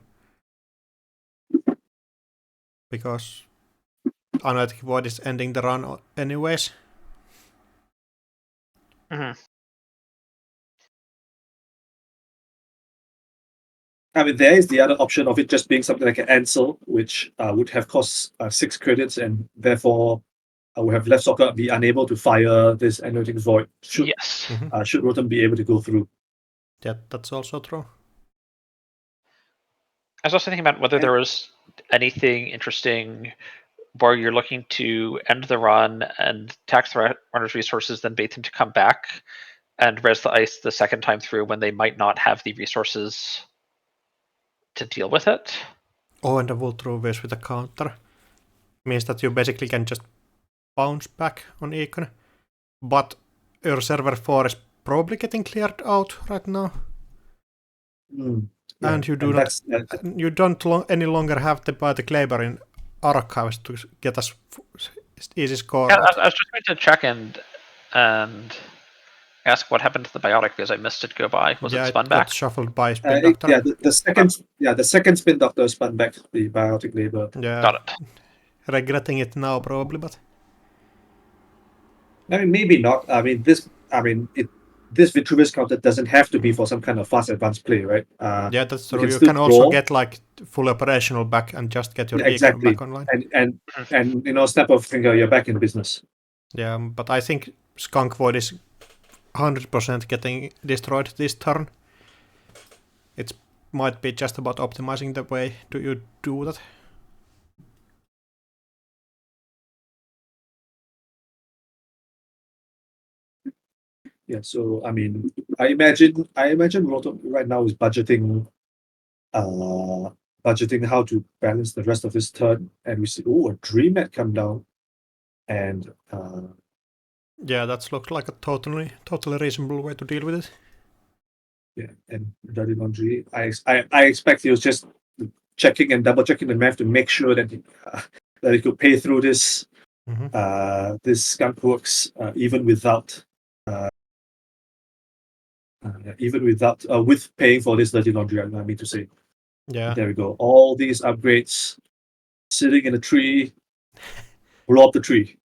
Because Analytic Void is ending the run anyways. Mm-hmm. I mean, there is the other option of it just being something like an Ansel, which would have cost 6 credits, and therefore would have left Soccer be unable to fire this Analytic Void. Should Rotom be able to go through. Yeah, that's also true. I was also thinking about whether there was anything interesting where you're looking to end the run and tax the runner's resources, then bait them to come back and res the ice the second time through when they might not have the resources to deal with it. Oh, and a Wool Through Waves with a counter. Means that you basically can just bounce back on Econ. But your server 4 is probably getting cleared out right now. Yeah, and you don't any longer have to buy the Kleber in archives to get us easy score. Yeah, I was just going to check and ask what happened to the biotic because I missed it go by. Was it spun back? Got shuffled by Spin Doctor. The second Spin Doctor spun back the biotic labor. Yeah, got it. Regretting it now probably, but I mean maybe not. This Vitruvius counter doesn't have to be for some kind of fast advanced play, right? Yeah, that's true. You can also get full operational back and just get your Econ back online. And snap of finger, you're back in business. Yeah, but I think Skunk Void is 100% getting destroyed this turn. It might be just about optimizing the way you do that. Yeah, so I mean, I imagine Rotom right now is budgeting how to balance the rest of his turn, and we see a Dream Mat come down, and yeah, that looks like a totally reasonable way to deal with it. Yeah, and Dirty Laundry, I expect he was just checking and double checking the math to make sure that he could pay through this this Skunk Works even without with paying for this Dirty Laundry. I mean to say. Yeah. There we go. All these upgrades sitting in a tree, blow up the tree.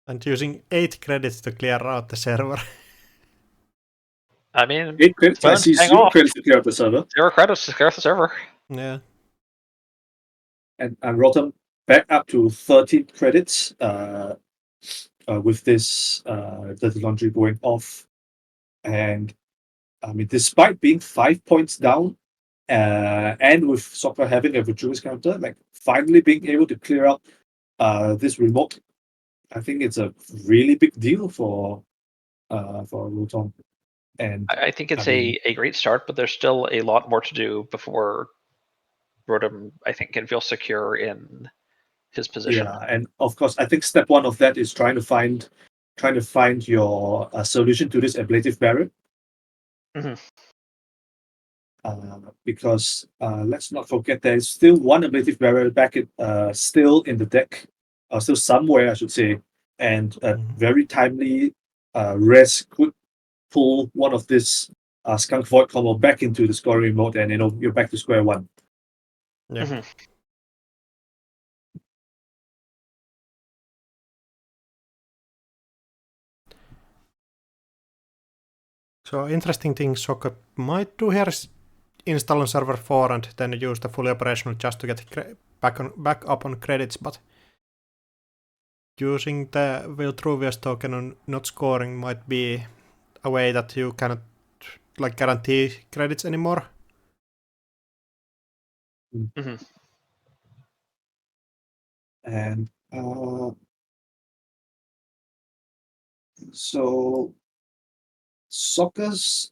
And using 8 credits to clear out the server. I mean, 8 credits. I see 0 credits to clear out the server. 0 credits to clear out the server. Yeah. And Rotom back up to 13 credits with this Dirty Laundry going off. And I mean, despite being 5 points down, and with Soccer having a virtuous counter, like finally being able to clear out this remote, I think it's a really big deal for Rotom. And I think it's a great start, but there's still a lot more to do before Rotom, I think, can feel secure in his position. Yeah, and of course, I think step one of that is trying to find your solution to this ablative barrier. Because let's not forget there is still one ablative barrier back still in the deck, or still somewhere, I should say, and a very timely res could pull one of this Skunk Void combo back into the scoring mode, and you're back to square one. Yeah. So interesting thing Soccer might do here is install on server 4 and then use the fully operational just to get back up on credits, but using the Viltruvius token on not scoring might be a way that you cannot like guarantee credits anymore. And so Soccer's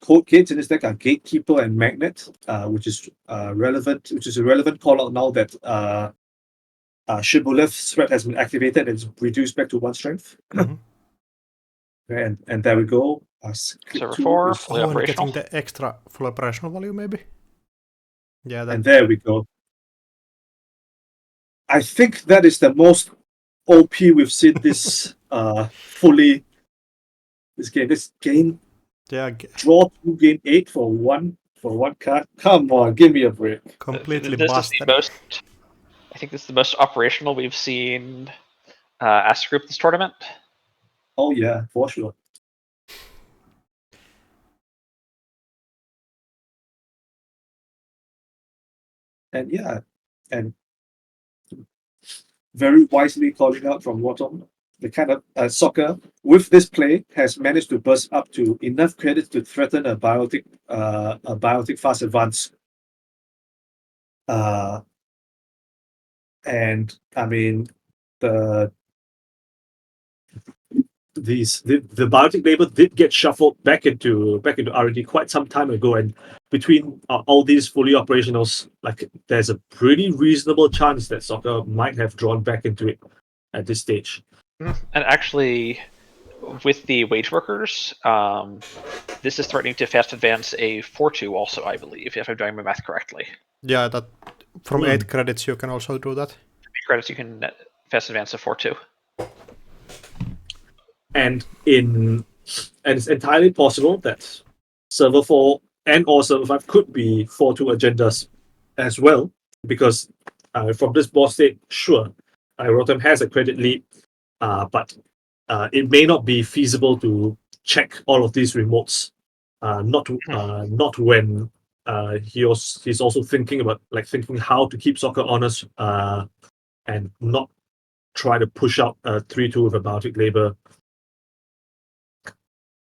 code gates in this deck are Gatekeeper and Magnet, which is relevant. Which is a relevant call out now that Shibboleth's threat has been activated and it's reduced back to 1 strength. And there we go. Server 4, fully operational. Getting the extra full operational value, maybe. Yeah. And there we go. I think that is the most OP we've seen this fully. This game. Yeah. Draw 2, gain 8 for one card. Come on, give me a break. Completely this busted. I think this is the most operational we've seen Astro Group this tournament. Oh yeah, for sure. And yeah, and very wisely calling out from Rotom, the kind of Soccer with this play has managed to burst up to enough credits to threaten a biotic fast advance. And I mean the biotic label did get shuffled back into R&D quite some time ago, and between all these fully operationals, like there's a pretty reasonable chance that Soccer might have drawn back into it at this stage. And actually, with the wage workers, this is threatening to fast advance a 4-2 also, I believe, if I'm doing my math correctly. Yeah, that from 8 credits you can also do that. 8 credits you can fast advance a 4-2. And it's entirely possible that server 4 and or server 5 could be 4-2 agendas as well, because from this boss state, sure, Rotom has a credit lead, but it may not be feasible to check all of these remotes. Not when he's also thinking about thinking how to keep Soccer honest and not try to push out a 3-2 with a Baltic Labor.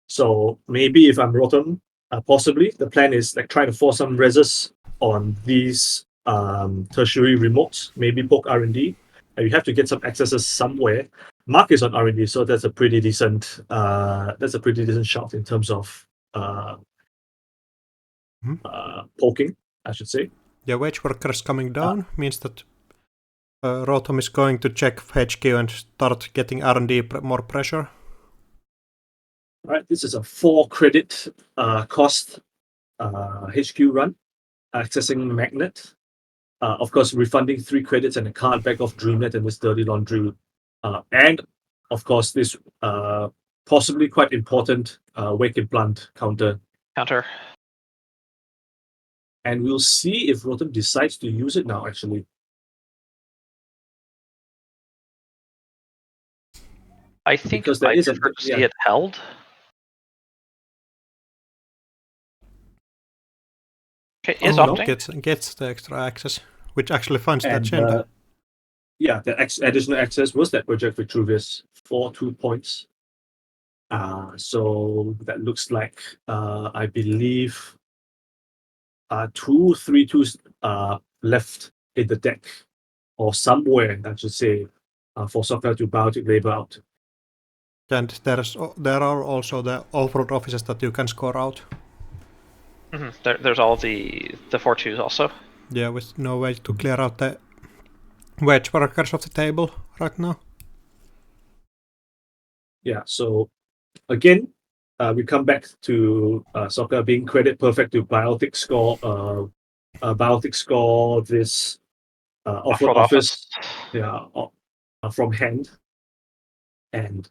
So maybe if I'm Rotom, possibly the plan is like trying to force some reses on these tertiary remotes, maybe poke R&D, and you have to get some accesses somewhere. Mark is on R&D, so that's a pretty decent shot in terms of poking, I should say. Yeah, wage workers coming down means that Rotom is going to check HQ and start getting R&D more pressure. Right, this is a 4 credit cost HQ run, accessing Magnet. Of course, refunding 3 credits and a card back of Dreamnet and this Dirty Laundry. And of course, this possibly quite important Wake Implant counter. And we'll see if Rotom decides to use it now, actually. I think because there I is prefer to see it held. Okay, is opting. Gets the extra access, which actually funds the agenda. The additional access was that Project Vitruvius for 2 points. So that looks like I believe 2 3-2s left in the deck, or somewhere, I should say, for Soccer to Baltic Labor out. And there are also the off-road offices that you can score out. Mm-hmm. There's all the 4-2s also. Yeah, with no way to clear out the wage workers off the table right now. Yeah, so again, we come back to Soccer being credit perfect to Biotic score this off-road office. Yeah, from hand. And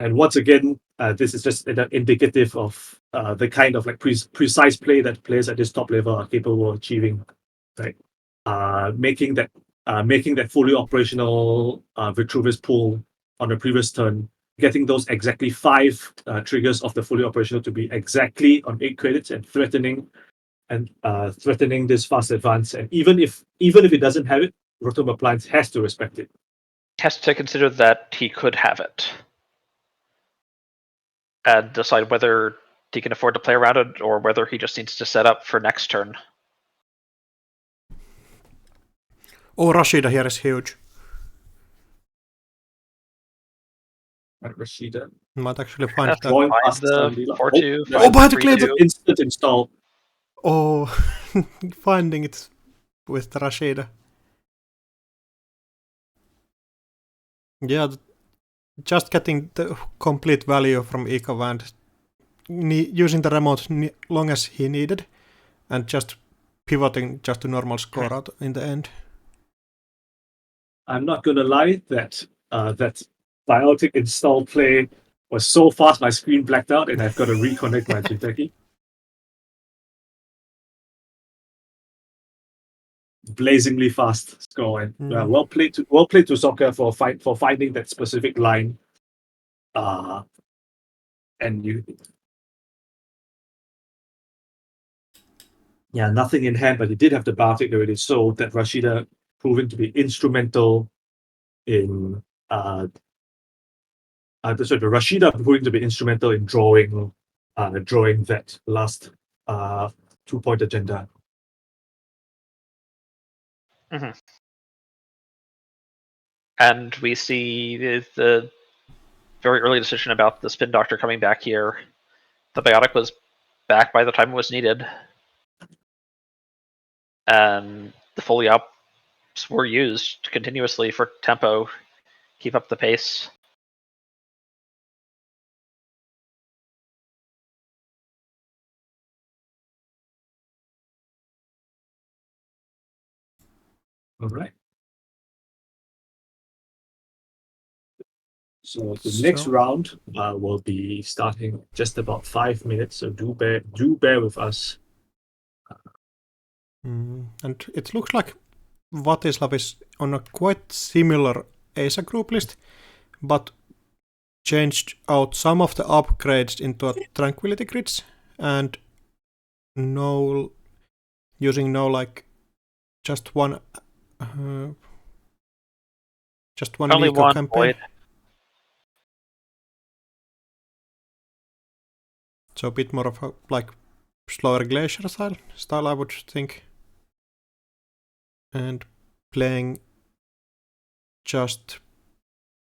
once again, this is just indicative of the kind of like precise play that players at this top level are capable of achieving, right? Making that fully operational Vitruvius pool on the previous turn, getting those exactly 5 triggers of the fully operational to be exactly on 8 credits and threatening this fast advance. And even if it doesn't have it, Rotom Appliance has to respect it. Has to consider that he could have it. And decide whether he can afford to play around it or whether he just needs to set up for next turn. Oh, Rashida here is huge. Rashida might actually find that. Drawing past the 4-2. Oh, Baltic Labor! Instant install. Oh, finding it with Rashida. Yeah, just getting the complete value from Ecovand, using the remote long as he needed, and just pivoting just to normal score out in the end. I'm not gonna lie, that Biotic install play was so fast my screen blacked out and I've got to reconnect my Jinteki. Blazingly fast score, and well played to Soccer for finding that specific line. And nothing in hand, but he did have the Baltic already, so that Rashida proven to be instrumental in the Rashida proving to be instrumental in drawing that last 2-point agenda. Mm-hmm. And we see the very early decision about the Spin Doctor coming back here. The Biotic was back by the time it was needed. And the fully ups were used continuously for tempo. Keep up the pace. All right. So the next round will be starting just about 5 minutes. So do bear with us. And it looks like Vatislav is on a quite similar ASA group list, but changed out some of the upgrades into a Tranquility Grids and using no like just one Just one Only week of one campaign. void. So a bit more of a like slower glacier style, I would think. And playing just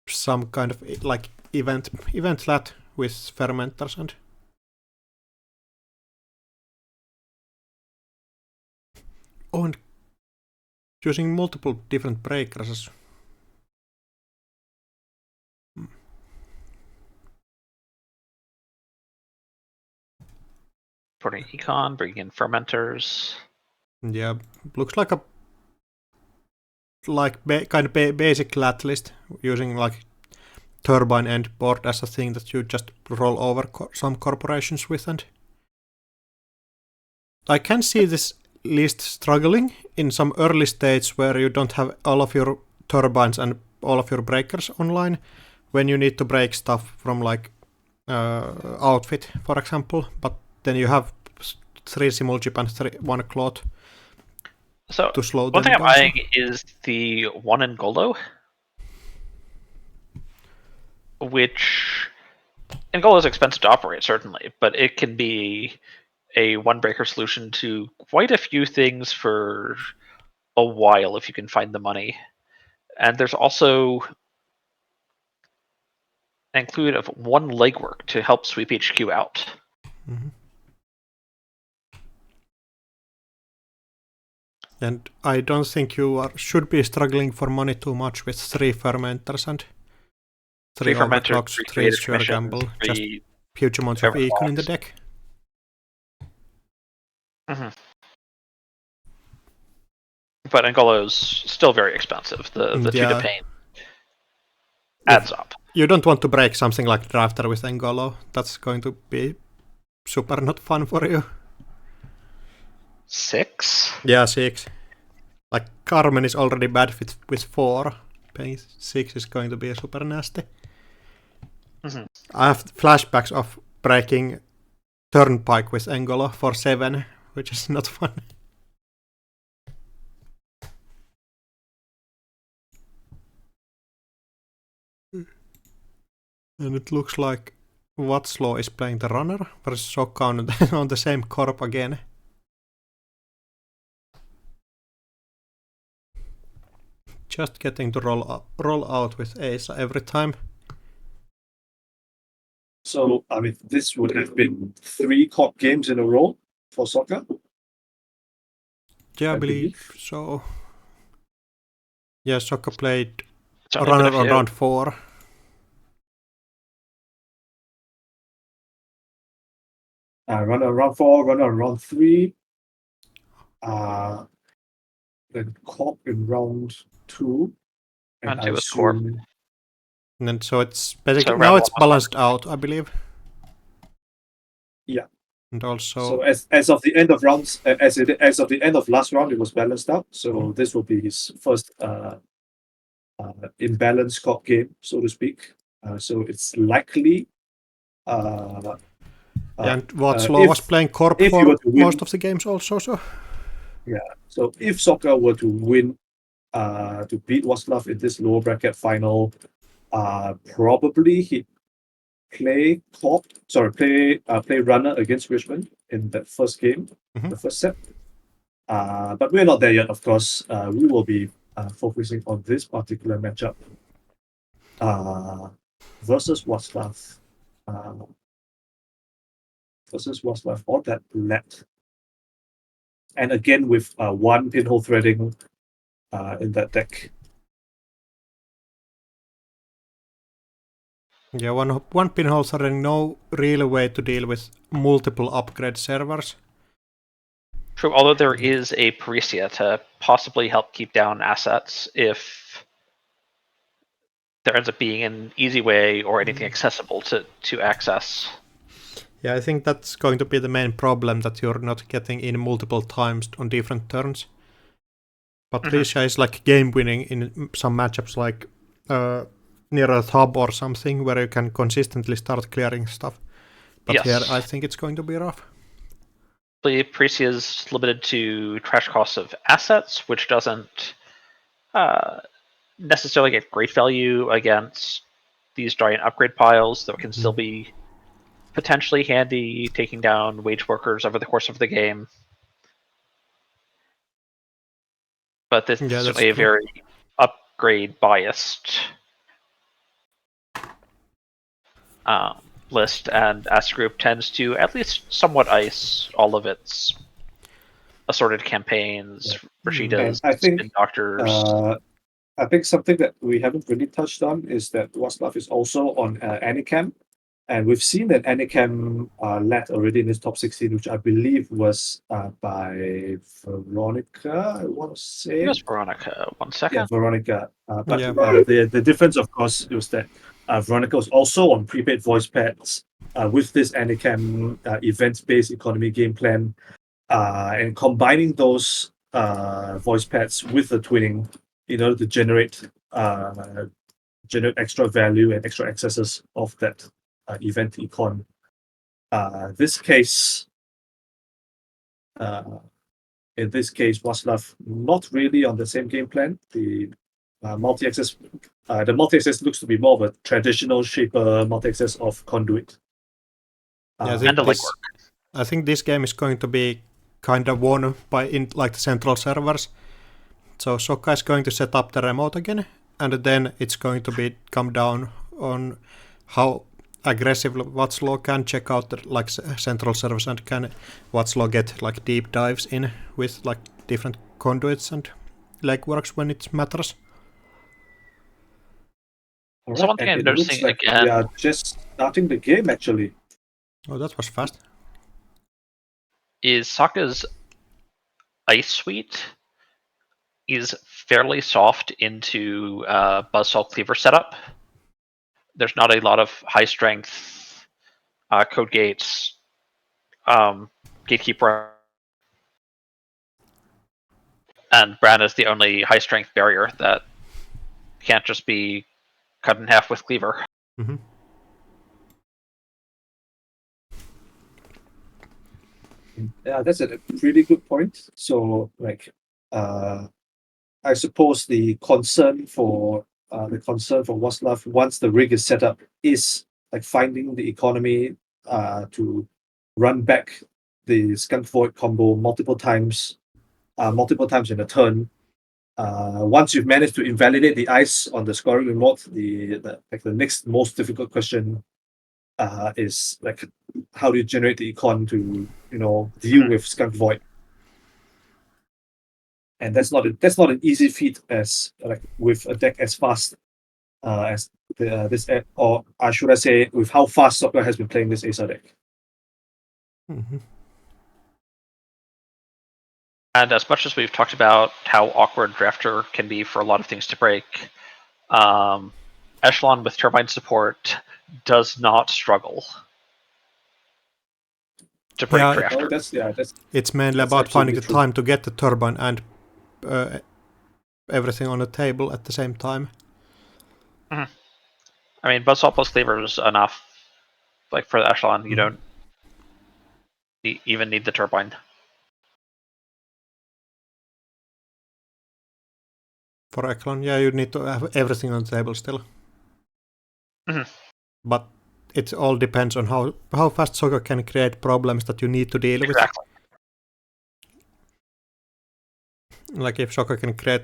some kind of like event lat with fermenters and and using multiple different breakers. Putting econ, bringing in fermenters. Yeah, looks like a kind of basic lat list using like turbine end board as a thing that you just roll over some corporations with, and I can see this list struggling in some early stage where you don't have all of your turbines and all of your breakers online when you need to break stuff from like outfit, for example, but then you have 3 Simulchip and 1 Cloth So to slow one them thing I'm down. eyeing is the one in Golo, which Ngolo is expensive to operate, certainly, but it can be a one breaker solution to quite a few things for a while if you can find the money. And there's also an include of one legwork to help sweep HQ out. Mm-hmm. And I don't think you should be struggling for money too much with 3 fermenters and 3 overclocks, 3 sure gamble, just huge amounts of econ in the deck. Mm-hmm. But Ngolo's still very expensive. The 2 to pain adds up. You don't want to break something like Drafter with Ngolo. That's going to be super not fun for you. 6? Yeah, 6. Like Carmen is already bad with 4. Paying 6 is going to be super nasty. Mm-hmm. I have flashbacks of breaking Turnpike with Ngolo for 7, which is not fun. And it looks like Watslaw is playing the runner versus Sokka on the same corp again. Just getting to roll out with Asa every time. So, I mean, this would have been 3 COP games in a row for soccer. Yeah, I believe so. Yeah, Sokka played runner on round 4. Runner on round 4, runner on round 3. Then COP in round 2. And 2 was Corp. And then so it's basically so now it's balanced out, I believe. Yeah. And also, so as of the end of rounds, as of the end of last round, it was balanced out. So this will be his first imbalanced COP game, so to speak. So it's likely. And Watslaw was playing Corp for most of the games also. So yeah. So if Soccer were to win, to beat Watslaw in this lower bracket final, probably he'd play play runner against Richmond in that first game, the first set. But we're not there yet, of course. We will be focusing on this particular matchup versus Watslaw. Or that let. And again with 1 pinhole threading in that deck. Yeah, one pinhole threading, no real way to deal with multiple upgrade servers. True, although there is a Parisia to possibly help keep down assets if there ends up being an easy way or anything accessible to access. Yeah, I think that's going to be the main problem, that you're not getting in multiple times on different turns. Patricia is like game winning in some matchups like near a hub or something where you can consistently start clearing stuff. But here I think it's going to be rough. The Parisia is limited to trash costs of assets, which doesn't necessarily get great value against these giant upgrade piles, though it can still be potentially handy taking down wage workers over the course of the game. But this is certainly a very upgrade biased list, and S Group tends to at least somewhat ice all of its assorted campaigns, Rashidas, Spin Doctors. I think something that we haven't really touched on is that Waslav is also on Anycam. And we've seen that Anycam led already in this top 16, which I believe was by Veronica, I want to say. It was Veronica. 1 second. Yeah, Veronica. The difference, of course, was that Veronica was also on prepaid voice pads with this Anycam event-based economy game plan, and combining those voice pads with the twinning in order to generate extra value and extra accesses of that event econ. In this case, Waslav not really on the same game plan. The multi-access looks to be more of a traditional shaper multi-access of Conduit. I think this game is going to be kind of won by the central servers. So Sokka is going to set up the remote again, and then it's going to come down on how aggressively Watslaw can check out the central servers, and can Watslaw get deep dives in with different conduits and legworks when it matters. Right. So one thing I'm noticing again, we are just starting the game actually. Oh, that was fast. Is Sokka's Ice Suite is fairly soft into Buzzsaw Cleaver setup. There's not a lot of high strength code gates, gatekeeper, and Bran is the only high strength barrier that can't just be cut in half with cleaver. Mm-hmm. Yeah, that's a really good point. So, I suppose the concern for Waslav once the rig is set up is finding the economy to run back the Skunk Void combo multiple times in a turn. Once you've managed to invalidate the ice on the scoring remote, the next most difficult question is how do you generate the econ to deal with Skunk Void, and that's not an easy feat as with a deck as fast as this, or should I say with how fast Sokka has been playing this Acer deck. Mm-hmm. And as much as we've talked about how awkward Drafter can be for a lot of things to break, Echelon with Turbine support does not struggle to break Drafter. It's mainly about finding the time to get the Turbine and everything on the table at the same time. Mm-hmm. I mean, Buzzsaw plus Cleaver is enough. For the Echelon, you don't even need the Turbine. For Echelon, you need to have everything on the table still. Mm-hmm. But it all depends on how fast Sokka can create problems that you need to deal with. If Sokka can create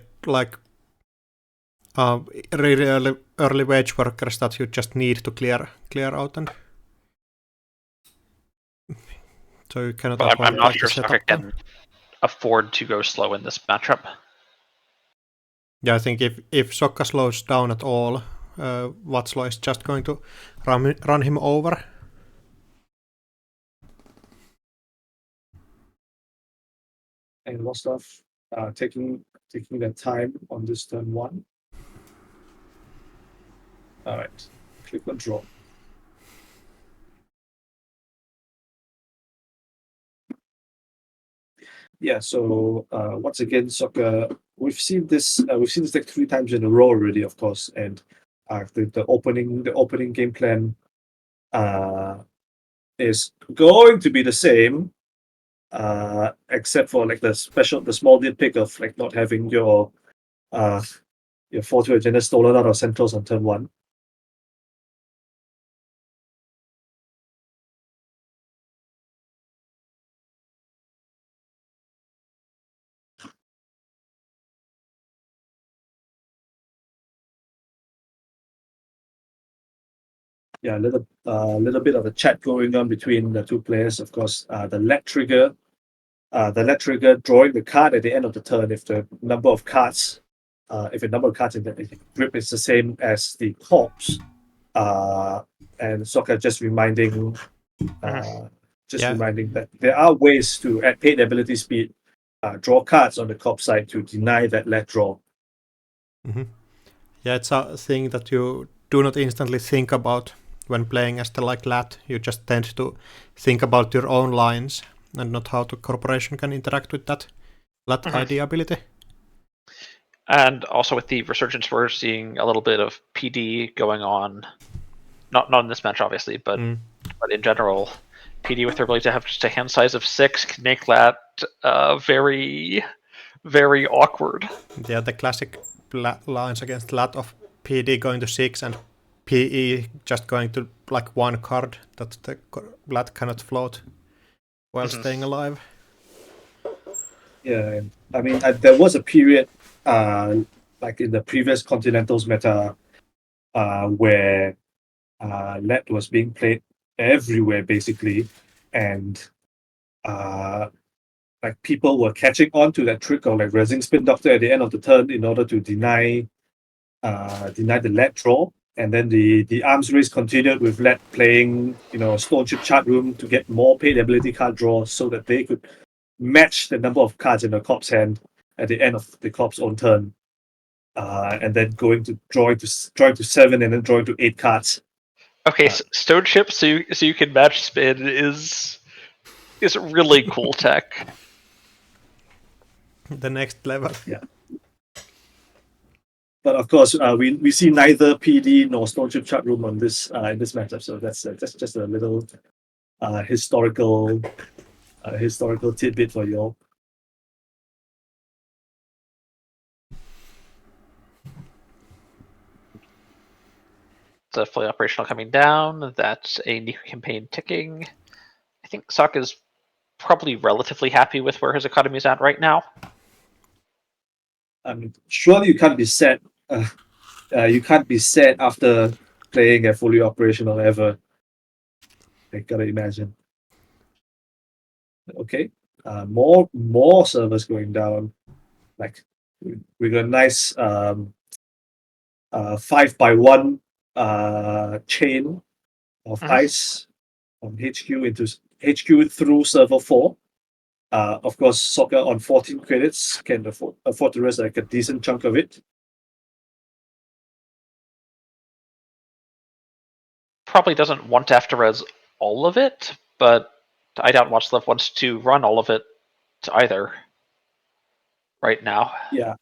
really early wage workers that you just need to clear out, and so you cannot. I'm not sure Sokka can afford to go slow in this matchup. Yeah, I think if Sokka slows down at all, Watslaw is just going to run him over. And Waslav taking their time on this turn 1. All right, click on draw. Yeah, so once again, Sokka, we've seen this deck 3 times in a row already, of course, and the opening game plan is going to be the same, except for the small nitpick of not having your your 4-2 agenda stolen out of centrals on turn 1. Yeah, a little bit of a chat going on between the two players. Of course, the let trigger drawing the card at the end of the turn if the number of cards, if the number of cards in the grip is the same as the corpse. And Soccer just reminding, reminding that there are ways to add paid ability speed, draw cards on the corpse side to deny that let draw. Mm-hmm. Yeah, it's a thing that you do not instantly think about when playing as the lat. You just tend to think about your own lines and not how the corporation can interact with that lat ID ability. And also with the Resurgence, we're seeing a little bit of PD going on. Not in this match, obviously, but in general, PD with their ability to have just a hand size of 6 can make lat very, very awkward. Yeah, the classic lines against lat of PD going to 6 and PE just going to like 1 card that the lat cannot float while staying alive. Yeah, I mean, there was a period, like in the previous Continentals meta, where let was being played everywhere basically, and like people were catching on to that trick of like Resin Spin Doctor at the end of the turn in order to deny the let draw. And then the arms race continued with let playing, Stone Chip Chart Room to get more paid ability card draws so that they could match the number of cards in the corpse hand at the end of the corpse own turn. And then drawing to 7 and then drawing to 8 cards. Okay, Stone Chip so you can match spin is really cool tech. The next level. Yeah. But of course, we see neither PD nor Stone Chip Chart Room on this in this matchup, so that's just a little historical tidbit for you all. The fully operational coming down. That's a new campaign ticking. I think Sok is probably relatively happy with where his economy is at right now. Surely you can't be sad. You can't be sad after playing a fully operational ever. I gotta imagine. Okay, more servers going down. Like we got a nice 5x1 chain of ice from HQ through server 4. Of course, Soccer on 14 credits can afford to rest like a decent chunk of it. Probably doesn't want to have to res all of it, but I doubt Watchlev wants to run all of it either right now. Yeah.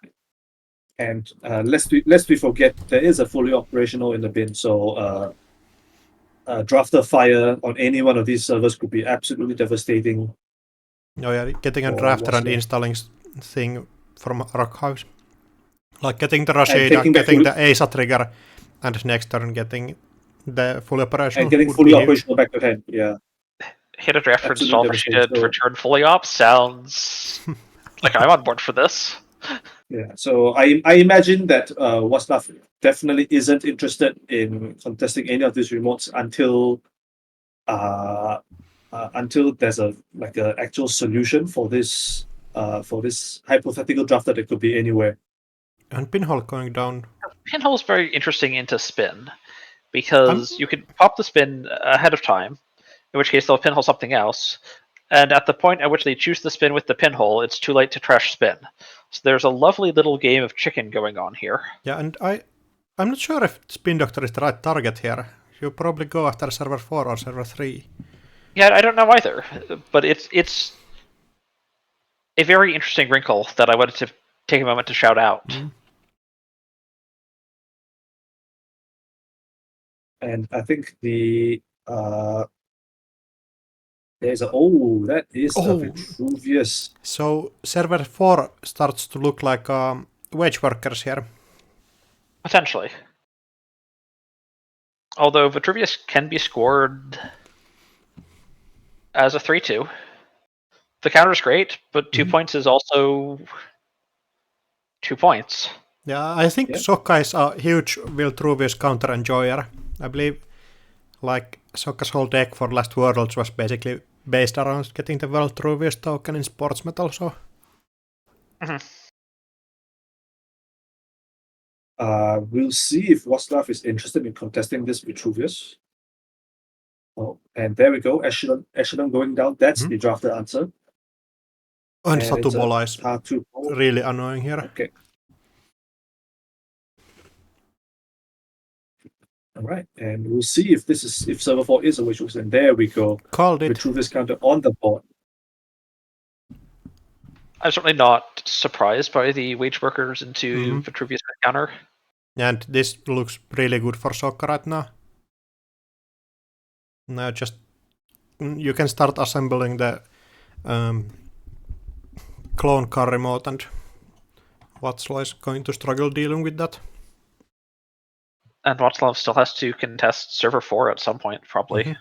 And lest we forget, there is a fully operational in the bin, so drafter fire on any one of these servers could be absolutely devastating. Oh yeah, getting a drafter and installing thing from archives. Like getting the Rashida, getting the ASA trigger, and next turn getting the fully operational. And getting fully operational back to hand, yeah. Hit a drafter, install Rashida, return fully op sounds like I'm on board for this. Yeah, so I imagine that Waslav definitely isn't interested in contesting any of these remotes until there's an actual solution for this hypothetical drafter that could be anywhere. And Pinhole going down. Pinhole is very interesting into spin because you could pop the spin ahead of time, in which case they'll pinhole something else. And at the point at which they choose the spin with the pinhole, it's too late to trash spin. So there's a lovely little game of chicken going on here. Yeah, and I'm not sure if Spin Doctor is the right target here. You probably go after server 4 or server 3. Yeah, I don't know either, but it's a very interesting wrinkle that I wanted to take a moment to shout out. And I think the that is a Vitruvius. So server 4 starts to look like wage workers here. Potentially. Although Vitruvius can be scored as a 3-2. The counter's great, but 2 points is also 2 points. Yeah, I think Sokka is a huge Vitruvius counter enjoyer. I believe like Sokka's whole deck for last Worlds was basically based around getting the Vitruvius token in sports metal, so We'll see if Waslav is interested in contesting this Vitruvius. Oh, and there we go. Echelon going down. That's the drafted answer. and Satubola is Tatu. really annoying here. Okay. All right, and we'll see if server 4 is a Vitruvius. And there we go. Called it. Vitruvius counter on the board. I'm certainly not surprised by the wage workers into Vitruvius counter. And this looks really good for Sokka right now. Now just you can start assembling the clone car remote, and Watsla is going to struggle dealing with that. And Václav still has to contest server 4 at some point, probably.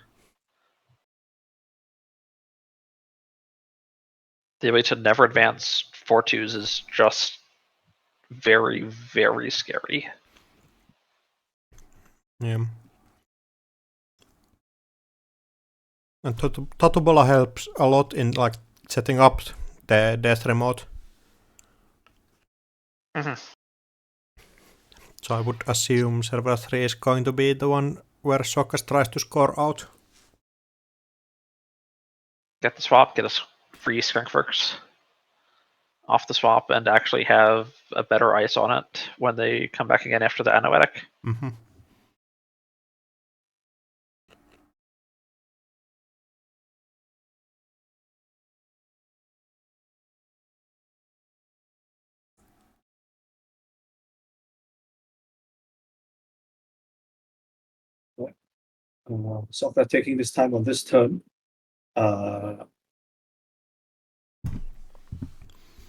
The ability to never advance 4-2s is just very, very scary. Yeah. And Tatubola helps a lot in like setting up the death remote. So I would assume server 3 is going to be the one where Sokka tries to score out. Get the swap, get a free Skunkworks off the swap, and actually have a better ice on it when they come back again after the Anoetic. Sokka taking this time on this turn.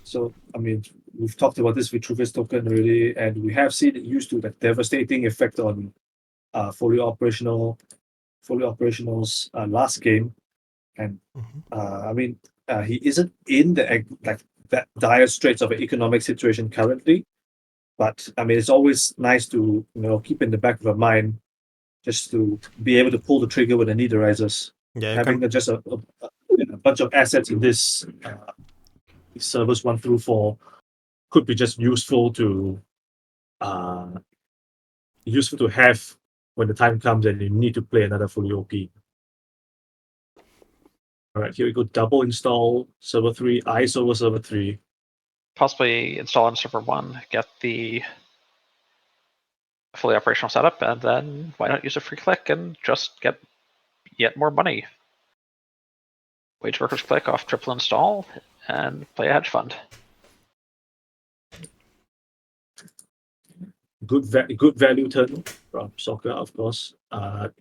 So, I mean, we've talked about this Vitruvius token already, and we have seen it used to that devastating effect on folio operationals last game. And I mean, he isn't in the like that dire straits of an economic situation currently, but I mean, it's always nice to keep in the back of our mind just to be able to pull the trigger when the need arises. Yeah, having just a bunch of assets in this servers 1 through 4 could be just useful to have when the time comes and you need to play another fully OP. All right, here we go. Double install server 3, ice over server 3. Possibly install on server 1, get the fully operational setup, and then why not use a free click and just get yet more money? Wage workers click off triple install and play a hedge fund. Good value turn from Sokka, of course.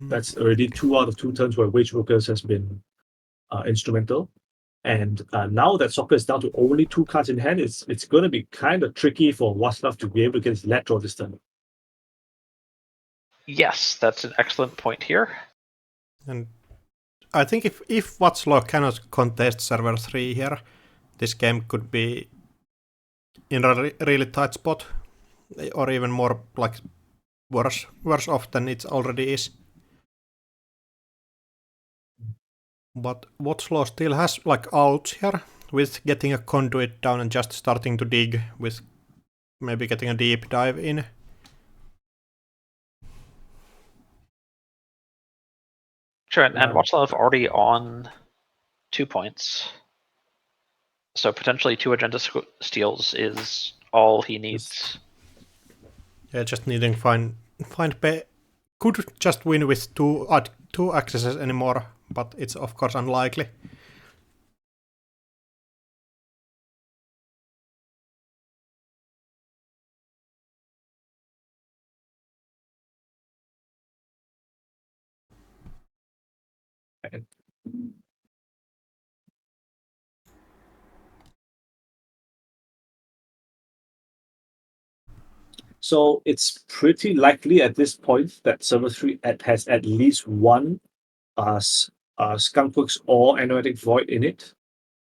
That's already 2 out of 2 turns where wage workers has been instrumental. And now that Sokka is down to only 2 cards in hand, it's going to be kind of tricky for Waslav to be able to get his lat draw this turn. Yes, that's an excellent point here. And I think if Watsla cannot contest server 3 here, this game could be in a really tight spot, or even more like worse off than it already is. But Watsla still has like outs here with getting a conduit down and just starting to dig with maybe getting a deep dive in. Sure, and Václav already on 2 points. So potentially 2 agenda steals is all he needs. Yeah, just needing find pay. Could just win with two accesses anymore, but it's of course unlikely. So it's pretty likely at this point that Server 3 has at least one Skunkworks or Anoetic Void in it.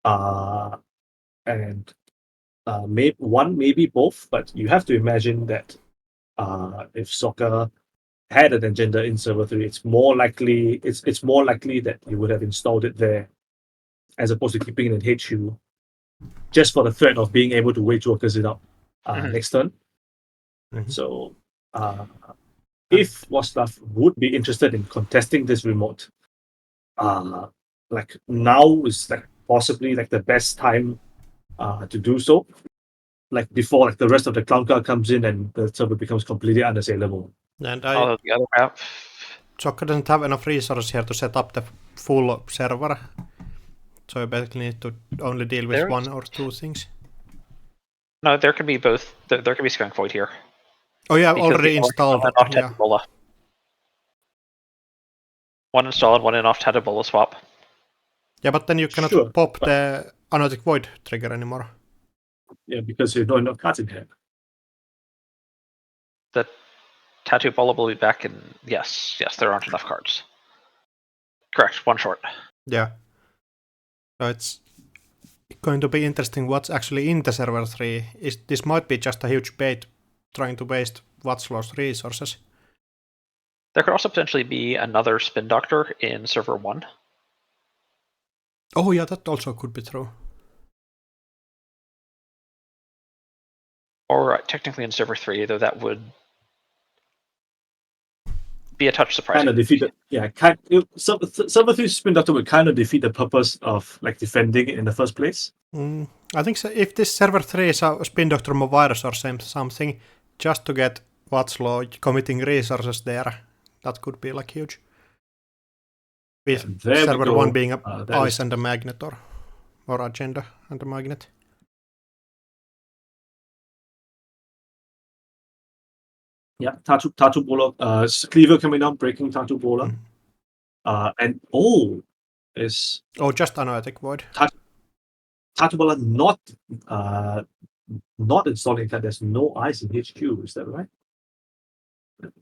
And maybe both, but you have to imagine that if Soccer had an agenda in Server 3, it's more likely that you would have installed it there as opposed to keeping it in HU, just for the threat of being able to wage workers it up next turn. Mhm. So if Waslav would be interested in contesting this remote, like now is like possibly like the best time to do so. Like before, like the rest of the clown card comes in and the server becomes completely unassailable. And Although the other map, Soccer doesn't have enough resources here to set up the full server. So you basically need to only deal with one or two things. no, there can be both. There can be Skunk Void here. Oh yeah, Because already the installed. one off Yeah. Tentabola. One installed, one in off Tentabola swap. Yeah, but then you cannot Sure, pop but- the Anotic Void trigger anymore. Yeah, because you don't have enough cards in hand. The Tattoo Bola will be back, and yes, there aren't enough cards. Correct, one short. Yeah. So it's going to be interesting what's actually in the server 3. This might be just a huge bait trying to waste Watslaw's resources. There could also potentially be another Spin Doctor in server 1. Oh yeah, that also could be true. Or technically in server 3, though that would be a touch surprising. Kind of defeat Server 3 Spin Doctor would kind of defeat the purpose of like defending it in the first place. I think so. If this server 3 is a Spin Doctor virus or something, just to get Watslaw committing resources there, that could be like huge. With server 1 being a ice and a magnet or agenda and a magnet. Yeah, Tatu Bola, Cleaver coming down, breaking Tatu Bola. And is just Anoetic Void. Tatu Bola not installing that there's no ice in HQ, is that right?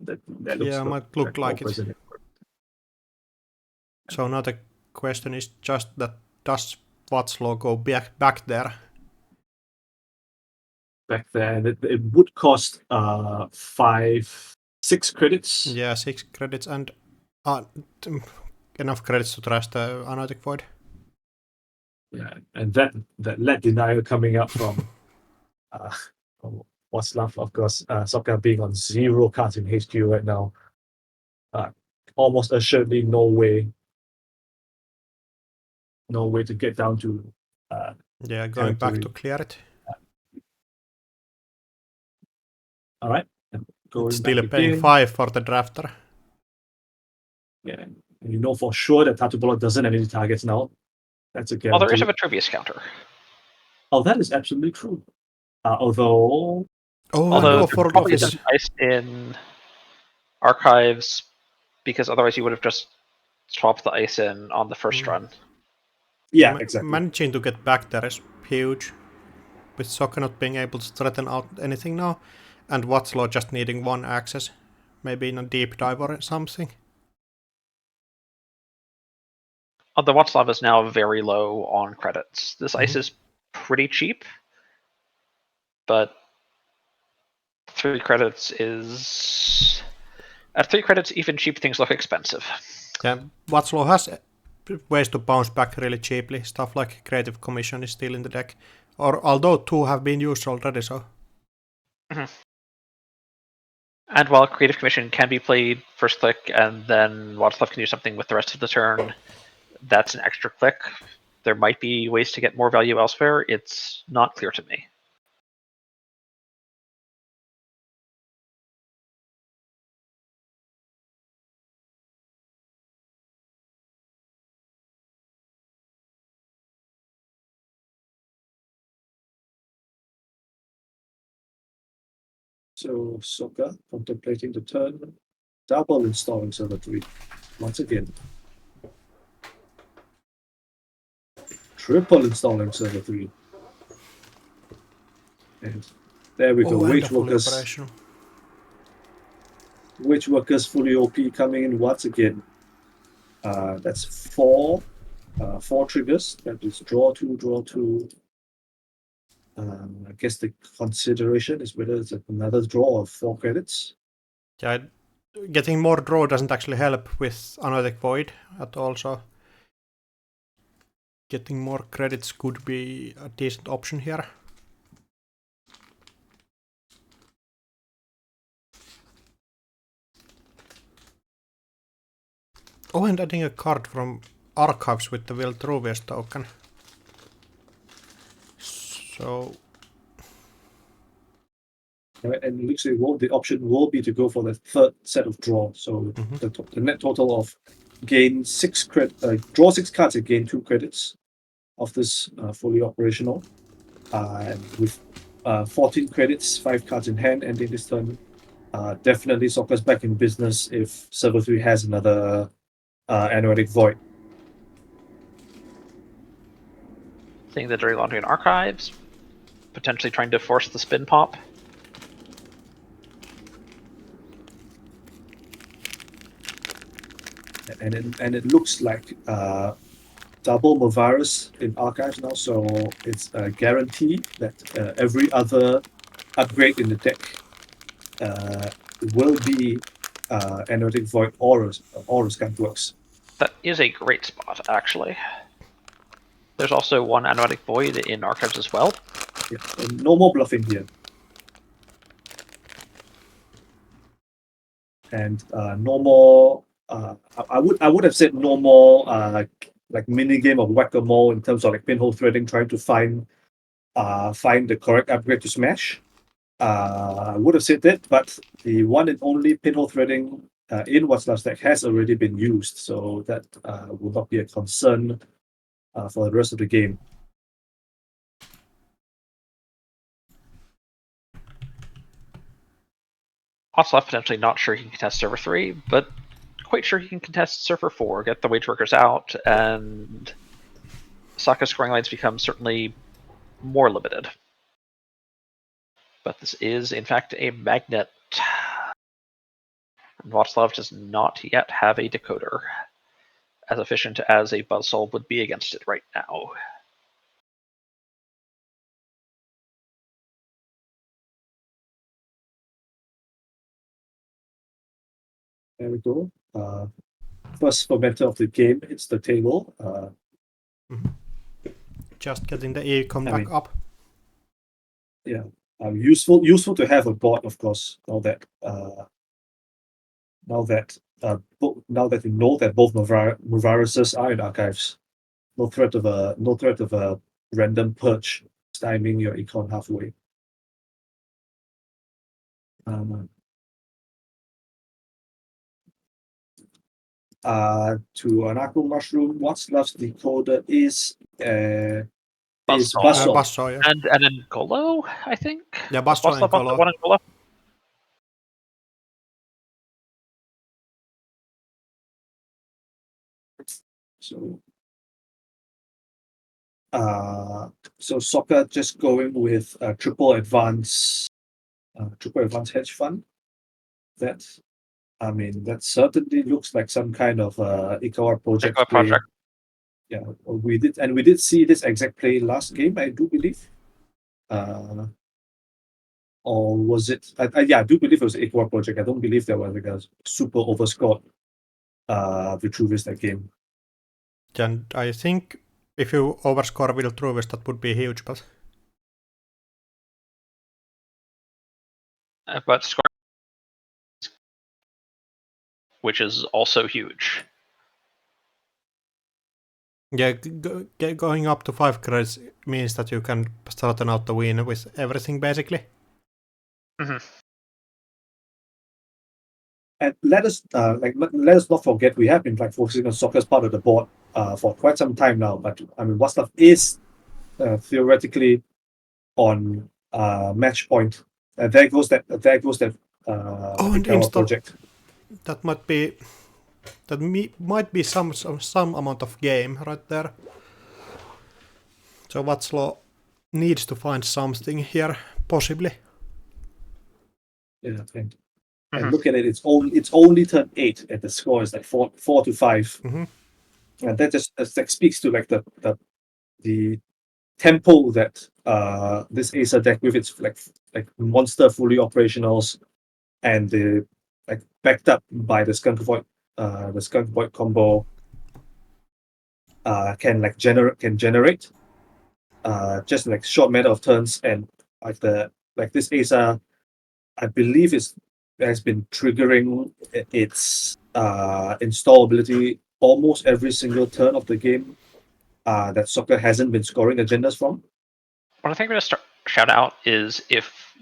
That looks might look like it. present. So now the question is just that does Watslaw go back there? Back there, and it would cost 6 credits. Yeah, 6 credits and enough credits to trash the Anoetic Void. Yeah, and that lead denial coming up from Waslav, of course, Sokka being on 0 cards in HQ right now. Almost assuredly no way to get down to going back to clear it. All right. Still paying 5 for the drafter. Yeah, and you know for sure that Tatubola doesn't have any targets now. That's a guarantee. Well, there is a Vitruvius counter. Oh, that is absolutely true. Although for probably this ice in archives, because otherwise you would have just swapped the ice in on the first run. Yeah, exactly. Managing to get back there is huge. With Sokka not being able to threaten out anything now, and Watslaw just needing 1 access, maybe in a deep dive or something. The Watslav is now very low on credits. This ice is pretty cheap, but 3 credits is... At 3 credits, even cheap things look expensive. Yeah, Watslaw has ways to bounce back really cheaply. Stuff like Creative Commission is still in the deck. Or although 2 have been used already, so... And while Creative Commission can be played first click, and then Watslav can do something with the rest of the turn, that's an extra click. There might be ways to get more value elsewhere. It's not clear to me. So Sokka contemplating the turn, double installing server 3 once again. Triple installing server 3. And there we go. Wage workers. wage workers fully OP coming in once again. That's four triggers. That is draw two. I guess the consideration is whether it's another draw of 4 credits. Yeah, getting more draw doesn't actually help with Anoetic Void at all, so getting more credits could be a decent option here. Oh, and adding a card from Archives with the Viltruvius token. So... And it looks like the option will be to go for the third set of draw. So the net total of gain 6 draw 6 cards and gain 2 credits of this fully operational. And with 14 credits, 5 cards in hand, ending this turn, definitely Soccer's back in business if Server 3 has another Anoetic Void. Seeing the Dirty Laundry in Archives, potentially trying to force the spin pop. And it looks like double Movirus in Archives now, so it's a guarantee that every other upgrade in the deck will be Anoetic Void or Skantworks. That is a great spot, actually. There's also one Anoetic Void in Archives as well. Yeah, no more bluffing here. And no more. I would have said no more like mini game of whack-a-mole in terms of like pinhole threading, trying to find the correct upgrade to smash. I would have said that, but the one and only pinhole threading in What's deck has already been used, so that will not be a concern for the rest of the game. Ocelot potentially not sure he can contest Server 3, but quite sure he can contest Server 4, get the wage workers out, and Sokka's scoring lines become certainly more limited. But this is, in fact, a magnet. And Václav does not yet have a decoder as efficient as a Buzzsaw would be against it right now. There we go. First fermenter of the game hits the table. Just getting the econ back up. Yeah, useful to have a board, of course. Now that you know that both Moviruses are in Archives, no threat of a random purge stymieing your econ halfway. To an Aqua Mushroom, what's love's decoder is Buzzsaw. Buzzsaw, yeah. And then Golo, I think? Yeah, Buzzsaw and Golo. One in Golo. So Soccer just going with triple advance hedge fund. That certainly looks like some kind of Ikawa project play. Yeah, we did see this exact play last game, I do believe. Or was it? I do believe it was an Ikawa project. I don't believe there was like a super overscored Vitruvius that game. And I think if you overscore Viltruvius, that would be huge, but score, which is also huge. Yeah, going up to 5 credits means that you can start out the win with everything, basically. And let us not forget we have been like focusing on Soccer as part of the board for quite some time now. But I mean, What's Love is theoretically on match point. There goes that and install project. That might be some amount of game right there. So Václav needs to find something here, possibly. Yeah, and look at it, it's only turn 8, and the score is like 4-5, and that just that speaks to like the tempo that this Acer deck with its like monster fully operationals and the like backed up by the Skunk Void combo can generate just like short matter of turns, and like this Acer, I believe has been triggering its install ability almost every single turn of the game that Soccer hasn't been scoring agendas from. What I think I'm going to shout out is if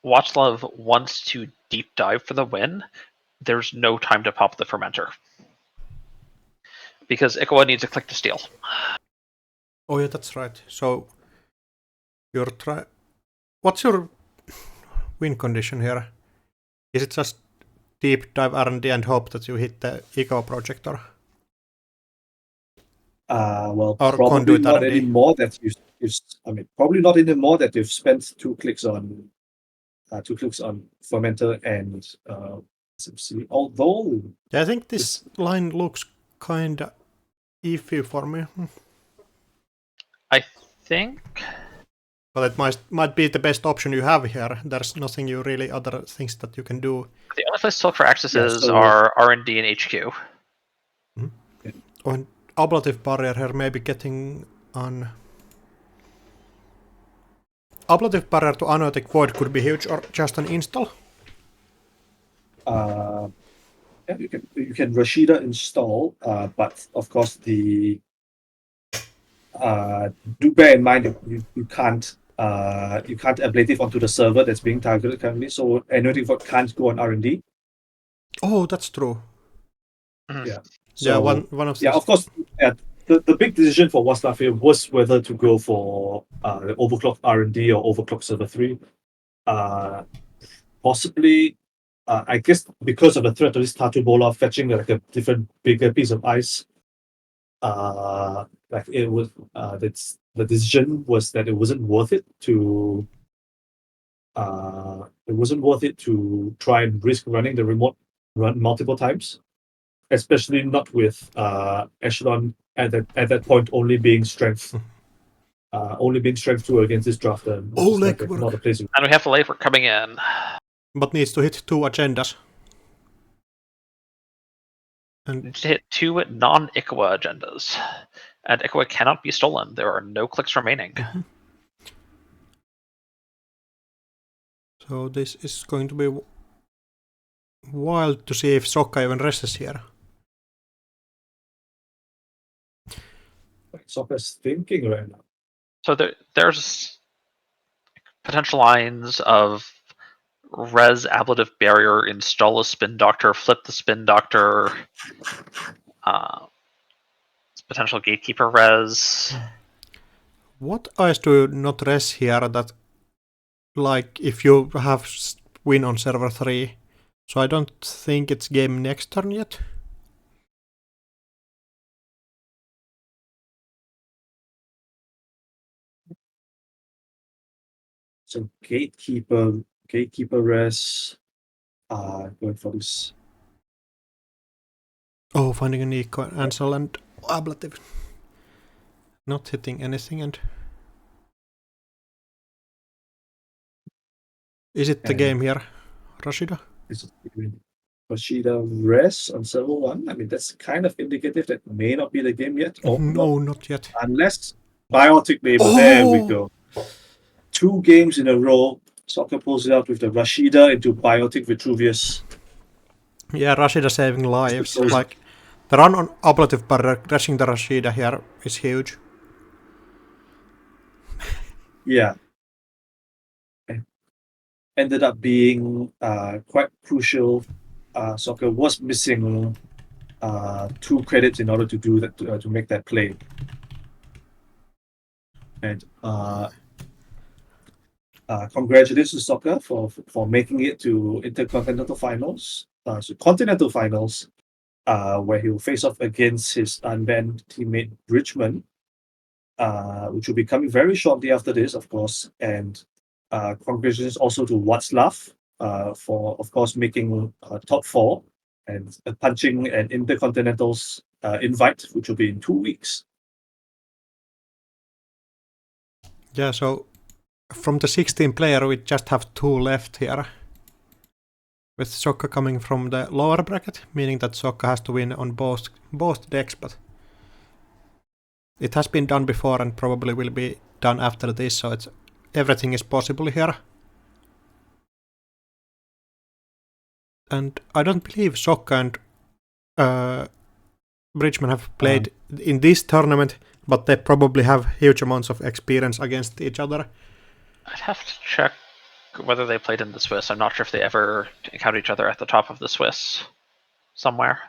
Watchlove wants to deep dive for the win, there's no time to pop the fermenter. Because Ikawa needs a click to steal. Oh yeah, that's right. So what's your win condition here? Is it just deep dive R&D and hope that you hit the Ikawa projector? Well, or probably not R&D? anymore that probably not anymore that you've spent 2 clicks on fermenter and SMC. Although yeah, I think this line looks kinda iffy for me. I think, but it might be the best option you have here. There's nothing you really other things that you can do. the only place to look for accesses are R&D and HQ. On ablative barrier here, maybe getting on ablative barrier to Anotic Void could be huge, or just an install. Yeah, you can Rashida install, but of course do bear in mind you can't ablative onto the server that's being targeted currently, so Anotic Void can't go on R&D. Oh, that's true. Yeah. So, yeah, one of of course. Yeah, the big decision for Watchlove here was whether to go for the overclock R&D or overclock server 3. Possibly, I guess because of the threat of this Tatu Bola fetching like a different bigger piece of ice. Like it was the decision was that it wasn't worth it to try and risk running the remote run multiple times, especially not with Echelon at that point only being strength 2 against this drafter. Not a place. And we have the labor coming in, but needs to hit 2 agendas. And to hit 2 non-Ikawa agendas, and Ikawa cannot be stolen. There are no clicks remaining. So this is going to be wild to see if Sokka even rests here. Sokka's thinking right now. So there's potential lines of res ablative barrier, install a spin doctor, flip the spin doctor, potential gatekeeper res. What eyes do you not res here that, like, if you have win on server 3? So I don't think it's game next turn yet. So gatekeeper res, going for this. Oh, finding an eco Ansel and ablative. Not hitting anything, and is it the game here, Rashida? Is it Rashida res on server 1? I mean, that's kind of indicative that may not be the game yet. No, not yet. Unless Biotic Label. Oh! There we go. 2 games in a row. Soccer pulls it out with the Rashida into Biotic Vitruvius. Yeah, Rashida saving lives. Like, the run on ablative barrier, crashing the Rashida here is huge. Yeah. Ended up being quite crucial. Soccer was missing 2 credits in order to do that, to make that play. And congratulations to Soccer for making it to Intercontinental Finals, so Continental Finals, where he'll face off against his unbanned teammate Bridgman, which will be coming very shortly after this, of course. And congratulations also to Watchlove for, of course, making top 4 and punching an Intercontinentals invite, which will be in 2 weeks. Yeah, so from the 16 player, we just have 2 left here. With Sokka coming from the lower bracket, meaning that Sokka has to win on both decks, but it has been done before and probably will be done after this, so everything is possible here. And I don't believe Sokka and Bridgman have played in this tournament, but they probably have huge amounts of experience against each other. I'd have to check whether they played in the Swiss. I'm not sure if they ever encountered each other at the top of the Swiss somewhere.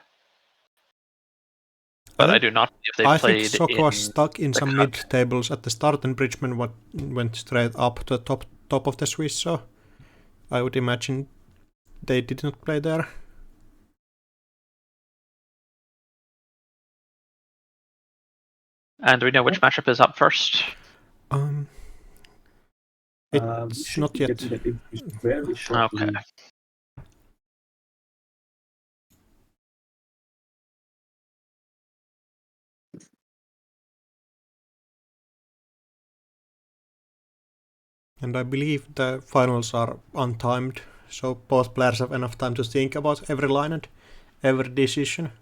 But I do not believe they played. I think Sokka was stuck in some mid tables at the start, and Bridgman went straight up to the top of the Swiss. So I would imagine they did not play there. And do we know which matchup is up first? It's not yet. Very shortly. Okay. And I believe the finals are untimed, so both players have enough time to think about every line and every decision.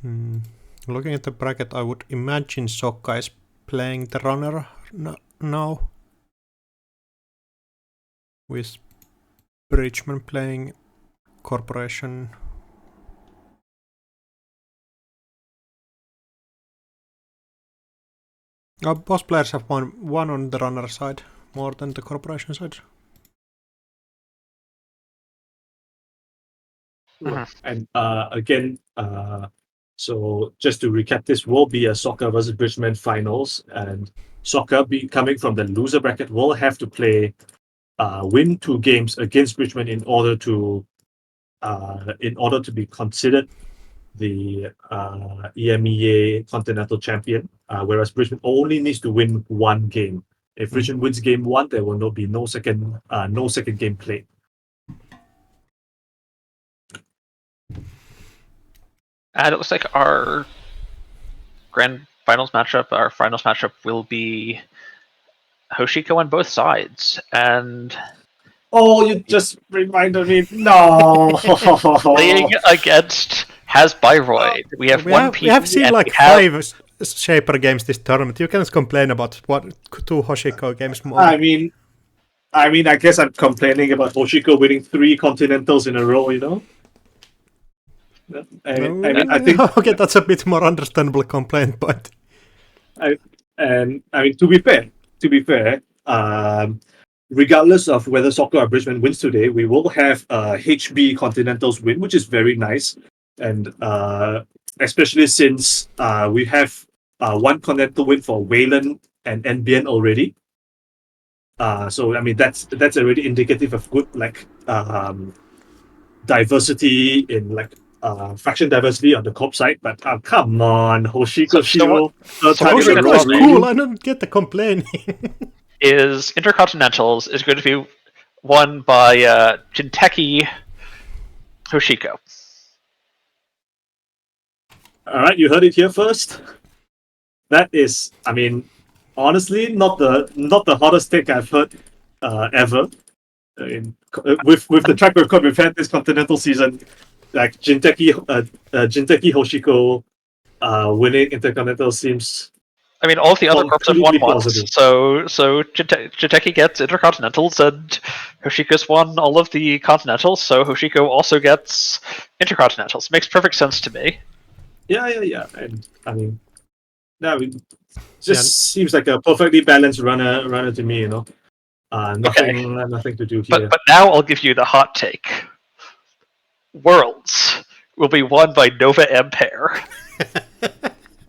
Mm-hmm. Looking at the bracket, I would imagine Sokka is playing the runner now, with Bridgman playing Corporation. Both players have one on the runner side, more than the Corporation side. And again, so just to recap, this will be a Sokka versus Bridgman finals, and Sokka, coming from the loser bracket, will have to play win 2 games against Bridgman in order to be considered the EMEA Continental Champion, whereas Bridgman only needs to win 1 game. If Bridgman wins game 1, there will be no second game played. And it looks like our finals matchup will be Hoshiko on both sides. And oh, you just reminded me. No. Playing against Hasbiroid. We have we have seen like 5 Shaper games this tournament. You can play about 2 Hoshiko games more. I mean, I guess I'm complaining about Hoshiko winning 3 Continentals in a row, you know? I think okay, that's a bit more understandable complaint, but to be fair, regardless of whether Sokka or Bridgman wins today, we will have a HB Continentals win, which is very nice, and especially since we have 1 Continental win for Wayland and NBN already. So I mean that's already indicative of good diversity in faction diversity on the Corp side, but come on, Hoshiko Shiro. Hoshiko is cool. I don't get the complaining. Is Intercontinentals is going to be won by Jinteki Hoshiko. All right, you heard it here first. That is, I mean, honestly, not the hottest take I've heard ever. I mean, with the track record we've had this Continental season, like Jinteki Hoshiko winning Intercontinental seems. I mean, all of the other corps have won once, positive. so Jinteki gets Intercontinentals, and Hoshiko's won all of the Continentals, so Hoshiko also gets Intercontinentals. Makes perfect sense to me. Yeah, and I mean, seems like a perfectly balanced runner to me, you know. Nothing to do here. But now I'll give you the hot take. Worlds. will be won by Nova Ampere.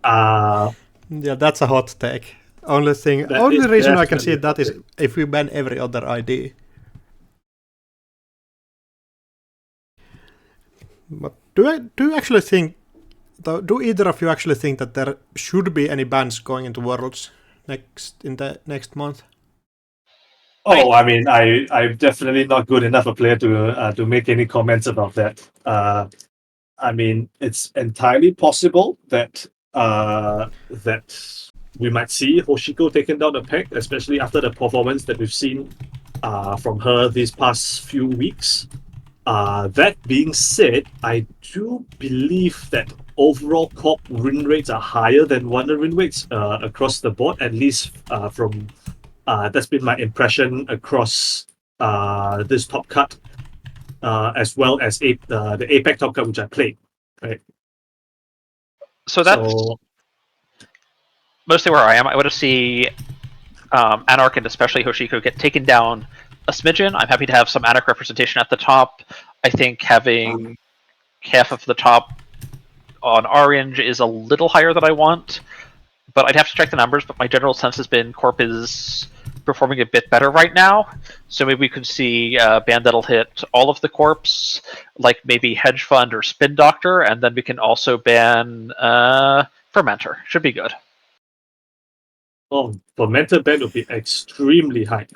Yeah, that's a hot take. Only reason I can see that is if we ban every other ID. But do you actually think? Do either of you actually think that there should be any bans going into Worlds in the next month? Oh, I mean, I'm definitely not good enough a player to make any comments about that. I mean, it's entirely possible that we might see Hoshiko taken down the peg, especially after the performance that we've seen from her these past few weeks. That being said, I do believe that overall corp win rates are higher than wonder win rates across the board, at least from that's been my impression across this top cut, as well as the APEC top cut which I played. Right. So that's mostly where I am. I want to see Anarch and especially Hoshiko get taken down a smidgen. I'm happy to have some Anarch representation at the top. I think having half of the top on Orange is a little higher than I want, but I'd have to check the numbers. But my general sense has been Corp is performing a bit better right now, so maybe we could see a ban that'll hit all of the Corps, like maybe Hedge Fund or Spin Doctor, and then we can also ban Fermenter. Should be good. Oh, Fermenter ban would be extremely high.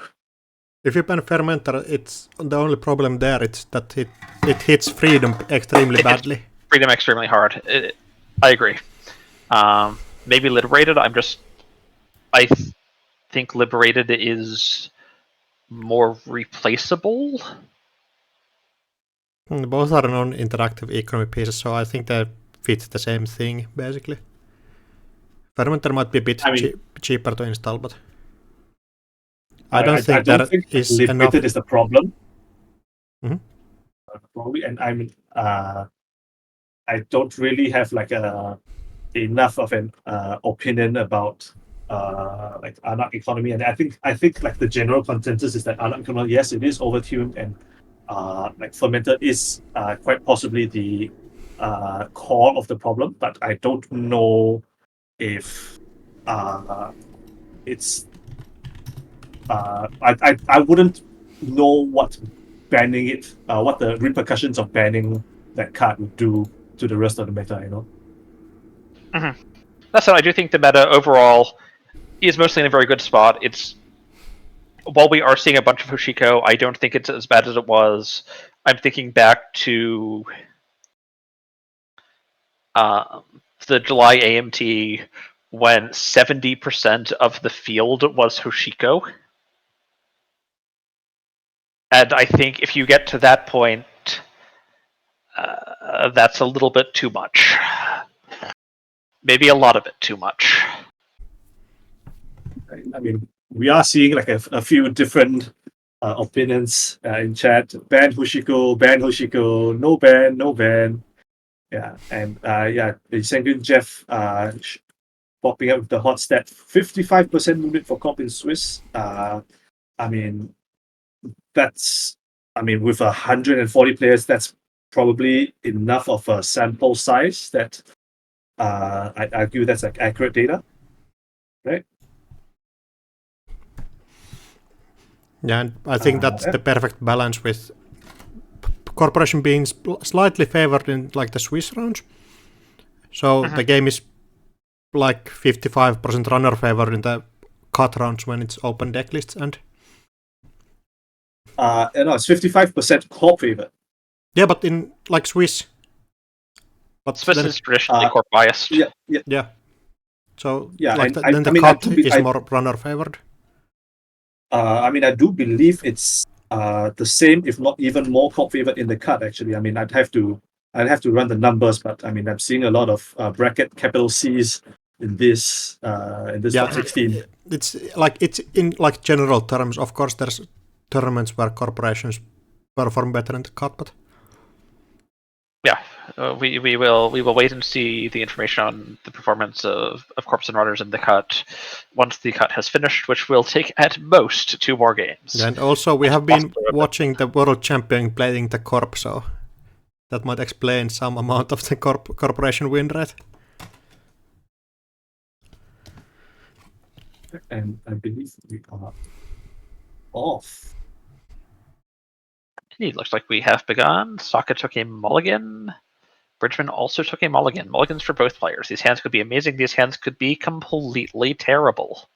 If you ban Fermenter, it's the only problem there. It's that it hits Freedom extremely badly. Freedom extremely hard. I agree. Maybe Liberated. I think Liberated is more replaceable. Both are non-interactive economy pieces, so I think they fit the same thing basically. Fermenter might be a bit cheaper to install, but I don't think there is enough. Liberated is the problem. Mm-hmm. Probably, and I don't really have like enough of an opinion about like Anarch economy, and I think like the general consensus is that Anarch economy, yes, it is overtuned, and like Fermenter is quite possibly the core of the problem, but I don't know if it's I wouldn't know what banning it, what the repercussions of banning that card would do to the rest of the meta, you know. Mm-hmm. That's what I do think the meta overall is mostly in a very good spot. While we are seeing a bunch of Hoshiko, I don't think it's as bad as it was. I'm thinking back to the July AMT when 70% of the field was Hoshiko. And I think if you get to that point, that's a little bit too much. Maybe a lot of it too much. I mean, we are seeing like a few different opinions in chat. Ban Hoshiko, no ban. Yeah, and the Sengun Jeff popping up with the hot stat, 55% movement for comp in Swiss. I mean, with 140 players, that's probably enough of a sample size that I'd argue that's like accurate data, right? Yeah, and I think that's the perfect balance with Corporation being slightly favored in like the Swiss rounds. So the game is like 55% runner favored in the cut rounds when it's open deck lists, and no, it's 55% corp favor. Yeah, but in like Swiss. But Swiss is traditionally corp biased. Yeah. So like then the cut is more runner favored. I mean, I do believe it's the same, if not even more corp favored in the cut. Actually, I mean, I'd have to run the numbers, but I mean, I'm seeing a lot of bracket capital C's in this top 16. It's in like general terms. Of course, there's tournaments where corporations perform better in the cut, but yeah, we will wait and see the information on the performance of corps and runners in the cut once the cut has finished, which will take at most 2 more games. And also we have been watching the world champion playing the corp, so That might explain some amount of the corporation win rate. And I believe we are off. Indeed, looks like we have begun. Sokka took a mulligan. Bridgman also took a mulligan. Mulligans for both players. These hands could be amazing. These hands could be completely terrible.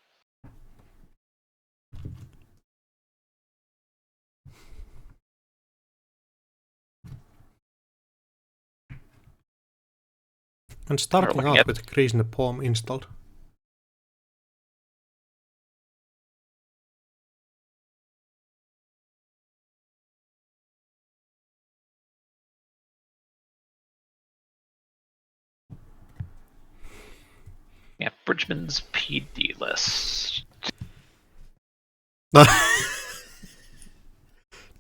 And starting out with Grease in the Palm installed. Yeah, Bridgman's PD list.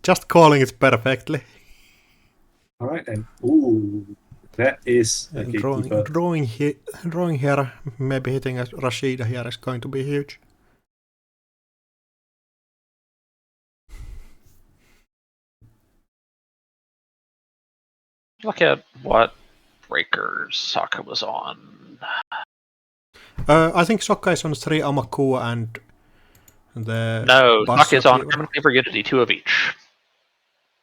Just calling it perfectly. All right, and ooh, that is a gatekeeper. Drawing here, maybe hitting a Rashida here is going to be huge. Look at what breakers Sokka was on. I think Sokka is on 3 Amakua and the... No, Sokka is on Common Favor Unity, 2 of each.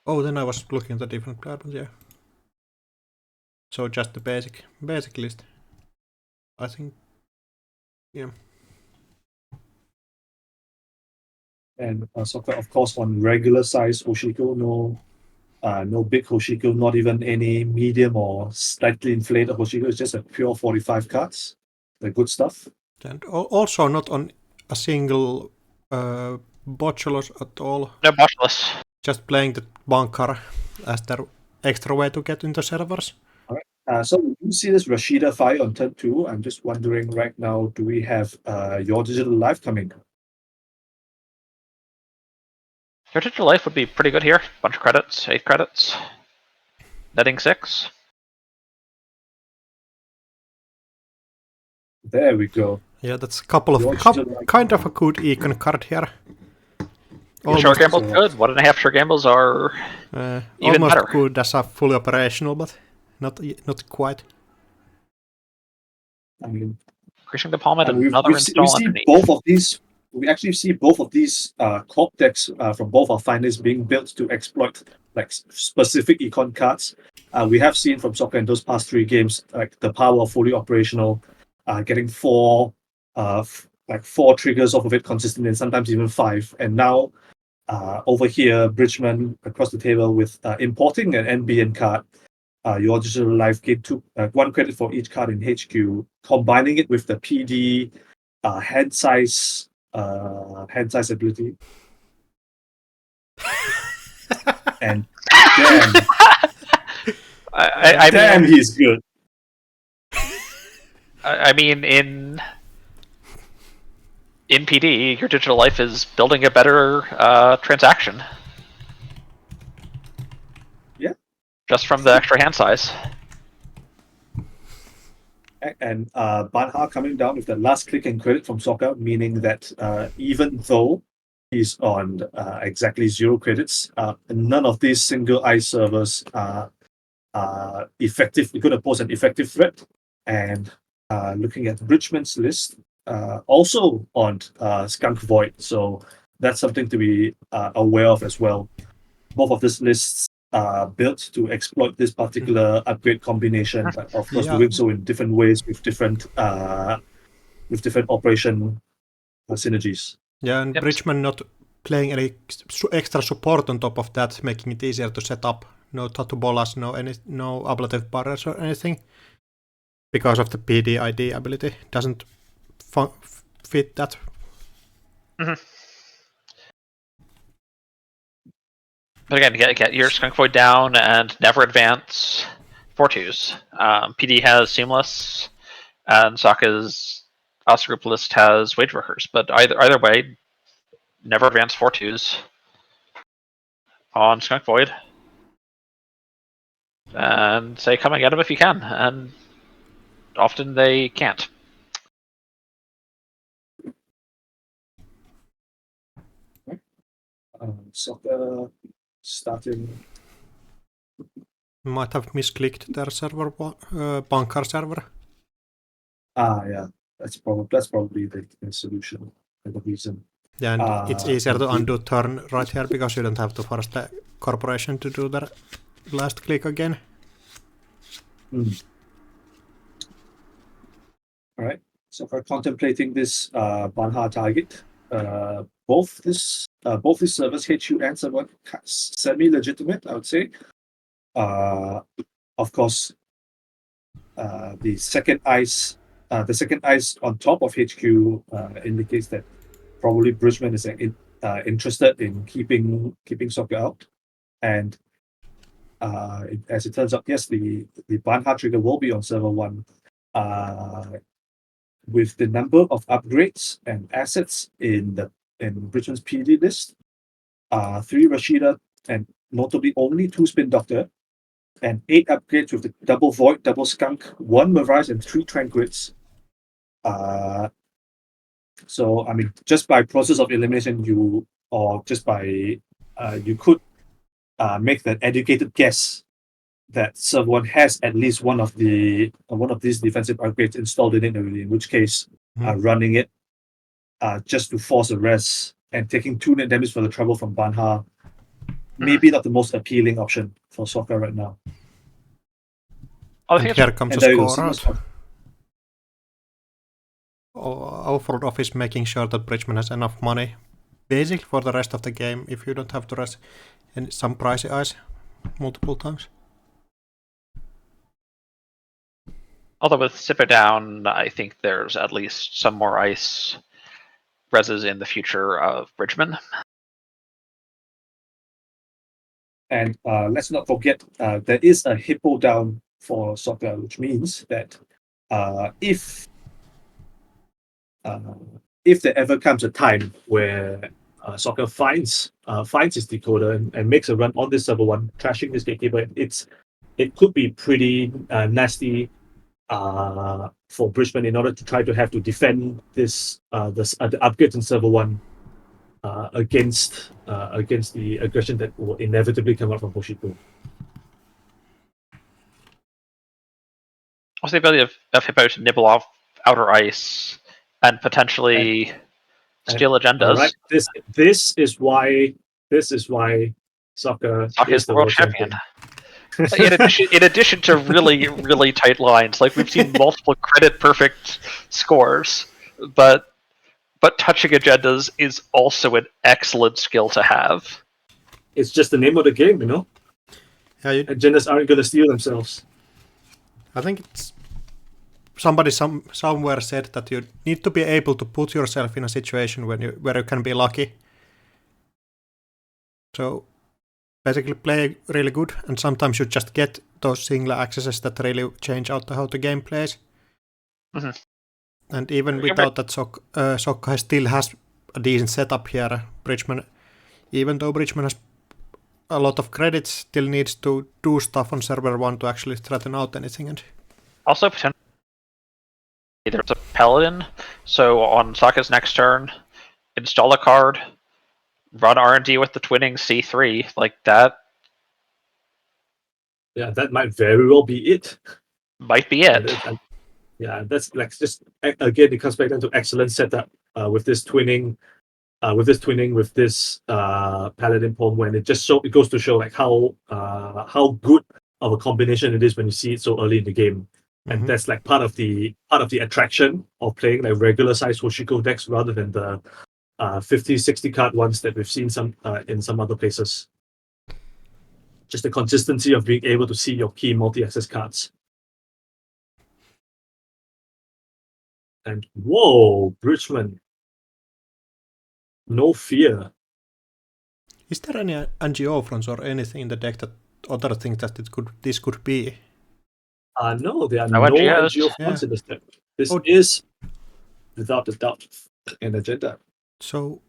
Oh, then I was looking at the different player, but yeah. So just the basic list. I think, yeah. And Sokka, of course, on regular size Hoshiko, no big Hoshiko, not even any medium or slightly inflated Hoshiko. It's just a pure 45 cards. The good stuff. And also not on a single Botulos at all. No Botulos. Just playing the Bankar as their extra way to get into servers. All right. So you see this Rashida fire on turn 2. I'm just wondering right now, do we have Your Digital Life coming? Your Digital Life would be pretty good here. Bunch of credits, 8 credits. Netting 6. There we go. Yeah, that's a couple of kind of a good econ card here. Sure Gamble's good. 1.5 Sure Gambles are even almost better. Good as a fully operational, but not quite. I mean, Increasing the palm at we another install see underneath. both of these. We actually see both of these corp decks from both our finalists being built to exploit like specific econ cards. We have seen from Sokka in those past 3 games like the power of fully operational, getting 4 triggers off of it consistently, and sometimes even 5. And now over here, Bridgman across the table with importing an NBN card. Your Digital Life gain 1 credit for each card in HQ, combining it with the PD hand size ability. And damn, damn, he's good. I mean, in PD, Your Digital Life is building a better transaction. Yeah. Just from the extra hand size. And Banha coming down with the last click and credit from Sokka, meaning that even though he's on exactly 0 credits, none of these single eye servers are effective. Going to pose an effective threat. And looking at Bridgman's list, also on Skunk Void, so that's something to be aware of as well. Both of these lists are built to exploit this particular upgrade combination, but of course doing so in different ways with different operation synergies. Yeah, and Bridgman not playing any extra support on top of that, making it easier to set up. No tattoo bolas, no ablative barriers or anything. Because of the PD ID ability, doesn't fit that. Mm-hmm. But again, get your Skunk Void down and never advance 4-2s. PD has Seamless, and Sokka's Oster Group list has Wage Workers. But either way, never advance 4-2s on Skunk Void. And say, come and get them if you can. And often they can't. Sokka starting. Might have misclicked their server, bunker server. Yeah, that's probably the solution and the reason. Yeah, and it's easier to undo turn right here because you don't have to force the corporation to do the last click again. All right. So for contemplating this Banha target, both these servers, HU and server, semi-legitimate, I would say. Of course, the second ice on top of HQ indicates that probably Bridgman is interested in keeping soccer out, and as it turns out, yes, the Banha trigger will be on server 1. With the number of upgrades and assets in Bridgman's PD list, 3 Rashida and notably only 2 Spin Doctor, and 8 upgrades with the double Void, double Skunk, 1 Mirage, and 3 Tranquids. So I mean, just by process of elimination, you could make that educated guess that server 1 has at least one of these defensive upgrades installed in it already, in which case running it just to force a res and taking 2 net damage for the trouble from Banha maybe not the most appealing option for soccer right now. And here comes a score out. Our front office making sure that Bridgman has enough money basically for the rest of the game if you don't have to res in some pricey ice multiple times. Although with Sip It Down, I think there's at least some more ice reses in the future of Bridgman. And let's not forget, there is a hippo down for soccer, which means that if there ever comes a time where soccer finds his decoder and makes a run on this server 1, trashing this gatekeeper, it could be pretty nasty for Bridgman in order to try to have to defend the upgrades in server 1 against the aggression that will inevitably come out from Hoshiko. Also, the ability of Hippo to nibble off outer ice and potentially steal agendas. Right. This is why soccer is the world champion. in addition to really, really tight lines, like we've seen multiple credit perfect scores, but touching agendas is also an excellent skill to have. It's just the name of the game, you know? Yeah, agendas aren't going to steal themselves. I think it's somebody somewhere said that you need to be able to put yourself in a situation where you can be lucky. So basically play really good, and sometimes you just get those single accesses that really change out how the game plays. Mm-hmm. And even without that, Sokka still has a decent setup here. Bridgman, even though Bridgman has a lot of credits, still needs to do stuff on server 1 to actually threaten out anything. And also potentially there's a paladin, so on Sokka's next turn, install a card, run R&D with the twinning C3 like that. Yeah, that might very well be it. Might be it. Yeah, that's like just again it comes back down to excellent setup with this twinning, with this paladin poem, when it goes to show like how good of a combination it is when you see it so early in the game. And that's like part of the attraction of playing like regular size Hoshiko decks rather than the 50-60 card ones that we've seen in some other places. Just the consistency of being able to see your key multi-access cards. And whoa, Bridgman. No fear. Is there any NGO fronts or anything in the deck that other things that this could be? No, there are no NGO fronts in this deck. This is, without a doubt, an agenda. So,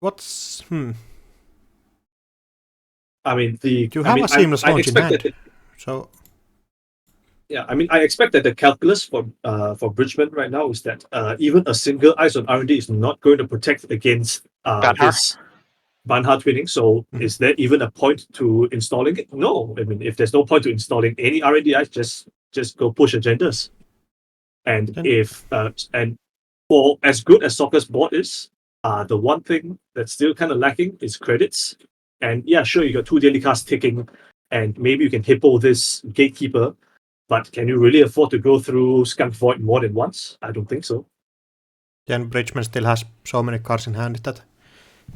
what's I mean, you have a seamless launch in hand. So, yeah, I mean, I expect that the calculus for Bridgman right now is that even a single ice on R&D is not going to protect against Banha twinning. So is there even a point to installing it? No. I mean, if there's no point to installing any RNDIs, just go push agendas. And and for as good as Soccer's board is, the one thing that's still kind of lacking is credits. And yeah, sure, you got 2 daily casts ticking, and maybe you can hippo this gatekeeper, but can you really afford to go through Skunk Void more than once? I don't think so. Then Bridgman still has so many cards in hand that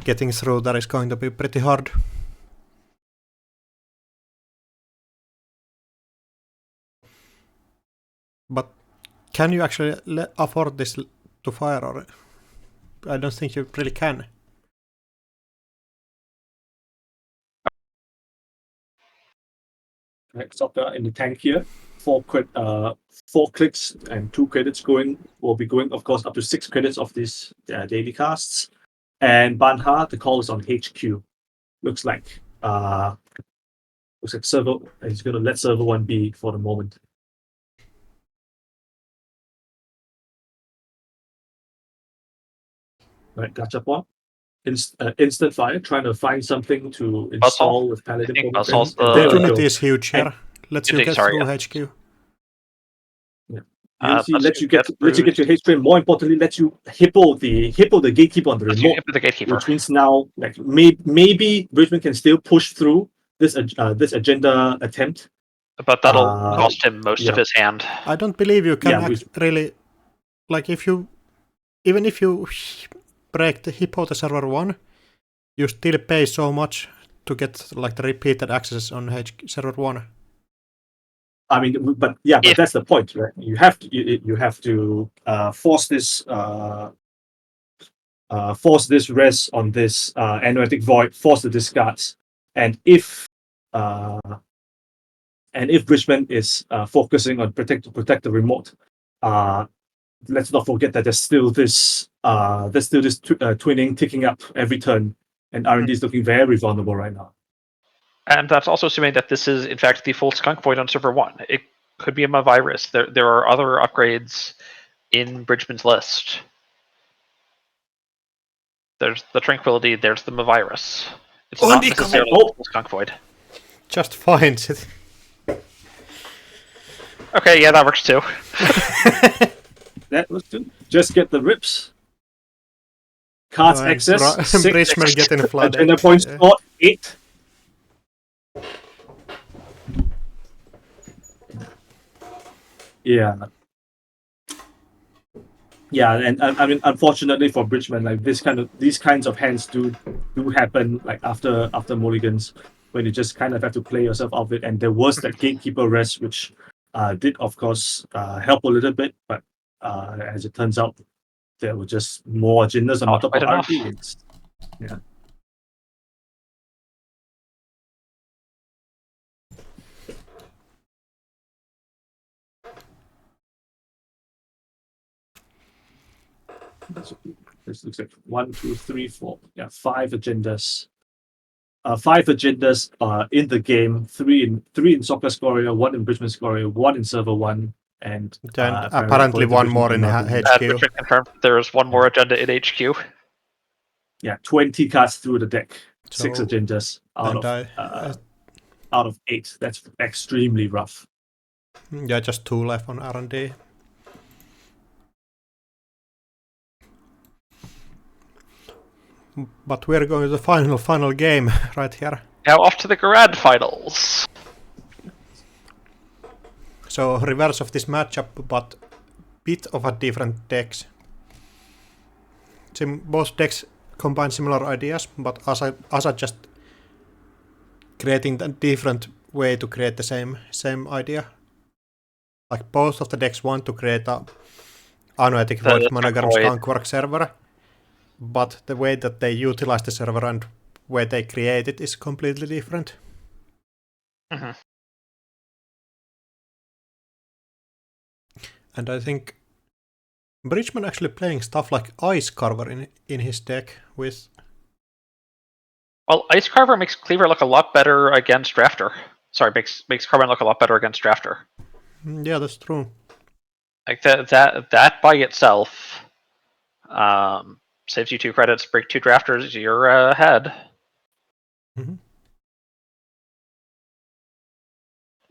getting through that is going to be pretty hard. But can you actually afford this to fire, or I don't think you really can. Right, Soccer in the tank here. 4 clicks and 2 credits will be going, of course, up to 6 credits of these daily casts. And Banha, the call is on HQ. Looks like server. He's going to let server 1 be for the moment. Right, Gachapon. Instant fire, trying to find something to install with Paladin. Opportunity is huge here. Let's you get through HQ. Yeah. Lets you get your H train. More importantly, lets you hippo the gatekeeper on the remote. Which means now, like maybe Bridgman can still push through this agenda attempt. But that'll cost him most of his hand. I don't believe you can really, like, even if you break the hippo to server 1, you still pay so much to get like the repeated access on server 1. I mean, but that's the point, right? You have to force this res on this Anoetic Void, force the discards, and if Bridgman is focusing on protect the remote, let's not forget that there's still this twinning ticking up every turn, and R&D is looking very vulnerable right now. And that's also assuming that this is, in fact, the full Skunk Void on server 1. It could be a virus. There are other upgrades in Bridgman's list. There's the Tranquility, there's the virus. It's not necessarily the Skunk Void. Just finds it. Okay, yeah, that works too. That was good. Just get the rips. Cards access. 6. Bridgman getting flooded. Agenda points slot 8. Yeah, and I mean, unfortunately for Bridgman, like these kinds of hands do happen like after mulligans, when you just kind of have to play yourself out of it. And there was that gatekeeper rest, which did of course help a little bit, but as it turns out, there were just more agendas on top of RP. Yeah. This looks like 1, 2, 3, 4. Yeah, 5 agendas. 5 agendas in the game. 3 in Soccer Scoria, 1 in Bridgman Scoria, 1 in Server 1, and then apparently 1 more in HQ. Confirmed there's 1 more agenda in HQ. Yeah, 20 cards through the deck. 6 agendas out of 8. That's extremely rough. Yeah, just 2 left on R&D. But we're going to the final game right here. Now off to the grand finals. So reverse of this matchup, but bit of a different decks. Both decks combine similar ideas, but Asa just creating a different way to create the same idea. Like both of the decks want to create a Anoetic Void Monogram Skunkworks server, but the way that they utilize the server and way they create it is completely different. Mm-hmm. And I think Bridgman actually playing stuff like Ice Carver in his deck with... Well, Ice Carver makes Cleaver look a lot better against Drafter. Sorry, makes Carbon look a lot better against Drafter. Yeah, that's true. Like that by itself saves you 2 credits, break 2 Drafters, you're ahead. Mhm.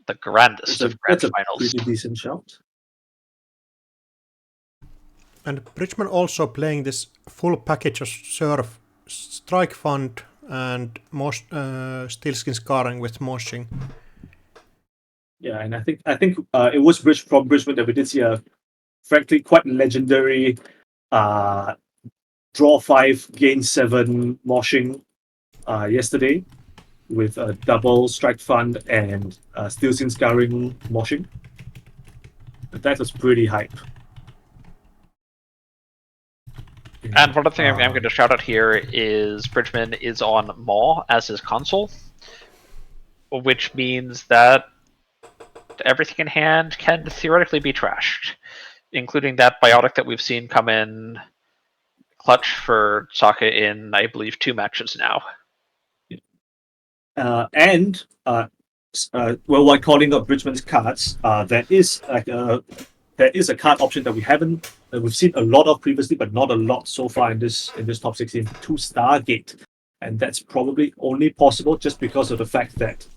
The grandest of grand That's a finals. pretty decent shout. And Bridgman also playing this full package of surf, strike fund, and Steelskin scarring with moshing. Yeah, and I think it was from Brisbane that we did see a frankly quite legendary draw 5, gain 7 moshing yesterday with a double strike fund and Steelskin scarring moshing. That was pretty hype. And one other thing I'm going to shout out here is Bridgman is on Maw as his console, which means that everything in hand can theoretically be trashed, including that biotic that we've seen come in clutch for Sokka in, I believe, 2 matches now. While calling up Bridgman's cards, there is a card option that we've seen a lot of previously, but not a lot so far in this top 16 to Stargate, and that's probably only possible just because of the fact that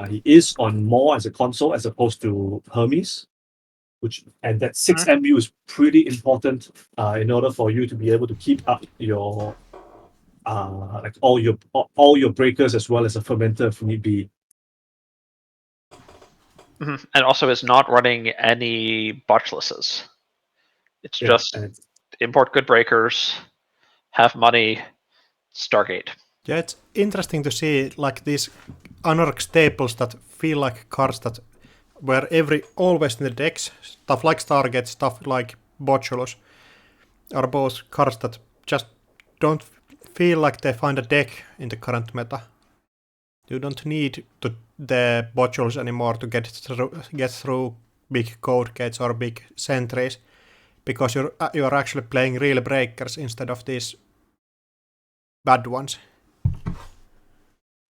he is on Maw as a console as opposed to Hermes, and that 6 MU is pretty important in order for you to be able to keep up your all your breakers as well as a fermenter if need be. Mm-hmm. And also is not running any botchlesses. It's just import good breakers, have money, Stargate. Yeah, it's interesting to see like these Anorak staples that feel like cards that were always in the decks. Stuff like Stargate, stuff like Botulus are both cards that just don't feel like they find a deck in the current meta. You don't need the Botulus anymore to get through big code gates or big sentries, because you're actually playing real breakers instead of these bad ones.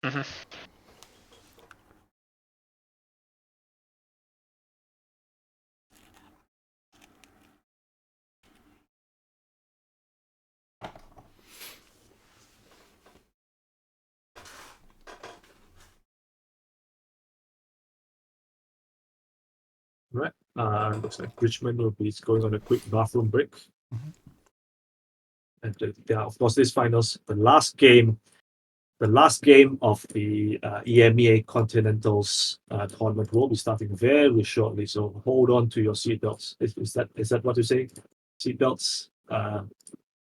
Mm-hmm. Right. Looks like Richmond will be going on a quick bathroom break. Mm-hmm. And of course, this finals, the last game of the EMEA Continentals tournament will be starting very shortly. So hold on to your seatbelts. Is that what you say? Seatbelts.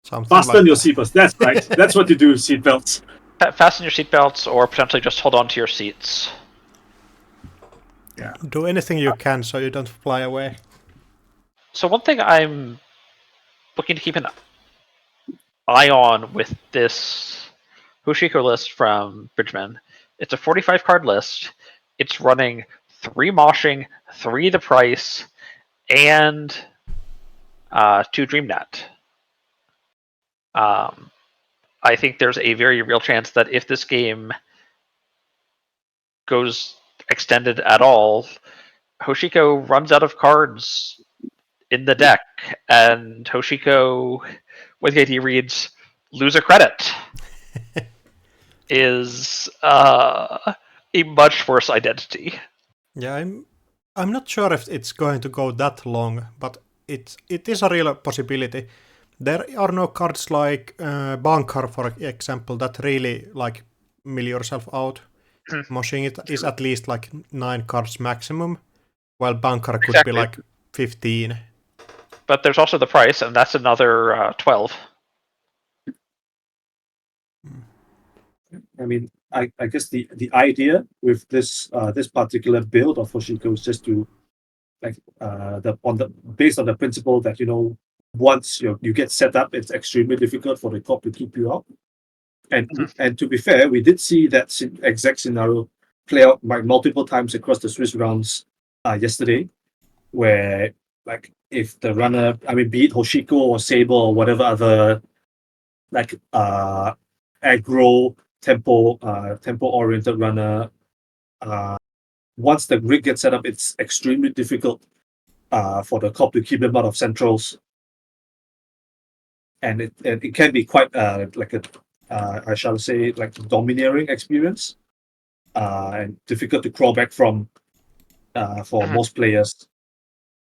Fasten your seatbelts. That's right. That's what you do. Seatbelts. Fasten your seatbelts, or potentially just hold on to your seats. Yeah. Do anything you can so you don't fly away. So one thing I'm looking to keep an eye on with this Hushiko list from Bridgman, it's a 45 card list. It's running 3 moshing, 3 the price, and 2 DreamNet. I think there's a very real chance that if this game goes extended at all, Hoshiko runs out of cards in the deck, and Hoshiko, with KT reads, lose a credit, is a much worse identity. Yeah, I'm not sure if it's going to go that long, but it is a real possibility. There are no cards like Bankar, for example, that really like mill yourself out. Moshing it is at least like 9 cards maximum, while Bankar could be like 15. But there's also the price, and that's another 12. I mean, I guess the idea with this particular build of Hoshiko is just to based on the principle that once you get set up, it's extremely difficult for the corp to keep you out. And to be fair, we did see that exact scenario play out multiple times across the Swiss rounds yesterday, where like if the runner, be it Hoshiko or Saber or whatever other like aggro tempo oriented runner, once the rig gets set up, it's extremely difficult for the corp to keep them out of centrals, and it can be quite like I shall say, like domineering experience, and difficult to crawl back from for most players.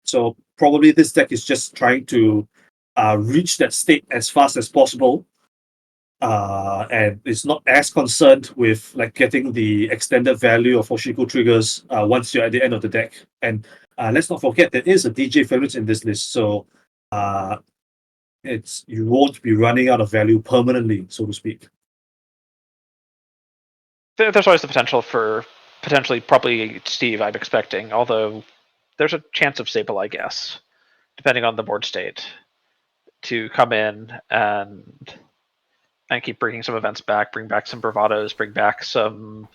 So probably this deck is just trying to reach that state as fast as possible, and it's not as concerned with like getting the extended value of Hoshiko triggers once you're at the end of the deck. And let's not forget there is a DJ favorites in this list, so you won't be running out of value permanently, so to speak. There's always the potential for probably Steve, I'm expecting, although there's a chance of Sable, I guess, depending on the board state, to come in and keep bringing some events back, bring back some bravados, bring back some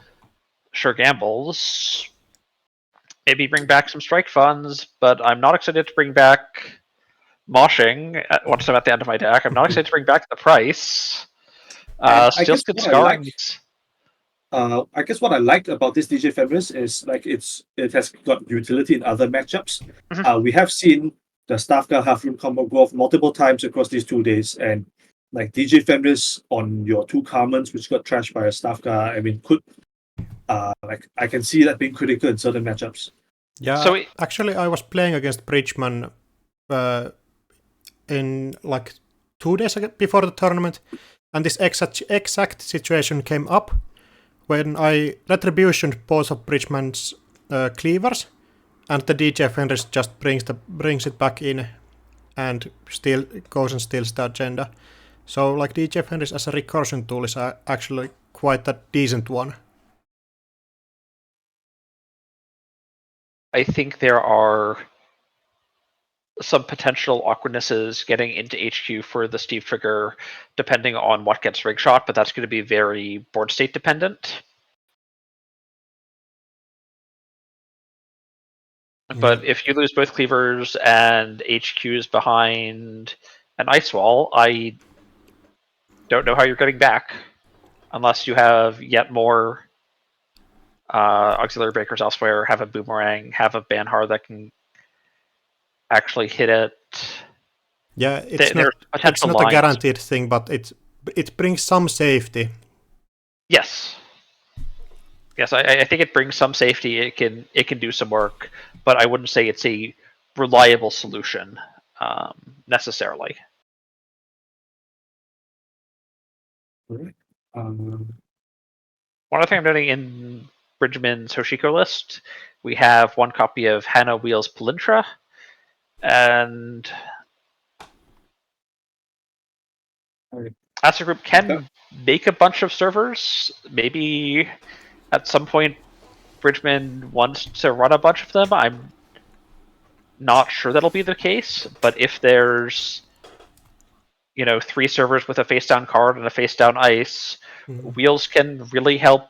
sure gambles, maybe bring back some strike funds, but I'm not excited to bring back moshing once I'm at the end of my deck. I'm not excited to bring back the price. Still good scarrings. I guess what I liked about this DJ Fenris is like it has got utility in other matchups. We have seen the Stavka Half-Rune combo go off multiple times across these 2 days, and like DJ Fenris on your 2 commons, which got trashed by a Stavka, I mean, could like I can see that being critical in certain matchups. Yeah, so actually I was playing against Bridgman in like 2 days before the tournament, and this exact situation came up when I retributioned both of Bridgman's cleavers, and the DJ Fenris just brings it back in and still goes and steals the agenda. So like DJ Fenris as a recursion tool is actually quite a decent one. I think there are some potential awkwardnesses getting into HQ for the Steve trigger, depending on what gets rig shot, but that's going to be very board state dependent. But if you lose both cleavers and HQs behind an ice wall, I don't know how you're getting back, unless you have yet more auxiliary breakers elsewhere, have a boomerang, have a Banhar that can actually hit it. Yeah, it's not a guaranteed thing, but it brings some safety. Yes, I think it brings some safety. It can do some work, but I wouldn't say it's a reliable solution necessarily. Right. One other thing I'm noting in Bridgman's Hoshiko list, we have 1 copy of Hana Wheels Palintra, and as a group can make a bunch of servers. Maybe at some point Bridgman wants to run a bunch of them. I'm not sure that'll be the case, but if there's 3 servers with a face down card and a face down ice, Wheels can really help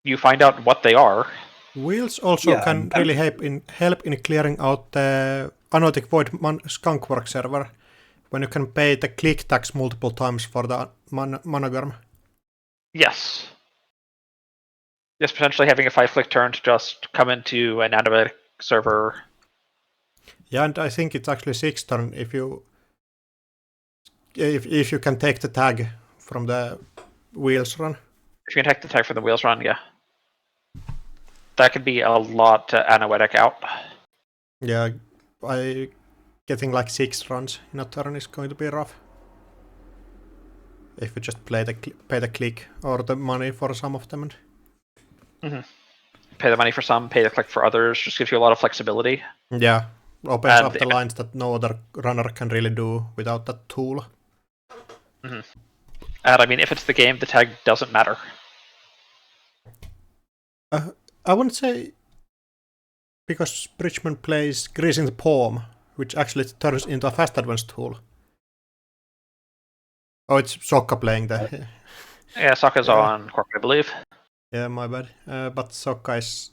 you find out what they are. Wheels also can really help in clearing out the Anotic Void Skunkwork server, when you can pay the click tax multiple times for the monogram. Yes. Just potentially having a 5-click turn to just come into an Anotic server. Yeah, and I think it's actually 6 turn if you can take the tag from the Wheels run. If you can take the tag from the Wheels run, yeah. That could be a lot to Anoetic out. Yeah, getting like 6 runs in a turn is going to be rough. If you just pay the click or the money for some of them. Pay the money for some, pay the click for others, just gives you a lot of flexibility. Yeah, opens up the lines that no other runner can really do without that tool. And I mean, if it's the game, the tag doesn't matter. I wouldn't say, because Bridgman plays Greasing the Palm, which actually turns into a fast advance tool. Oh, it's Sokka playing that. Yeah, Sokka's on Cork, I believe. Yeah, my bad. But Sokka is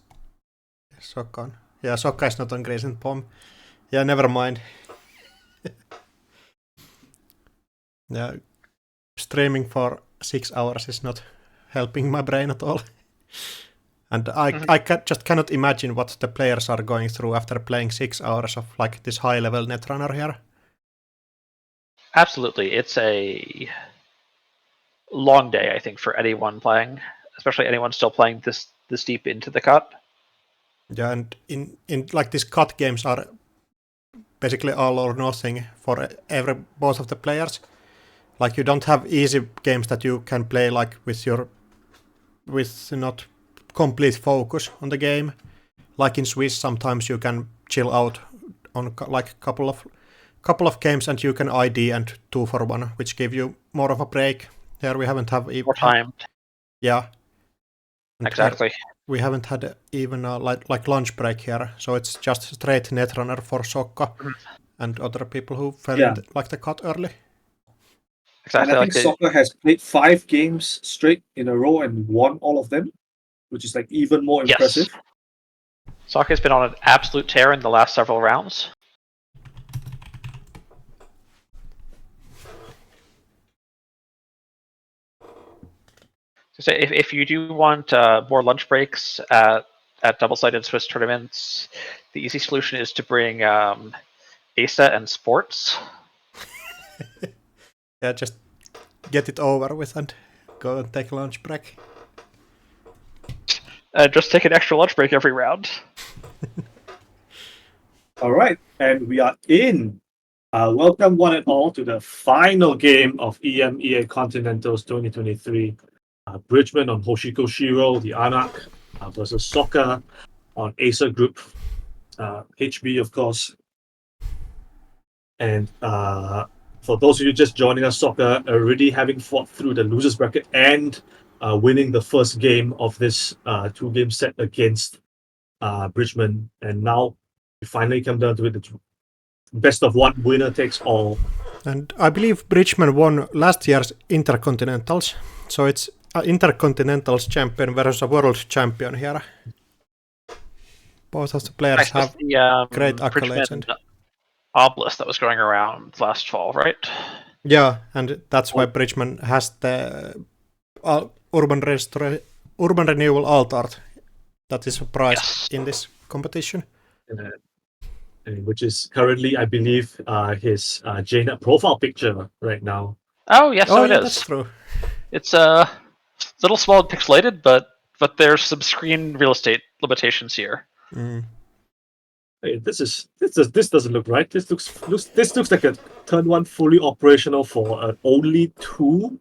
on. Yeah, Sokka is not on Greasing the Palm. Yeah, never mind. Yeah, streaming for 6 hours is not helping my brain at all. And I just cannot imagine what the players are going through after playing 6 hours of like this high-level Netrunner here. Absolutely. It's a long day, I think, for anyone playing, especially anyone still playing this deep into the cut. Yeah, and in like these cut games are basically all or nothing for both of the players. Like you don't have easy games that you can play like with not complete focus on the game. Like in Swiss, sometimes you can chill out on like couple of games and you can ID and 2 for 1, which give you more of a break. Here we haven't have More time. Yeah. And exactly. We haven't had even a like lunch break here, so it's just straight netrunner for Sokka and other people who fell in like the cut early. Exactly. And I think Sokka has played 5 games straight in a row and won all of them, which is like even more impressive. Sokka's been on an absolute tear in the last several rounds. So if you do want more lunch breaks at double-sided Swiss tournaments, the easy solution is to bring ASA and sports. Yeah, just get it over with and go and take a lunch break. Just take an extra lunch break every round. All right, and we are in. Welcome one and all to the final game of EMEA Continentals 2023. Bridgman on Hoshiko Shiro, the Anak, versus Sokka on Acer Group, HB, of course. And for those of you just joining us, Sokka already having fought through the losers bracket and winning the first game of this 2-game set against Bridgman. And now we finally come down to it. The best of one, winner takes all. And I believe Bridgman won last year's Intercontinentals, so it's Intercontinentals champion versus a world champion here. Both of the players have the, great accolades. And obelisk that was going around last fall, right? Yeah, and that's why Bridgman has the urban renewal altar. That is a prize in this competition. Which is currently, I believe, his Jaina profile picture right now. Oh, yes, so it is. That's true. It's a little small and pixelated, but there's some screen real estate limitations here. Mm. Hey, this doesn't look right. This looks like a turn 1 fully operational for only 2.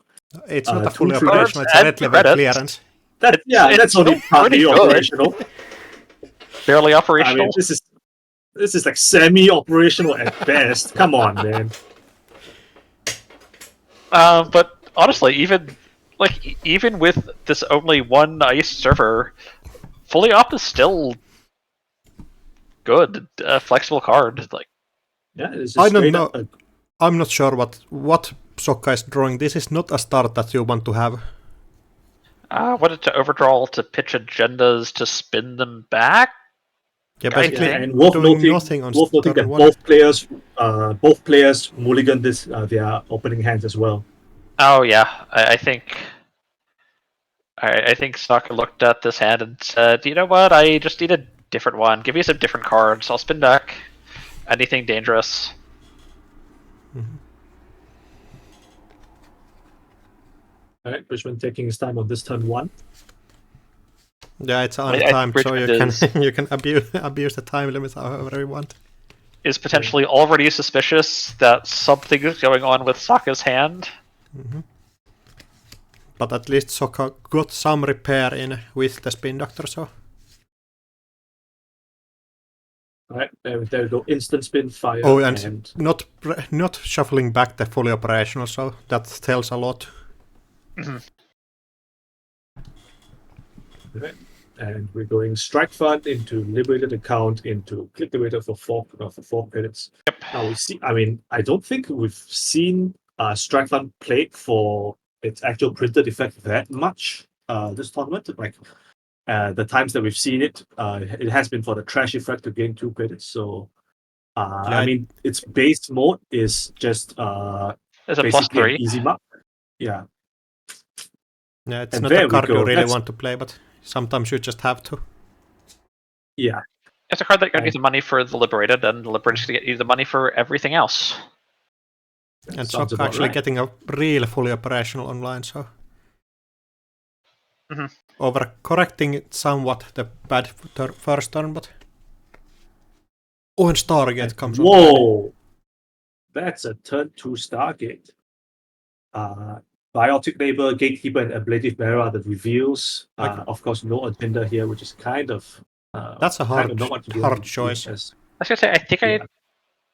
It's not a fully operational. It's a red level clearance. That's only partly operational. Barely operational. I mean, this is like semi-operational at best. Come on, man. But honestly, even with this only one ice server, fully op is still good. Flexible card, like. Yeah, I don't know. I'm not sure what Sokka is drawing. This is not a start that you want to have. Wanted to overdraw to pitch agendas to spin them back. Yeah, basically, and worth noting that both players mulliganed their opening hands as well. Oh yeah, I think Sokka looked at this hand and said, "You know what? I just need a different one. Give me some different cards. I'll spin back anything dangerous." Mm-hmm. All right, Bridgman taking his time on this turn 1. Yeah, it's on time, so you can abuse the time limit however you want. Is potentially already suspicious that something is going on with Sokka's hand. Mm-hmm. But at least Sokka got some repair in with the spin doctor, so. Alright, there we go. Instant spin, fire. Oh, and not shuffling back the fully operational, so that tells a lot. Mm-hmm. Right. And we're going strike fund into liberated account into click liberator for 4 credits. Yep. Now we see. I mean, I don't think we've seen strike fund played for its actual printed effect that much this tournament. Like the times that we've seen it, it has been for the trash effect to gain 2 credits. So I mean, its base mode is just it's a basically +3 an easy map. Yeah. Yeah, it's not a card you really want to play, but sometimes you just have to. Yeah. It's a card that gets you the money for the Liberated, and the Liberated to get you the money for everything else. And Sokka actually getting a real fully operational online, so overcorrecting it somewhat the bad first turn, but when Stargate comes on. Whoa! That's a turn 2 Stargate. Biotic Labor, Gatekeeper, and Ablative Bearer are the reveals. Of course, no agenda here, which is kind of that's a hard choice. I was gonna say, I think I'd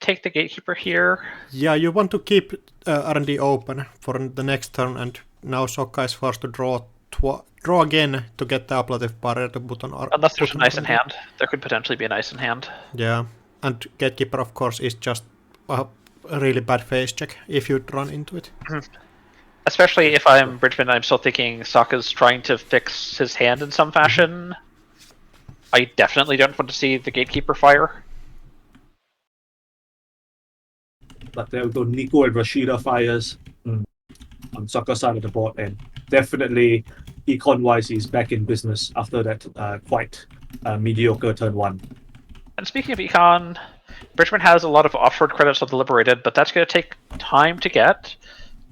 take the Gatekeeper here. Yeah, you want to keep R&D open for the next turn, and now Sokka is forced to draw again to get the ablative barrier to put on. Unless there's an ice in hand, there could potentially be an ice in hand. Yeah, and Gatekeeper, of course, is just a really bad face check if you run into it. Especially if I'm Bridgman and I'm still thinking Sokka's trying to fix his hand in some fashion. I definitely don't want to see the Gatekeeper fire. But there we go, Nico and Rashida fires on Sokka's side of the board, and definitely econ-wise he's back in business after that quite mediocre turn 1. And speaking of econ, Bridgman has a lot of offshore credits of the Liberated, but that's going to take time to get.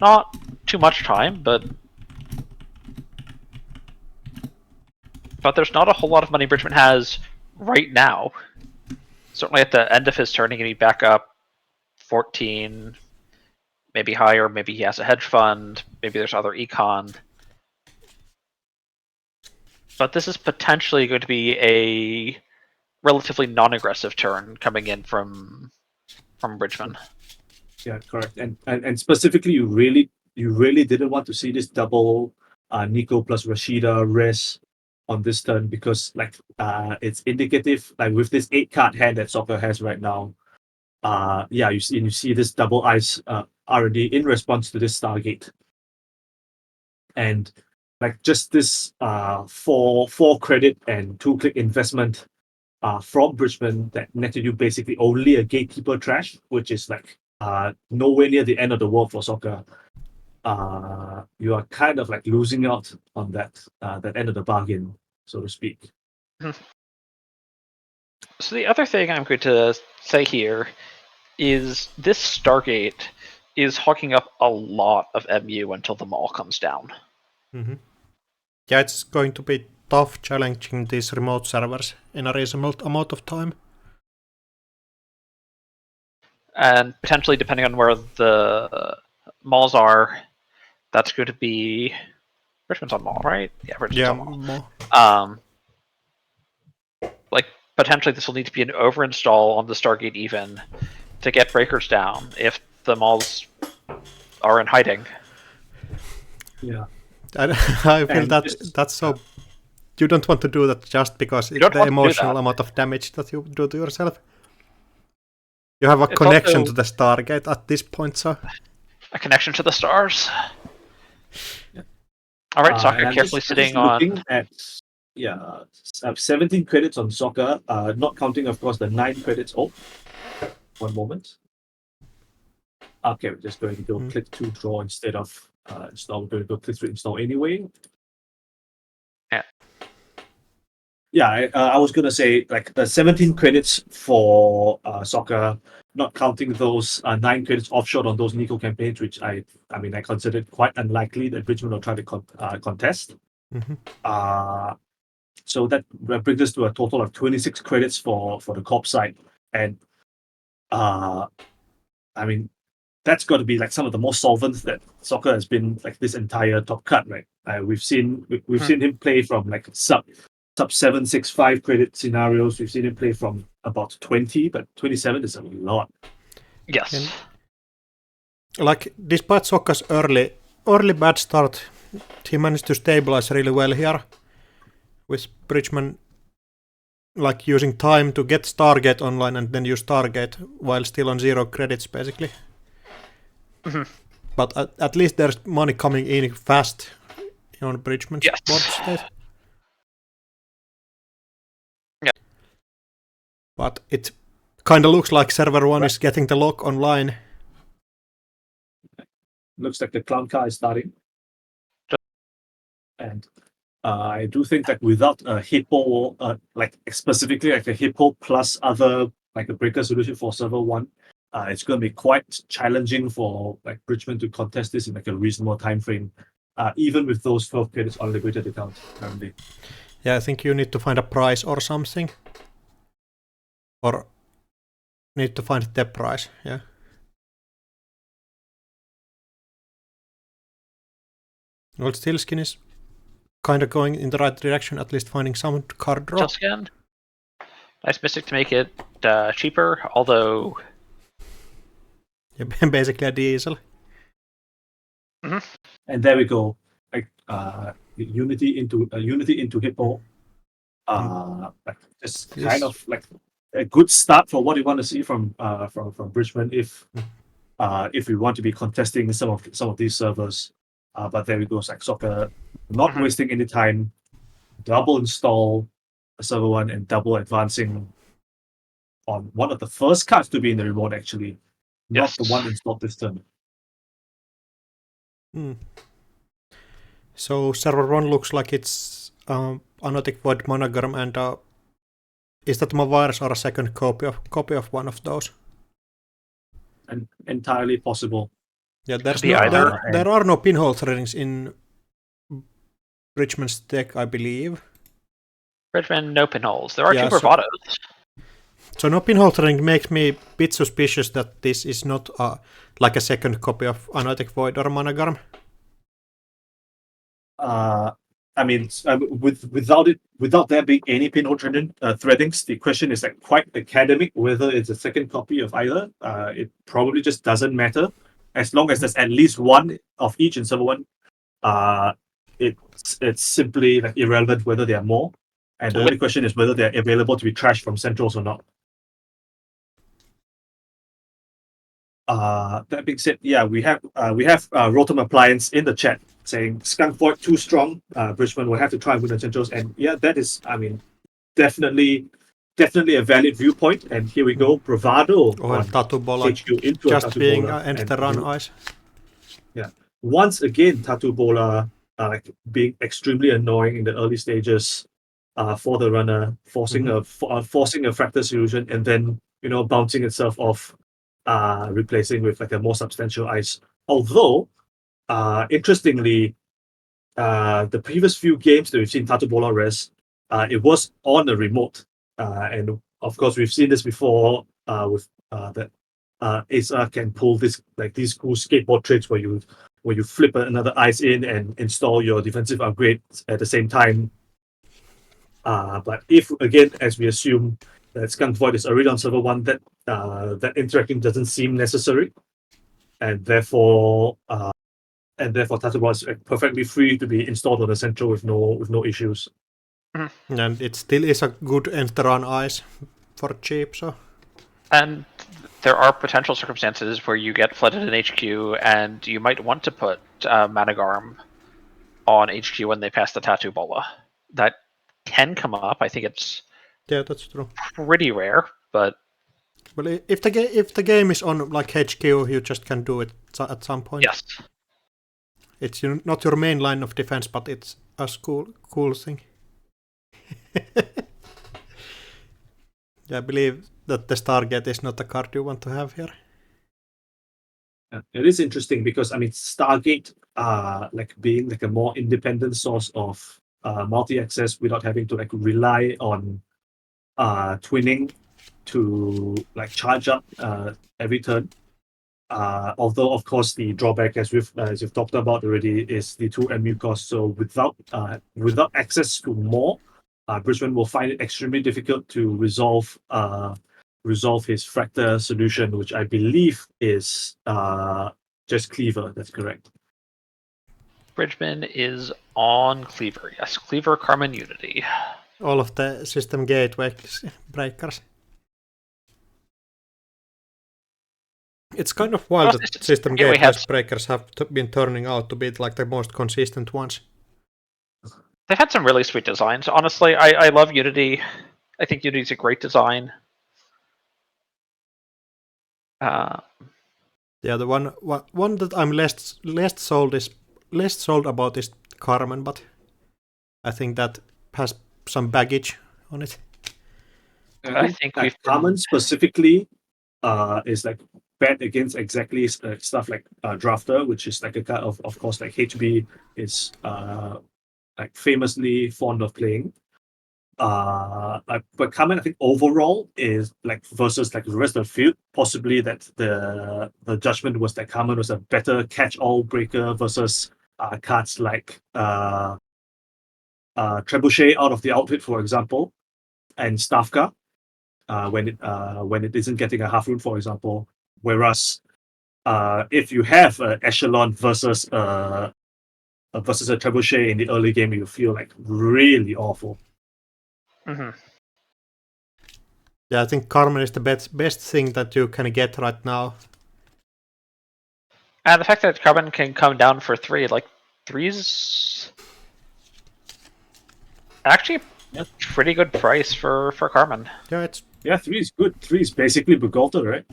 Not too much time, but there's not a whole lot of money Bridgman has right now. Certainly at the end of his turn, he can be back up 14, maybe higher, maybe he has a hedge fund, maybe there's other econ. But this is potentially going to be a relatively non-aggressive turn coming in from Bridgman. Yeah, correct. And specifically, you really didn't want to see this double Nico plus Rashida res on this turn, because it's indicative, with this 8-card hand that Sokka has right now. You see this double ice R&D in response to this Stargate, and just this 4 credit and 2 click investment from Bridgman that netted you basically only a Gatekeeper trash, which is nowhere near the end of the world for Sokka. You are kind of losing out on that end of the bargain, so to speak. So the other thing I'm going to say here is this Stargate is hogging up a lot of MU until the mall comes down. Yeah, it's going to be tough challenging these remote servers in a reasonable amount of time. And potentially, depending on where the malls are, that's going to be Richmond's on mall, right? Yeah, Richmond's on mall. Potentially, this will need to be an overinstall on the Stargate even to get breakers down if the malls are in hiding. Yeah, I feel that's so. You don't want to do that just because it's the emotional amount of damage that you do to yourself. You have a connection to the Stargate at this point, so... A connection to the stars. Yeah. Alright, Sokka carefully sitting on... I have 17 credits on Sokka, not counting, of course, the 9 credits. Oh, one moment. Okay, we're just going to go click to draw instead of install. We're going to go click to install anyway. Yeah, I was gonna say the 17 credits for Sokka, not counting those 9 credits offshore on those Nico campaigns, which I considered quite unlikely that Bridgman will try to contest. So that brings us to a total of 26 credits for the Corp side, and that's got to be some of the most solvent that Sokka has been this entire top cut, right? We've seen him play from sub 765 credit scenarios. We've seen him play from about 20, but 27 is a lot. Yes. And, despite Sokka's early bad start, he managed to stabilize really well here, with Bridgman using time to get Stargate online and then use Stargate while still on 0 credits, basically. But at least there's money coming in fast on Bridgman's board state. But it kind of looks like server 1 is getting the lock online. Looks like the clown car is starting. And I do think that without a hippo, specifically a hippo plus other a breaker solution for server 1, it's going to be quite challenging for like Bridgman to contest this in like a reasonable time frame, even with those 12 credits on liquidated account currently. Yeah, I think you need to find a price or something. Or need to find the price, yeah. Well, Stillskin is kind of going in the right direction, at least finding some card draw. Just again. Nice Mystic to make it cheaper, although... Yeah, basically a diesel. Mm-hmm. And there we go. Like Unity into Hippo. Like just kind of like a good start for what you want to see from Bridgman if we want to be contesting some of these servers. But there we go, Sack Soccer, not wasting any time, double install server 1 and double advancing on one of the first cards to be in the remote actually, not the one installed this turn. So server 1 looks like it's Anotic Void Monogram, and is that Mavirus or a second copy of one of those? And entirely possible. Yeah, there are no pinhole threadings in Bridgman's deck, I believe. Bridgman, no pinholes. There are two bravados. So no pinhole threading makes me a bit suspicious that this is not like a second copy of Anotic Void or Monogram. I mean, without there being any pinhole threadings, the question is like quite academic whether it's a second copy of either. It probably just doesn't matter as long as there's at least one of each in server 1. It's simply like irrelevant whether there are more, and the only question is whether they're available to be trashed from centrals or not. That being said, yeah, we have Rotom Appliance in the chat saying Skunk Void too strong. Bridgman will have to try and win the centrals, and yeah, that is, I mean, definitely a valid viewpoint. And here we go, Bravado and Tattoo Bola into just being end the run eyes. Yeah, once again, Tattoo Bola like being extremely annoying in the early stages for the runner, forcing a fractal solution, and then bouncing itself off. Replacing with like a more substantial ice. Although, interestingly, the previous few games that we've seen Tattoo Bola res, it was on a remote, and of course we've seen this before with that Asa can pull these cool skateboard tricks where you flip another ice in and install your defensive upgrades at the same time. But if again, as we assume, that Skunk Void is already on server 1, that interacting doesn't seem necessary, and therefore Tattoo Bola is perfectly free to be installed on the central with no issues. And it still is a good end the run ice for cheap. So, and there are potential circumstances where you get flooded in HQ, and you might want to put Managarm on HQ when they pass the Tattoo Bola. That can come up. I think it's that's true. Pretty rare, but well, if the game is on like HQ, you just can do it at some point. Yes, it's not your main line of defense, but it's a cool thing. Yeah, I believe that the Stargate is not a card you want to have here. It is interesting because I mean Stargate, like being like a more independent source of multi-access without having to like rely on twinning to like charge up every turn. Although of course the drawback, as you've talked about already, is the 2 MU cost. So without access to more, Brisbane will find it extremely difficult to resolve his fractal solution, which I believe is just Cleaver. That's correct. Bridgman is on Cleaver. Yes, Cleaver, Carmen, Unity. All of the system gateway breakers. It's kind of wild that system gateway breakers have been turning out to be like the most consistent ones. They've had some really sweet designs. Honestly, I love Unity. I think Unity's a great design. Yeah, the one that I'm less sold about is Carmen, but I think that has some baggage on it. I think Carmen specifically is like bet against exactly stuff like Drafter, which is like a card of course, like HB is like famously fond of playing. But Carmen, I think overall is like versus like the rest of the field, possibly that the judgment was that Carmen was a better catch-all breaker versus cards like Trebuchet out of the outfit, for example, and Stavka when it isn't getting a half rune, for example. Whereas if you have an Echelon versus a Trebuchet in the early game, you feel like really awful. Mm-hmm. Yeah, I think Carmen is the best thing that you can get right now. And the fact that Carmen can come down for 3, like 3's actually a pretty good price for Carmen. Yeah, 3 is good. 3 is basically Bugolta, right?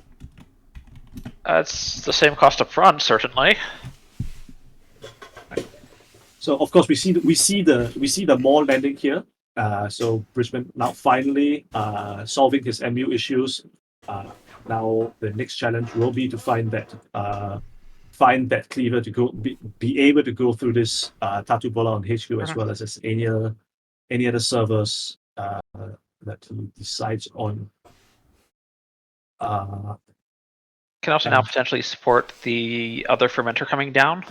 It's the same cost up front, certainly. So of course we see the Maul landing here. So Brisbane now finally solving his MU issues. Now the next challenge will be to find that cleaver to be able to go through this Tattoo Bola on HQ as well as any other servers that he decides on. Can also now potentially support the other fermenter coming down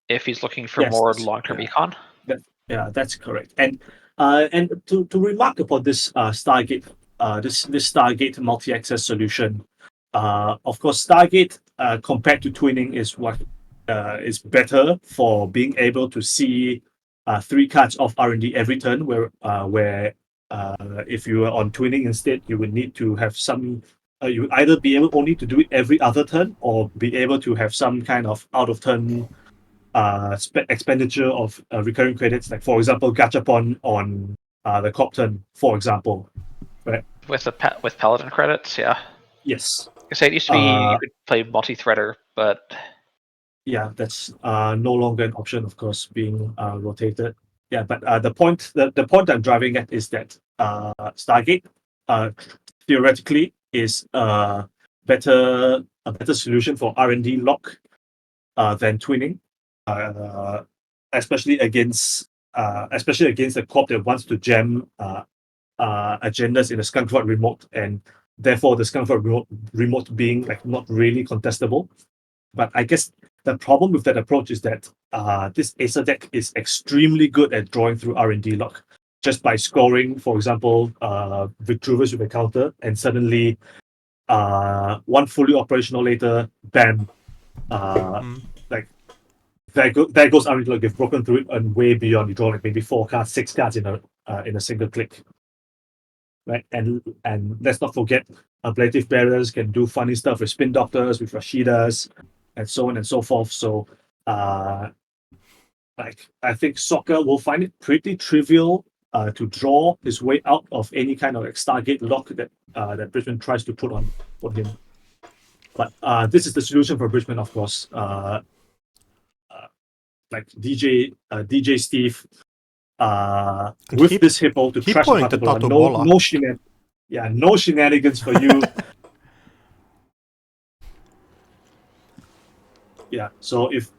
if he's looking for more long-term econ. That's correct. And to remark upon this Stargate, this Stargate multi-access solution, of course, Stargate compared to twinning is what is better for being able to see 3 cards of R&D every turn, where if you were on twinning instead, you would need to have some. You would either be able only to do it every other turn, or be able to have some kind of out of turn expenditure of recurring credits, like for example, Gachapon on the Corp turn, for example, right? With Paladin credits, yeah. Yes. I say it used to be you could play multi-threader, but yeah, that's no longer an option, of course, being rotated. Yeah, but the point I'm driving at is that Stargate theoretically is a better solution for R&D lock than twinning, especially against the corp that wants to jam agendas in a Skunkvoid remote, and therefore the Skunkvoid remote being like not really contestable. But I guess the problem with that approach is that this Acer deck is extremely good at drawing through R&D lock just by scoring, for example, Vitruvius with a counter, and suddenly one fully operational later, bam, like there goes R&D lock. You've broken through it and way beyond. You draw like maybe 4 cards, 6 cards in a single click. Right, and let's not forget, ablative barriers can do funny stuff with spin doctors, with Rashidas, and so on and so forth. So, like I think Soccer will find it pretty trivial to draw his way out of any kind of like Stargate lock that Brisbane tries to put on him. But this is the solution for Brisbane, of course. Like DJ Steve. With this hippo to trash the Tattoo Bola. No shenanigans for you. Yeah, so if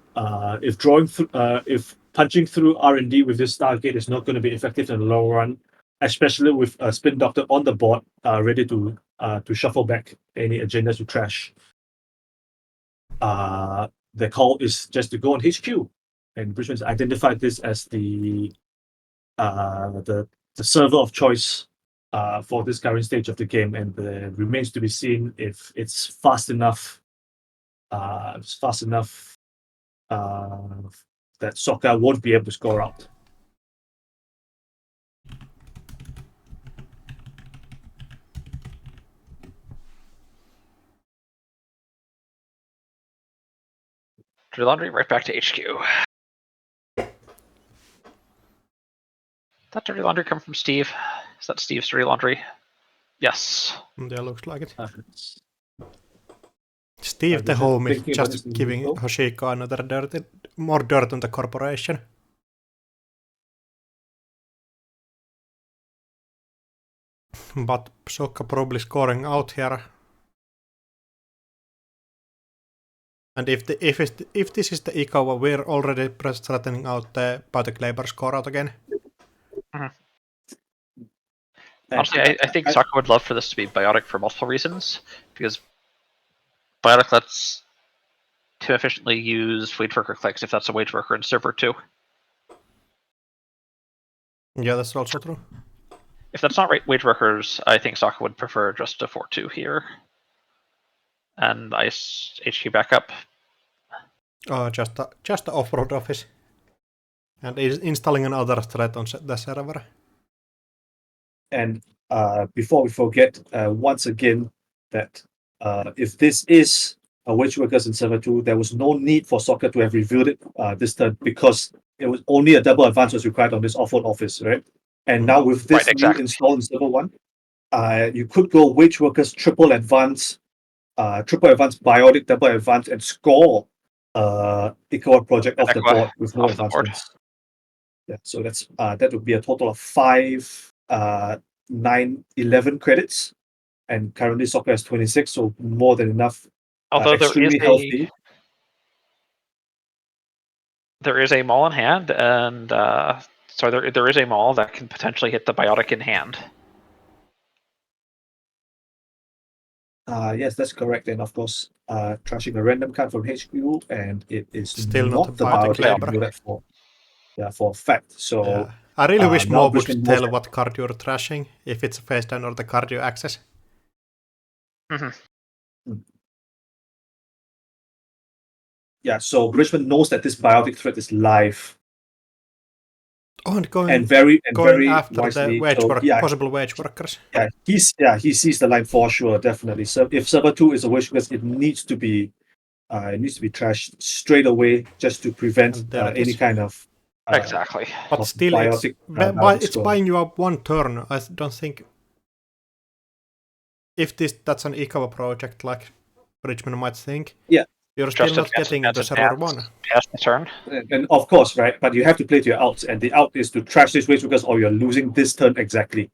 punching through R&D with this Stargate is not going to be effective in the long run, especially with a Spin Doctor on the board, ready to shuffle back any agendas to trash, the call is just to go on HQ, and Brisbane's identified this as the server of choice for this current stage of the game, and it remains to be seen if it's fast enough. That Soccer won't be able to score out. Dirty Laundry right back to HQ. That Dirty Laundry come from Steve? Is that Steve's Dirty Laundry? Yes. Yeah, looks like it. Steve the homie, just giving Hoshiko another more dirt on the corporation. But Sokka probably scoring out here. And if this is the Ikawa, we're already threatening out the biotic labor score out again. Honestly, I think Sokka would love for this to be biotic for multiple reasons, because biotic lets to efficiently use wage worker clicks if that's a wage worker in server 2. Yeah, that's also true. If that's not wage workers, I think Sokka would prefer just a 4-2 here. And ice HQ backup. Oh, just the off-road office. And installing another threat on the server. And before we forget, once again, that if this is a wage workers in server 2, there was no need for Sokka to have revealed it this turn, because it was only a double advance was required on this off-road office, right? And now with this new install in server 1, you could go wage workers triple advance biotic, double advance, and score Ikawa project off the board with no advancements. Yeah, so that's that would be a total of 5, 9, 11 credits, and currently Sokka has 26, so more than enough. Although extremely healthy. There is a maul in hand, and there is a maul that can potentially hit the biotic in hand. Yes, that's correct. And of course, trashing a random card from HQ, and it is still not the biotic you know that for. Yeah, for a fact. So yeah. I really wish more would tell that what card you're trashing, if it's a face down or the card you access. Yeah, so Bridgman knows that this biotic threat is live. Oh, and going very after wisely, the possible wage workers. Yeah, he sees the line for sure, definitely. So if server 2 is a wage workers, it needs to be trashed straight away, just to prevent any kind of exactly. But still, it's buying you up one turn. I don't think if that's an Ikawa project, like Bridgman might think. Yeah. You're still not getting into server 1. Yes, turn. And of course, right? But you have to play to your outs, and the out is to trash this wage workers, or you're losing this turn exactly.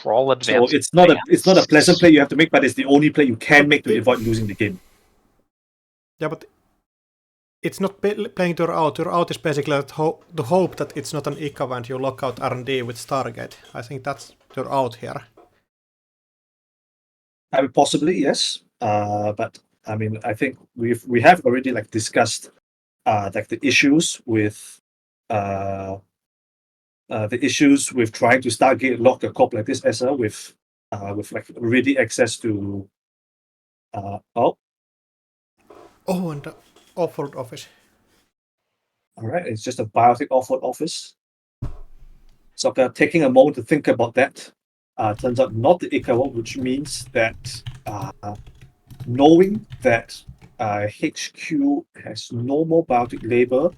Roll advance. So it's not a pleasant play you have to make, but it's the only play you can make to avoid losing the game. Yeah, but it's not playing to your out. Your out is basically the hope that it's not an Ikawa and you lock out R&D with Stargate. I think that's your out here. Possibly, yes. But I mean, I think we have already discussed the issues with trying to Stargate lock a corp like this ESA with ready access to and the off-road office. All right, it's just a biotic off-road office. Sokka taking a moment to think about that. Turns out not the Ikawa, which means that knowing that HQ has no more biotic labor,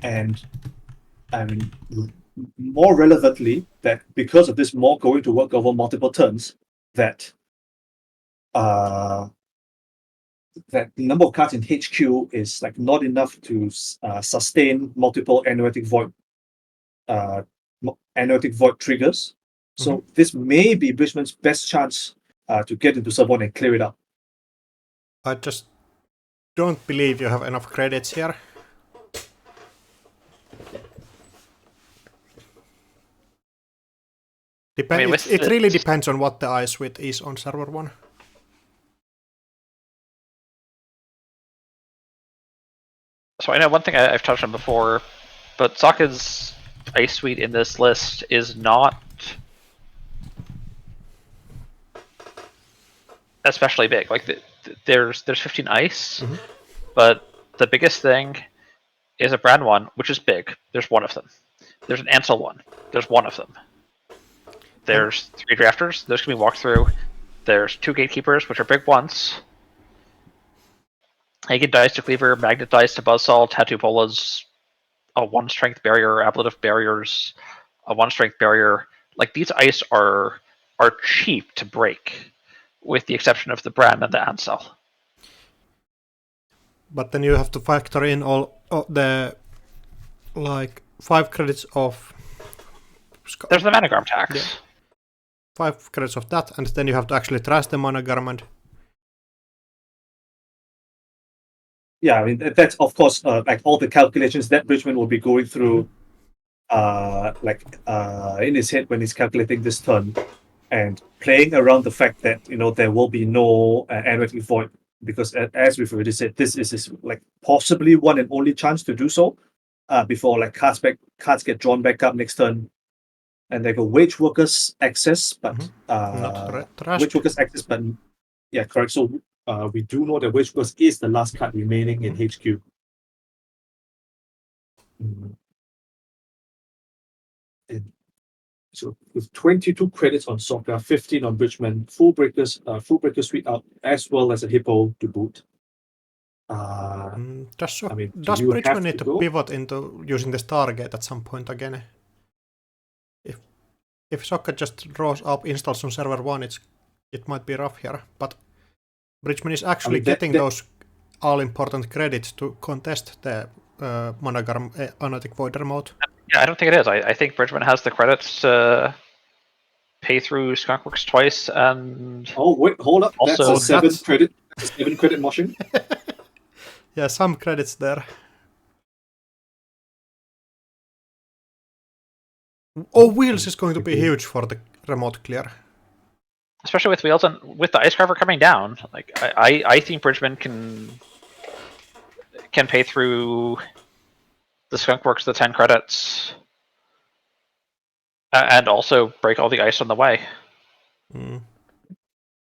and I mean, more relevantly, that because of this more going to work over multiple turns, that the number of cards in HQ is not enough to sustain multiple Anoetic Void triggers. So this may be Bridgman's best chance to get into server 1 and clear it up. I just don't believe you have enough credits here. It really depends on what the ice width is on server 1. So I know one thing I've touched on before, but Sokka's ice suite in this list is not especially big. There's 15 ice, but the biggest thing is a brand one, which is big. There's one of them. There's an Ansel one. There's one of them. There's 3 drafters. Those can be walked through. There's 2 gatekeepers, which are big ones. Agate dies to Cleaver, Magnet dies to Buzzsaw, Tattoo Bolas, a 1 strength barrier, Ablative barriers, a 1 strength barrier. These ice are cheap to break, with the exception of the Brand and the Ansel. But then you have to factor in all the 5 credits of. There's the Managram tax. Yeah. 5 credits of that, and then you have to actually trash the Managram, and yeah, I mean that's of course like all the calculations that Bridgman will be going through, in his head when he's calculating this turn, and playing around the fact that there will be no analytic void, because as we've already said, this is his like possibly one and only chance to do so, before like cards get drawn back up next turn, and they go wage workers access, but wage workers access, but yeah, correct. So we do know that wage workers is the last card remaining in HQ. So with 22 credits on Soccer, 15 on Bridgman, full breaker suite out, as well as a hippo to boot. Does you Bridgman have need to to go? pivot into using the Stargate at some point again? If Soccer just draws up, installs on server 1, it might be rough here, but Bridgman is actually getting those all-important credits to contest the Monogram Analytic Void remote. Yeah, I don't think it is. I think Bridgman has the credits to pay through Skunkworks twice, and oh wait, hold up. Also, that's a 7 credit motion. Yeah, some credits there. Oh, Wheels is going to be huge for the remote clear. Especially with Wheels and with the Ice Carver coming down. Like I think Bridgman can pay through the Skunkworks the 10 credits. And also break all the ice on the way.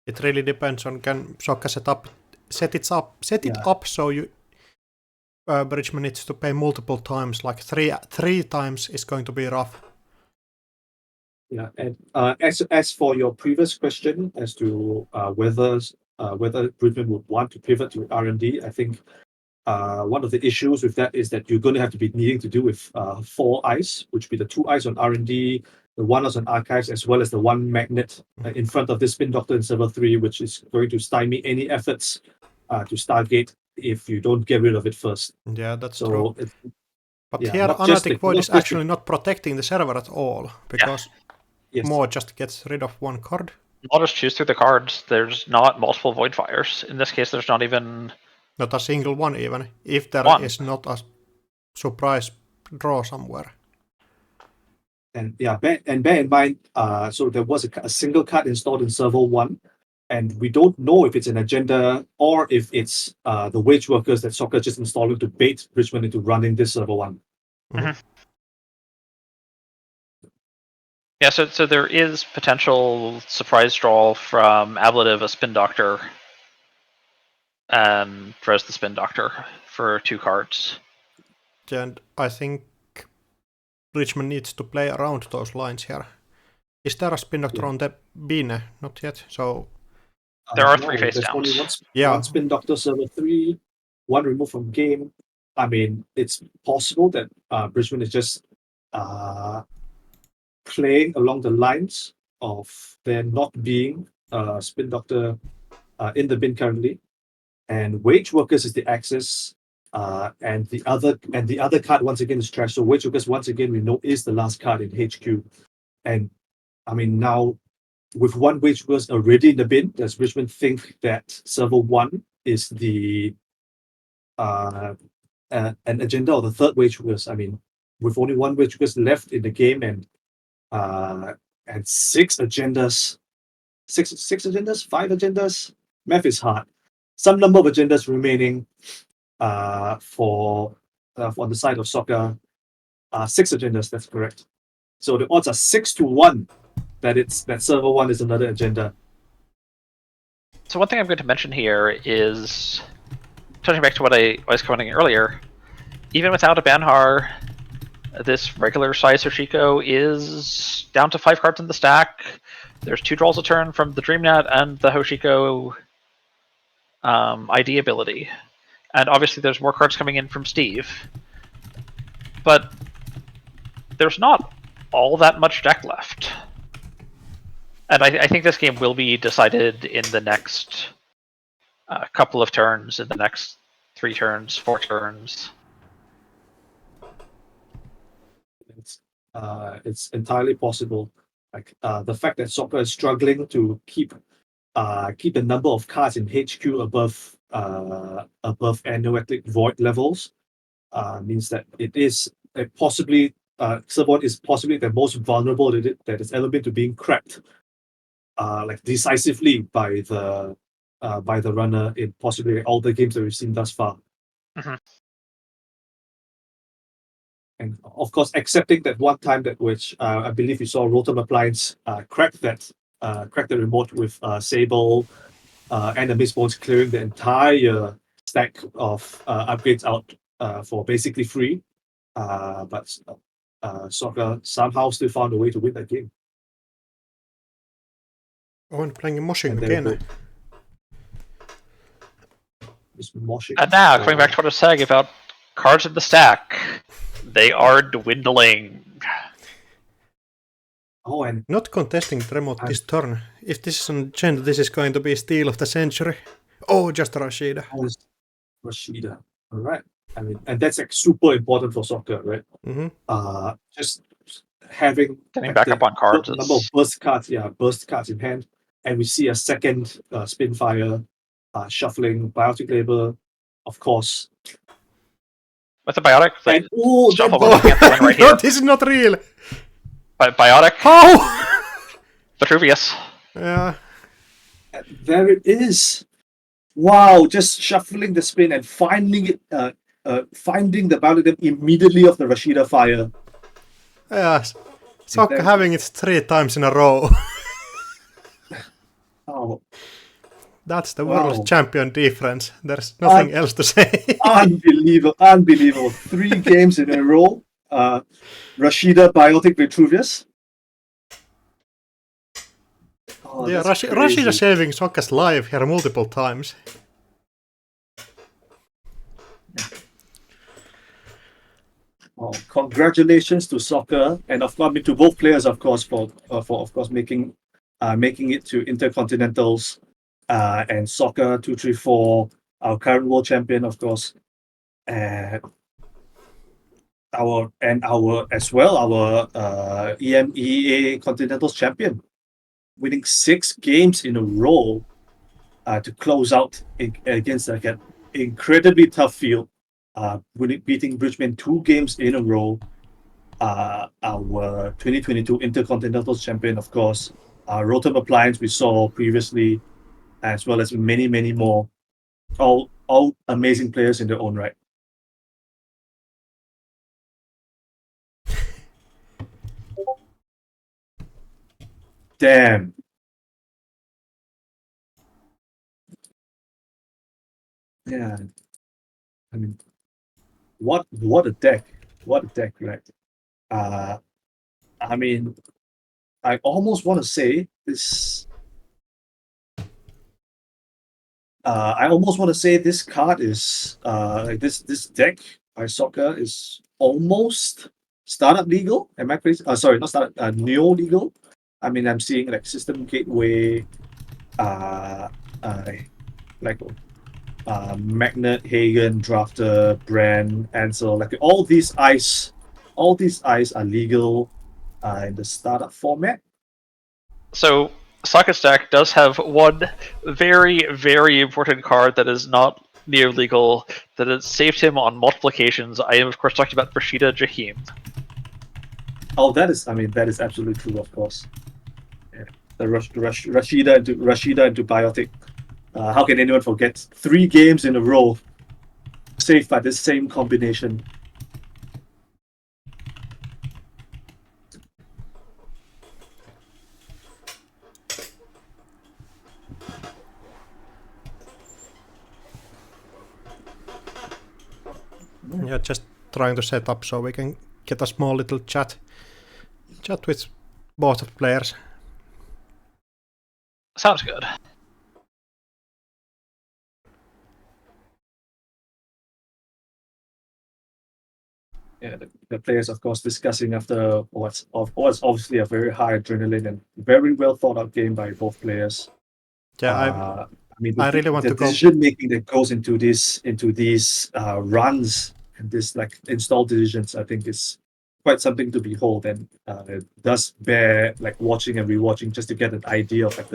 It really depends on can Sokka set it up so you Bridgman needs to pay multiple times, like three times is going to be rough. Yeah, and as for your previous question as to whether Bridgman would want to pivot to R&D, I think one of the issues with that is that you're going to have to be needing to do with 4 ice, which would be the 2 ice on R&D, the 1 ice on archives, as well as the 1 magnet in front of the Spin Doctor in server 3, which is going to stymie any efforts to Stargate if you don't get rid of it first. Yeah, that's true. But yeah, here Analytic Void is actually not protecting the server at all, because Mo just gets rid of 1 card. I'll just choose through the cards. There's not multiple Void Fires. In this case, there's not even... Not a single one even, if there is not a surprise draw somewhere. And bear in mind, so there was a single card installed in server 1, and we don't know if it's an agenda or if it's the wage workers that Soccer just installed to bait Bridgman into running this server 1. Mm-hmm. Yeah, so there is potential surprise draw from Ablative, a Spin Doctor, and Drez the Spin Doctor for 2 cards. And I think Bridgman needs to play around those lines here. Is there a Spin Doctor on the bin? Not yet, so... There are 3 face downs. Only one Spin Doctor server 3, 1 removed from game. I mean, it's possible that Bridgman is just playing along the lines of there not being Spin Doctor in the bin currently, and Wage Workers is the access, and the other card once again is trash. So Wage Workers once again we know is the last card in HQ, and I mean now with 1 Wage Workers already in the bin, does Bridgman think that server 1 is the an agenda or the 3rd Wage Workers? I mean, with only 1 Wage Workers left in the game and 6 agendas, 5 agendas. Math is hard. Some number of agendas remaining for on the side of Soccer. 6 agendas, that's correct. So the odds are 6-1 that server 1 is another agenda. So one thing I'm going to mention here is, touching back to what I was commenting earlier, even without a Banhar, this regular size Hoshiko is down to 5 cards in the stack. There's 2 draws a turn from the Dreamnet and the Hoshiko ID ability. And obviously there's more cards coming in from Steve. But there's not all that much deck left. And I think this game will be decided in the next couple of turns, in the next 3 turns, 4 turns. It's entirely possible. Like the fact that Soccer is struggling to keep the number of cards in HQ above above anorectic void levels, means that it is possibly Servon is possibly the most vulnerable that has ever been to being cracked, like decisively by the runner in possibly all the games that we've seen thus far. Mhm. And of course, accepting that one time that which I believe we saw Rotom Appliance crack the remote with Sable and the Mistborns clearing the entire stack of upgrades out for basically free. But Soccer somehow still found a way to win that game. Oh, and playing Moshing And there we again. go. Just moshing. And now, coming back to what I was saying about cards in the stack, they are dwindling. Oh, and Not contesting the remote this turn. If this is on Gen, this is going to be steal of the century. Oh, just Rashida. Rashida. All right. I mean, and that's like super important for Soccer, right? Mm-hmm. Just having Getting like back the up on cards number of is burst cards in hand, and we see a second Spinfire, shuffling Biotic Labor, of course. with the Biotic. Like, And oh, shuffle that we're looking at the one right No, here. this is not real. Biotic, How? Vitruvius. Yeah. there it is. Wow, just shuffling the spin and finding it, finding the Biotic immediately off the Rashida fire. Yeah. Soccer having it 3 times in a row. Oh, That's the wow. world champion difference. There's nothing else to say. Unbelievable. 3 games in a row. Rashida, Biotic, Vitruvius. Oh, Yeah, that's Rashida crazy. saving Soccer's life here multiple times. Oh, congratulations to Soccer, and of course, I mean, to both players, of course, for of course making it to Intercontinentals, and Soccer 234, our current world champion, of course, and our as well our EMEA Continentals champion, winning 6 games in a row to close out against like an incredibly tough field, beating Bridgman 2 games in a row. Our 2022 Intercontinental champion, of course, Rotom Appliance we saw previously, as well as many, many more. All amazing players in their own right. Damn. Yeah. I mean, what a deck. What a deck, right? I mean, I almost want to say this. I almost want to say this card is like this deck by Soccer is almost startup legal. Am I crazy? Sorry, not startup. Neo legal. I mean, I'm seeing like System Gateway, like Magnet, Hagen, Drafter, Brand, Ansel. Like all these eyes are legal in the startup format. So, Socket Stack does have one very, very important card that is not near legal, that has saved him on multiple occasions. I am, of course, talking about Rashida Jahim. Oh, that is absolutely true, of course. Yeah. The Rashida into Biotic. How can anyone forget 3 games in a row saved by this same combination? Yeah, just trying to set up so we can get a small little chat with both of the players. Sounds good. Yeah, the players, of course, discussing after what's obviously a very high adrenaline and very well thought out game by both players. Yeah, I mean, I really want the to go. decision making that goes into these runs and this like install decisions, I think is quite something to behold, and it does bear like watching and rewatching just to get an idea of like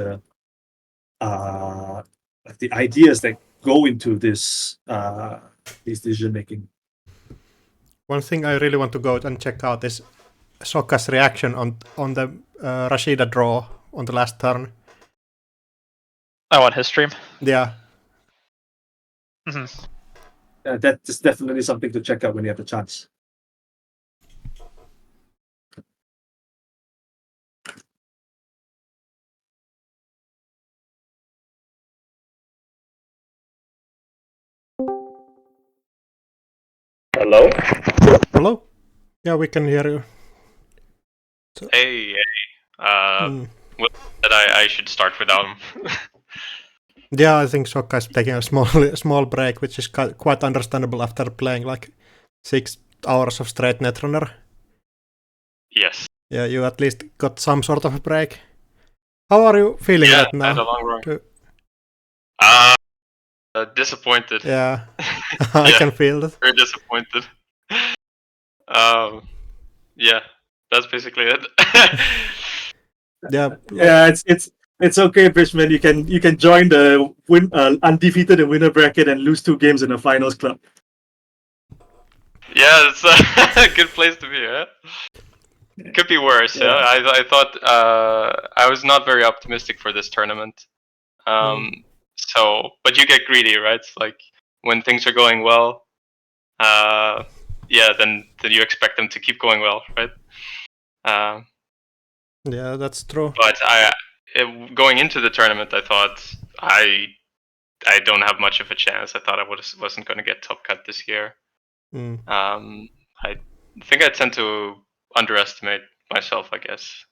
the ideas that go into this decision making. One thing I really want to go and check out is Sokka's reaction on the Rashida draw on the last turn. Oh, on his stream? Yeah. Mm-hmm. That is definitely something to check out when you have the chance. Hello? Hello? Yeah, we can hear you. So, Hey. Will said I should start without him. Yeah, I think Sokka is taking a small break, which is quite understandable after playing like 6 hours of straight Netrunner. Yes. Yeah, you at least got some sort of a break. How are you feeling right now? I had a long run. Disappointed. Yeah, I can feel that. Very disappointed. Yeah, that's basically it. Yeah, Yeah, it's okay, Bridgman. You can join the undefeated in winner bracket and lose 2 games in the finals club. Yeah, it's a good place to be. Huh? Could be worse. Yeah, I thought I was not very optimistic for this tournament. So, but you get greedy, right? Like when things are going well, yeah, then you expect them to keep going well, right? Yeah, that's true. But going into the tournament, I thought I don't have much of a chance. I thought I wasn't going to get top cut this year. I think I tend to underestimate myself, I guess.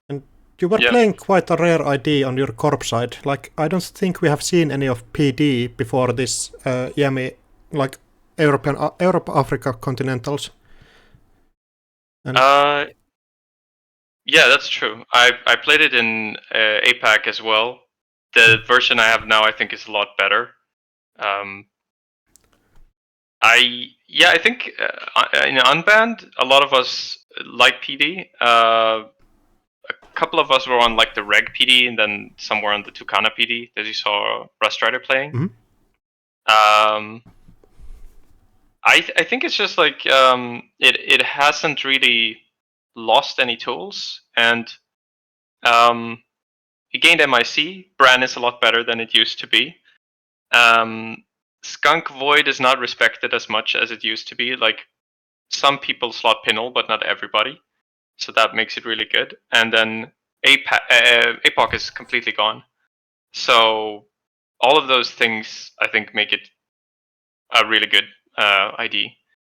And you were playing quite a rare ID on your corp side. Like, I don't think we have seen any of PD before this EMEA, like Europe Africa Continentals. And yeah, that's true. I played it in APAC as well. The version I have now, I think, is a lot better. I think in Unbanned, a lot of us like PD. A couple of us were on like the Reg PD, and then some were on the Tucana PD that you saw Rust Rider playing. I think it's just like it hasn't really lost any tools, and it gained MIC. Bran is a lot better than it used to be. Skunk Void is not respected as much as it used to be. Like some people slot Pinel, but not everybody. So that makes it really good. And then APOC is completely gone. So all of those things, I think, make it a really good ID.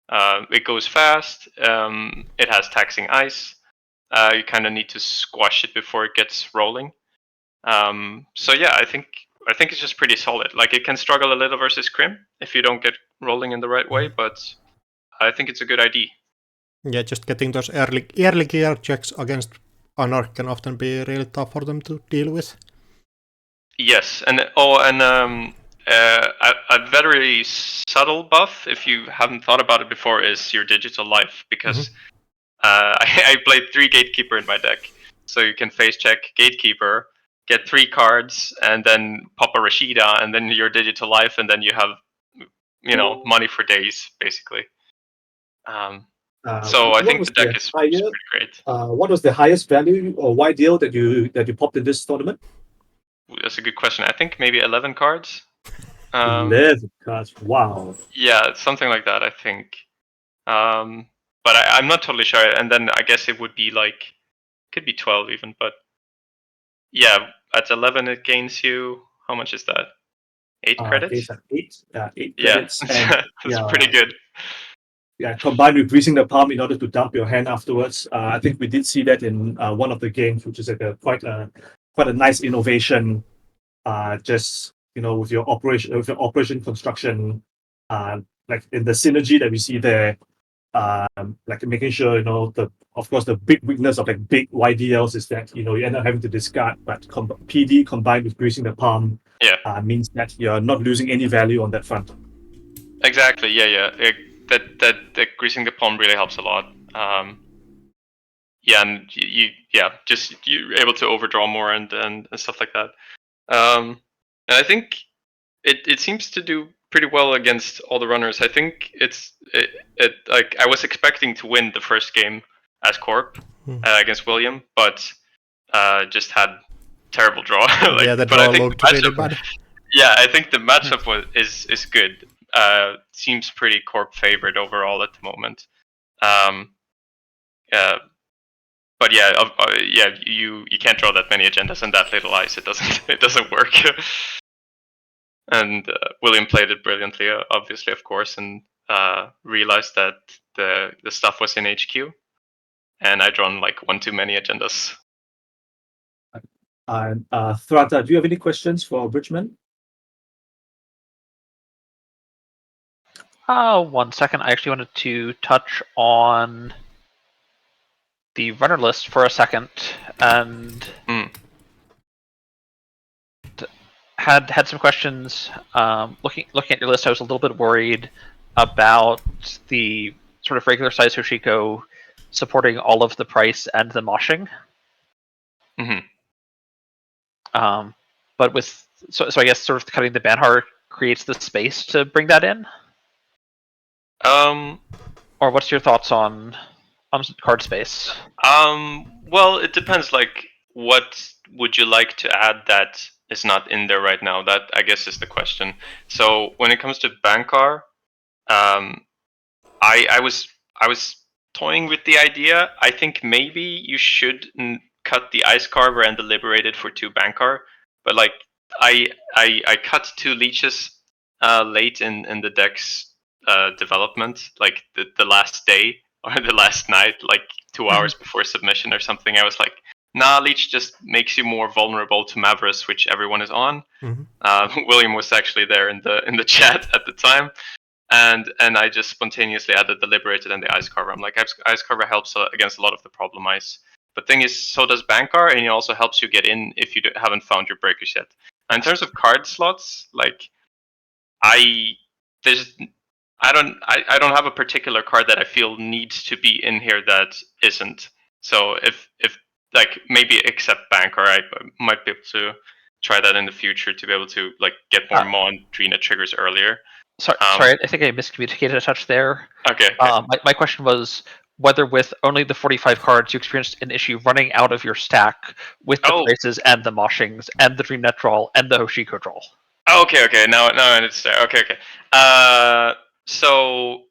It goes fast. It has taxing ice. You kind of need to squash it before it gets rolling. So yeah, I think it's just pretty solid. Like it can struggle a little versus Crim if you don't get rolling in the right way, but I think it's a good ID. Yeah, just getting those early gear checks against Anarch can often be really tough for them to deal with. Yes, and a very subtle buff, if you haven't thought about it before, is your digital life, because I played 3 Gatekeeper in my deck, so you can face check Gatekeeper, get 3 cards, and then pop a Rashida, and then your digital life, and then you have, money for days, basically. So I think the deck is pretty great. What was the highest value or YDL that you popped in this tournament? That's a good question. I think maybe 11 cards. 11 cards. Wow. Yeah, something like that, I think. But I'm not totally sure. And then I guess it would be like, could be 12 even. But yeah, at 11 it gains you. How much is that? 8 credits. 8. 8 yeah, credits. And, that's pretty good. Yeah, combined with greasing the palm in order to dump your hand afterwards. I think we did see that in one of the games, which is like quite a nice innovation. Just with your operation construction, like in the synergy that we see there, like making sure of course the big weakness of like big YDLs is that you end up having to discard, but PD combined with greasing the palm means that you're not losing any value on that front. Exactly. Yeah. That greasing the palm really helps a lot. Yeah, and you're able to overdraw more and stuff like that. And I think it seems to do pretty well against all the runners. I think it like I was expecting to win the first game as Corp against William, but just had terrible draw. Yeah, the but I draw think looked the really matchup, bad. yeah, I think the matchup is good. Seems pretty Corp favored overall at the moment. But yeah, you can't draw that many agendas in that little ice. It doesn't work. And William played it brilliantly, obviously, of course, and realized that the stuff was in HQ, and I drawn like one too many agendas. And Thrata, do you have any questions for Bridgman? 1 second. I actually wanted to touch on the runner list for a second, and had some questions. Looking at your list, I was a little bit worried about the sort of regular size Hoshiko supporting all of the price and the moshing. But with so I guess sort of cutting the Banhar creates the space to bring that in. Or what's your thoughts on card space? Well, it depends. Like, what would you like to add that is not in there right now? That I guess is the question. So when it comes to Bankar, I was toying with the idea. I think maybe you should cut the Ice Carver and the Liberated for 2 Bankar, but like I cut 2 leeches late in the deck's development, like the last day or the last night, like 2 hours before submission or something. I was like, nah, leech just makes you more vulnerable to Mavris, which everyone is on. William was actually there in the chat at the time. And I just spontaneously added the Liberated and the Ice Carver. I'm like, Ice Carver helps against a lot of the problem ice. But thing is, so does Bankar, and it also helps you get in if you haven't found your breakers yet. And in terms of card slots, like I don't have a particular card that I feel needs to be in here that isn't. So if like maybe except Bankar, I might be able to try that in the future to be able to like get more Mon Drina triggers earlier. Sorry, I think I miscommunicated a touch there. Okay. My question was whether with only the 45 cards you experienced an issue running out of your stack with the prices and the moshings and the Dream Net draw and the Hoshiko draw. Okay. Now it's there. Okay. So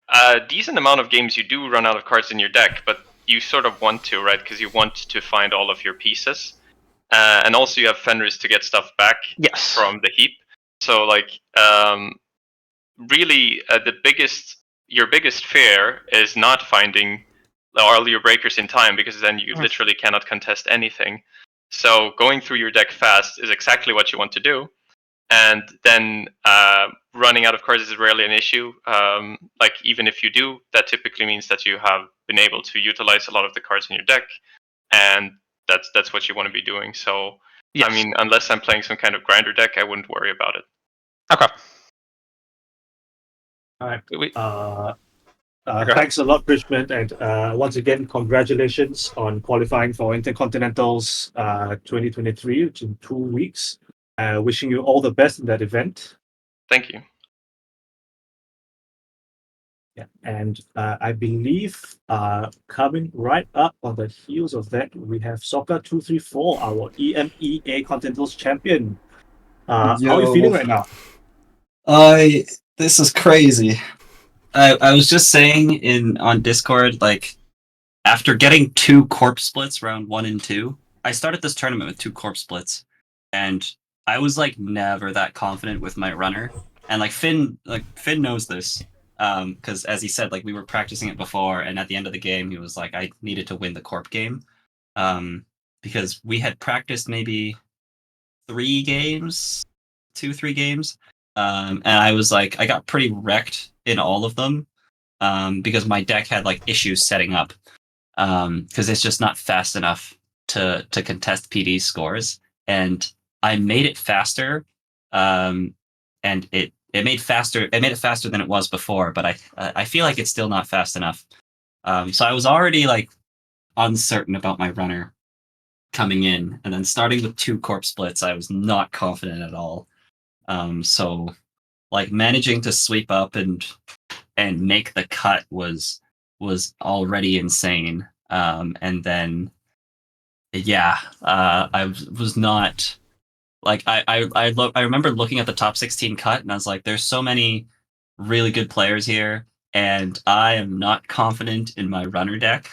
a decent amount of games you do run out of cards in your deck, but you sort of want to, right? Because you want to find all of your pieces. And also you have Fenris to get stuff back from the heap. So like really your biggest fear is not finding all your breakers in time, because then you literally cannot contest anything. So going through your deck fast is exactly what you want to do. And then running out of cards is rarely an issue. Like even if you do, that typically means that you have been able to utilize a lot of the cards in your deck, and that's what you want to be doing. So I mean, unless I'm playing some kind of grinder deck, I wouldn't worry about it. Okay. All right. Thanks a lot, Bridgman, and once again, congratulations on qualifying for Intercontinentals 2023, which in 2 weeks. Wishing you all the best in that event. Thank you. Yeah, and I believe coming right up on the heels of that, we have Soccer234, our EMEA Continentals champion. How are you feeling right now? This is crazy. I was just saying on Discord, like after getting 2 corpse splits round 1 and 2, I started this tournament with 2 corpse splits, and I was like never that confident with my runner. And like Finn knows this, because as he said, like we were practicing it before, and at the end of the game, he was like, I needed to win the corp game, because we had practiced maybe 3 games, 2-3 games. And I was like, I got pretty wrecked in all of them, because my deck had like issues setting up, because it's just not fast enough to contest PD scores. And I made it faster, and it made it faster than it was before. But I feel like it's still not fast enough. So I was already like uncertain about my runner coming in, and then starting with 2 corpse splits, I was not confident at all. So like managing to sweep up and make the cut was already insane. And then I was not like I remember looking at the top 16 cut and I was like, there's so many really good players here, and I am not confident in my runner deck.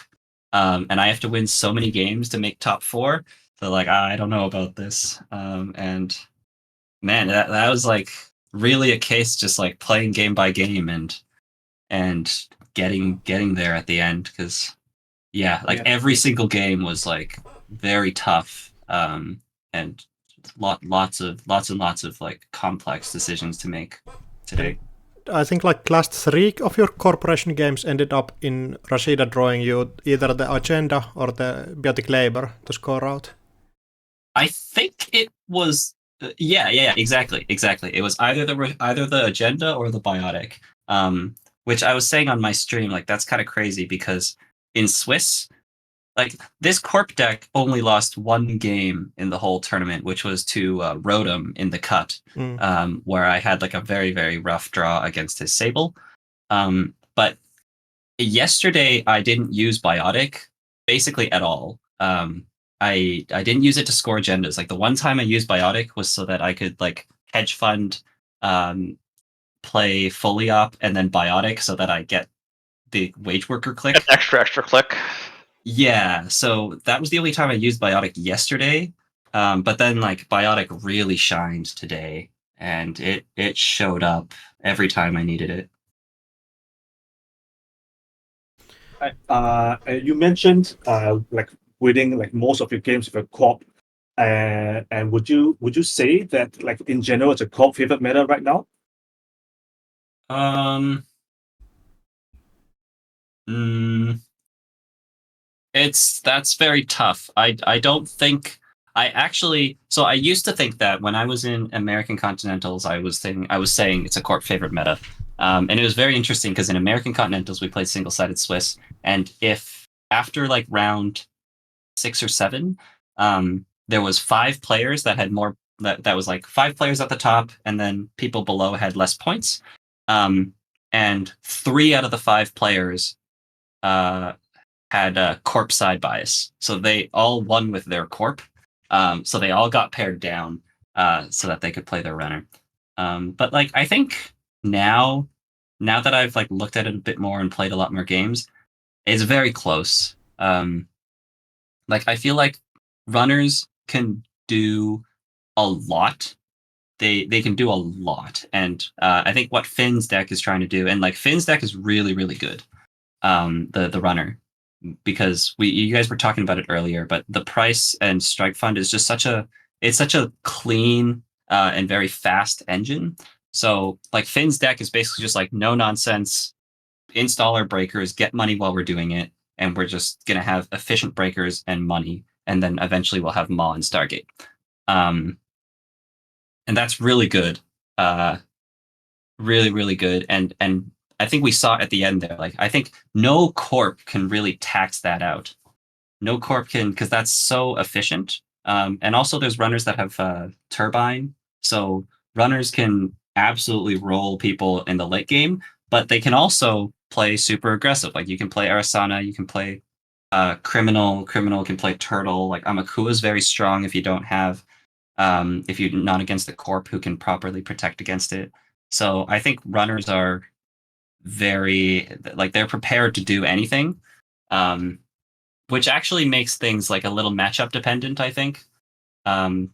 And I have to win so many games to make top 4. So like I don't know about this. And man, that was like really a case just like playing game by game and getting there at the end, because every single game was like very tough, and lots of like complex decisions to make today. I think like last 3 of your corporation games ended up in Rashida drawing you either the agenda or the biotic labor to score out. I think it was exactly. It was either the agenda or the biotic. Which I was saying on my stream, like that's kind of crazy because in Swiss, like this corp deck only lost 1 game in the whole tournament, which was to Rotom in the cut, where I had like a very, very rough draw against his Sable. But yesterday I didn't use Biotic basically at all. I didn't use it to score agendas. Like the one time I used Biotic was so that I could like hedge fund, play fully up and then Biotic so that I get the wage worker click. An extra click. Yeah, so that was the only time I used Biotic yesterday. But then like Biotic really shined today, and it showed up every time I needed it. You mentioned like winning like most of your games with a corp, and would you say that like in general it's a corp favorite meta right now? That's very tough. I don't think I used to think that when I was in American Continentals, I was saying it's a corp favorite meta. And it was very interesting because in American Continentals we played single-sided Swiss, and if after like round 6 or 7, there was 5 players that had more, that was like 5 players at the top, and then people below had less points. And 3 out of the 5 players had a corp side bias, so they all won with their corp. So they all got paired down so that they could play their runner. But like I think now that I've like looked at it a bit more and played a lot more games, it's very close. Like I feel like runners can do a lot. They can do a lot, and I think what Finn's deck is trying to do, and like Finn's deck is really, really good. The runner, because you guys were talking about it earlier, but the price and strike fund is just such a clean and very fast engine. So like Finn's deck is basically just like no nonsense, install our breakers, get money while we're doing it, and we're just gonna have efficient breakers and money, and then eventually we'll have Maw and Stargate. And that's really good. Really, really good. And I think we saw at the end there, like I think no corp can really tax that out. No corp can, because that's so efficient. And also there's runners that have turbine. So runners can absolutely roll people in the late game, but they can also play super aggressive. Like you can play Arasana, you can play Criminal can play Turtle. Like Amakua is very strong if you don't have, if you're not against the corp who can properly protect against it. So I think runners are very, like they're prepared to do anything, which actually makes things like a little matchup dependent, I think,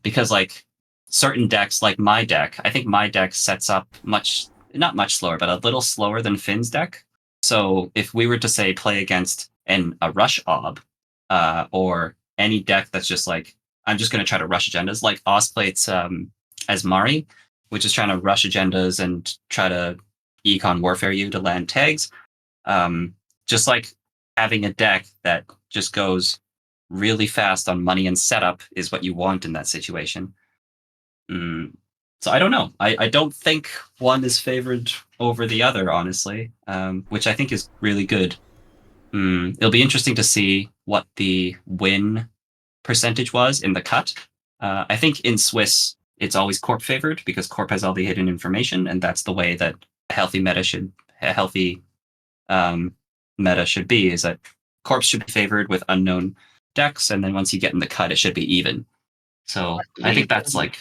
because like certain decks, like my deck, I think my deck sets up not much slower, but a little slower than Finn's deck. So if we were to say play against a rush ob, or any deck that's just like, I'm just going to try to rush agendas, like Osplate's Asmari, which is trying to rush agendas and try to econ warfare you to land tags. Just like having a deck that just goes really fast on money and setup is what you want in that situation. So I don't know. I don't think one is favored over the other, honestly, which I think is really good. It'll be interesting to see what the win percentage was in the cut. I think in Swiss, it's always Corp favored because Corp has all the hidden information, and that's the way that a healthy meta should be. Is that Corps should be favored with unknown decks, and then once you get in the cut, it should be even. So I think that's like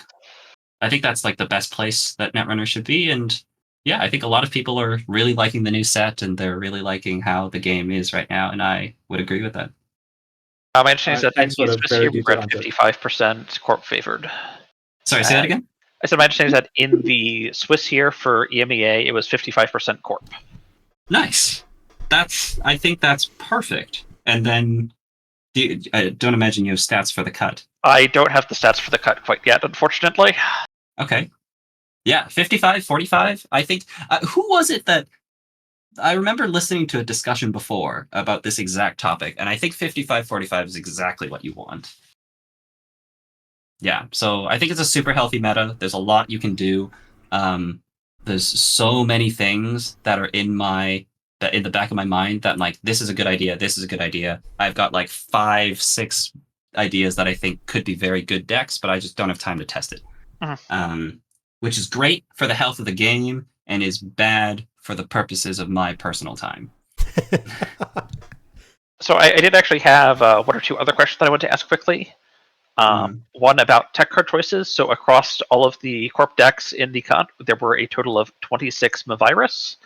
the best place that Netrunner should be, and yeah, I think a lot of people are really liking the new set, and they're really liking how the game is right now, and I would agree with that. My understanding is that Thanks for the this very year we're detailed at answer. 55% Corp favored. Sorry, say that again? I said my understanding is that in the Swiss here for EMEA, it was 55% Corp. Nice. I think that's perfect. And then, I don't imagine you have stats for the cut. I don't have the stats for the cut quite yet, unfortunately. Okay. Yeah, 55, 45. I think, who was it that, I remember listening to a discussion before about this exact topic, and I think 55, 45 is exactly what you want. Yeah, so I think it's a super healthy meta. There's a lot you can do. There's so many things that are in the back of my mind that I'm like, this is a good idea, this is a good idea. I've got like 5, 6 ideas that I think could be very good decks, but I just don't have time to test it. Which is great for the health of the game and is bad for the purposes of my personal time. So I did actually have 1 or 2 other questions that I want to ask quickly. One about tech card choices. So across all of the Corp decks in the cut, there were a total of 26 Mavirus,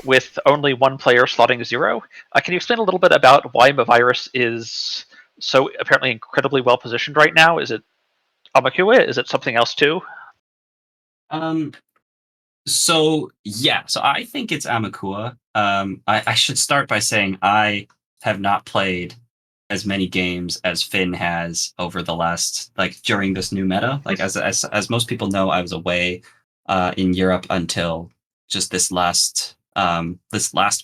with only 1 player slotting 0. Can you explain a little bit about why Mavirus is so apparently incredibly well positioned right now? Is it Amakua? Is it something else too? So I think it's Amakua. I should start by saying I have not played as many games as Finn has over the last, like, during this new meta. Like, as most people know, I was away in Europe until just this last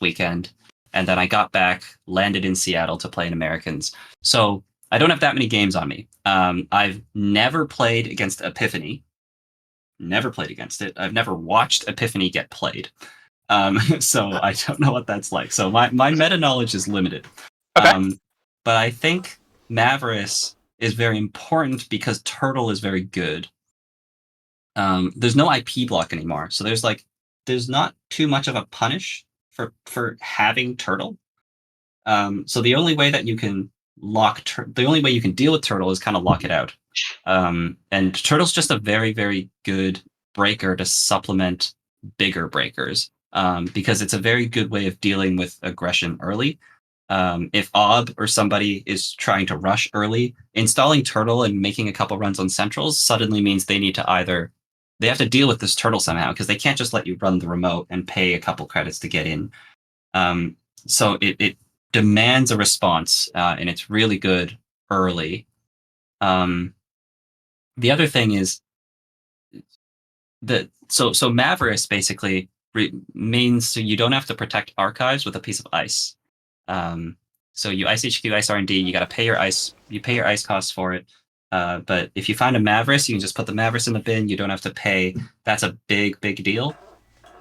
weekend, and then I got back, landed in Seattle to play in Americans. So I don't have that many games on me. I've never played against Epiphany. Never played against it. I've never watched Epiphany get played. So I don't know what that's like. So my meta knowledge is limited. Okay. But I think Mavericks is very important because Turtle is very good. There's no IP block anymore, so there's not too much of a punish for having Turtle. So the only way that you can deal with Turtle is kind of lock it out. And Turtle's just a very, very good breaker to supplement bigger breakers, because it's a very good way of dealing with aggression early. If Ob or somebody is trying to rush early, installing Turtle and making a couple runs on centrals suddenly means they have to deal with this Turtle somehow, because they can't just let you run the remote and pay a couple credits to get in. So it demands a response, and it's really good early. The other thing is so Mavericks basically means so you don't have to protect archives with a piece of ice. So you ice HQ, ice R&D, you got to pay your ice costs for it. But if you find a Mavericks, you can just put the Mavericks in the bin. You don't have to pay. That's a big deal.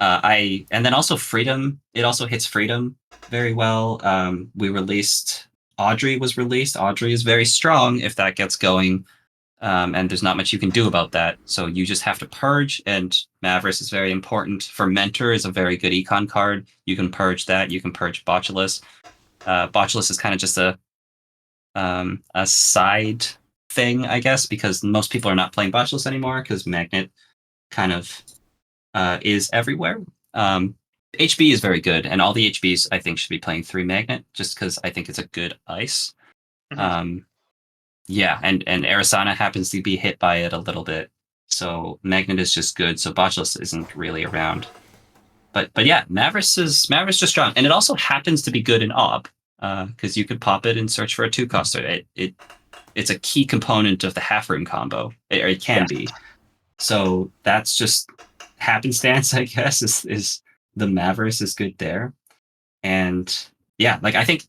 And then also Freedom. It also hits Freedom very well. Audrey was released. Audrey is very strong if that gets going. And there's not much you can do about that. So you just have to purge, and Mavericks is very important. Fermenter is a very good econ card. You can purge that. You can purge Botulus. Botulus is kind of just a side thing, I guess, because most people are not playing Botulus anymore because Magnet kind of is everywhere. HB is very good, and all the HBs I think should be playing 3 Magnet just because I think it's a good ice. Yeah, and Arisana happens to be hit by it a little bit, so Magnet is just good. So Botulus isn't really around. But yeah, Mavericks just strong, and it also happens to be good in Ob, because you could pop it and search for a 2-coster. It's a key component of the half room combo, or it can be. So that's just happenstance, I guess. Is the Mavericks is good there, and yeah, like I think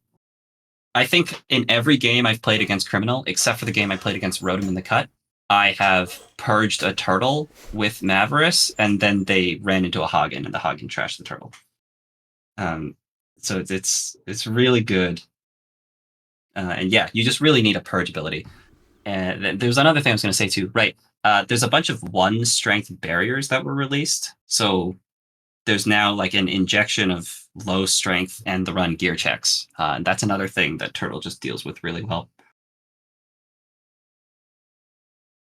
in every game I've played against Criminal, except for the game I played against Rotom in the cut, I have purged a Turtle with Mavericks, and then they ran into a Hagen, and the Hagen trashed the Turtle. So it's really good. And yeah, you just really need a purge ability. And there's another thing I was going to say too. Right, there's a bunch of 1 strength barriers that were released. So there's now like an injection of low strength and the run gear checks. And that's another thing that Turtle just deals with really well.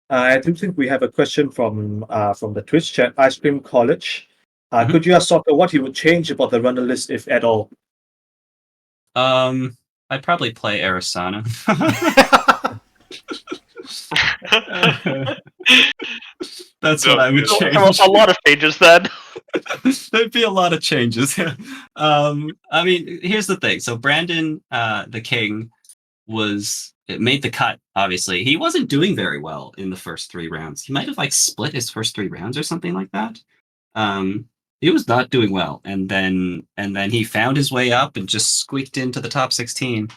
I do think we have a question from the Twitch chat, Ice Cream College. Could you ask Soccer what he would change about the runner list, if at all? I'd probably play Arasana. That's what I would change. A lot of changes then. There'd be a lot of changes. I mean, here's the thing. So Brandon, the king, it made the cut. Obviously, he wasn't doing very well in the first 3 rounds. He might have like split his first 3 rounds or something like that. He was not doing well, and then he found his way up and just squeaked into the top 16,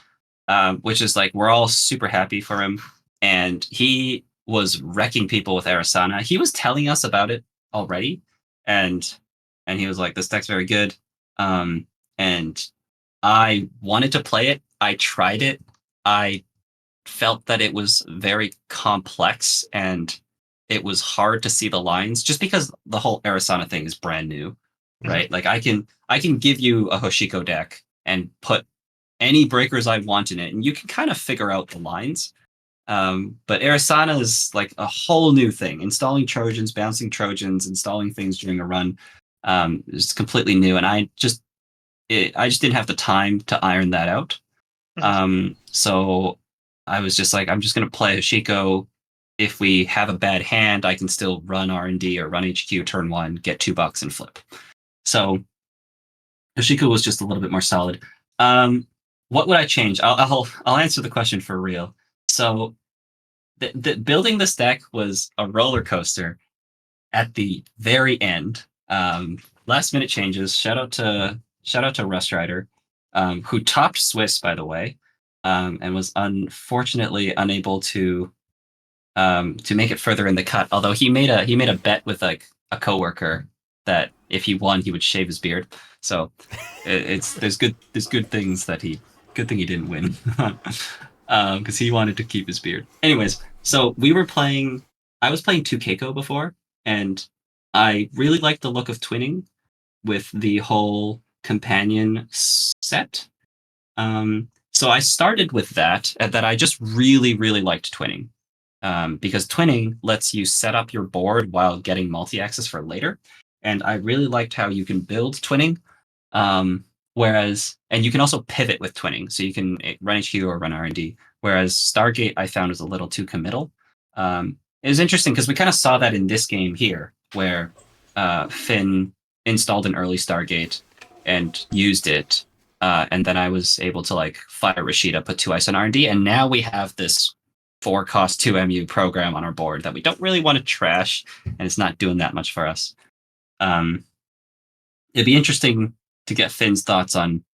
which is like we're all super happy for him. And he was wrecking people with Arasana. He was telling us about it already, and he was like, "This deck's very good." And I wanted to play it. I tried it. I felt that it was very complex and it was hard to see the lines just because the whole Arasana thing is brand new, right? Like I can give you a Hoshiko deck and put any breakers I want in it, and you can kind of figure out the lines. But Arasana is like a whole new thing. Installing Trojans, bouncing Trojans, installing things during a run is completely new, and I just didn't have the time to iron that out. So I was just like, I'm just going to play Hoshiko. If we have a bad hand, I can still run R&D or run HQ turn 1, get $2 and flip. So Hoshiko was just a little bit more solid. What would I change? I'll answer the question for real. So the building this deck was a roller coaster at the very end. Last minute changes. Shout out to Rust Rider, who topped Swiss, by the way, and was unfortunately unable to make it further in the cut. Although he made a bet with like a coworker that if he won, he would shave his beard. So there's good things that good thing he didn't win, because he wanted to keep his beard. Anyways, so I was playing 2 Keiko before, and I really liked the look of twinning with the whole companion set. So I started with that I just really, really liked twinning. Because twinning lets you set up your board while getting multi-access for later. And I really liked how you can build twinning. And you can also pivot with twinning. So you can run HQ or run R&D. Whereas Stargate I found was a little too committal. It was interesting because we kind of saw that in this game here, where Finn installed an early Stargate and used it. And then I was able to like fire Rashida, put 2 ice on R&D. And now we have this 4-cost 2 MU program on our board that we don't really want to trash, and it's not doing that much for us. It'd be interesting to get Finn's thoughts on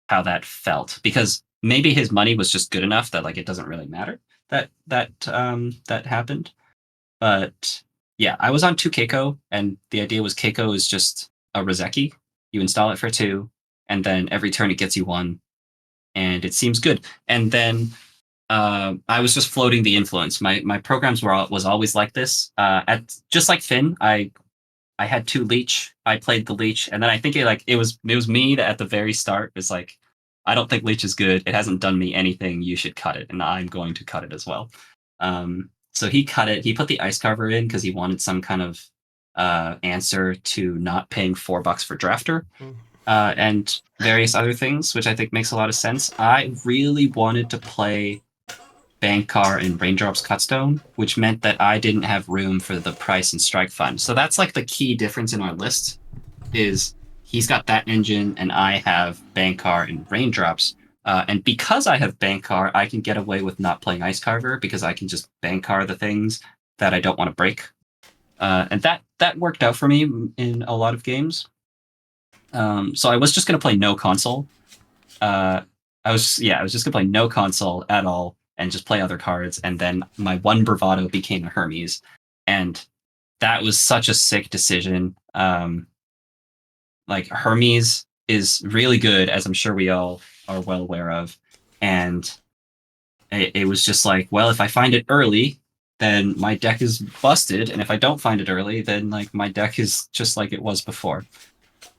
how that felt, because maybe his money was just good enough that like it doesn't really matter that happened. But yeah, I was on 2 Keiko, and the idea was Keiko is just a Rozeki. You install it for 2, and then every turn it gets you 1, and it seems good. And then I was just floating the influence. My programs was always like this. Just like Finn, I had 2 leech. I played the leech, and then I think it was me that at the very start was like, I don't think leech is good. It hasn't done me anything. You should cut it, and I'm going to cut it as well. So he cut it. He put the ice carver in because he wanted some kind of answer to not paying $4 for drafter. And various other things, which I think makes a lot of sense. I really wanted to play Bankar and Raindrops Cutstone, which meant that I didn't have room for the price and strike fund. So that's like the key difference in our list, is he's got that engine and I have Bankar and Raindrops. And because I have Bankar, I can get away with not playing Ice Carver because I can just Bankar the things that I don't want to break. And that worked out for me in a lot of games. So I was just going to play no console. I was just going to play no console at all and just play other cards. And then my 1 Bravado became a Hermes. And that was such a sick decision. Like Hermes is really good, as I'm sure we all are well aware of. And it was just like, well, if I find it early, then my deck is busted, and if I don't find it early, then like my deck is just like it was before.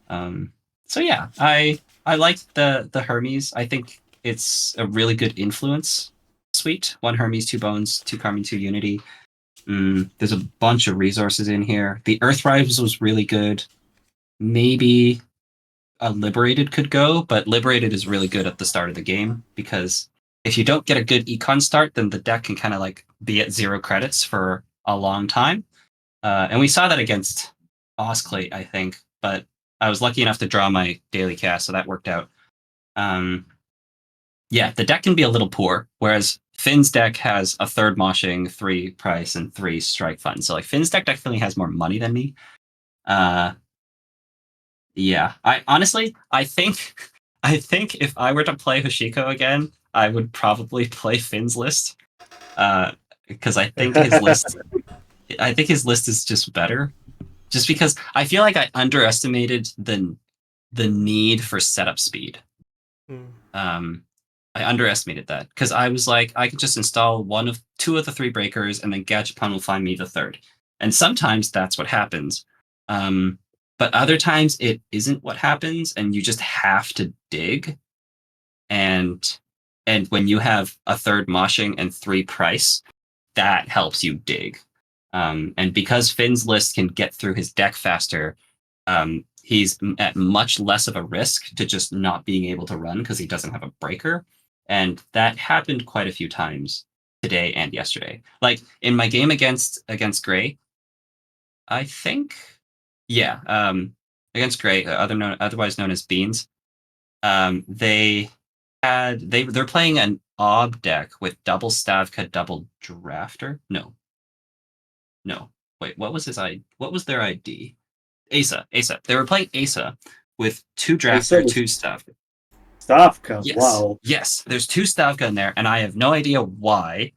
So yeah, I like the Hermes. I think it's a really good influence suite. 1 Hermes, 2 Bones, 2 Carmine, 2 Unity. There's a bunch of resources in here. The Earthrise was really good. Maybe a Liberated could go, but Liberated is really good at the start of the game because if you don't get a good econ start, then the deck can kind of like be at 0 credits for a long time. And we saw that against Osclate, I think, but I was lucky enough to draw my daily cast, so that worked out. Yeah, the deck can be a little poor, whereas Finn's deck has a 3rd moshing, 3 price, and 3 strike fund. So like Finn's deck definitely has more money than me. Yeah, I think if I were to play Hoshiko again, I would probably play Finn's list. Because I think his list is just better. Just because I feel like I underestimated the need for setup speed. I underestimated that because I was like, I could just install 2 of the 3 breakers, and then Gachapon will find me the 3rd. And sometimes that's what happens. But other times it isn't what happens, and you just have to dig. And when you have a 3rd moshing and 3 price, that helps you dig. And because Finn's list can get through his deck faster, he's at much less of a risk to just not being able to run because he doesn't have a breaker. And that happened quite a few times today and yesterday. Like in my game against Gray, I think, yeah, against Gray, otherwise known as Beans, they're playing an Ob deck with double Stavka, double Drafter. No. Wait, what was their ID? Asa. They were playing Asa with 2 Drafter, 2 Stavka. Stavka, Yes. wow. Yes, there's 2 Stavka in there, and I have no idea why.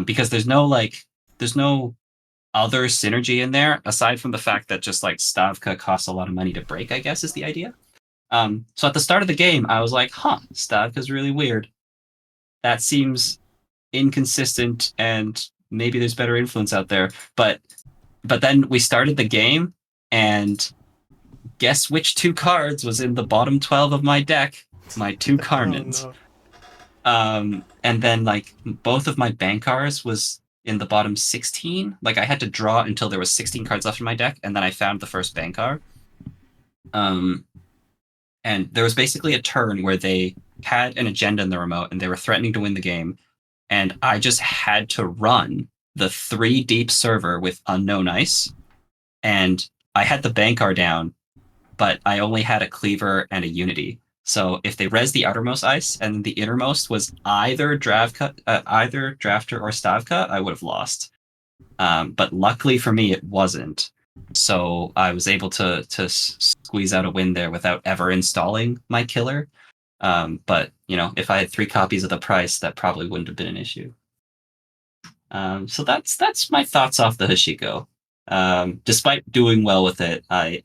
Because there's no other synergy in there aside from the fact that just like Stavka costs a lot of money to break, I guess is the idea. So at the start of the game, I was like, Stavka's really weird. That seems inconsistent, and maybe there's better influence out there. But then we started the game, and guess which 2 cards was in the bottom 12 of my deck? My 2 Carmines. Oh, no. And then like both of my Bankars was in the bottom 16. Like I had to draw until there was 16 cards left in my deck, and then I found the first Bankar. And there was basically a turn where they had an agenda in the remote, and they were threatening to win the game. And I just had to run the 3 deep server with Unknown Ice. And I had the Bankar down, but I only had a Cleaver and a Unity. So if they res the outermost ice and the innermost was either Drafter or Stavka, I would have lost. But luckily for me, it wasn't. So I was able to squeeze out a win there without ever installing my killer. But if I had 3 copies of the price, that probably wouldn't have been an issue. So that's my thoughts off the Hoshiko. Despite doing well with it, I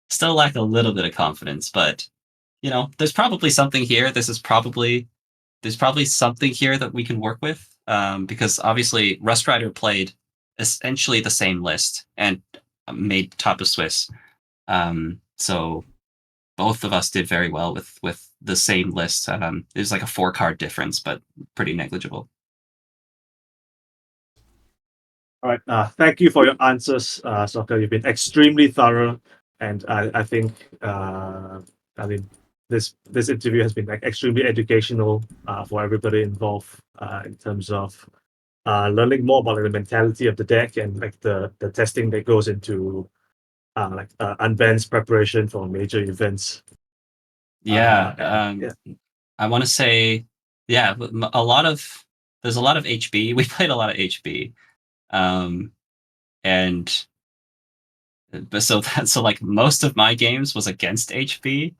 still lack a little bit of confidence, but there's probably something here. There's probably something here that we can work with, because obviously Rust Rider played essentially the same list and made top of Swiss. So both of us did very well with the same list. It was like a 4-card difference, but pretty negligible. All right. Thank you for your answers, Soccer. You've been extremely thorough, and I think this interview has been like extremely educational for everybody involved in terms of learning more about the mentality of the deck and like the testing that goes into unbanned preparation for major events. Yeah. I want to say, yeah, there's a lot of HB. We played a lot of HB. So like most of my games was against HB,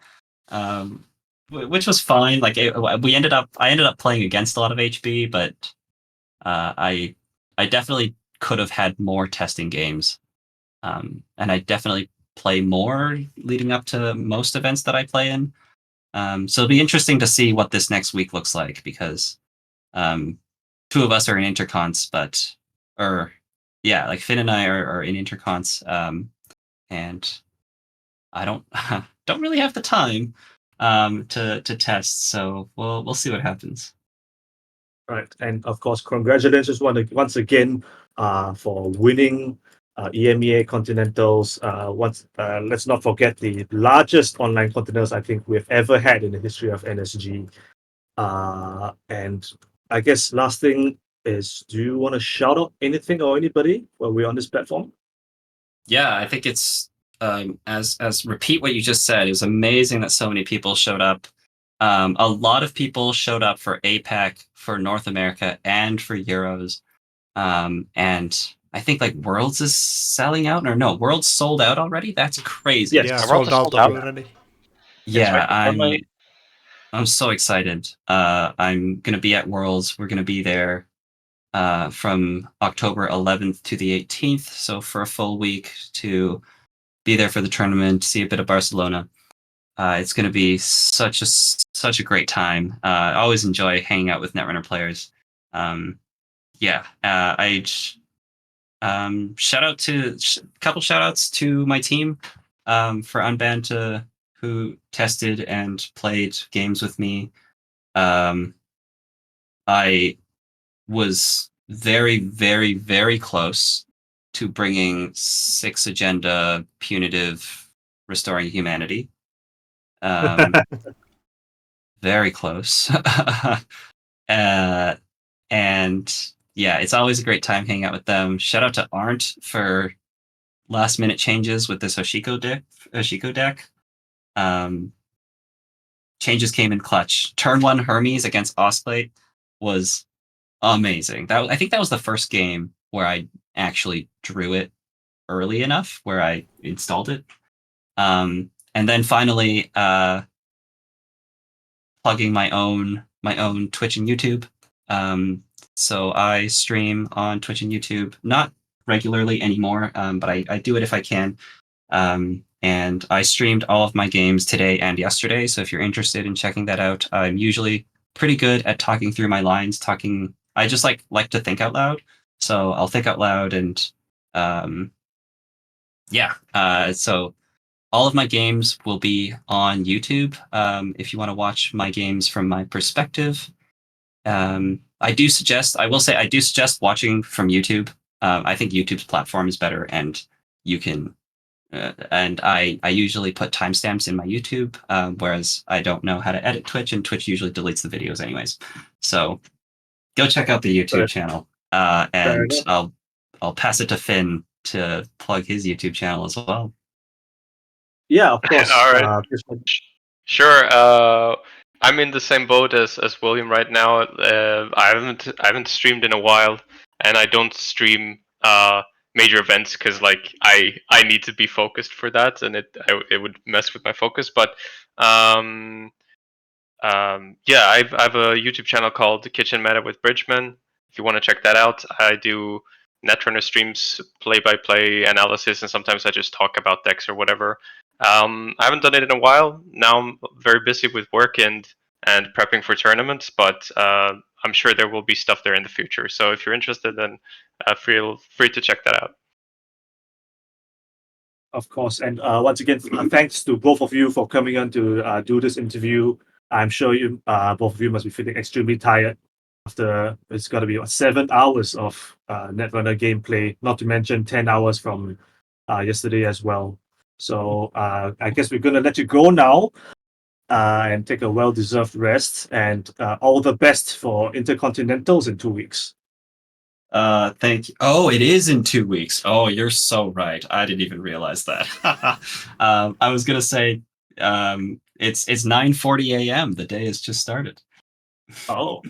which was fine. Like I ended up playing against a lot of HB, but I definitely could have had more testing games, and I definitely play more leading up to most events that I play in. So it'll be interesting to see what this next week looks like, because 2 of us are in intercons, like Finn and I are in intercons, and I don't don't really have the time to test. So we'll see what happens. Right, and of course, congratulations once again for winning EMEA Continentals. Let's not forget the largest online continentals I think we've ever had in the history of NSG. And I guess last thing is, do you want to shout out anything or anybody while we're on this platform? Yeah, I think it's as repeat what you just said. It was amazing that so many people showed up. A lot of people showed up for APAC, for North America, and for Euros. And I think like Worlds is selling out, or no, Worlds sold out already. That's crazy. Yes. Yeah, Worlds sold is out sold out. already. Yeah, Only- I'm so excited. I'm gonna be at Worlds. We're gonna be there from October 11th to the 18th, so for a full week to be there for the tournament, see a bit of Barcelona. It's going to be such a great time. I always enjoy hanging out with Netrunner players. I shout out to couple shout outs to my team for Unbanned who tested and played games with me. I was very, very, very close to bringing 6 Agenda Punitive Restoring Humanity. Very close. And yeah, it's always a great time hanging out with them. Shout out to Arndt for last minute changes with this Hoshiko deck. Changes came in clutch. Turn 1 Hermes against Osplate was amazing. I think that was the first game where I actually drew it early enough where I installed it. And then finally plugging my own Twitch and YouTube. So I stream on Twitch and YouTube, not regularly anymore, but I do it if I can. And I streamed all of my games today and yesterday. So if you're interested in checking that out, I'm usually pretty good at talking through my lines. I just like to think out loud. So I'll think out loud and so all of my games will be on YouTube. If you want to watch my games from my perspective, I do suggest watching from YouTube. I think YouTube's platform is better, and you can. And I usually put timestamps in my YouTube, whereas I don't know how to edit Twitch, and Twitch usually deletes the videos anyways. So go check out the YouTube channel, and I'll pass it to Finn to plug his YouTube channel as well. Yeah, of course. All right. Sure. I'm in the same boat as William right now. I haven't streamed in a while, and I don't stream major events because like I need to be focused for that, and it would mess with my focus. But I have a YouTube channel called The Kitchen Meta with Bridgman. If you want to check that out, I do Netrunner streams, play-by-play analysis, and sometimes I just talk about decks or whatever. I haven't done it in a while. Now I'm very busy with work and prepping for tournaments, but I'm sure there will be stuff there in the future. So if you're interested, then feel free to check that out. Of course, and once again, thanks to both of you for coming on to do this interview. I'm sure you both of you must be feeling extremely tired after it's got to be 7 hours of Netrunner gameplay, not to mention 10 hours from yesterday as well. So I guess we're going to let you go now and take a well-deserved rest, and all the best for Intercontinentals in 2 weeks. Thank you. Oh, it is in 2 weeks. Oh, you're so right. I didn't even realize that. I was gonna say it's 9:40 a.m. The day has just started. Oh.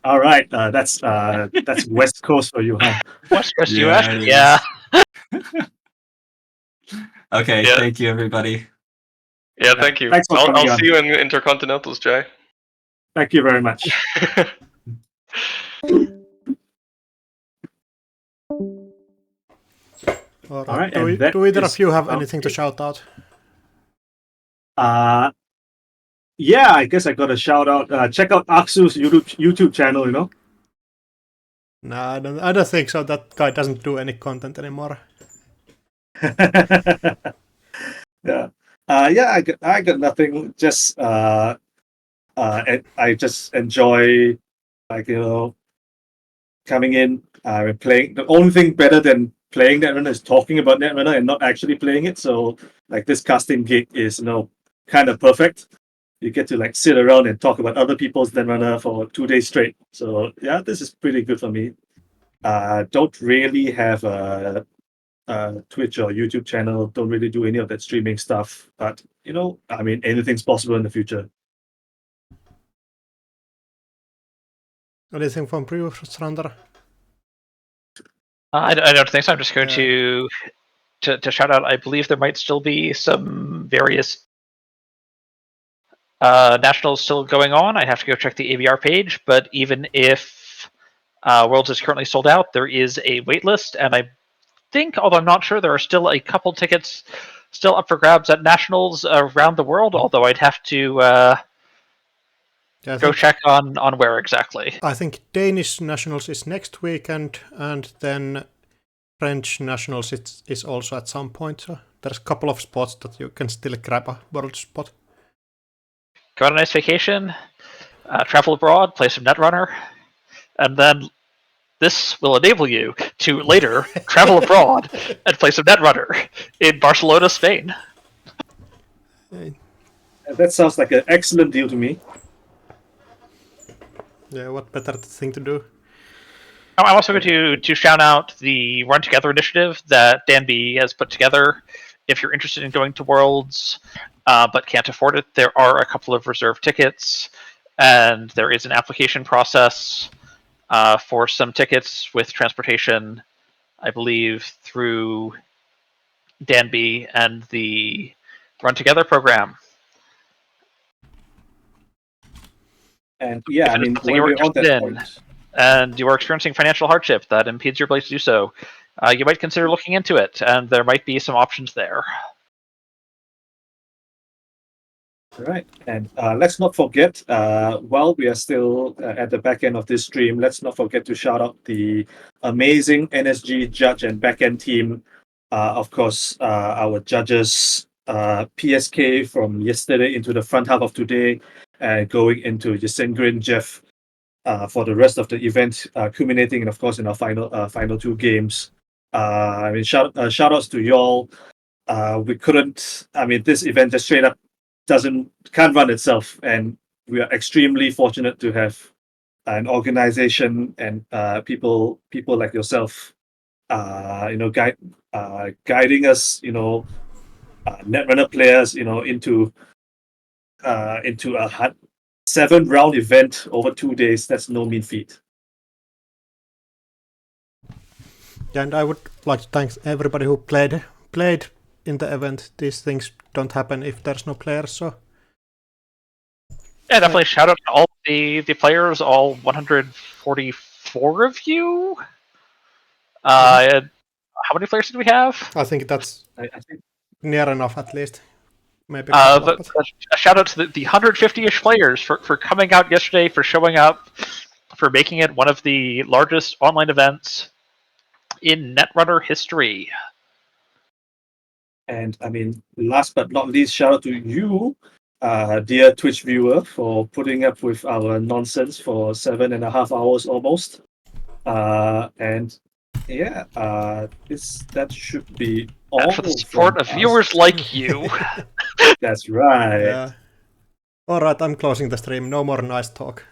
All right. That's West Coast for you, huh? West Coast Yeah, US? it Yeah. Okay, Yeah. thank you, everybody. Yeah, thank you. Thanks for coming I'll on. see you in Intercontinentals, Jay. Thank you very much. All right, Do, and that do either is of you have about anything to it. shout out? Yeah, I guess I got a shout out. Check out Aksu's YouTube channel, No, I don't think so. That guy doesn't do any content anymore. Yeah. I got nothing. Just I just enjoy, like, coming in and playing. The only thing better than playing Netrunner is talking about Netrunner and not actually playing it. So like this casting gig is kind of perfect. You get to like sit around and talk about other people's Netrunner for 2 days straight. So yeah, this is pretty good for me. Don't really have a Twitch or YouTube channel. Don't really do any of that streaming stuff. But anything's possible in the future. Anything from previous rounder? I don't think so. I'm just going to shout out. I believe there might still be some various nationals still going on. I have to go check the ABR page. But even if Worlds is currently sold out, there is a wait list, and I think, although I'm not sure, there are still a couple tickets still up for grabs at nationals around the world. Although I'd have to go check on where exactly. I think Danish nationals is next week, and then French nationals is also at some point. So there's a couple of spots that you can still grab a world spot. Go on a nice vacation, travel abroad, play some Netrunner, and then this will enable you to later travel abroad and play some Netrunner in Barcelona, Spain. That sounds like an excellent deal to me. Yeah, what better thing to do? I'm also going to shout out the Run Together initiative that Dan B has put together. If you're interested in going to Worlds but can't afford it, there are a couple of reserved tickets, and there is an application process for some tickets with transportation, I believe, through Dan B and the Run Together program. And yeah, I mean, when you're interested in, and you are experiencing financial hardship that impedes your ability to do so, you might consider looking into it, and there might be some options there. All right, and let's not forget, while we are still at the back end of this stream, let's not forget to shout out the amazing NSG judge and back end team. Of course, our judges, PSK from yesterday into the front half of today, and going into Yasengrin, Jeff, for the rest of the event, culminating, and of course, in our final two games. I mean, shout outs to y'all. We couldn't. I mean, this event just straight up can't run itself, and we are extremely fortunate to have an organization and people like yourself, guiding us, Netrunner players, into a 7-round event over 2 days. That's no mean feat. Yeah, and I would like to thank everybody who played in the event. These things don't happen if there's no players, so... Yeah, definitely shout out to all the players, all 144 of you. How many players did we have? I think that's I think near enough, at least. Maybe. A shout out to the 150-ish players for coming out yesterday, for showing up, for making it one of the largest online events in Netrunner history. And I mean, last but not least, shout out to you, dear Twitch viewer, for putting up with our nonsense for 7.5 hours almost. And yeah, that should be all. And for the support of viewers like you. That's right. Yeah. All right, I'm closing the stream. No more nice talk.